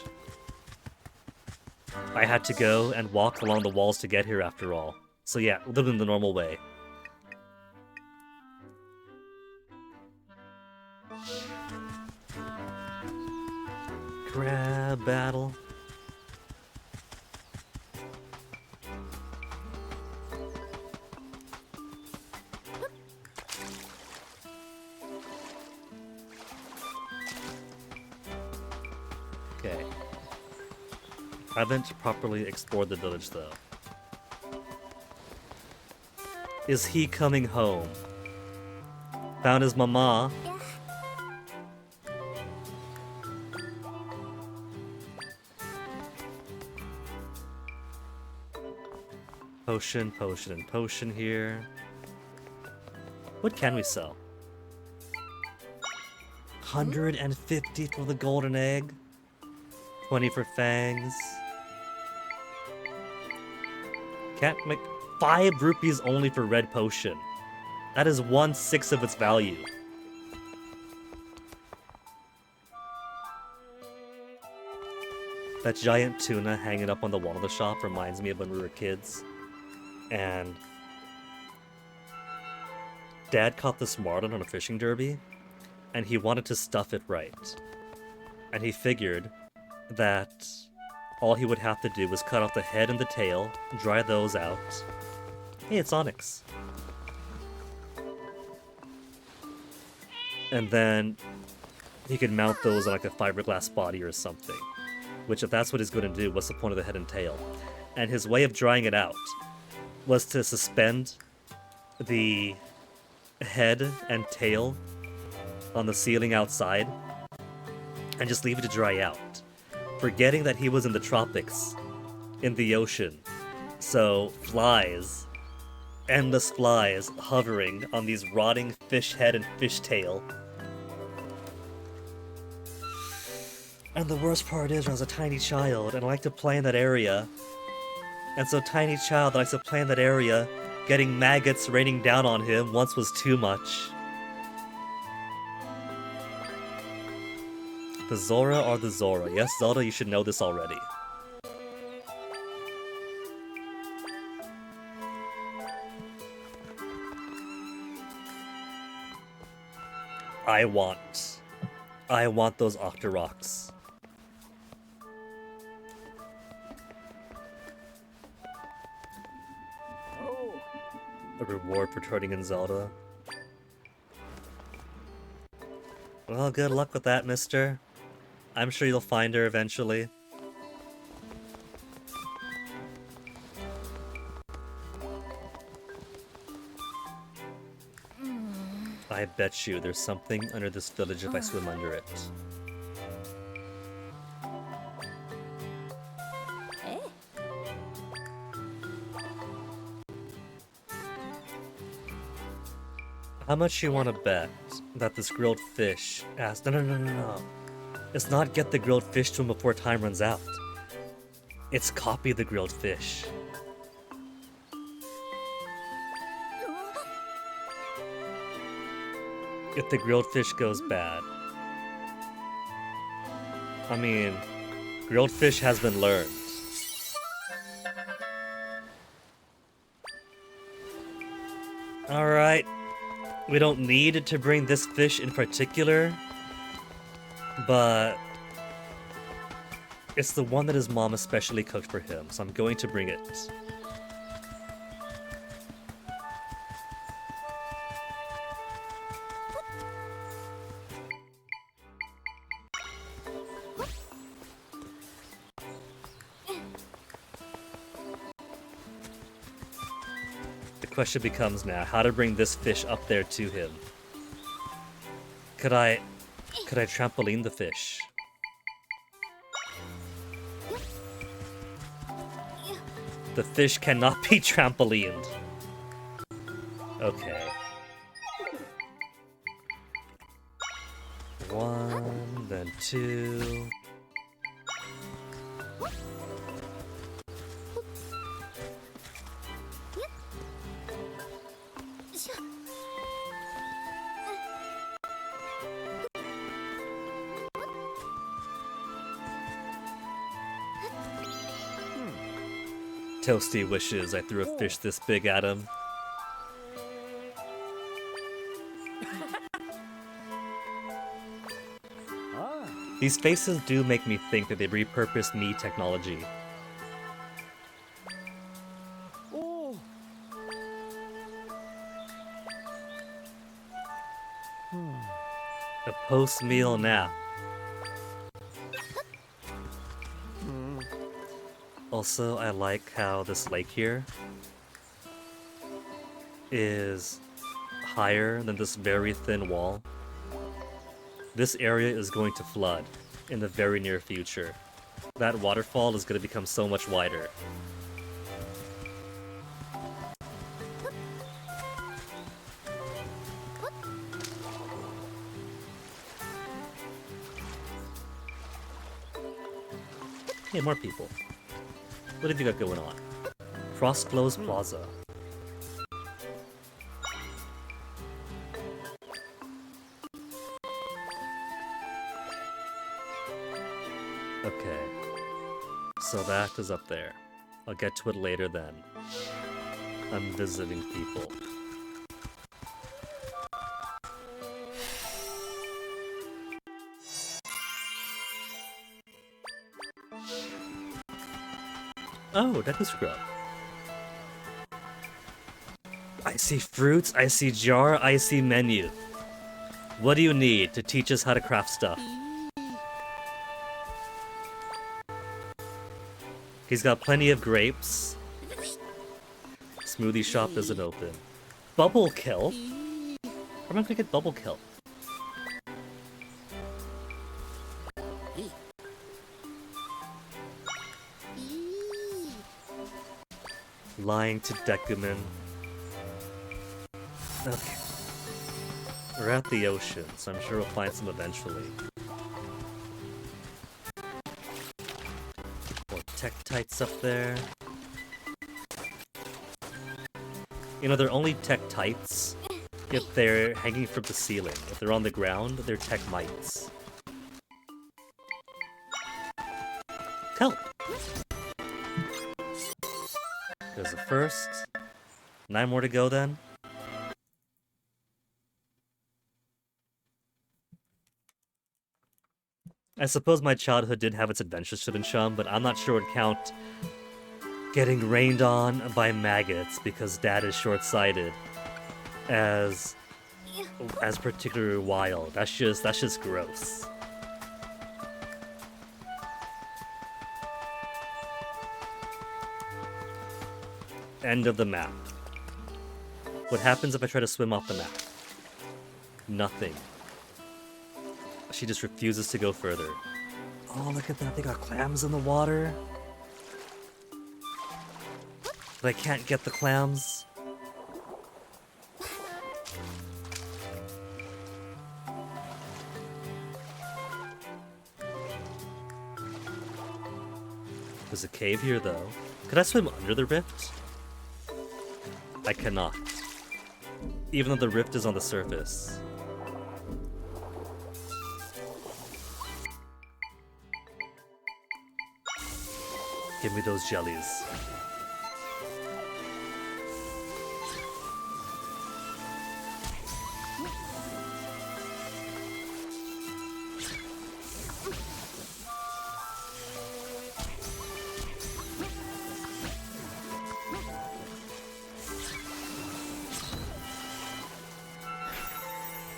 I had to go and walk along the walls to get here after all. So yeah, live in the normal way. Crab battle. Okay. I haven't properly explored the village though. Is he coming home? Found his mama. Yeah. Potion, potion, and potion here. What can we sell? 150 for the golden egg. 20 for fangs. Can't make 5 rupees only for red potion. That is 1/6 of its value. That giant tuna hanging up on the wall of the shop reminds me of when we were kids. And Dad caught this marlin on a fishing derby, and he wanted to stuff it right. And he figured that all he would have to do was cut off the head and the tail, dry those out. Hey, it's Onyx. And then he could mount those on like a fiberglass body or something. Which, if that's what he's going to do, what's the point of the head and tail? And his way of drying it out was to suspend the head and tail on the ceiling outside and just leave it to dry out, forgetting that he was in the tropics, in the ocean. So flies, endless flies hovering on these rotting fish head and fish tail. And the worst part is, I was a tiny child and I like to play in that area. And so tiny child that likes to play in that area, getting maggots raining down on him once was too much. The Zora or the Zora? Yes, Zelda, you should know this already. I want those Octoroks. A reward for turning in Zelda. Well, good luck with that, mister. I'm sure you'll find her eventually. I bet you there's something under this village if I swim under it. Eh? How much you want to bet that this grilled fish asks? No. It's not get the grilled fish to him before time runs out. It's copy the grilled fish. If the grilled fish goes bad. I mean, grilled fish has been learned. Alright. We don't need to bring this fish in particular, but it's the one that his mom especially cooked for him, so I'm going to bring it. The question becomes now how to bring this fish up there to him. Could I trampoline the fish? The fish cannot be trampolined. Okay. 1, then 2. Toasty wishes I threw a fish this big at him. These faces do make me think that they repurposed me technology. Oh. A post-meal nap. Also, I like how this lake here is higher than this very thin wall, this area is going to flood in the very near future. That waterfall is going to become so much wider. Hey, more people. What have you got going on? Frost Close Plaza. Okay. So that is up there. I'll get to it later then. I'm visiting people. Oh, Deku Scrub. I see fruits, I see jar, I see menu. What do you need to teach us how to craft stuff? He's got plenty of grapes. Smoothie shop isn't open. Bubble kill? Where am I gonna get bubble kill? Lying to Decuman. Okay. We're at the ocean, so I'm sure we'll find some eventually. More Tektites up there. You know, they're only Tektites if they're hanging from the ceiling. If they're on the ground, they're Tekmites. Kelp! There's the first. 9 more to go then. I suppose my childhood did have its adventures to Chum, but I'm not sure it would count getting rained on by maggots because Dad is short-sighted as particularly wild. That's just gross. End of the map. What happens if I try to swim off the map? Nothing. She just refuses to go further. Oh, look at that. They got clams in the water. But I can't get the clams. There's a cave here, though. Could I swim under the rift? I cannot. Even though the rift is on the surface. Give me those jellies.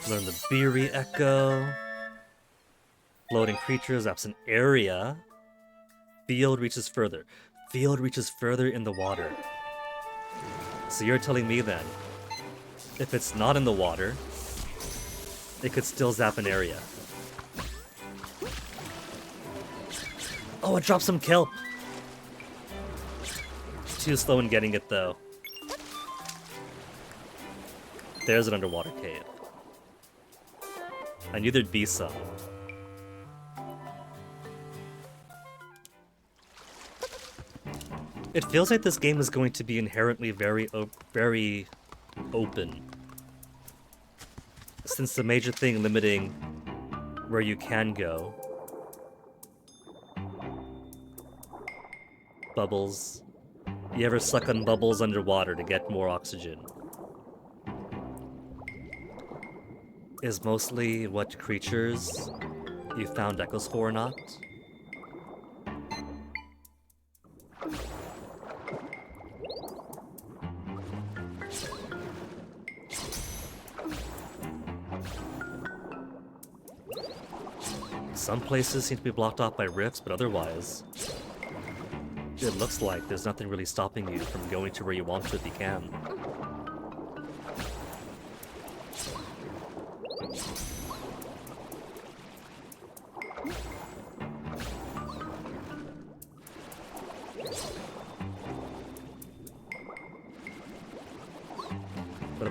Learn the Beery Echo. Floating creatures, absent area. Field reaches further. Field reaches further in the water. So you're telling me then, if it's not in the water, it could still zap an area. Oh, it dropped some kelp! Too slow in getting it though. There's an underwater cave. I knew there'd be some. It feels like this game is going to be inherently very open. Since the major thing limiting where you can go. Bubbles. You ever suck on bubbles underwater to get more oxygen? Is mostly what creatures you found echoes for or not. Some places seem to be blocked off by rifts, but otherwise, it looks like there's nothing really stopping you from going to where you want to if you can.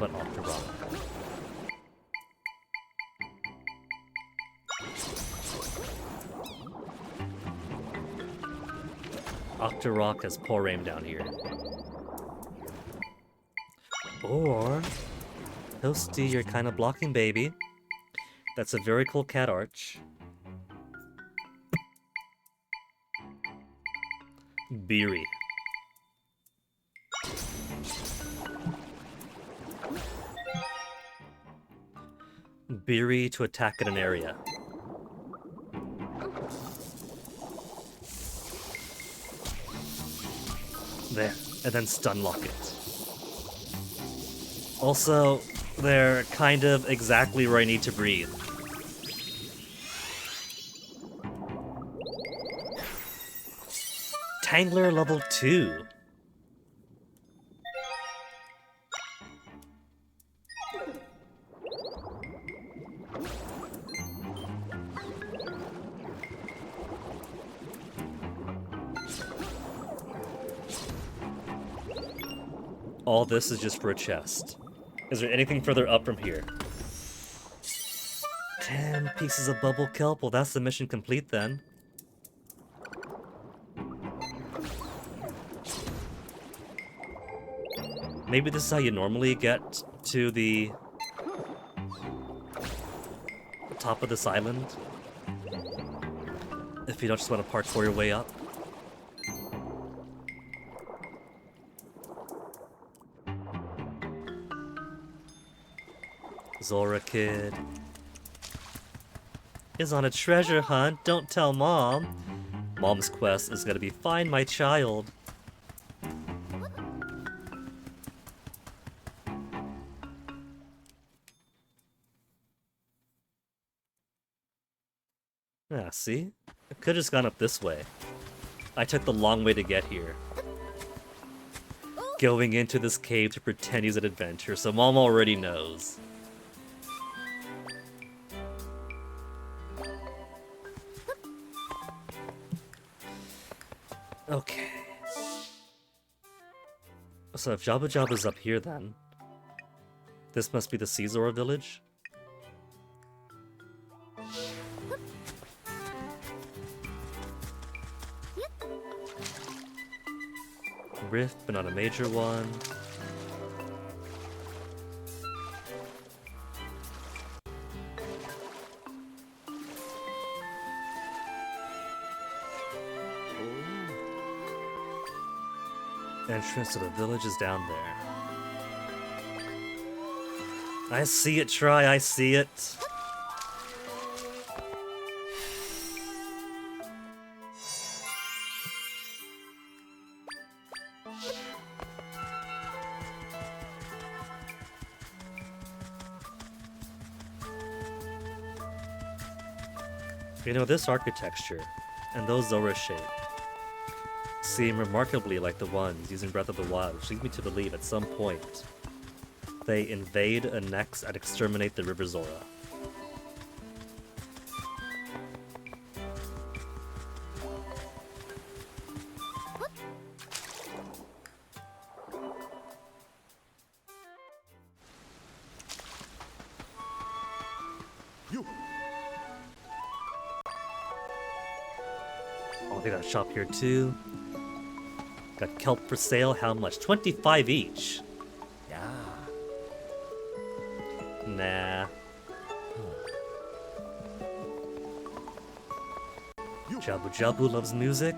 about Octorok? Octorok has poor aim down here. Or... Toasty, you're kind of blocking, baby. That's a very cool cat arch. Beery. Beery to attack in an area. There, and then stun lock it. Also, they're kind of exactly where I need to breathe. Tangler level 2. All this is just for a chest. Is there anything further up from here? 10 pieces of bubble kelp? Well, that's the mission complete then. Maybe this is how you normally get to the top of this island. If you don't just want to parkour your way up. Zora Kid is on a treasure hunt. Don't tell Mom. Mom's quest is gonna be find my child. Ah, see? I could've just gone up this way. I took the long way to get here. Going into this cave to pretend he's an adventure, so Mom already knows. Okay. So if Jabu Jabu's up here then, this must be the Caesar village? Rift, but not a major one. Entrance to the village is down there. I see it, Try, I see it. You know, this architecture and those Zora shape seem remarkably like the ones used in Breath of the Wild, which leads me to believe at some point they invade, annex, and exterminate the River Zora. Oh, they got a shop here too. Got kelp for sale. How much? 25 each. Yeah. Nah. Jabu Jabu loves music.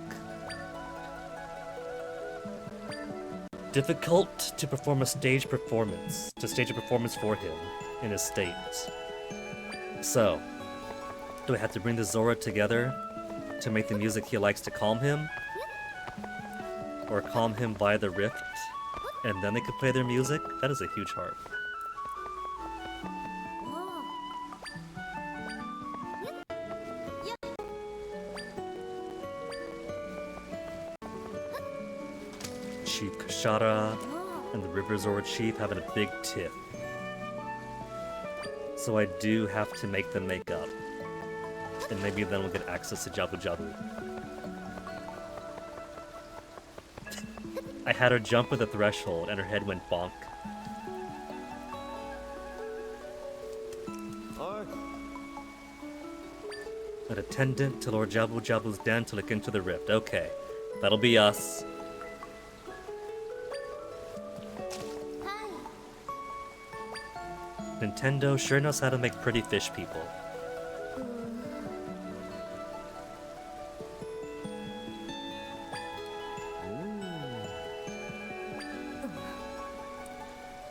Difficult to perform a stage performance. To stage a performance for him in his state. So, do I have to bring the Zora together to make the music he likes to calm him? Or calm him by the rift, and then they could play their music? That is a huge harp. Chief Kashara and the River Zora Chief having a big tiff. So I do have to make them make up. And maybe then we'll get access to Jabu Jabu. I had her jump at the threshold and her head went bonk. An attendant to Lord Jabu Jabu's den to look into the rift. Okay. That'll be us. Hi. Nintendo sure knows how to make pretty fish people.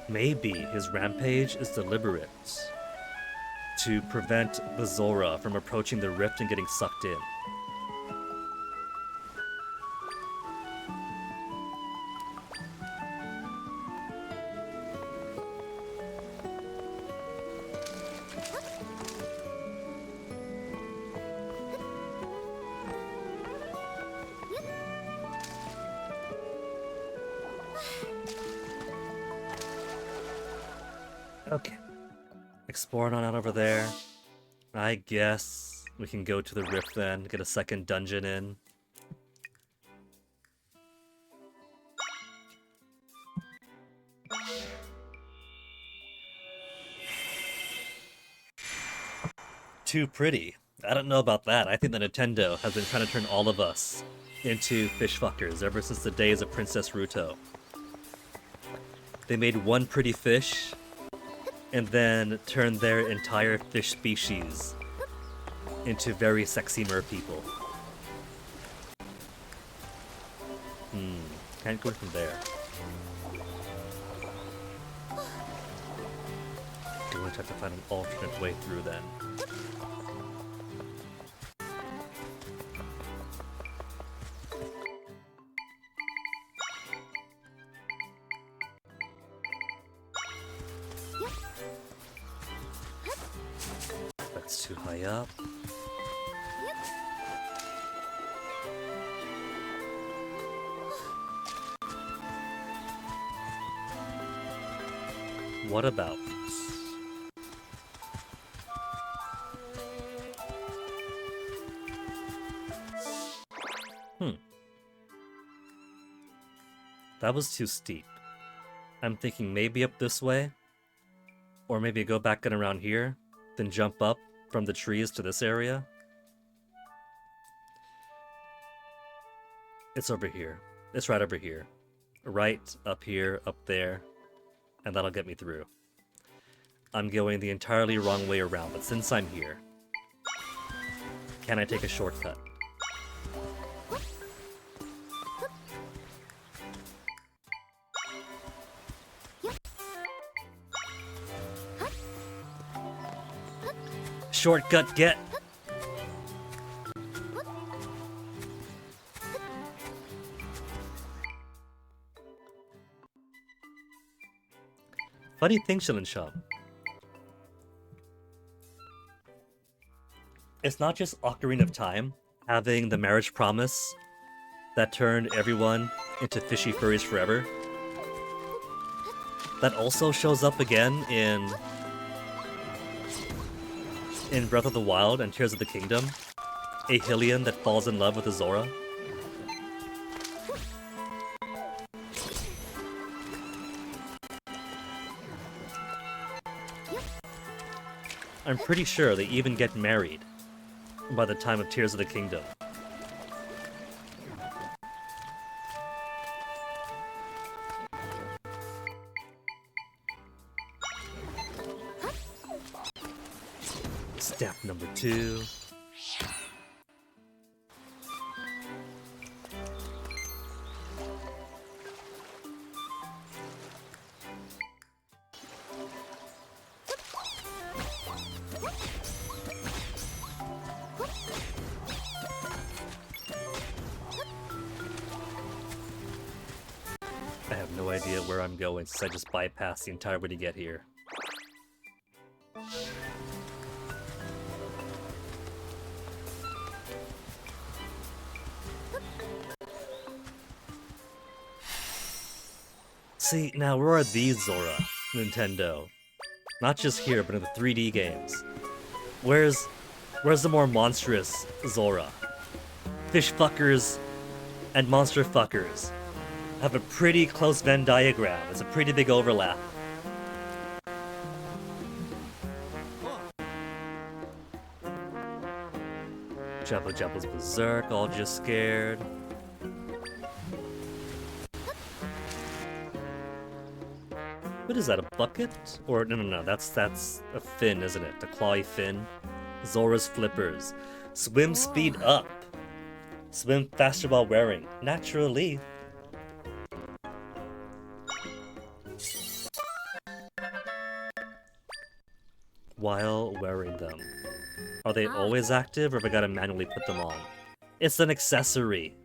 Maybe his rampage is deliberate to prevent the Zora from approaching the rift and getting sucked in. Okay. Exploring on out over there. I guess we can go to the rift then, get a second dungeon in. Too pretty. I don't know about that. I think that Nintendo has been trying to turn all of us into fish fuckers ever since the days of Princess Ruto. They made one pretty fish and then turned their entire fish species into very sexy mer people. Can't go from there. Going to have to find an alternate way through then. That's too high up. What about this? That was too steep. I'm thinking maybe up this way, or maybe go back and around here, then jump up from the trees to this area. It's over here. It's right over here. Right up here, up there, and that'll get me through. I'm going the entirely wrong way around, but since I'm here, can I take a shortcut? Shortcut get! Funny thing, Shilinshan. It's not just Ocarina of Time having the marriage promise that turned everyone into fishy furries forever. That also shows up again in Breath of the Wild and Tears of the Kingdom. A Hylian that falls in love with a Zora. I'm pretty sure they even get married by the time of Tears of the Kingdom. Step number 2. I have no idea where I'm going since I just bypassed the entire way to get here. See, now where are these Zora, Nintendo? Not just here, but in the 3D games. Where's the more monstrous Zora? Fish fuckers and monster fuckers have a pretty close Venn diagram. It's a pretty big overlap. Jabba Jabba's berserk, all just scared. What is that, a bucket? Or, no, that's a fin, isn't it? A clawy fin. Zora's flippers. Swim speed up. Swim faster while wearing. Naturally. While wearing them. Are they always active, or have I gotta manually put them on? It's an accessory.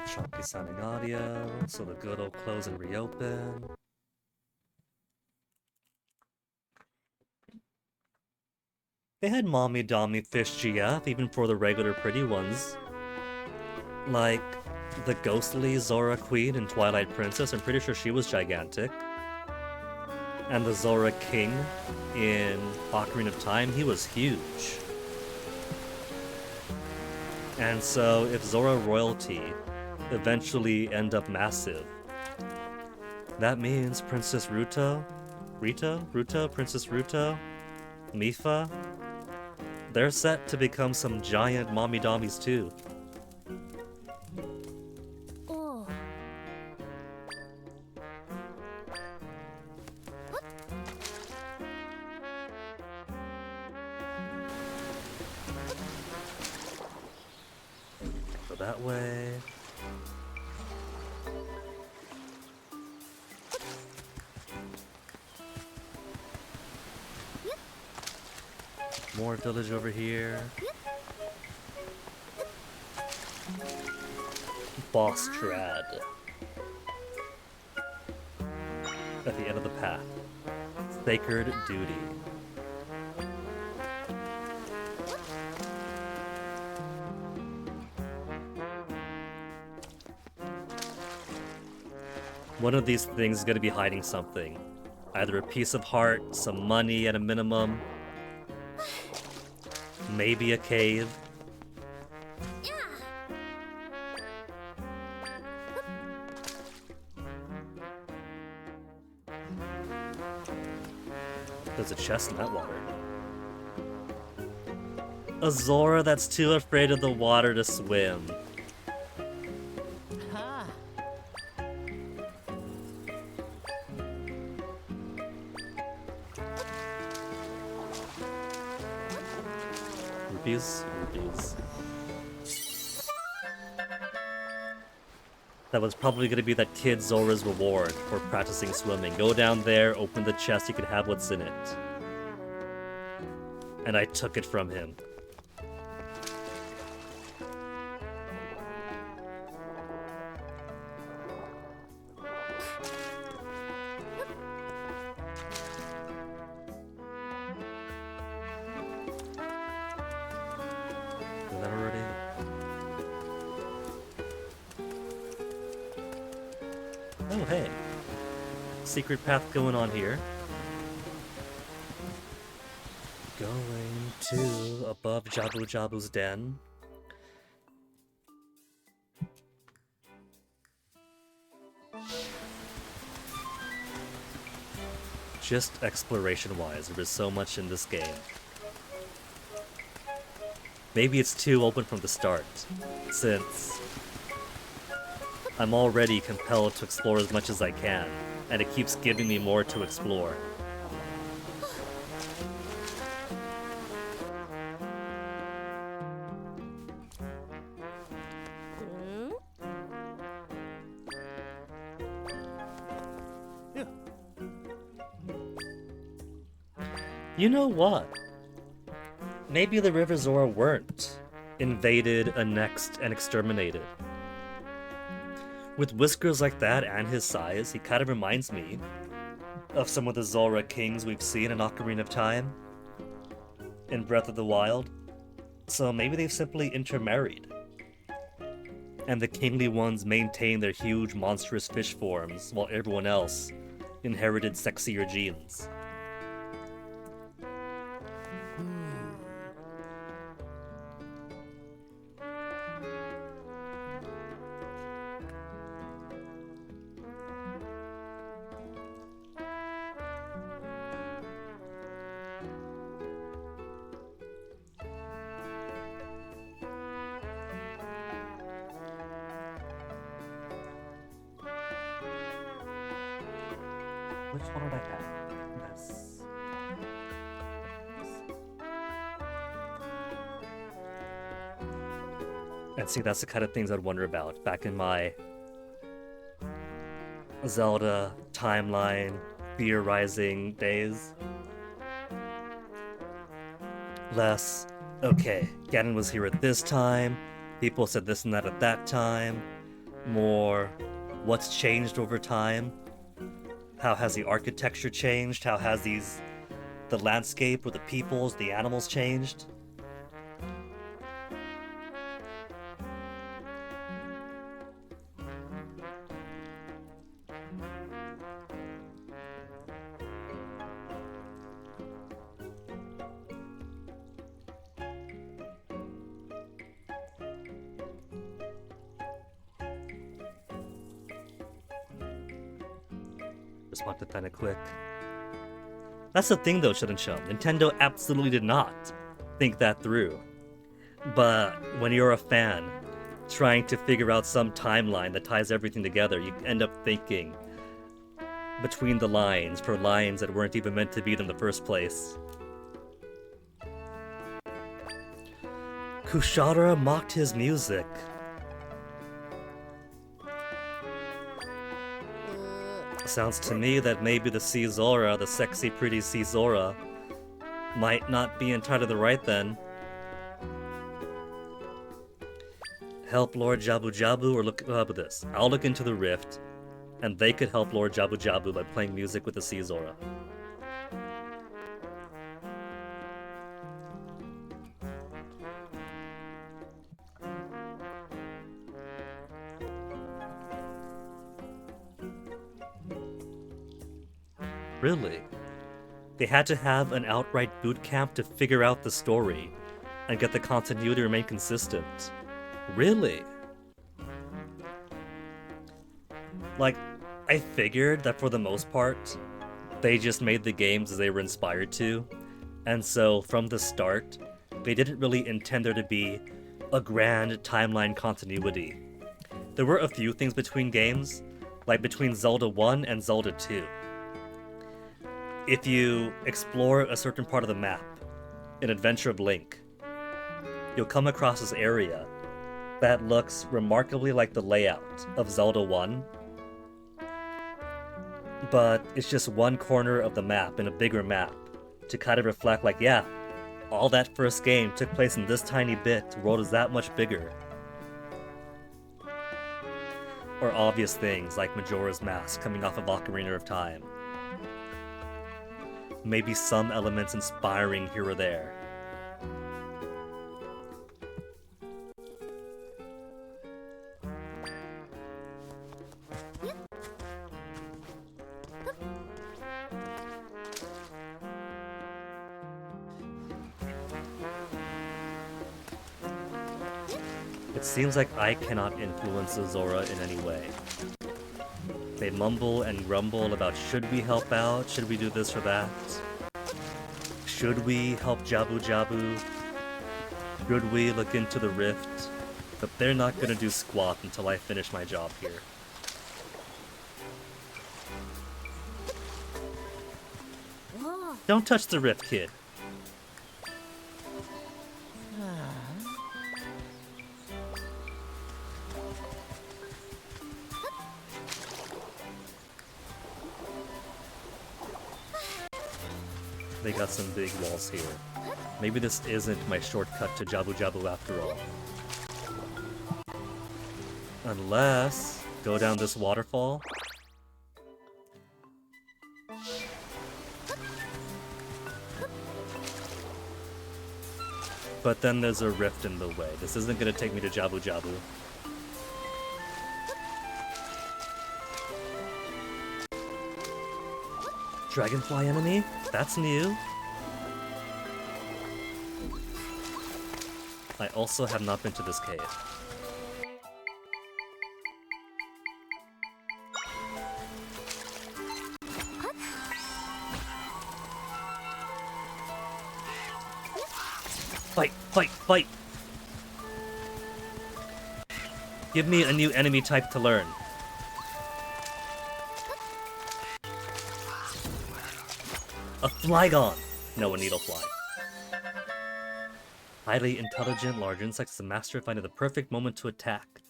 Choppy sounding audio, so the good will close and reopen. They had Mommy Dommy Fish GF, even for the regular pretty ones. Like the ghostly Zora Queen in Twilight Princess, I'm pretty sure she was gigantic. And the Zora King in Ocarina of Time, he was huge. And so if Zora Royalty eventually end up massive, that means Princess Ruto, Princess Ruto, Mifa, they're set to become some giant mommy dommies too. Oh. Go that way. More village over here. Boss Trad. At the end of the path. Sacred Duty. One of these things is going to be hiding something. Either a piece of heart, some money at a minimum, maybe a cave. There's a chest in that water. A Zora that's too afraid of the water to swim. Ha! Rupees? Rupees. That was probably going to be that kid Zora's reward for practicing swimming. Go down there, open the chest, you can have what's in it. And I took it from him. Is that already? Oh, hey. Secret path going on here. Going to above Jabu Jabu's den. Just exploration-wise, there is so much in this game. Maybe it's too open from the start, since I'm already compelled to explore as much as I can, and it keeps giving me more to explore. You know what? Maybe the River Zora weren't invaded, annexed, and exterminated. With whiskers like that and his size, he kind of reminds me of some of the Zora kings we've seen in Ocarina of Time, in Breath of the Wild. So maybe they've simply intermarried. And the kingly ones maintain their huge, monstrous fish forms, while everyone else inherited sexier genes. Which one would I have? This. And see, that's the kind of things I'd wonder about back in my Zelda timeline theorizing days. Less, okay, Ganon was here at this time, people said this and that at that time. More, what's changed over time? How has the architecture changed? How has the landscape or the peoples, the animals changed? Respond to Fennic quick. That's the thing though, shouldn't you? Nintendo absolutely did not think that through. But when you're a fan trying to figure out some timeline that ties everything together, you end up thinking between the lines for lines that weren't even meant to be in the first place. Kushara mocked his music. Sounds to me that maybe the Caesora, the sexy pretty Caesora, might not be entirely right then. Help Lord Jabu Jabu, or look, how about this? I'll look into the rift, and they could help Lord Jabu Jabu by playing music with the Caesora. Really? They had to have an outright boot camp to figure out the story and get the continuity to remain consistent. Really? Like, I figured that for the most part, they just made the games as they were inspired to, and so from the start, they didn't really intend there to be a grand timeline continuity. There were a few things between games, like between Zelda 1 and Zelda 2. If you explore a certain part of the map in Adventure of Link, you'll come across this area that looks remarkably like the layout of Zelda 1, but it's just one corner of the map in a bigger map to kind of reflect like, yeah, all that first game took place in this tiny bit, the world is that much bigger. Or obvious things like Majora's Mask coming off of Ocarina of Time. Maybe some elements inspiring here or there. It seems like I cannot influence Zora in any way. They mumble and grumble about should we help out, should we do this or that? Should we help Jabu Jabu? Should we look into the rift? But they're not gonna do squat until I finish my job here. Don't touch the rift, kid. They got some big walls here. Maybe this isn't my shortcut to Jabu Jabu after all. Unless... go down this waterfall? But then there's a rift in the way. This isn't gonna take me to Jabu Jabu. Dragonfly enemy? That's new. I also have not been to this cave. Fight! Fight! Fight! Give me a new enemy type to learn. A Flygon! No, a Needlefly. Highly intelligent, large insects, the master of finding the perfect moment to attack.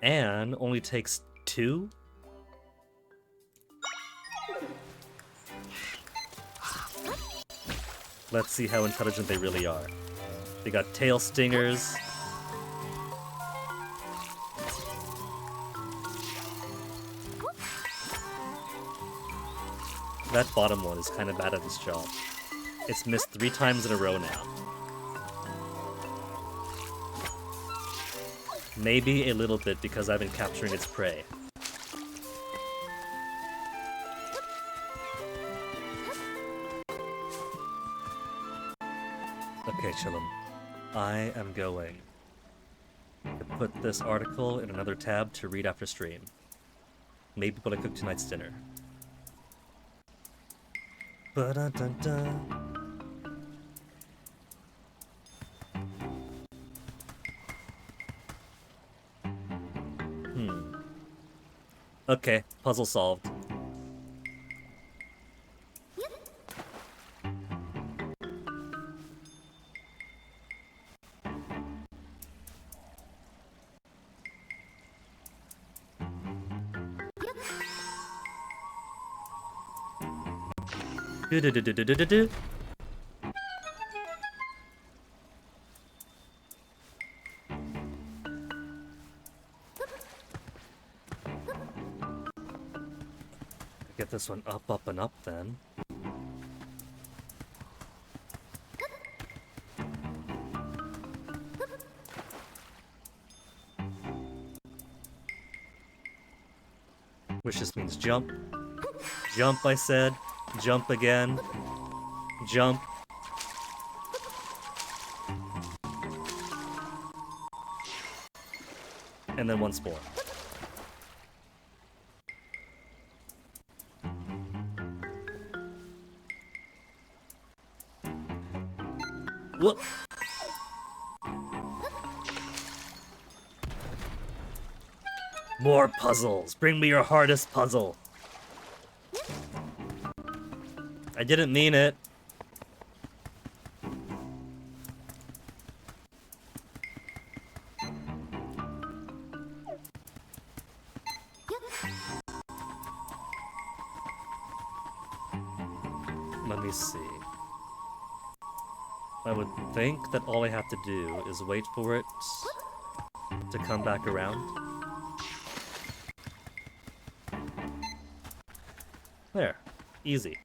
And only takes 2? Let's see how intelligent they really are. They got tail stingers. That bottom one is kind of bad at its job. It's missed 3 times in a row now. Maybe a little bit because I've been capturing its prey. Okay, Chillum. I am going to put this article in another tab to read after stream. Maybe when I cook tonight's dinner. Ba-da-dun-dun. Okay, puzzle solved. Do-do-do-do-do-do-do. Get this one up, up, and up then. Which just means jump. Jump, I said. Jump again. Jump. And then once more. Whoop! More puzzles! Bring me your hardest puzzle! I didn't mean it. Let me see. I would think that all I have to do is wait for it to come back around. There. Easy.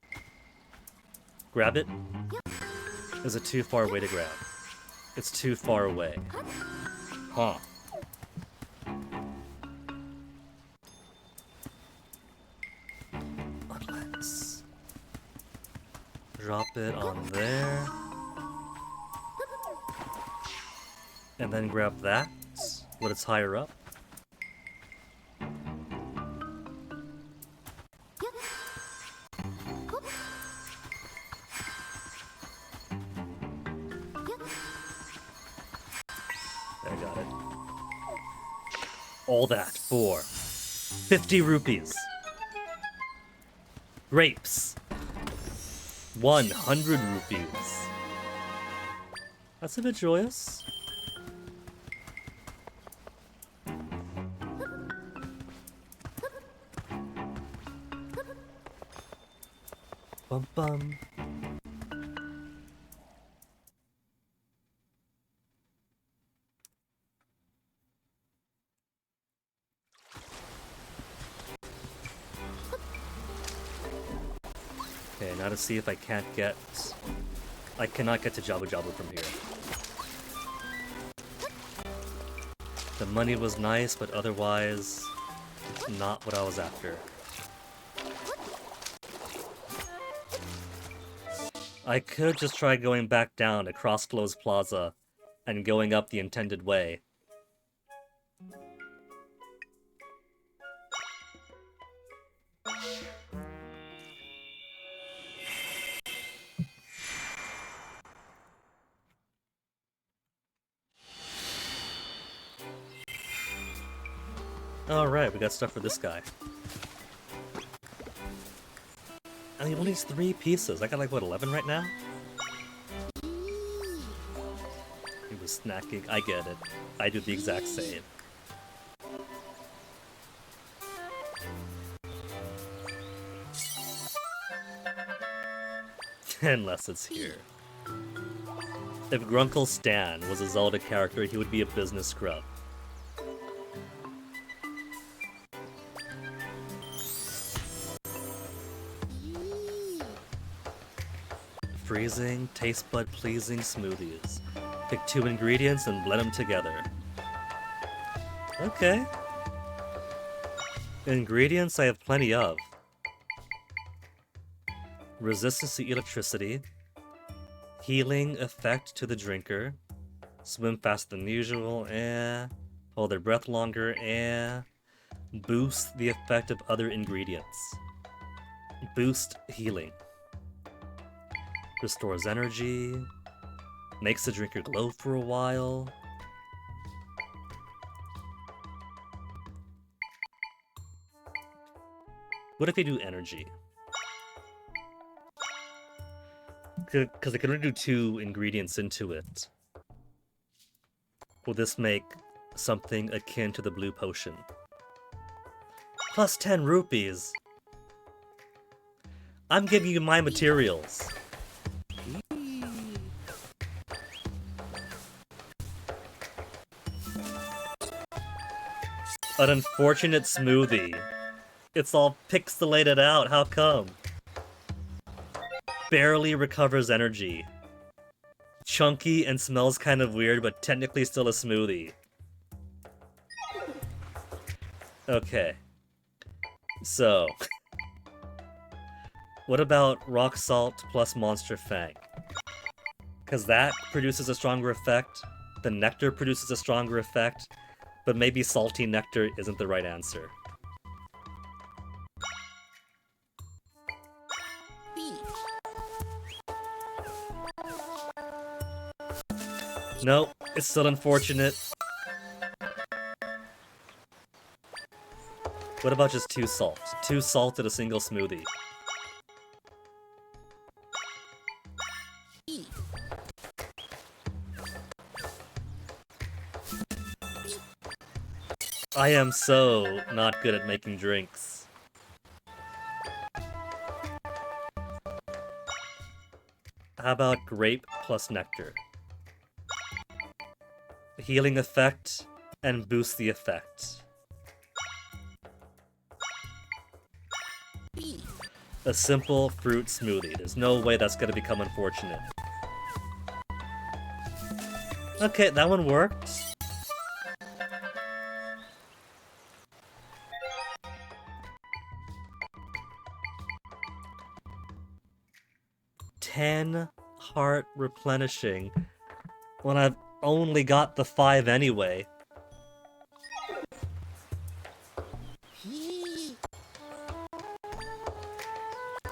Grab it. Is it too far away to grab? It's too far away. Huh. Let's drop it on there. And then grab that when it's higher up. I got it. All that for 50 rupees. Grapes. 100 rupees. That's a bit joyous. Bum bum. Okay, now to see if I can't get... I cannot get to Jabu Jabu from here. The money was nice, but otherwise, not what I was after. I could just try going back down to Crossclose Plaza and going up the intended way. Alright, we got stuff for this guy. Oh he only needs 3 pieces. I got like, what, 11 right now? He was snacking. I get it. I do the exact same. Unless it's here. If Grunkle Stan was a Zelda character, he would be a business scrub. Freezing, taste bud pleasing smoothies. Pick 2 ingredients and blend them together. Okay. Ingredients I have plenty of. Resistance to electricity. Healing effect to the drinker. Swim faster than usual, Hold their breath longer, Boost the effect of other ingredients. Boost healing. Restores energy. Makes the drinker glow for a while. What if you do energy? Because I can only do 2 ingredients into it. Will this make something akin to the blue potion? Plus 10 rupees! I'm giving you my materials. An unfortunate smoothie. It's all pixelated out, how come? Barely recovers energy. Chunky and smells kind of weird, but technically still a smoothie. Okay. So. What about rock salt plus monster fang? Because that produces a stronger effect. The nectar produces a stronger effect. But maybe salty nectar isn't the right answer. Nope, it's still unfortunate. What about just 2 salt? 2 salt in a single smoothie. I am so not good at making drinks. How about grape plus nectar? Healing effect and boost the effect. A simple fruit smoothie. There's no way that's gonna become unfortunate. Okay, that one worked. $10 heart replenishing when I've only got the 5 anyway.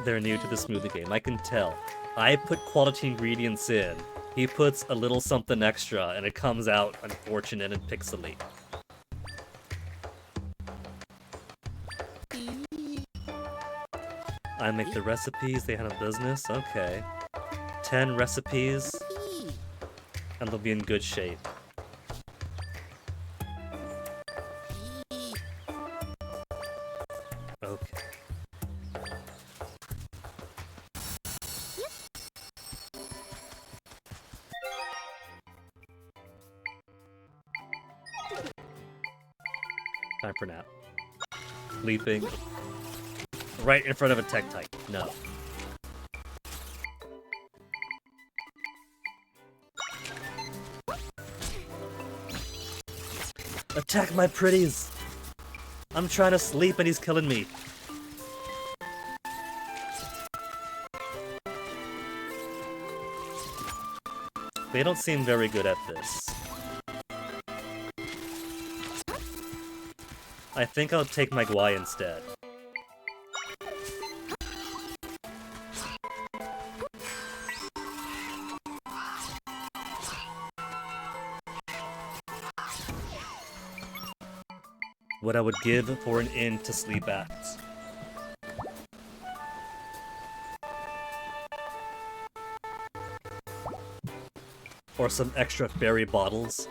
They're new to the smoothie game, I can tell. I put quality ingredients in. He puts a little something extra and it comes out unfortunate and pixely. I make the recipes, they handle business, okay. 10 recipes, and they'll be in good shape. Okay. Time for nap. Leaping. Right in front of a tech type. No. Attack my pretties! I'm trying to sleep and he's killing me. They don't seem very good at this. I think I'll take my Guai instead. What I would give for an inn to sleep at. Or some extra berry bottles.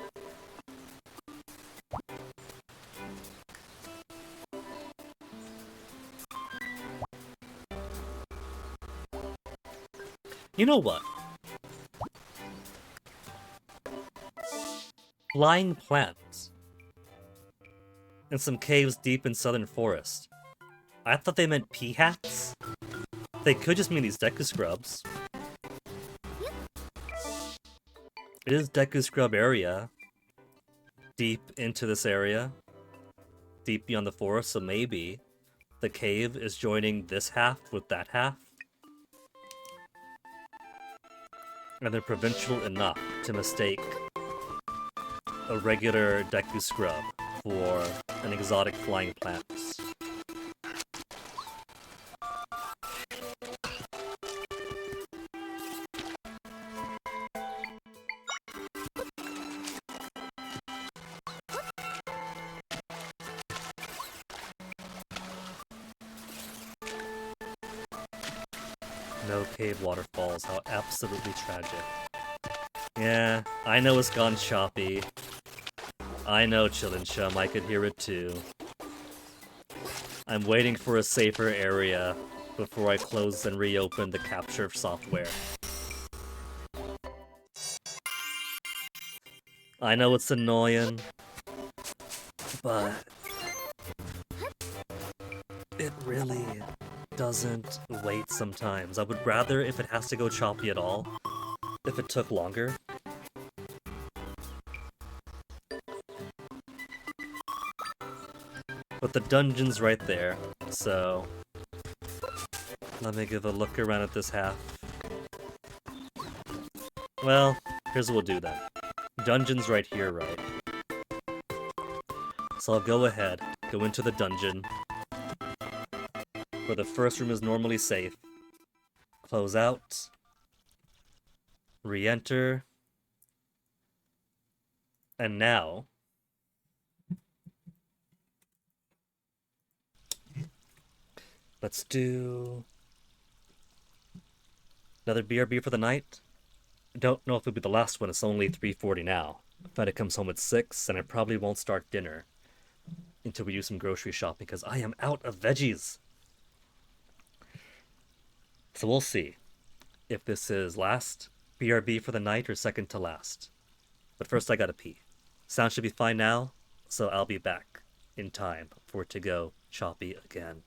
You know what? Flying plants. In some caves deep in southern forest. I thought they meant pea hats. They could just mean these Deku Scrubs. It is Deku Scrub area. Deep into this area. Deep beyond the forest, so maybe the cave is joining this half with that half. And they're provincial enough to mistake a regular Deku Scrub for an exotic flying plant. No cave waterfalls, how absolutely tragic. Yeah, I know it's gone choppy. I know, Chillin' Chum, I could hear it too. I'm waiting for a safer area before I close and reopen the capture software. I know it's annoying, but it really doesn't wait sometimes. I would rather, if it has to go choppy at all, if it took longer. But the dungeon's right there, so let me give a look around at this half. Well, here's what we'll do then. Dungeon's right here, right? So I'll go ahead, go into the dungeon, where the first room is normally safe. Close out. Re-enter. And now... let's do... another BRB for the night. I don't know if it'll be the last one, it's only 3:40 now. Fennic comes home at 6, and I probably won't start dinner until we do some grocery shopping, because I am out of veggies. So we'll see if this is last BRB for the night or second to last. But first I gotta pee. Sound should be fine now, so I'll be back in time for it to go choppy again.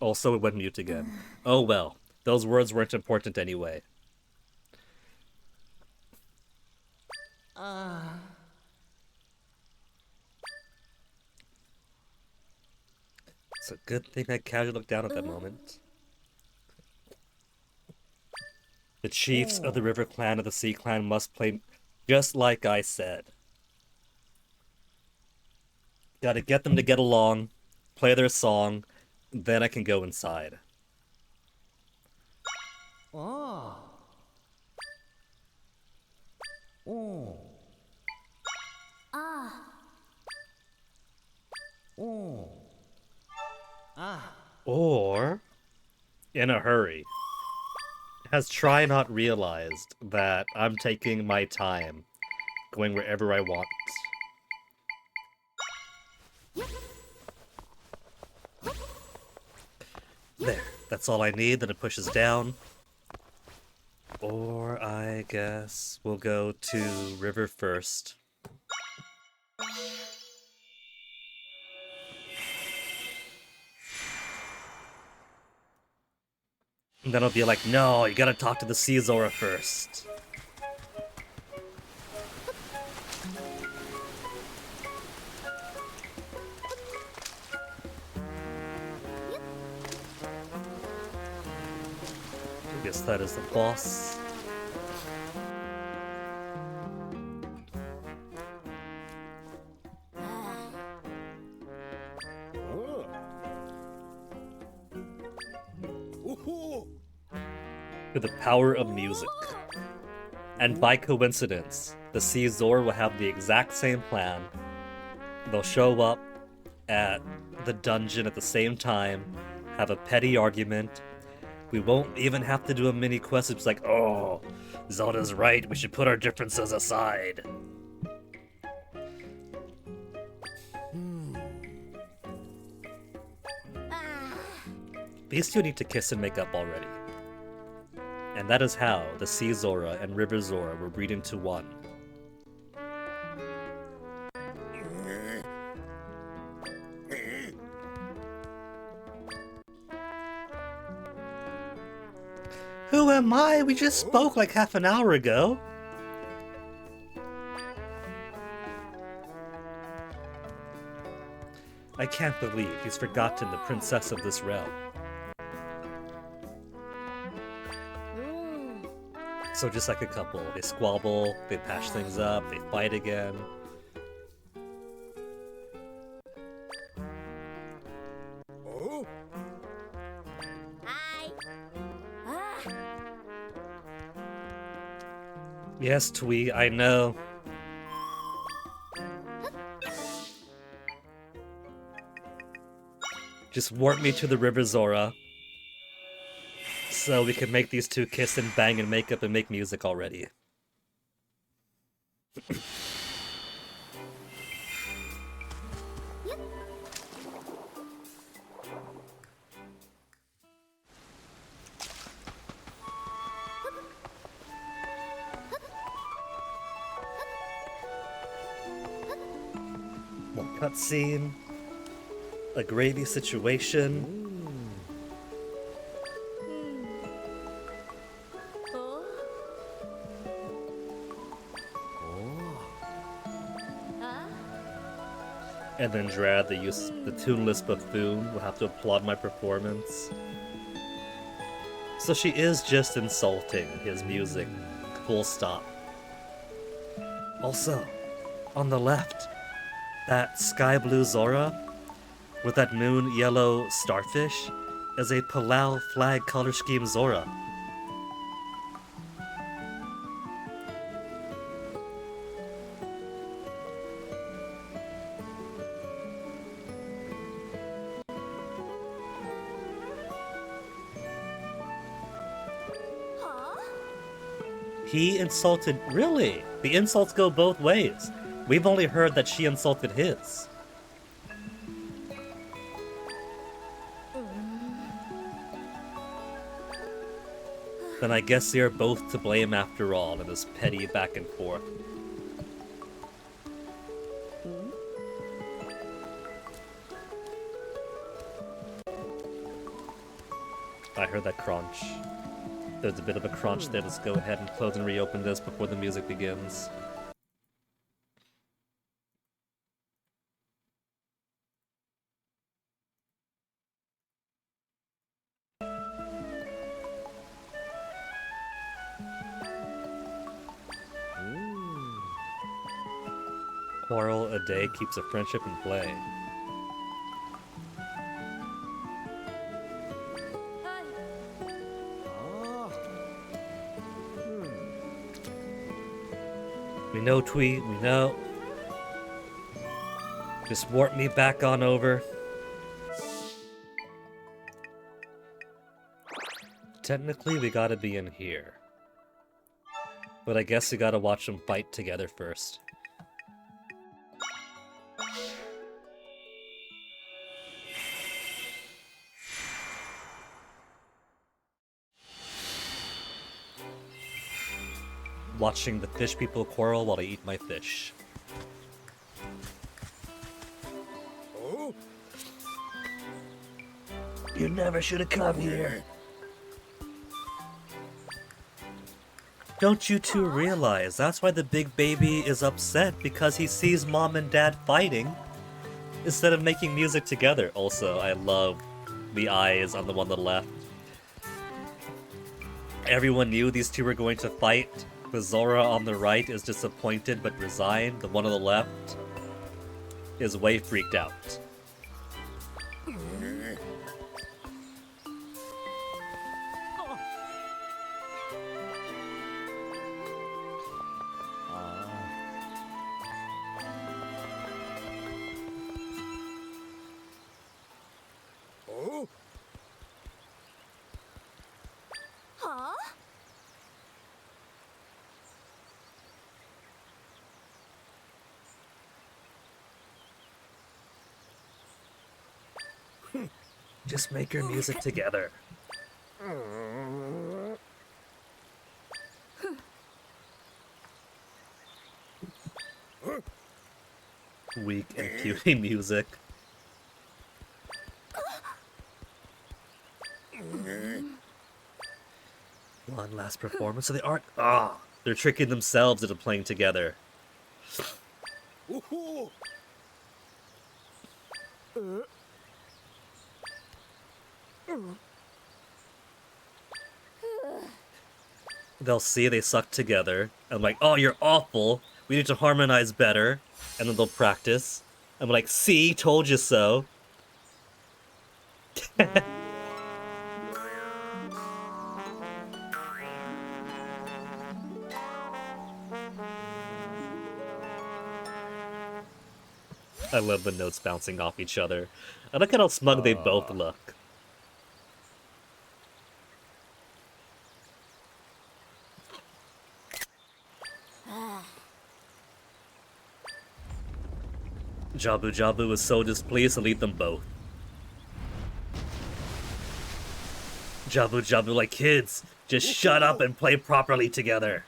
Also, it went mute again. Oh well, those words weren't important anyway. It's a good thing I casually looked down at that moment. The chiefs of the River Clan and the Sea Clan must play just like I said. Gotta get them to get along, play their song, then I can go inside. Ah. Oh. Ah. Oh. Ah. Or, in a hurry, has Try not realized that I'm taking my time, going wherever I want. There, that's all I need, then it pushes down. Or I guess we'll go to River first. And then I'll be like, no, you gotta talk to the Sea Zora first. I guess that is the boss. With the power of music. And by coincidence, the Sea Zora will have the exact same plan. They'll show up at the dungeon at the same time, have a petty argument. We won't even have to do a mini quest. It's like, oh, Zelda's right, we should put our differences aside. These two need to kiss and make up already. And that is how the Sea Zora and River Zora were breed into one. Who am I? We just spoke like half an hour ago. I can't believe he's forgotten the princess of this realm. So just like a couple, they squabble, they patch things up, they fight again. Hi. Ah. Yes, Twee, I know. Just warp me to the River Zora, so we can make these two kiss and bang and make up and make music already. More cutscene, a gravy situation. Oh. Ah. And then Drad, the tuneless buffoon, will have to applaud my performance. So she is just insulting his music full stop. Also, on the left, that sky blue Zora with that moon yellow starfish is a Palau flag color scheme Zora. He insulted... Really? The insults go both ways. We've only heard that she insulted his. Then I guess they're both to blame after all in this petty back and forth. I heard that crunch. There's a bit of a crunch there. Let's go ahead and close and reopen this before the music begins. Quarrel a day keeps a friendship in play. We know, Twee, we know. Just warp me back on over. Technically, we gotta be in here. But I guess we gotta watch them fight together first. Watching the fish people quarrel while I eat my fish. Oh? You never should have come here. Don't you two realize that's why the big baby is upset, because he sees mom and dad fighting instead of making music together? Also, I love the eyes on the one on the left. Everyone knew these two were going to fight. The Zora on the right is disappointed but resigned. The one on the left is way freaked out. Oh? Huh? Just make your music together. Weak and cutie music. One last performance of the art. Ah, they're tricking themselves into playing together. Woohoo! They'll see they suck together. I'm like, oh, you're awful. We need to harmonize better. And then they'll practice. I'm like, see, told you so. I love the notes bouncing off each other. I look at how smug they both look. Jabu Jabu was so displeased to leave them both. Jabu Jabu like kids, just shut up and play properly together.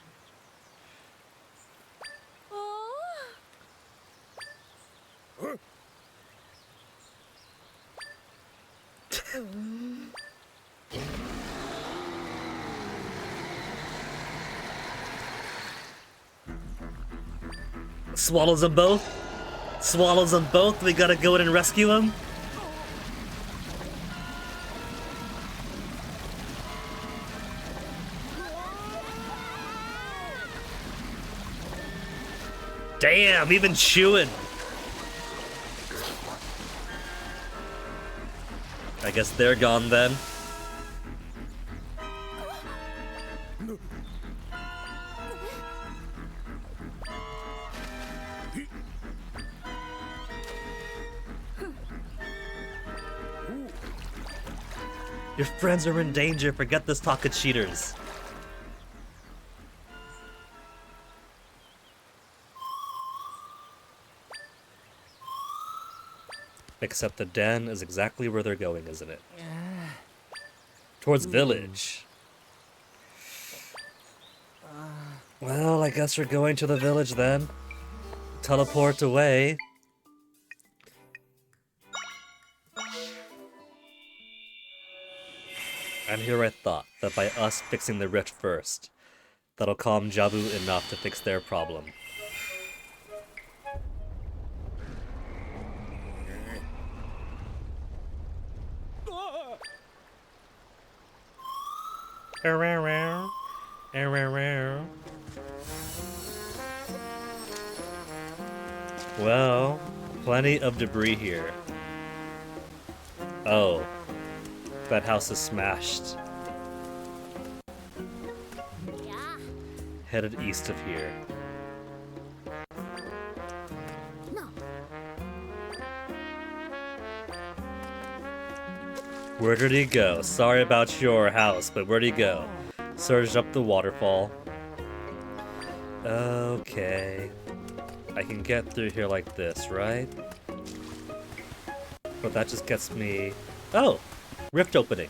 Swallows them both? Swallows them both? We gotta go in and rescue them? Damn, even chewing. I guess they're gone then. Your friends are in danger. Forget this talk of cheaters. Except the den is exactly where they're going, isn't it? Towards village. Well, I guess we're going to the village then. Teleport away. And here I thought that by us fixing the rift first, that'll calm Jabu enough to fix their problem. Well, plenty of debris here. Oh, that house is smashed. Yeah. Headed east of here. No. Where did he go? Sorry about your house, but where'd he go? Surged up the waterfall. Okay. I can get through here like this, right? But that just gets me... Oh! Rift opening.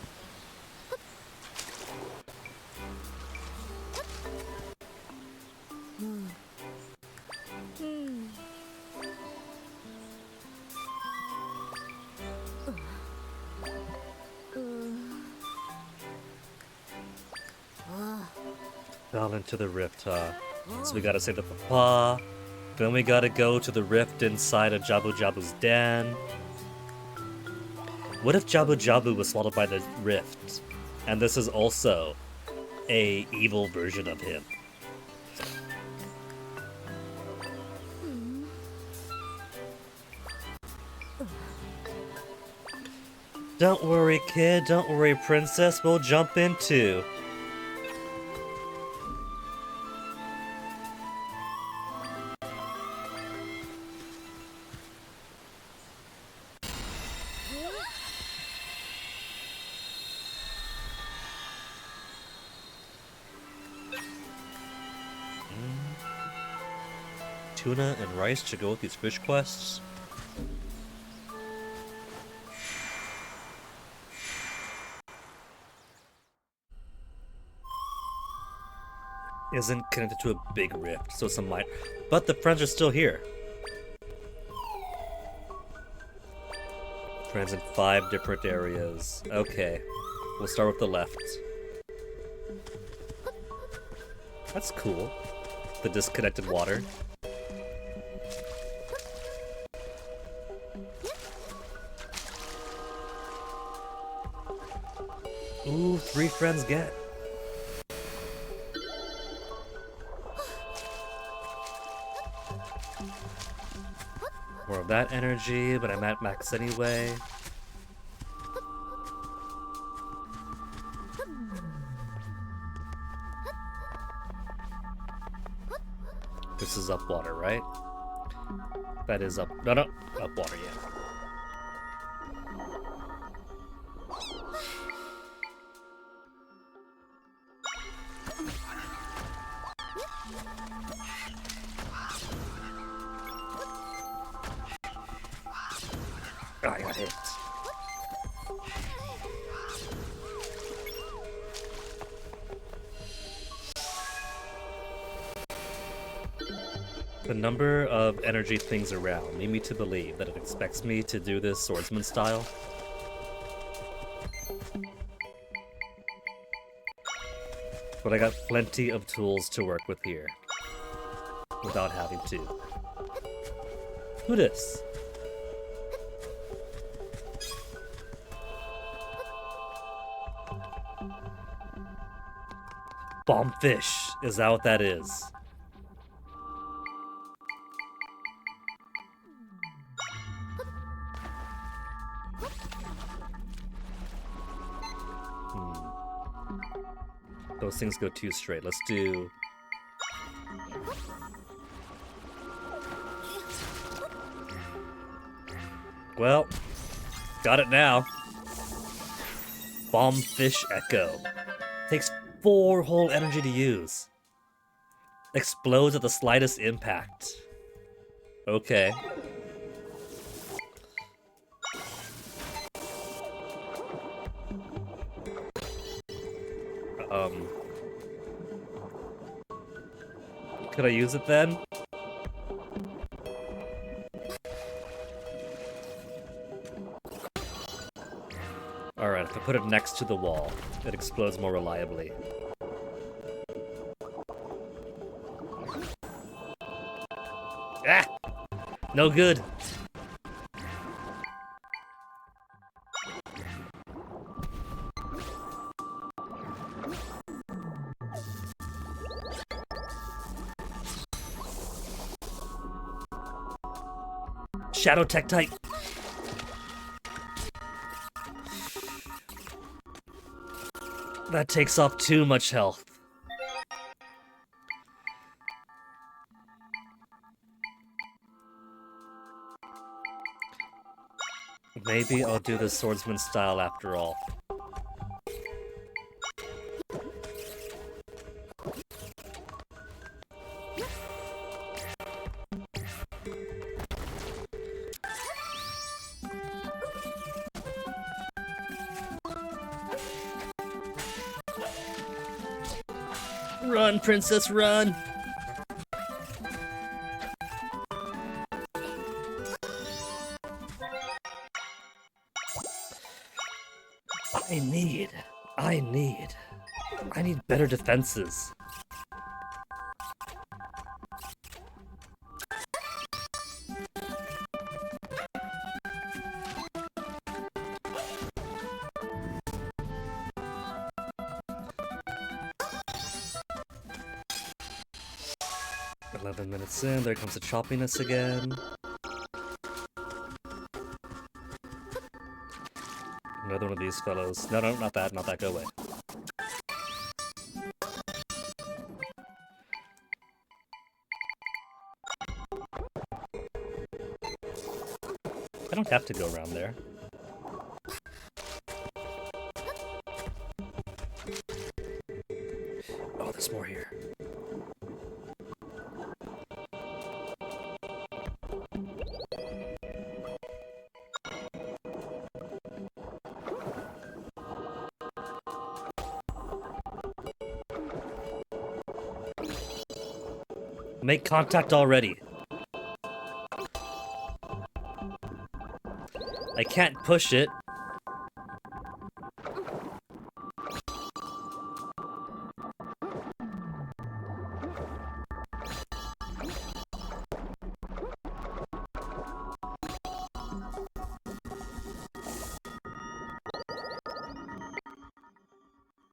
Fell into the rift, huh? So we gotta save the papa. Then we gotta go to the rift inside of Jabu Jabu's den. What if Jabu Jabu was swallowed by the rift? And this is also a evil version of him. Don't worry, kid. Don't worry, princess. We'll jump in too. Tuna and rice to go with these fish quests. Isn't connected to a big rift, so some might. But the friends are still here. Friends in 5 different areas. Okay, we'll start with the left. That's cool. The disconnected water. Ooh, 3 friends get. More of that energy, but I'm at max anyway. This is up water, right? That is up. No, up water, yeah. Oh, I got hit. The number of energy things around lead me to believe that it expects me to do this swordsman style. But I got plenty of tools to work with here without having to. Who dis? Bombfish, is that what that is? Those things go too straight. Let's do... Well, got it now. Bombfish Echo. Takes 4 whole energy to use. Explodes at the slightest impact. Okay. Could I use it then? Alright, if I put it next to the wall, it explodes more reliably. Ah! No good! Shadow Tektite! That takes off too much health. Maybe I'll do the swordsman style after all. Run, princess, run! I need better defenses. Minutes in, there comes the choppiness again. Another one of these fellows. No, not that, go away. I don't have to go around there. Oh, there's more here. Make contact already. I can't push it.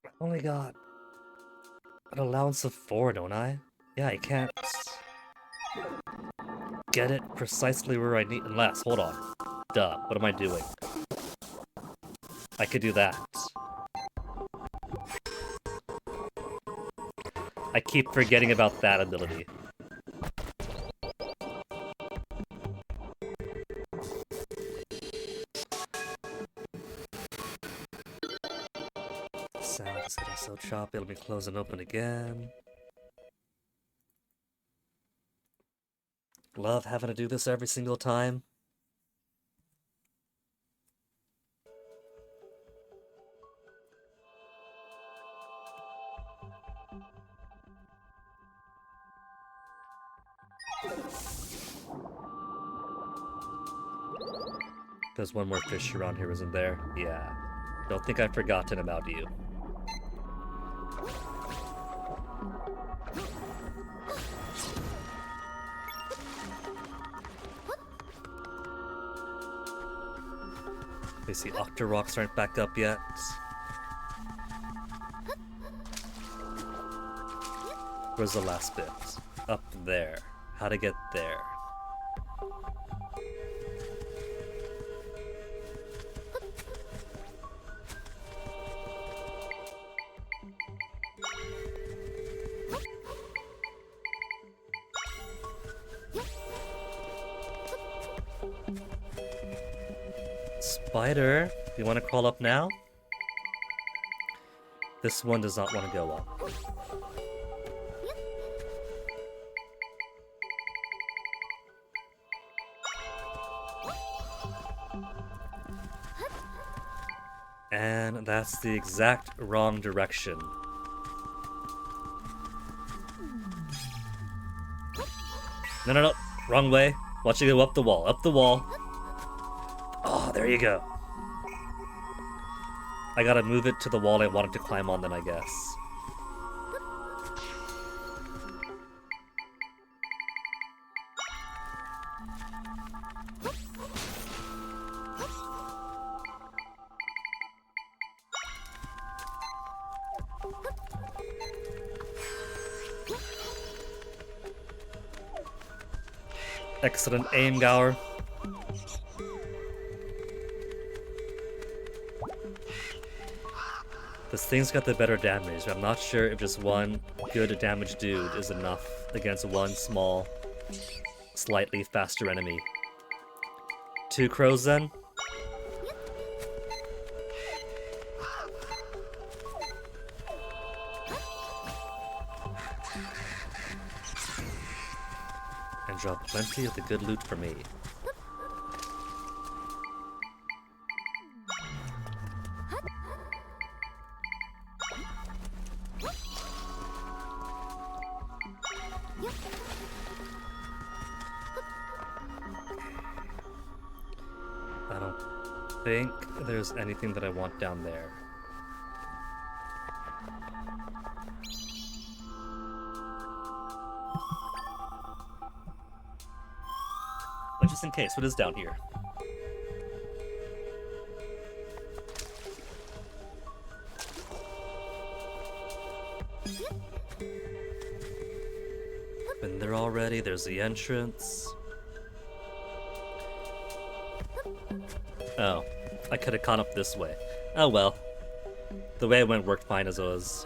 I only got an allowance of 4, don't I? Yeah, I can't get it precisely where I need, unless, hold on. Duh, what am I doing? I could do that. I keep forgetting about that ability. Sound is getting so choppy, let me close and open again. Love having to do this every single time. There's one more fish around here, isn't there? Yeah. Don't think I've forgotten about you. They see Octoroks aren't back up yet. Where's the last bit? Up there. How to get there? Spider, do you want to crawl up now? This one does not want to go up. And that's the exact wrong direction. No, no, no. Wrong way. Watch you go up the wall. Up the wall. Oh, there you go. I gotta move it to the wall I wanted to climb on then, I guess. Excellent aim, Gower. This thing's got the better damage. I'm not sure if just one good damage dude is enough against one small, slightly faster enemy. 2 crows then? And drop plenty of the good loot for me. I don't think there's anything that I want down there. But just in case, what is down here? Been there already, there's the entrance. Oh, I could have gone up this way. Oh well. The way it went worked fine as it was.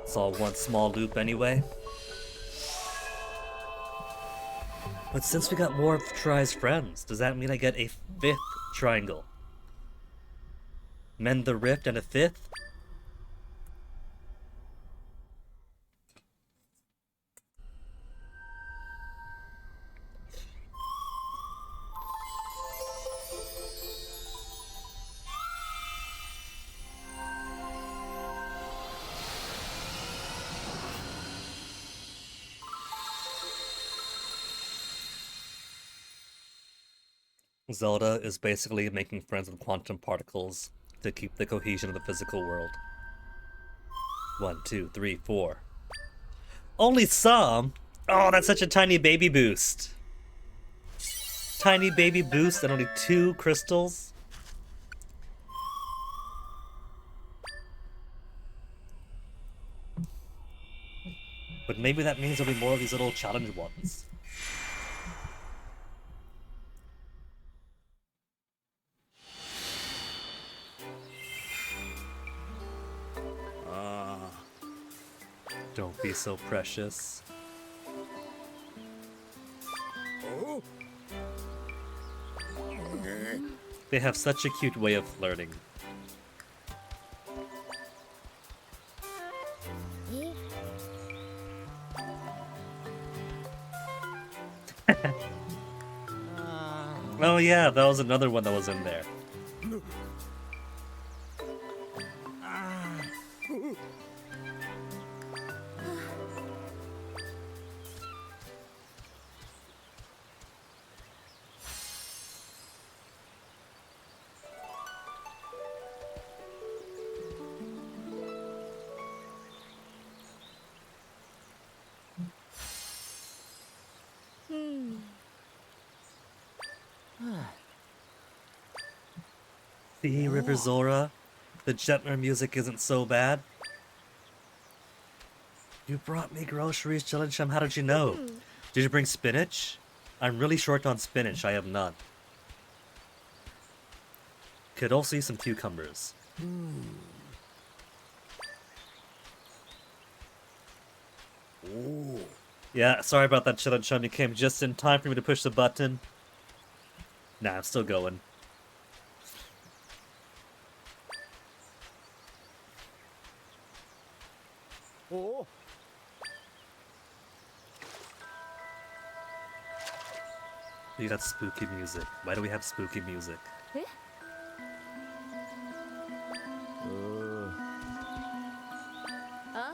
It's all one small loop anyway. But since we got more of Try's friends, does that mean I get a 5th triangle? Mend the rift and a 5th? Zelda is basically making friends with quantum particles to keep the cohesion of the physical world. 1, 2, 3, 4. Only some? Oh, that's such a tiny baby boost. Tiny baby boost and only 2 crystals? But maybe that means there'll be more of these little challenge ones. Don't be so precious. Oh. They have such a cute way of flirting. Oh yeah, that was another one that was in there. See, River Zora? The gentler music isn't so bad. You brought me groceries, Chillingham. How did you know? Did you bring spinach? I'm really short on spinach. I have none. Could also use some cucumbers. Oh. Yeah, sorry about that, Chillin' Chum. You came just in time for me to push the button. Nah, I'm still going. Oh. We got spooky music. Why do we have spooky music? え あ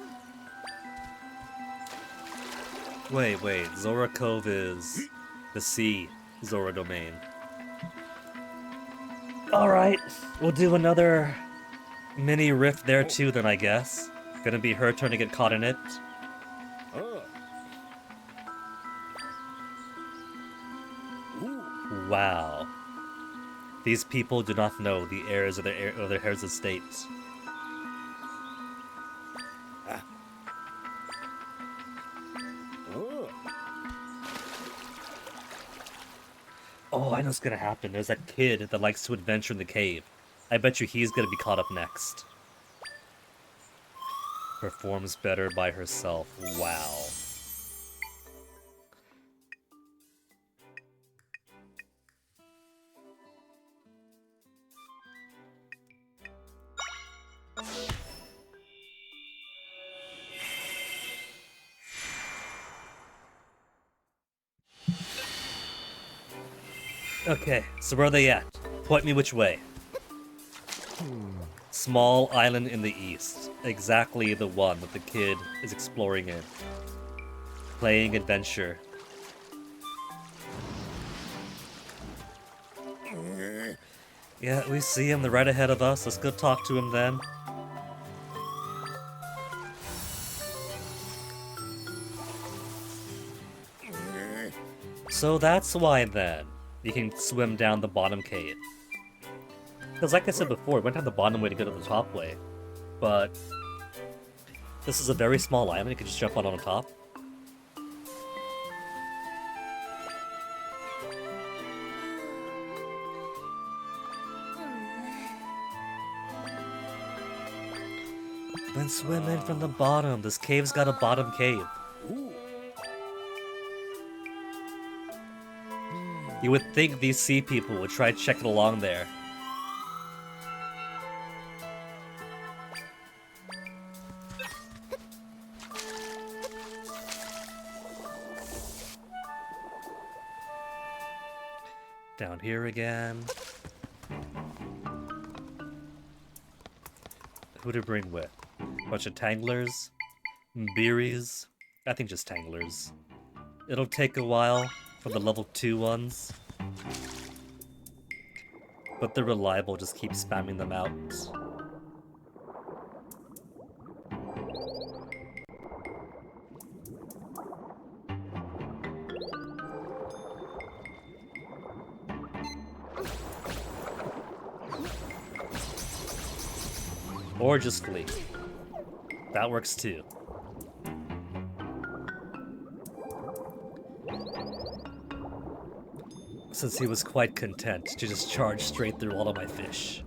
Wait. Zora Cove is the sea Zora domain. Alright, we'll do another mini rift there too then, I guess. Gonna be her turn to get caught in it. Ah. Ooh. Wow. These people do not know the heirs of their heirs' estates. Ah. Oh, I know what's gonna happen. There's that kid that likes to adventure in the cave. I bet you he's gonna be caught up next. Performs better by herself. Wow. Okay, so where are they at? Point me which way. Small island in the east. Exactly the one that the kid is exploring in. Playing adventure. Yeah, we see him. They're right ahead of us. Let's go talk to him then. So that's why then you can swim down the bottom cave. Because like I said before, we went down the bottom way to go to the top way. But this is a very small island, you can just jump on the top. Then swim in from the bottom. This cave's got a bottom cave. Ooh. You would think these sea people would try checking along there. Down here again. Who to bring with? Bunch of tanglers? Beeries? I think just tanglers. It'll take a while for the level 2 ones. But they're reliable, just keep spamming them out. Or just flee. That works too. Since he was quite content to just charge straight through all of my fish.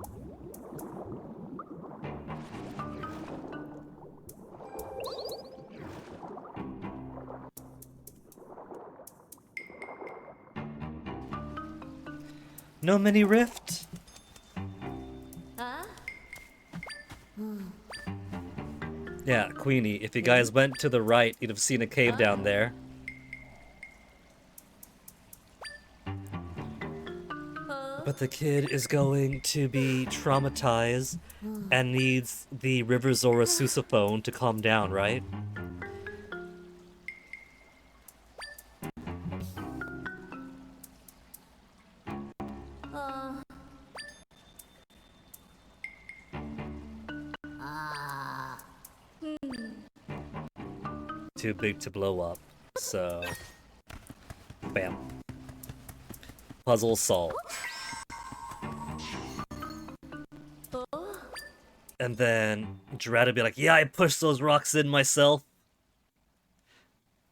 No mini rift? あ Yeah, Queenie, if you guys went to the right, you'd have seen a cave down there. But the kid is going to be traumatized and needs the River Zora sousaphone to calm down, right? Too big to blow up, so... Bam. Puzzle solved. And then Gerard would be like, yeah, I pushed those rocks in myself.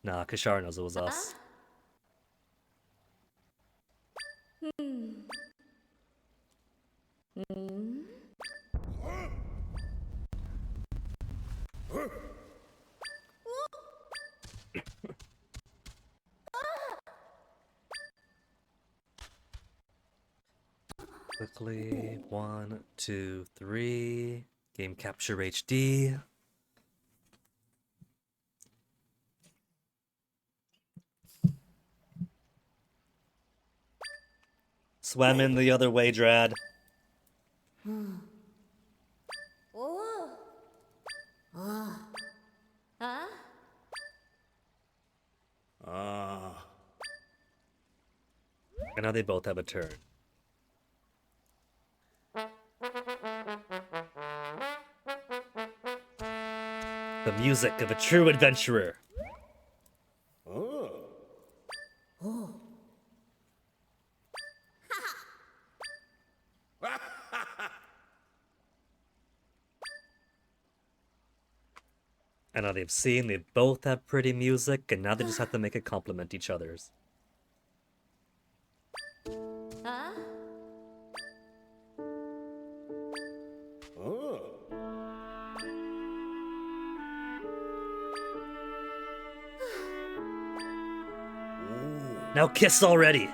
Nah, Kashara knows it was us. Quickly, 1, 2, 3. Game capture HD. Swam in the other way, Drad. Oh. Huh? Ah. And now they both have a turn. The music of a true adventurer. Oh. And now they've seen they both have pretty music, and now they just have to make it complement each other's. Huh? Oh. Now kiss already!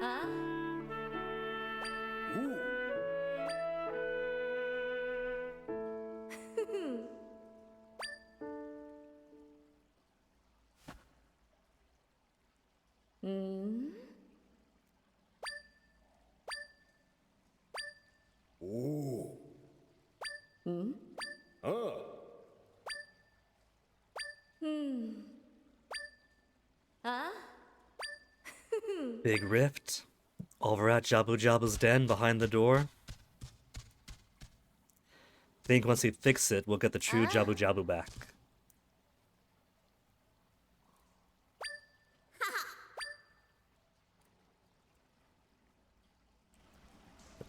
Huh? Ooh. Hmm? Ooh. Hmm? Oh. Huh? Big rift. Over at Jabu Jabu's den behind the door. Think once we fix it, we'll get the true Jabu Jabu back.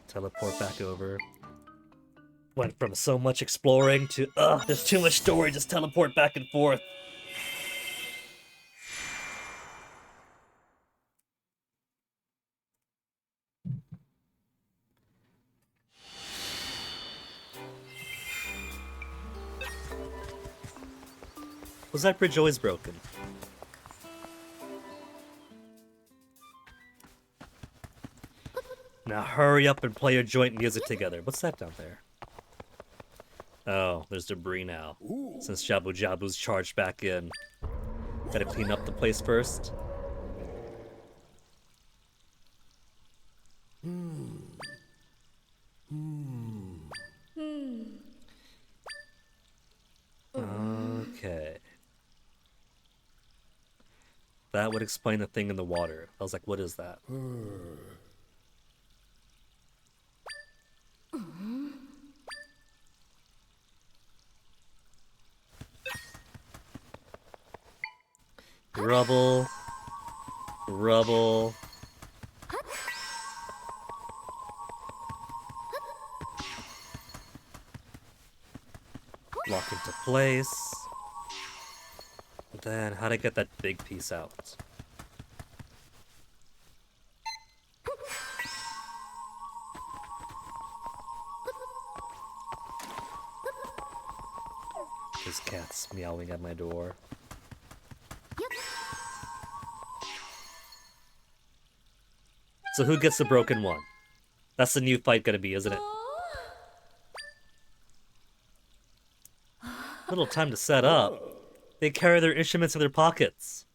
Teleport back over. Went from so much exploring to, there's too much story, just teleport back and forth. Was that bridge always broken? Now hurry up and play your joint music together. What's that down there? Oh, there's debris now. Since Jabu Jabu's charged back in. Gotta clean up the place first. Okay. That would explain the thing in the water. I was like, what is that? Rubble. Rubble. Lock into place. Then, how to get that big piece out? This cat's meowing at my door. So who gets the broken one? That's the new fight gonna be, isn't it? Little time to set up. They carry their instruments in their pockets.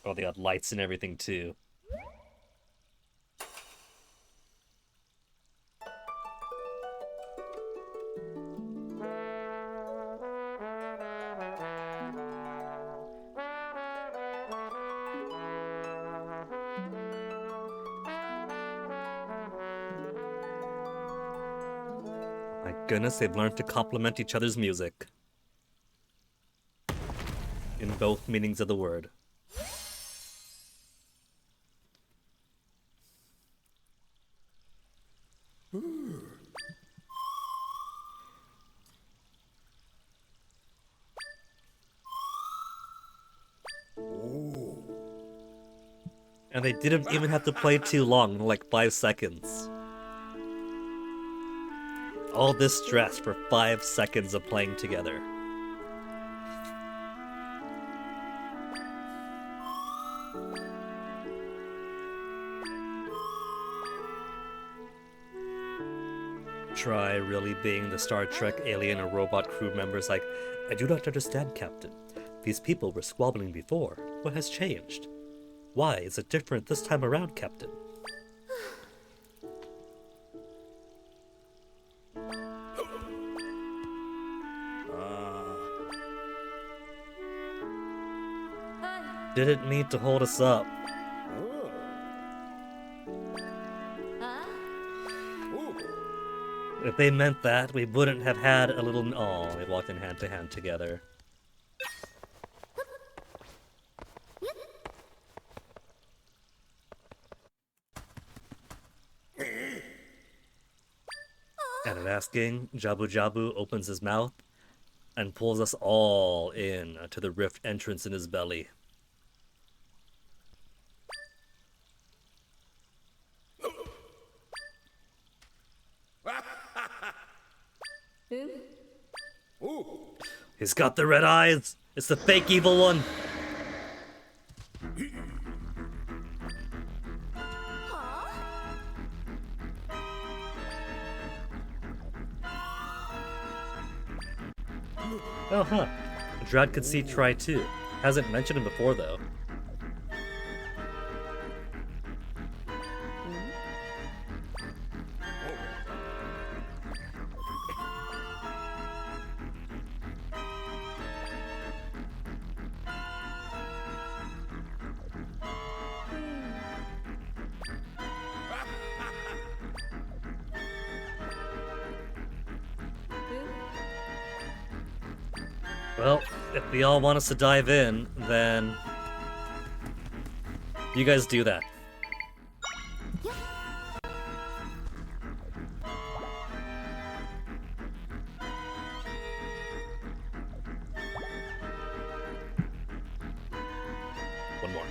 Oh, they got lights and everything too. My goodness, they've learned to complement each other's music. In both meanings of the word. And they didn't even have to play too long, like 5 seconds. All this stress for 5 seconds of playing together. Try really being the Star Trek alien or robot crew members like, I do not understand, Captain. These people were squabbling before. What has changed? Why is it different this time around, Captain? Didn't mean to hold us up. If they meant that, we wouldn't have had a little... Oh, they walked in hand to hand together. And in asking, Jabu Jabu opens his mouth and pulls us all in to the rift entrance in his belly. He's got the red eyes! It's the fake evil one! Oh, huh. Drad could see Try too. Hasn't mentioned him before, though. Well, if we all want us to dive in, then you guys do that. One more.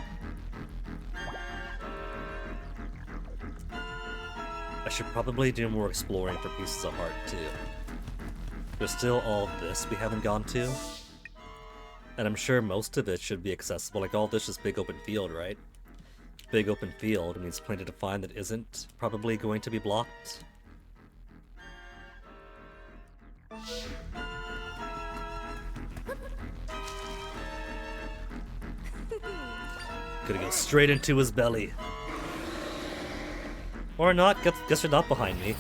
I should probably do more exploring for pieces of heart, too. There's still all this we haven't gone to. And I'm sure most of it should be accessible. Like, all this is big open field, right? Big open field means plenty to find that isn't probably going to be blocked. Gonna go straight into his belly. Or not, guess you're not behind me.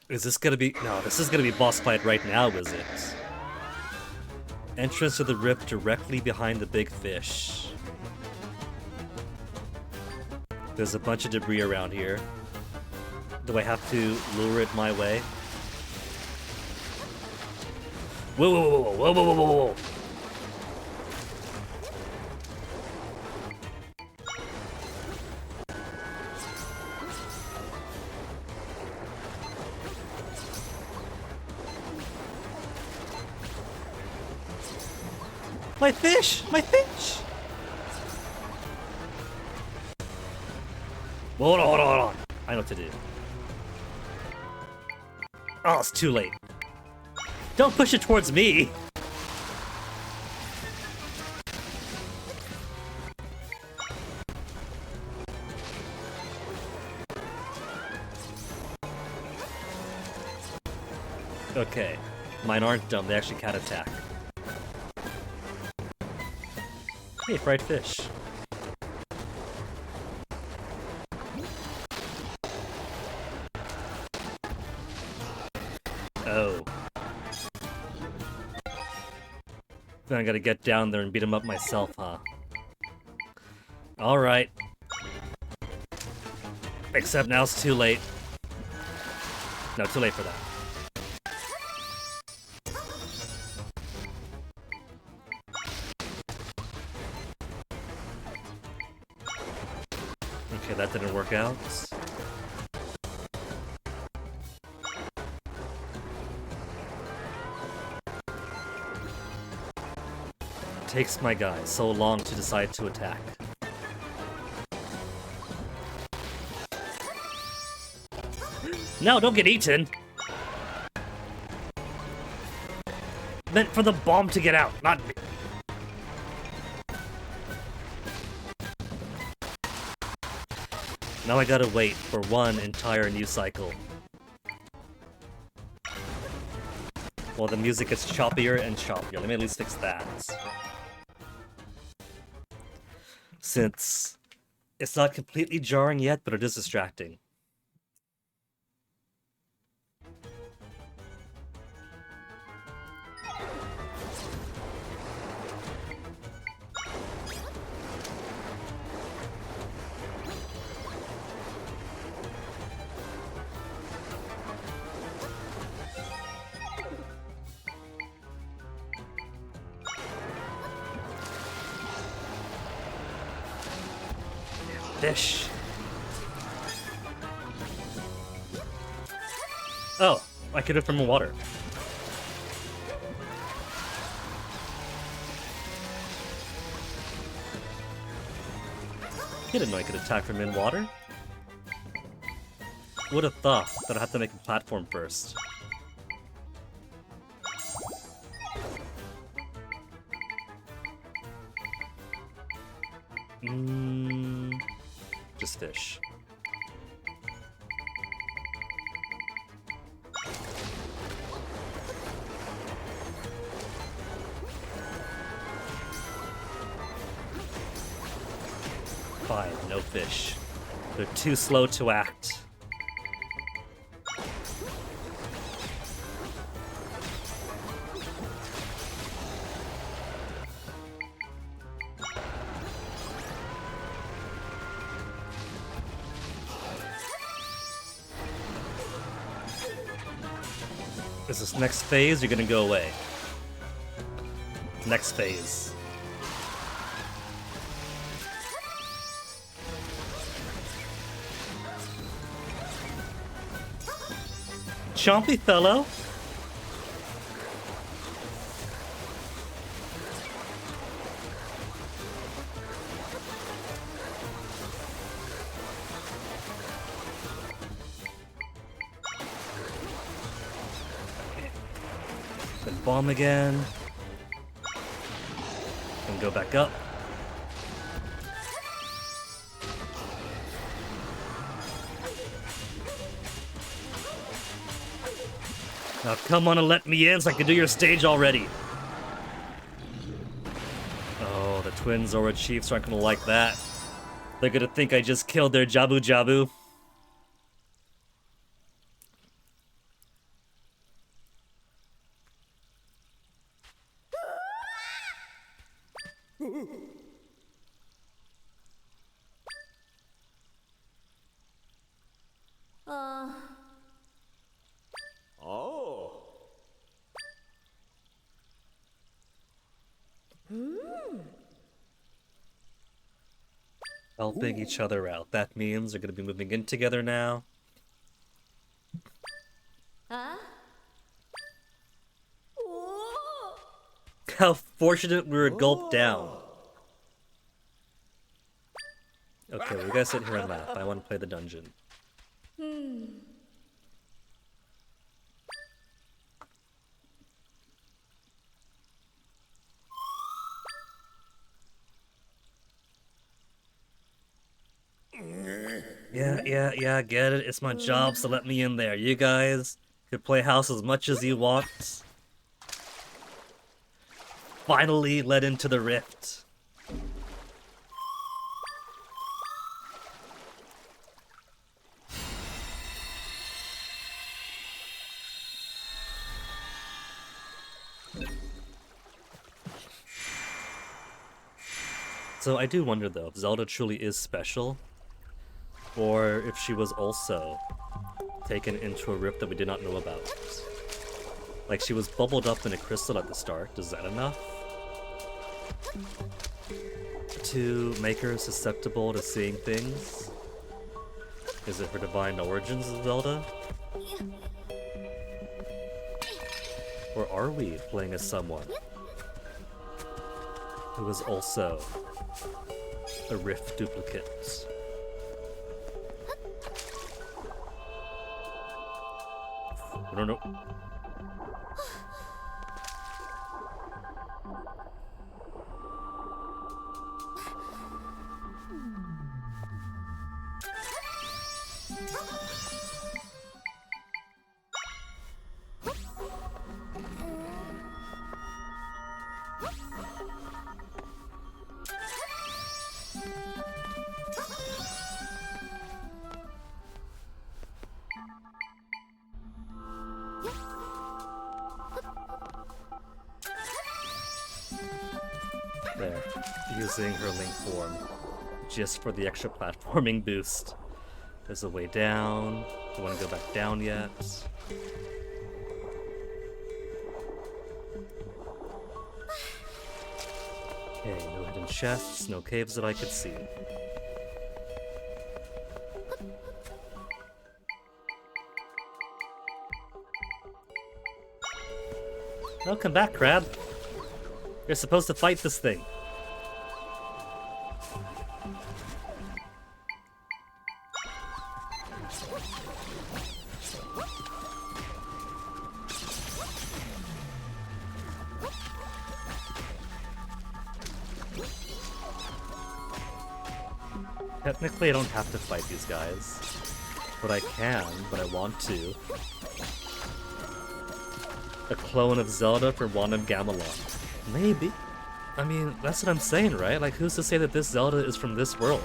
Is this gonna be... No, this is gonna be boss fight right now, is it? Entrance to the rift directly behind the big fish. There's a bunch of debris around here. Do I have to lure it my way? Whoa, whoa, whoa, whoa, whoa, whoa, whoa, whoa. My fish! My fish! Hold on, hold on, hold on. I know what to do. Oh, it's too late. Don't push it towards me! Okay. Mine aren't dumb, they actually can't attack. Hey, fried fish. Oh. Then I gotta get down there and beat him up myself, huh? Alright. Except now it's too late. No, too late for that. Okay, that didn't work out. It takes my guy so long to decide to attack. No, don't get eaten! Meant for the bomb to get out, not me. Now I gotta wait for one entire new cycle. Well, the music gets choppier and choppier. Let me at least fix that. Since it's not completely jarring yet, but it is distracting. Fish. Oh, I could have from the water. He didn't know I could attack from in water. Would have thought that I have to make a platform first. Just fish. Fine, no fish. They're too slow to act. Is this next phase? You're gonna go away. Next phase. Chompy fellow. Then bomb again. And go back up. Now come on and let me in so I can do your stage already. Oh, the twin Zora Chiefs aren't gonna like that. They're gonna think I just killed their Jabu Jabu. Oh. Helping each other out. That means they're gonna be moving in together now. Huh? Whoa! How fortunate we were gulped down. Okay, we gotta sit here and laugh. I want to play the dungeon. Yeah, get it. It's my job, so let me in there. You guys could play house as much as you want. Finally let into the rift. So I do wonder though, if Zelda truly is special, or if she was also taken into a rift that we did not know about. Like she was bubbled up in a crystal at the start, is that enough? To make her susceptible to seeing things? Is it her divine origins of Zelda? Or are we playing as someone who is also a rift duplicate? No, no. There. Using her link form just for the extra platforming boost. There's a way down. Don't want to go back down yet. Okay, no hidden chests, no caves that I could see. Welcome back, Crab. You're supposed to fight this thing. Technically, I don't have to fight these guys, but I can, but I want to. A clone of Zelda for Wand of Gamelon. Maybe. I mean, that's what I'm saying, right? Like, who's to say that this Zelda is from this world?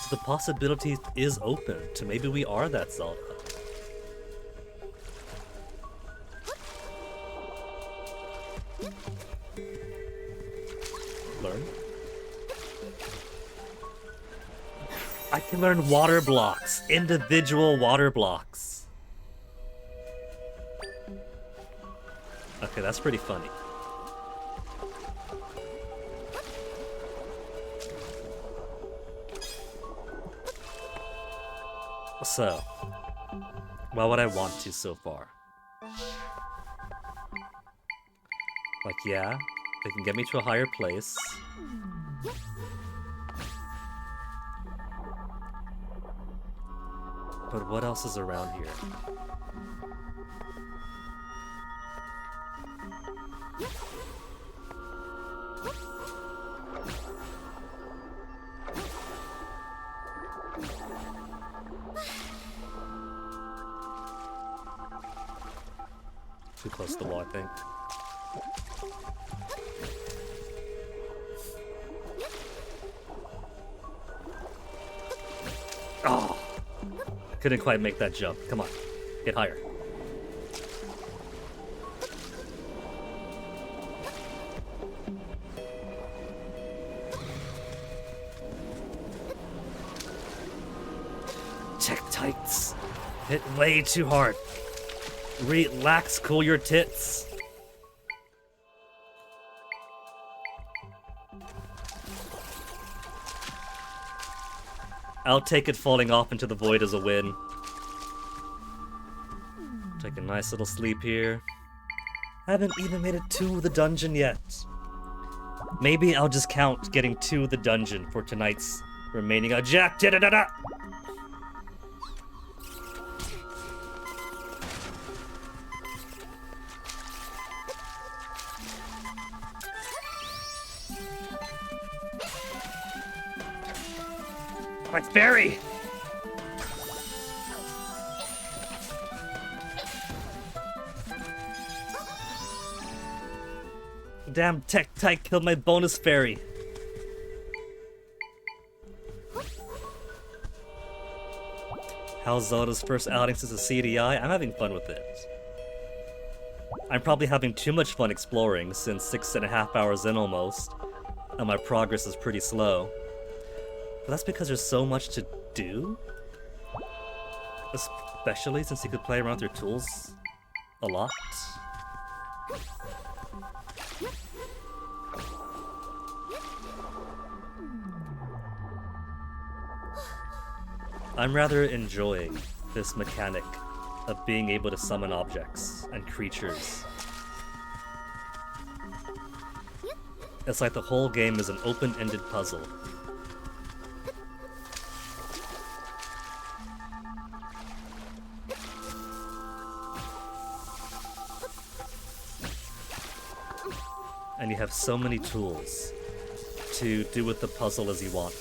So the possibility is open to maybe we are that Zelda. Learn? I can learn water blocks, individual water blocks. Okay, that's pretty funny. So, what would I want to so far? Like, yeah, they can get me to a higher place. But what else is around here? Too close to the wall, I think. Oh! Couldn't quite make that jump. Come on. Get higher. Check tights. Hit way too hard. Relax, cool your tits. I'll take it falling off into the void as a win. Take a nice little sleep here. Haven't even made it to the dungeon yet. Maybe I'll just count getting to the dungeon for tonight's remaining objective. My fairy! Damn tech tyke killed my bonus fairy. How's Zelda's first outing since the CDI? I'm having fun with it. I'm probably having too much fun exploring since 6.5 hours in almost, and my progress is pretty slow. But that's because there's so much to do. Especially since you could play around with your tools a lot. I'm rather enjoying this mechanic of being able to summon objects and creatures. It's like the whole game is an open-ended puzzle. and you have so many tools to do with the puzzle as you want.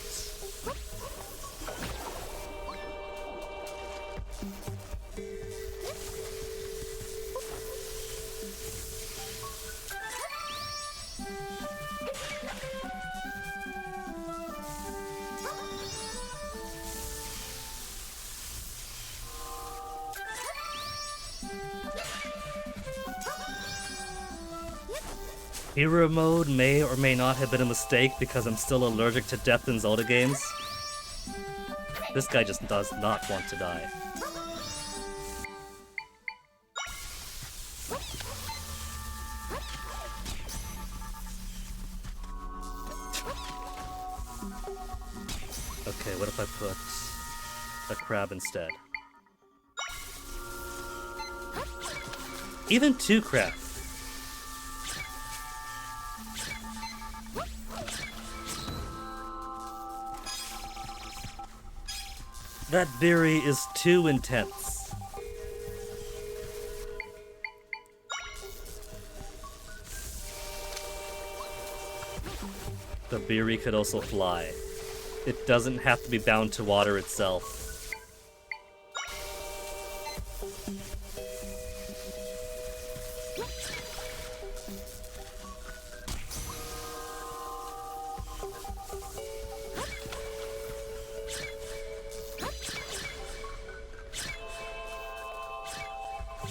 Hero mode may or may not have been a mistake because I'm still allergic to death in Zelda games. This guy just does not want to die. Okay, what if I put a crab instead? Even two crabs. That berry is too intense. The berry could also fly. It doesn't have to be bound to water itself.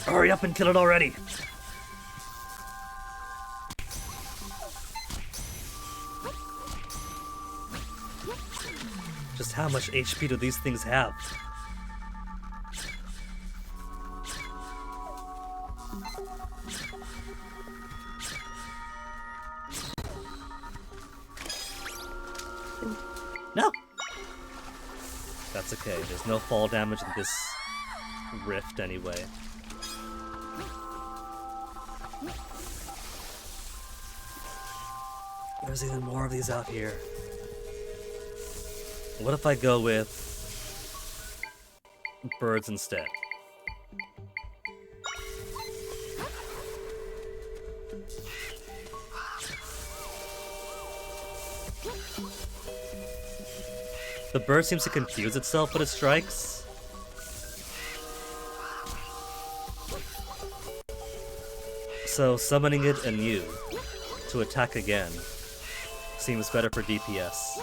Hurry up and kill it already! Just how much HP do these things have? No! That's okay, there's no fall damage in this rift anyway. There's even more of these out here. What if I go with birds instead? The bird seems to confuse itself when it strikes. So summoning it anew to attack again seems better for DPS.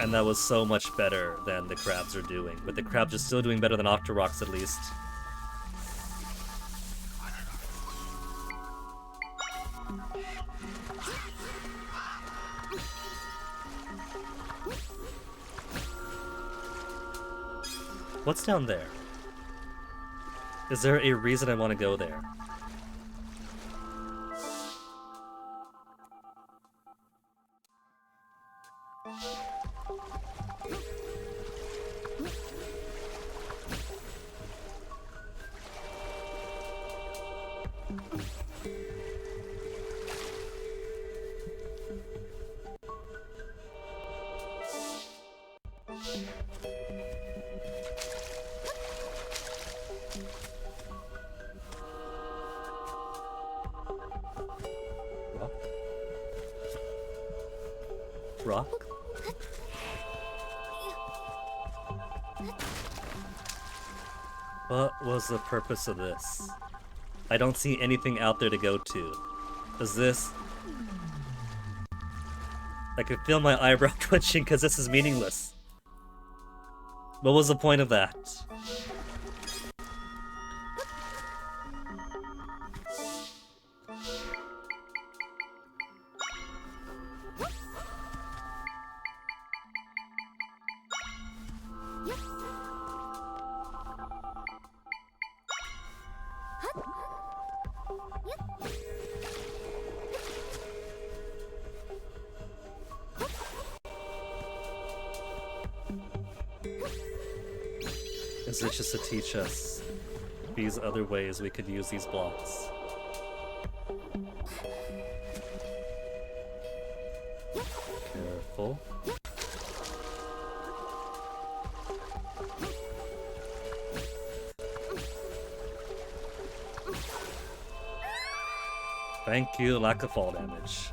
And that was so much better than the crabs are doing, but the crabs are still doing better than Octoroks at least. What's down there? Is there a reason I want to go there? Rock? What was the purpose of this? I don't see anything out there to go to. Is this... I can feel my eyebrow twitching because this is meaningless. What was the point of that? Is it just to teach us these other ways we could use these blocks? Careful. Thank you, lack of fall damage.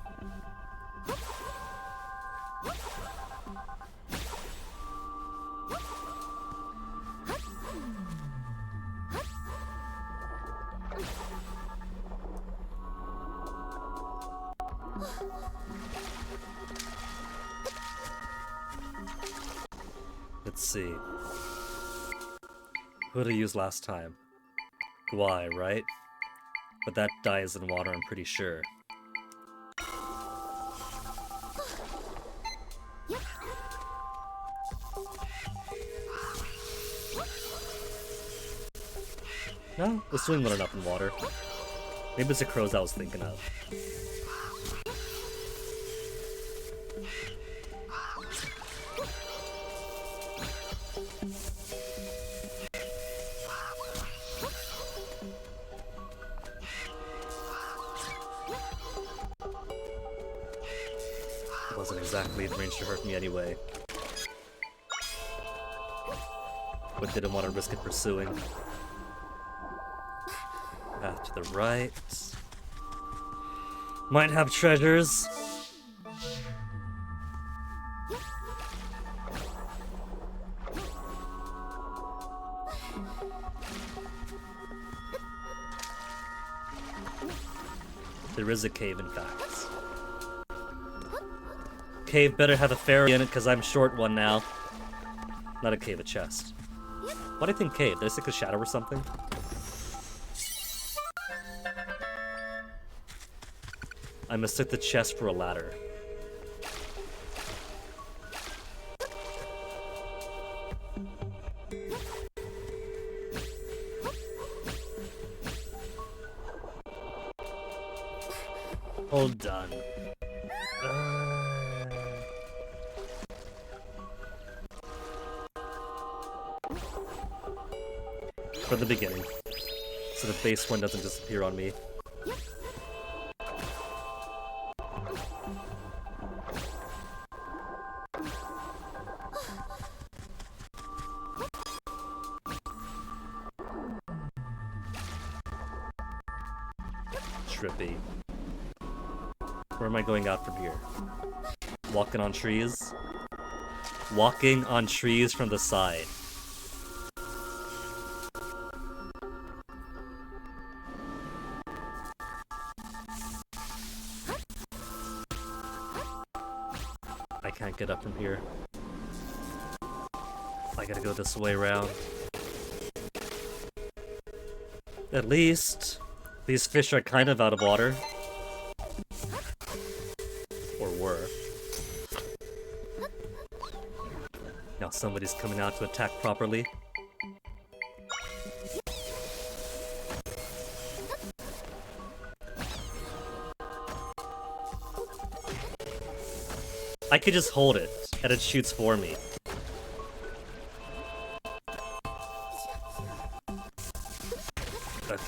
Let's see. Who did I use last time? Guai, right? But that dies in water, I'm pretty sure. No, it's doing well enough in water. Maybe it's the crows I was thinking of. Wasn't exactly in range to hurt me anyway. But didn't want to risk it pursuing. Path to the right. Might have treasures. There is a cave, in fact. Cave better have a fairy in it, because I'm short one now. Not a cave, a chest. Why do I think cave? Did I stick a shadow or something? I mistook the chest for a ladder. All done. For the beginning. So the base one doesn't disappear on me. Trippy. Where am I going out from here? Walking on trees? Walking on trees from the side. I can't get up from here. I gotta go this way around. At least these fish are kind of out of water. Or were. Now somebody's coming out to attack properly. I could just hold it, and it shoots for me. Okay.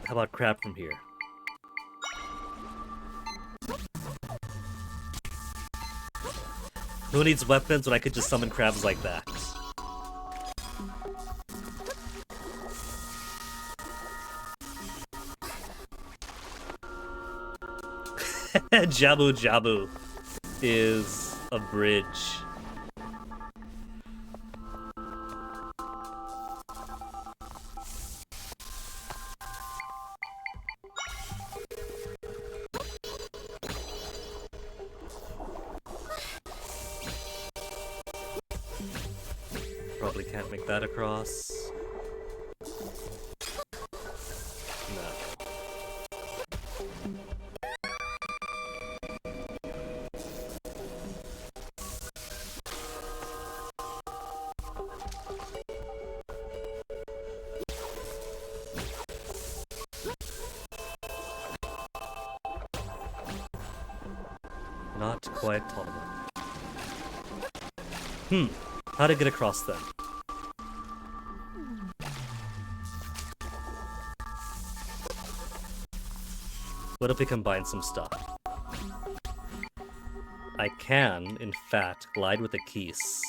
How about crab from here? Who needs weapons when I could just summon crabs like that? Jabu Jabu is a bridge. Probably can't make that across. No. Not quite tall enough. How to get across them? What if we combine some stuff? I can, in fact, glide with a keys.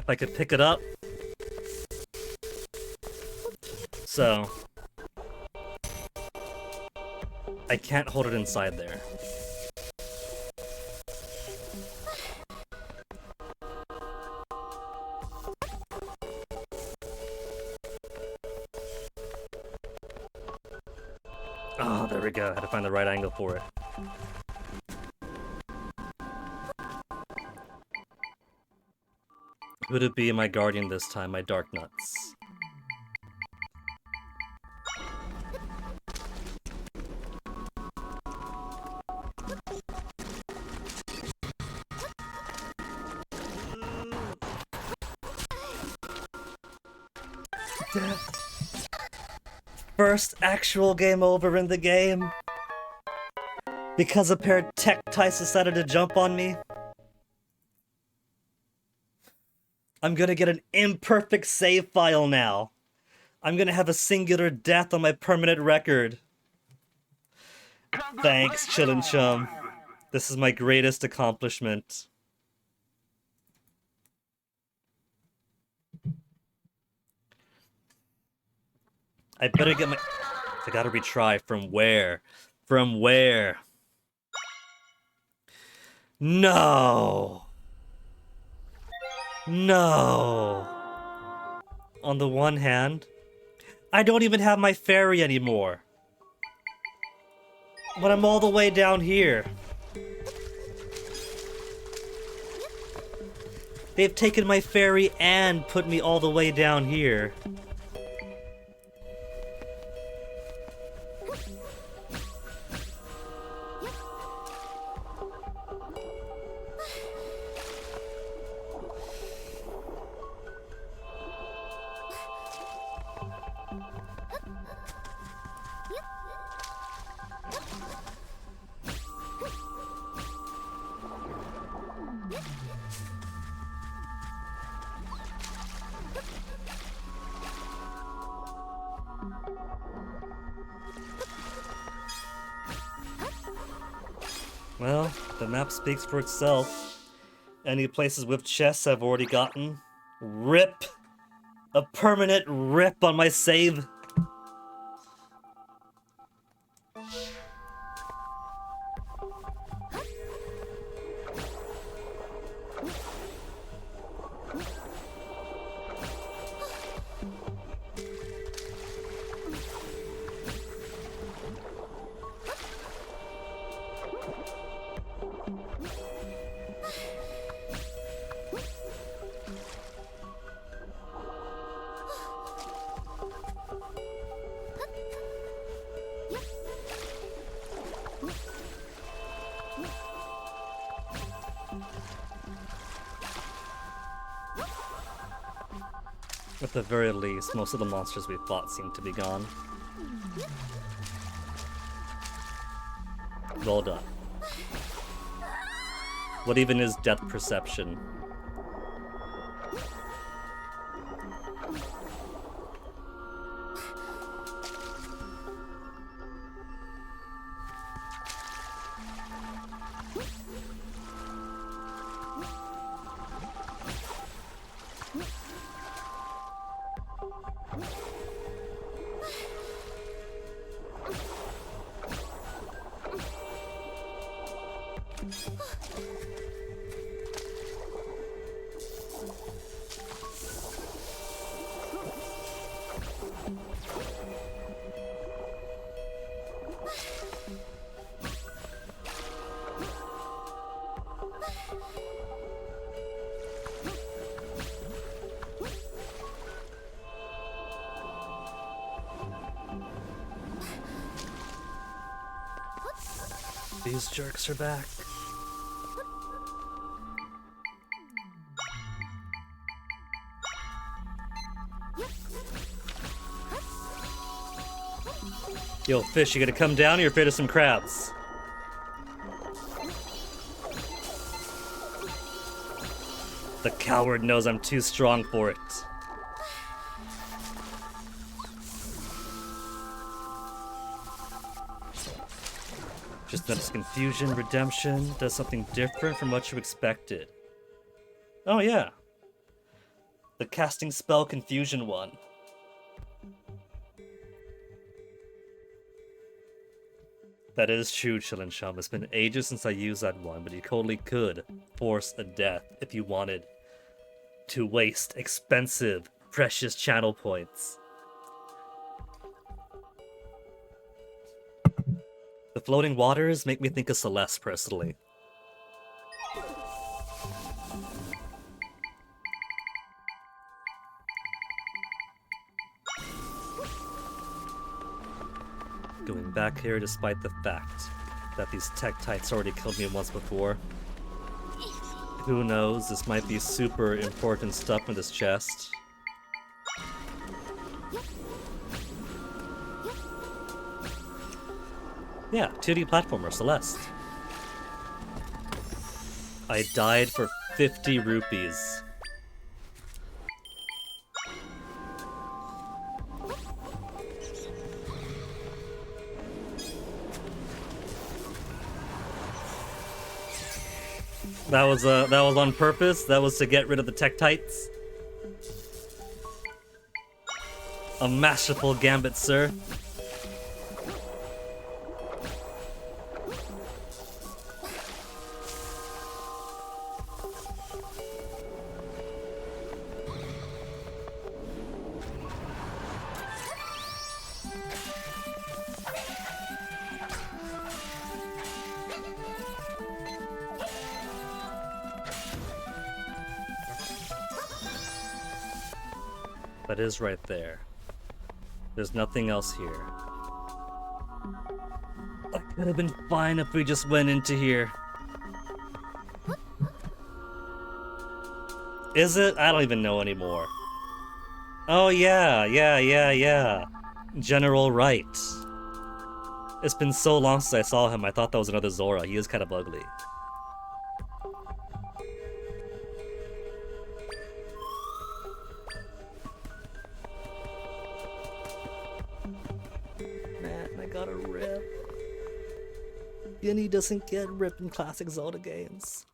If I could pick it up. So I can't hold it inside there. Oh, there we go. I had to find the right angle for it. Would it be my guardian this time, my dark nuts? First actual game over in the game. Because a pair of tech types decided to jump on me. I'm gonna get an imperfect save file now. I'm gonna have a singular death on my permanent record. Thanks, Chillin' Chum. This is my greatest accomplishment. I better get my... I gotta retry. From where? From where? No! No! On the one hand, I don't even have my fairy anymore. But I'm all the way down here. They've taken my fairy and put me all the way down here. Well, the map speaks for itself. Any places with chests I've already gotten. RIP! A permanent RIP on my save. At the very least, most of the monsters we fought seem to be gone. Well done. What even is depth perception? These jerks are back. Yo, fish, you gonna come down or you're afraid of some crabs? The coward knows I'm too strong for it. Just notice confusion, redemption, does something different from what you expected. Oh yeah. The casting spell confusion one. That is true, Chillin' Chum. It's been ages since I used that one, but you totally could force a death if you wanted to waste expensive, precious channel points. The floating waters make me think of Celeste, personally. Going back here despite the fact that these Tektites already killed me once before. Who knows, this might be super important stuff in this chest. Yeah, 2D platformer, Celeste. I died for 50 rupees. That was on purpose. That was to get rid of the Tektites. A masterful gambit, sir. That is right there. There's nothing else here. That could have been fine if we just went into here. Is it? I don't even know anymore. Oh yeah. General Wright. It's been so long since I saw him, I thought that was another Zora. He is kind of ugly. Guinea doesn't get ripped in classic Zelda games.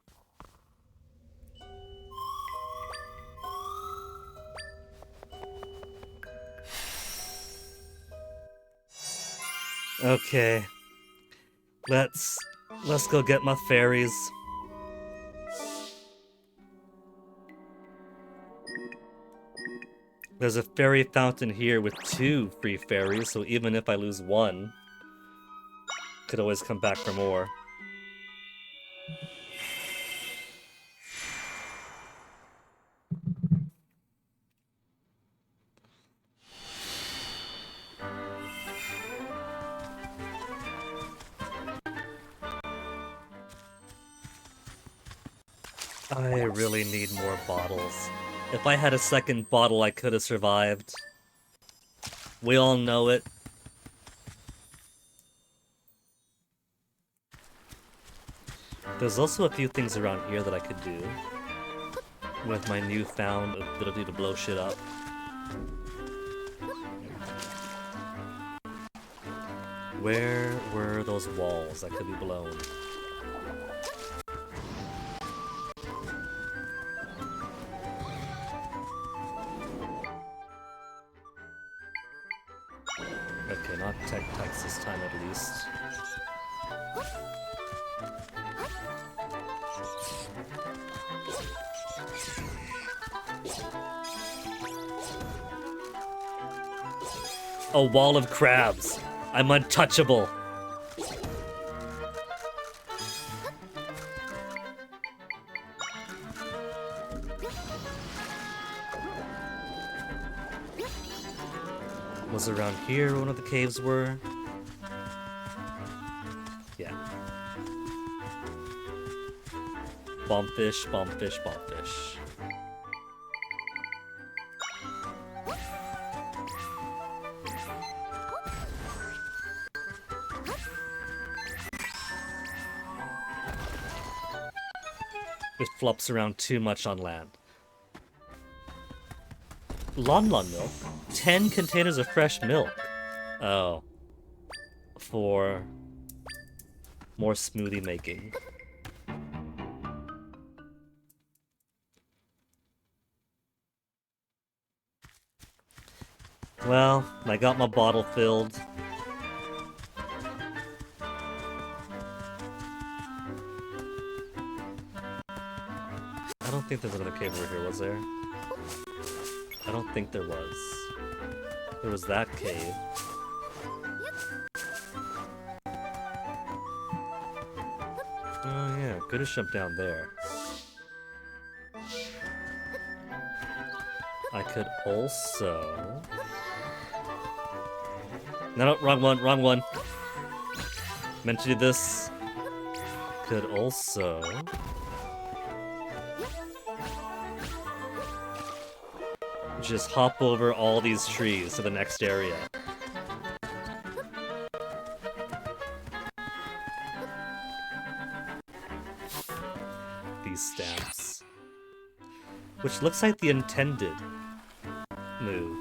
Okay. Let's go get my fairies. There's a fairy fountain here with 2 free fairies, so even if I lose one, could always come back for more. I really need more bottles. If I had a second bottle, I could have survived. We all know it. There's also a few things around here that I could do with my newfound ability to blow shit up. Where were those walls that could be blown? Okay, not Tektites this time at least. A wall of crabs. I'm untouchable. Was around here where one of the caves were? Yeah. Bombfish, bombfish, bombfish. It flops around too much on land. Lon milk? 10 containers of fresh milk. Oh. For more smoothie making. Well, I got my bottle filled. I don't think there's another cave over here, was there? I don't think there was. There was that cave. Oh yeah, could have jumped down there. I could also... No, wrong one, wrong one. Meant to do this. Could also... just hop over all these trees to the next area. These stamps. Which looks like the intended move.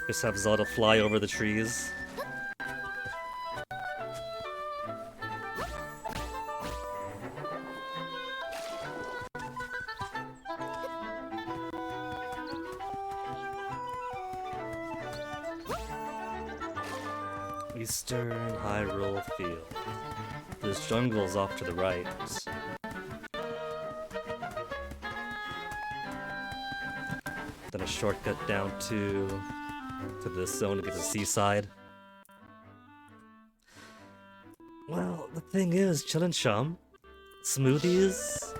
Just have Zelda fly over the trees. Eastern Hyrule Field. There's jungles off to the right. Then a shortcut down to this zone to get to the seaside. Well, the thing is, Chillin' Chum, smoothies,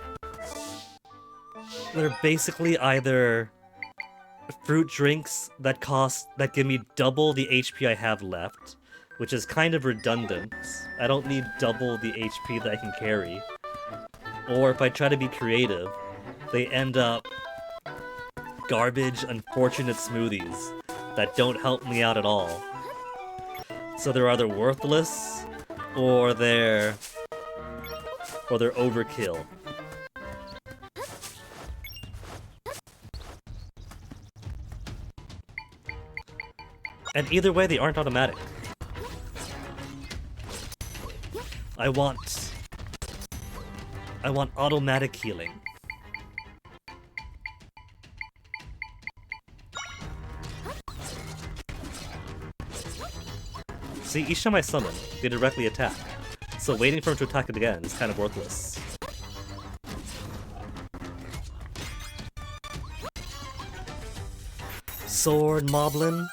they're basically either fruit drinks that give me double the HP I have left, which is kind of redundant. I don't need double the HP that I can carry. Or if I try to be creative, they end up garbage, unfortunate smoothies that don't help me out at all. So they're either worthless, or they're overkill. And either way, they aren't automatic. I want automatic healing. See, each time I summon, they directly attack. So waiting for him to attack it again is kind of worthless. Sword Moblin.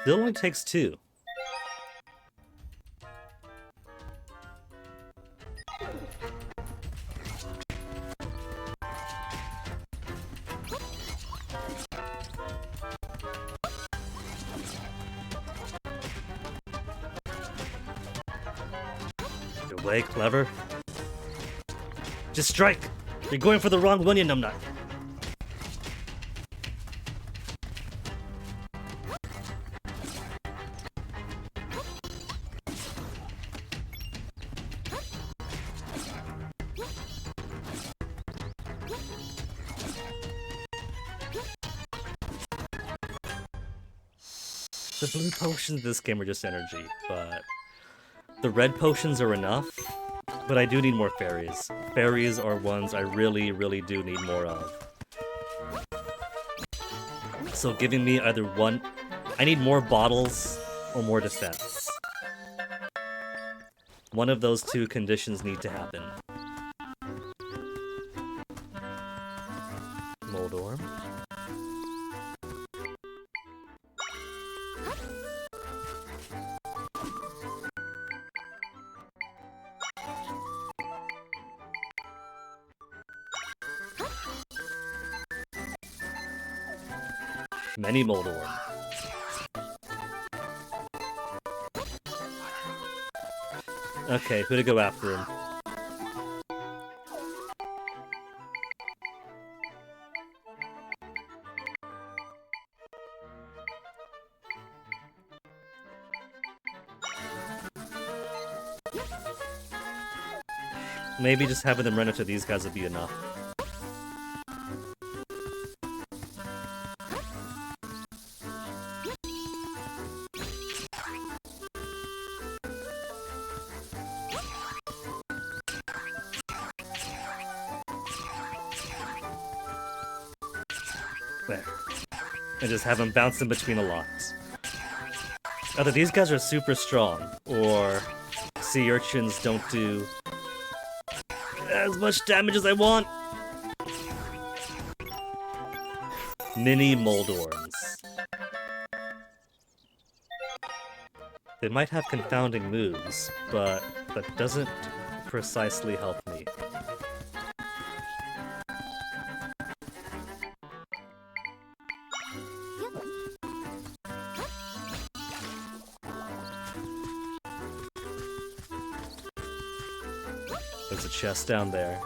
Still only takes 2. Good way, clever. Just strike! You're going for the wrong one, you numbnut. The blue potions in this game are just energy, but the red potions are enough, but I do need more fairies. Fairies are ones I really, really do need more of. So giving me either one... I need more bottles or more defense. One of those two conditions need to happen. Moldorm. Many Moldorm. Okay, who to go after him? Maybe just having them run into these guys would be enough. There. And just have him bounce in between a lot. Either these guys are super strong, or sea urchins don't do as much damage as I want. Mini Moldorms. They might have confounding moves, but that doesn't precisely help me. There's a chest down there.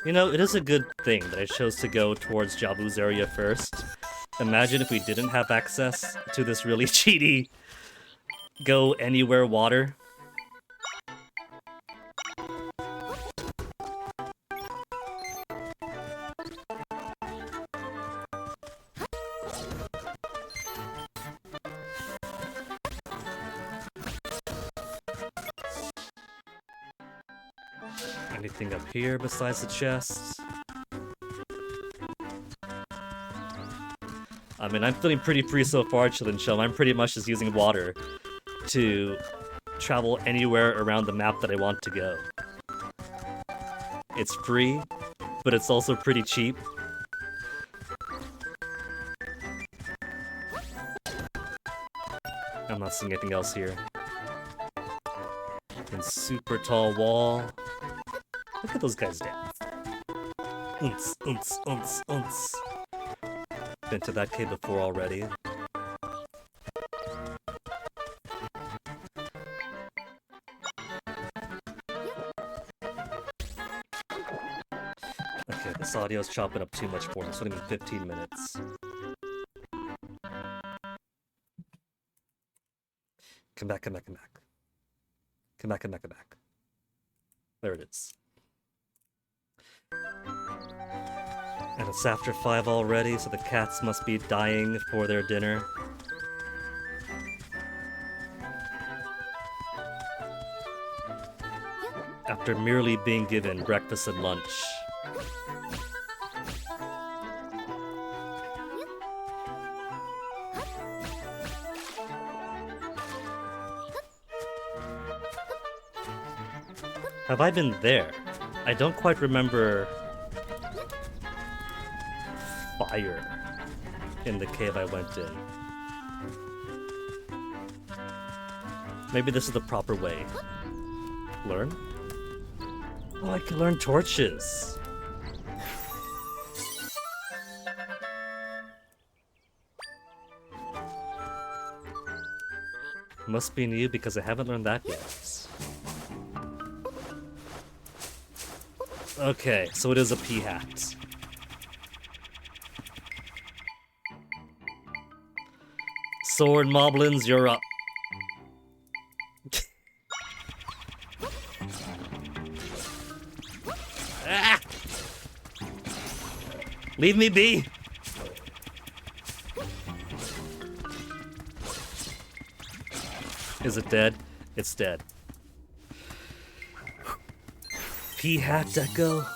You know, it is a good thing that I chose to go towards Jabu's area first. Imagine if we didn't have access to this really cheaty go anywhere water. Anything up here besides the chest? I mean, I'm feeling pretty free so far, Chillin' Chum. I'm pretty much just using water to travel anywhere around the map that I want to go. It's free, but it's also pretty cheap. I'm not seeing anything else here. And super tall wall. Look at those guys dance. Unts, unts, unts, unts. Been to that cave before already. Okay, this audio's chopping up too much for me. It's only been 15 minutes. Come back, come back, come back. Come back, come back, come back. There it is. And it's after 5 already, so the cats must be dying for their dinner. After merely being given breakfast and lunch. Have I been there? I don't quite remember fire in the cave I went in. Maybe this is the proper way. Learn? Oh, I can learn torches. Must be new because I haven't learned that yet. Okay, so it is a pea hat. Sword Moblins, you're up. Ah! Leave me be! Is it dead? It's dead. Pea hat deco?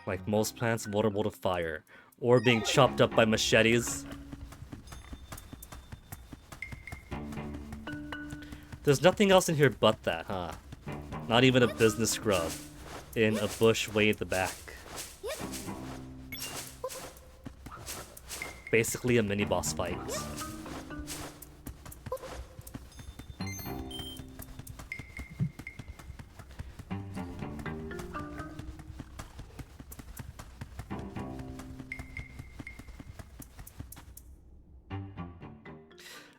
Like most plants, vulnerable to fire. Or being chopped up by machetes. There's nothing else in here but that, huh? Not even a business scrub in a bush way at the back. Basically a mini-boss fight.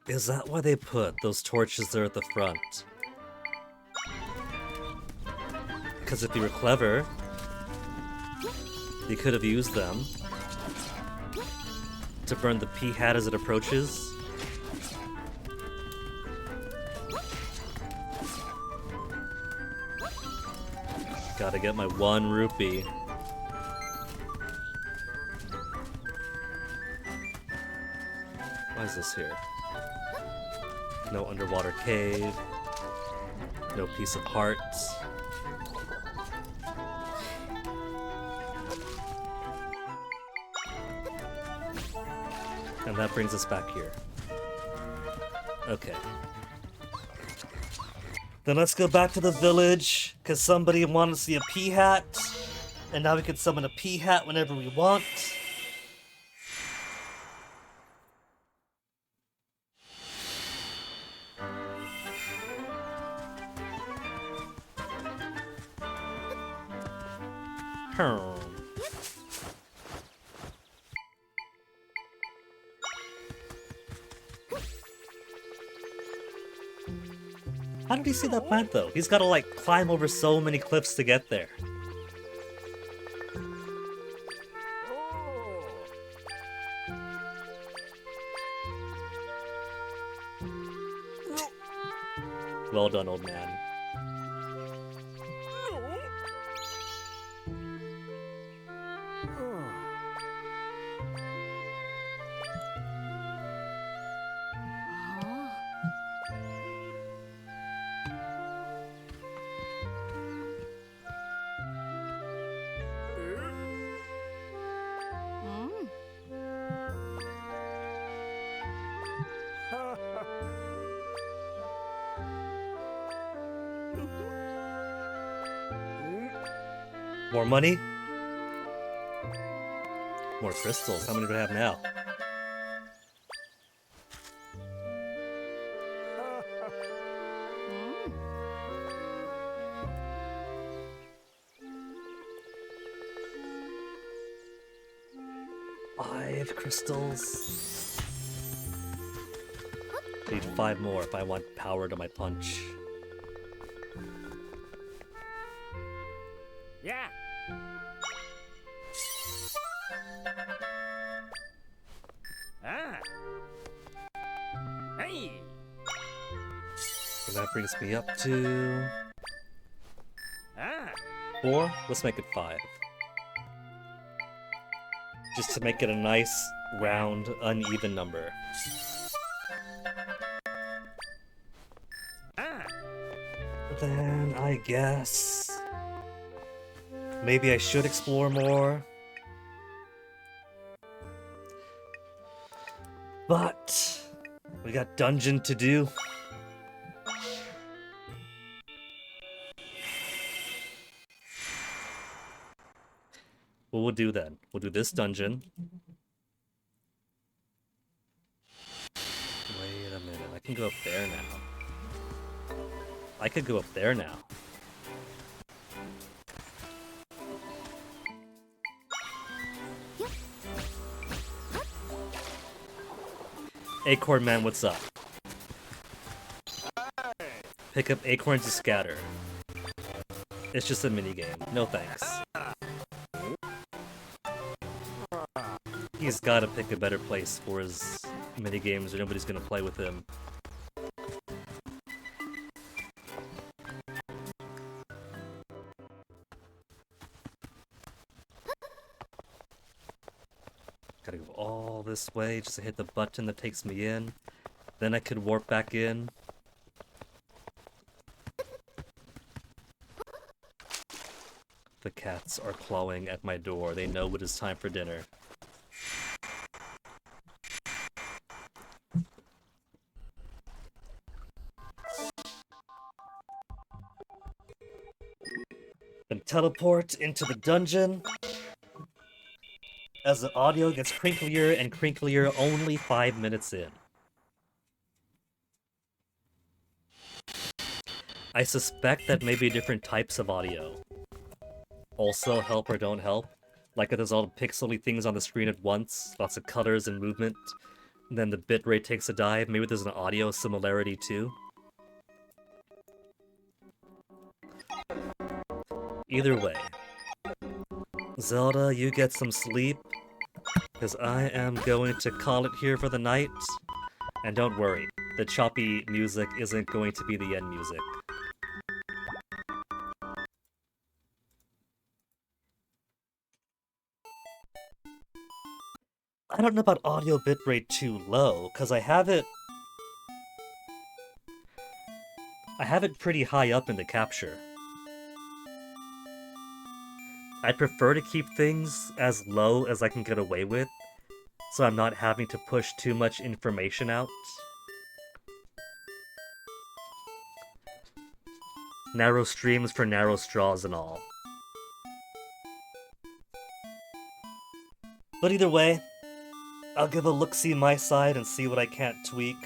Is that why they put those torches there at the front? Because if you were clever, you could have used them to burn the pea hat as it approaches. Gotta get my 1 rupee. Why is this here? No underwater cave. No piece of heart. And that brings us back here. Okay. Then let's go back to the village, because somebody wanted to see a pea hat. And now we can summon a pea hat whenever we want. How did he see that plant, though? He's gotta, like, climb over so many cliffs to get there. Well done, old man. More money? More crystals. How many do I have now? Five crystals. Need 5 more if I want power to my punch. Yeah. Ah. Hey. So that brings me up to Ah. 4. Let's make it 5. Just to make it a nice, round, uneven number. Ah. Then I guess maybe I should explore more. But we got dungeon to do. What we'll do then? We'll do this dungeon. Wait a minute, I can go up there now. I could go up there now. Acorn Man, what's up? Pick up acorns to scatter. It's just a minigame. No thanks. He's gotta pick a better place for his minigames or nobody's gonna play with him. Gotta go all this way just to hit the button that takes me in. Then I could warp back in. The cats are clawing at my door. They know it is time for dinner. Then teleport into the dungeon. As the audio gets crinklier and crinklier only 5 minutes in. I suspect that maybe different types of audio also help or don't help. Like if there's all the pixely things on the screen at once, lots of colors and movement, then the bitrate takes a dive. Maybe there's an audio similarity too. Either way, Zelda, you get some sleep, because I am going to call it here for the night. And don't worry, the choppy music isn't going to be the end music. I don't know about audio bitrate too low, because I have it... I have it pretty high up in the capture. I'd prefer to keep things as low as I can get away with, so I'm not having to push too much information out. Narrow streams for narrow straws and all. But either way, I'll give a look-see my side and see what I can't tweak.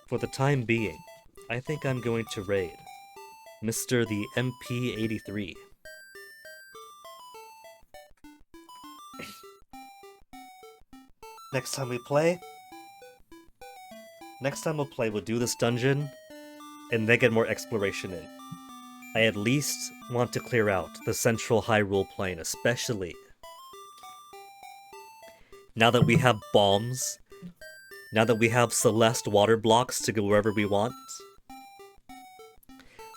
For the time being, I think I'm going to raid Mr. the MP83. Next time we'll play, we'll do this dungeon, and then get more exploration in. I at least want to clear out the central Hyrule plain, especially now that we have bombs, now that we have Celeste water blocks to go wherever we want.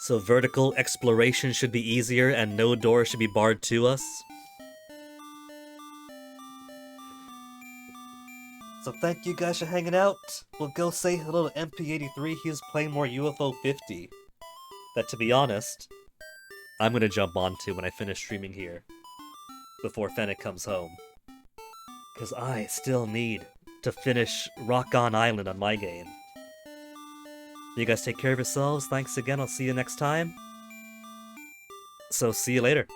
So vertical exploration should be easier and no door should be barred to us. So thank you guys for hanging out. We'll go say hello to MP83. He's playing more UFO 50. That, to be honest, I'm gonna jump onto when I finish streaming here. Before Fennic comes home. Because I still need to finish Rock On Island on my game. You guys take care of yourselves. Thanks again. I'll see you next time. So see you later.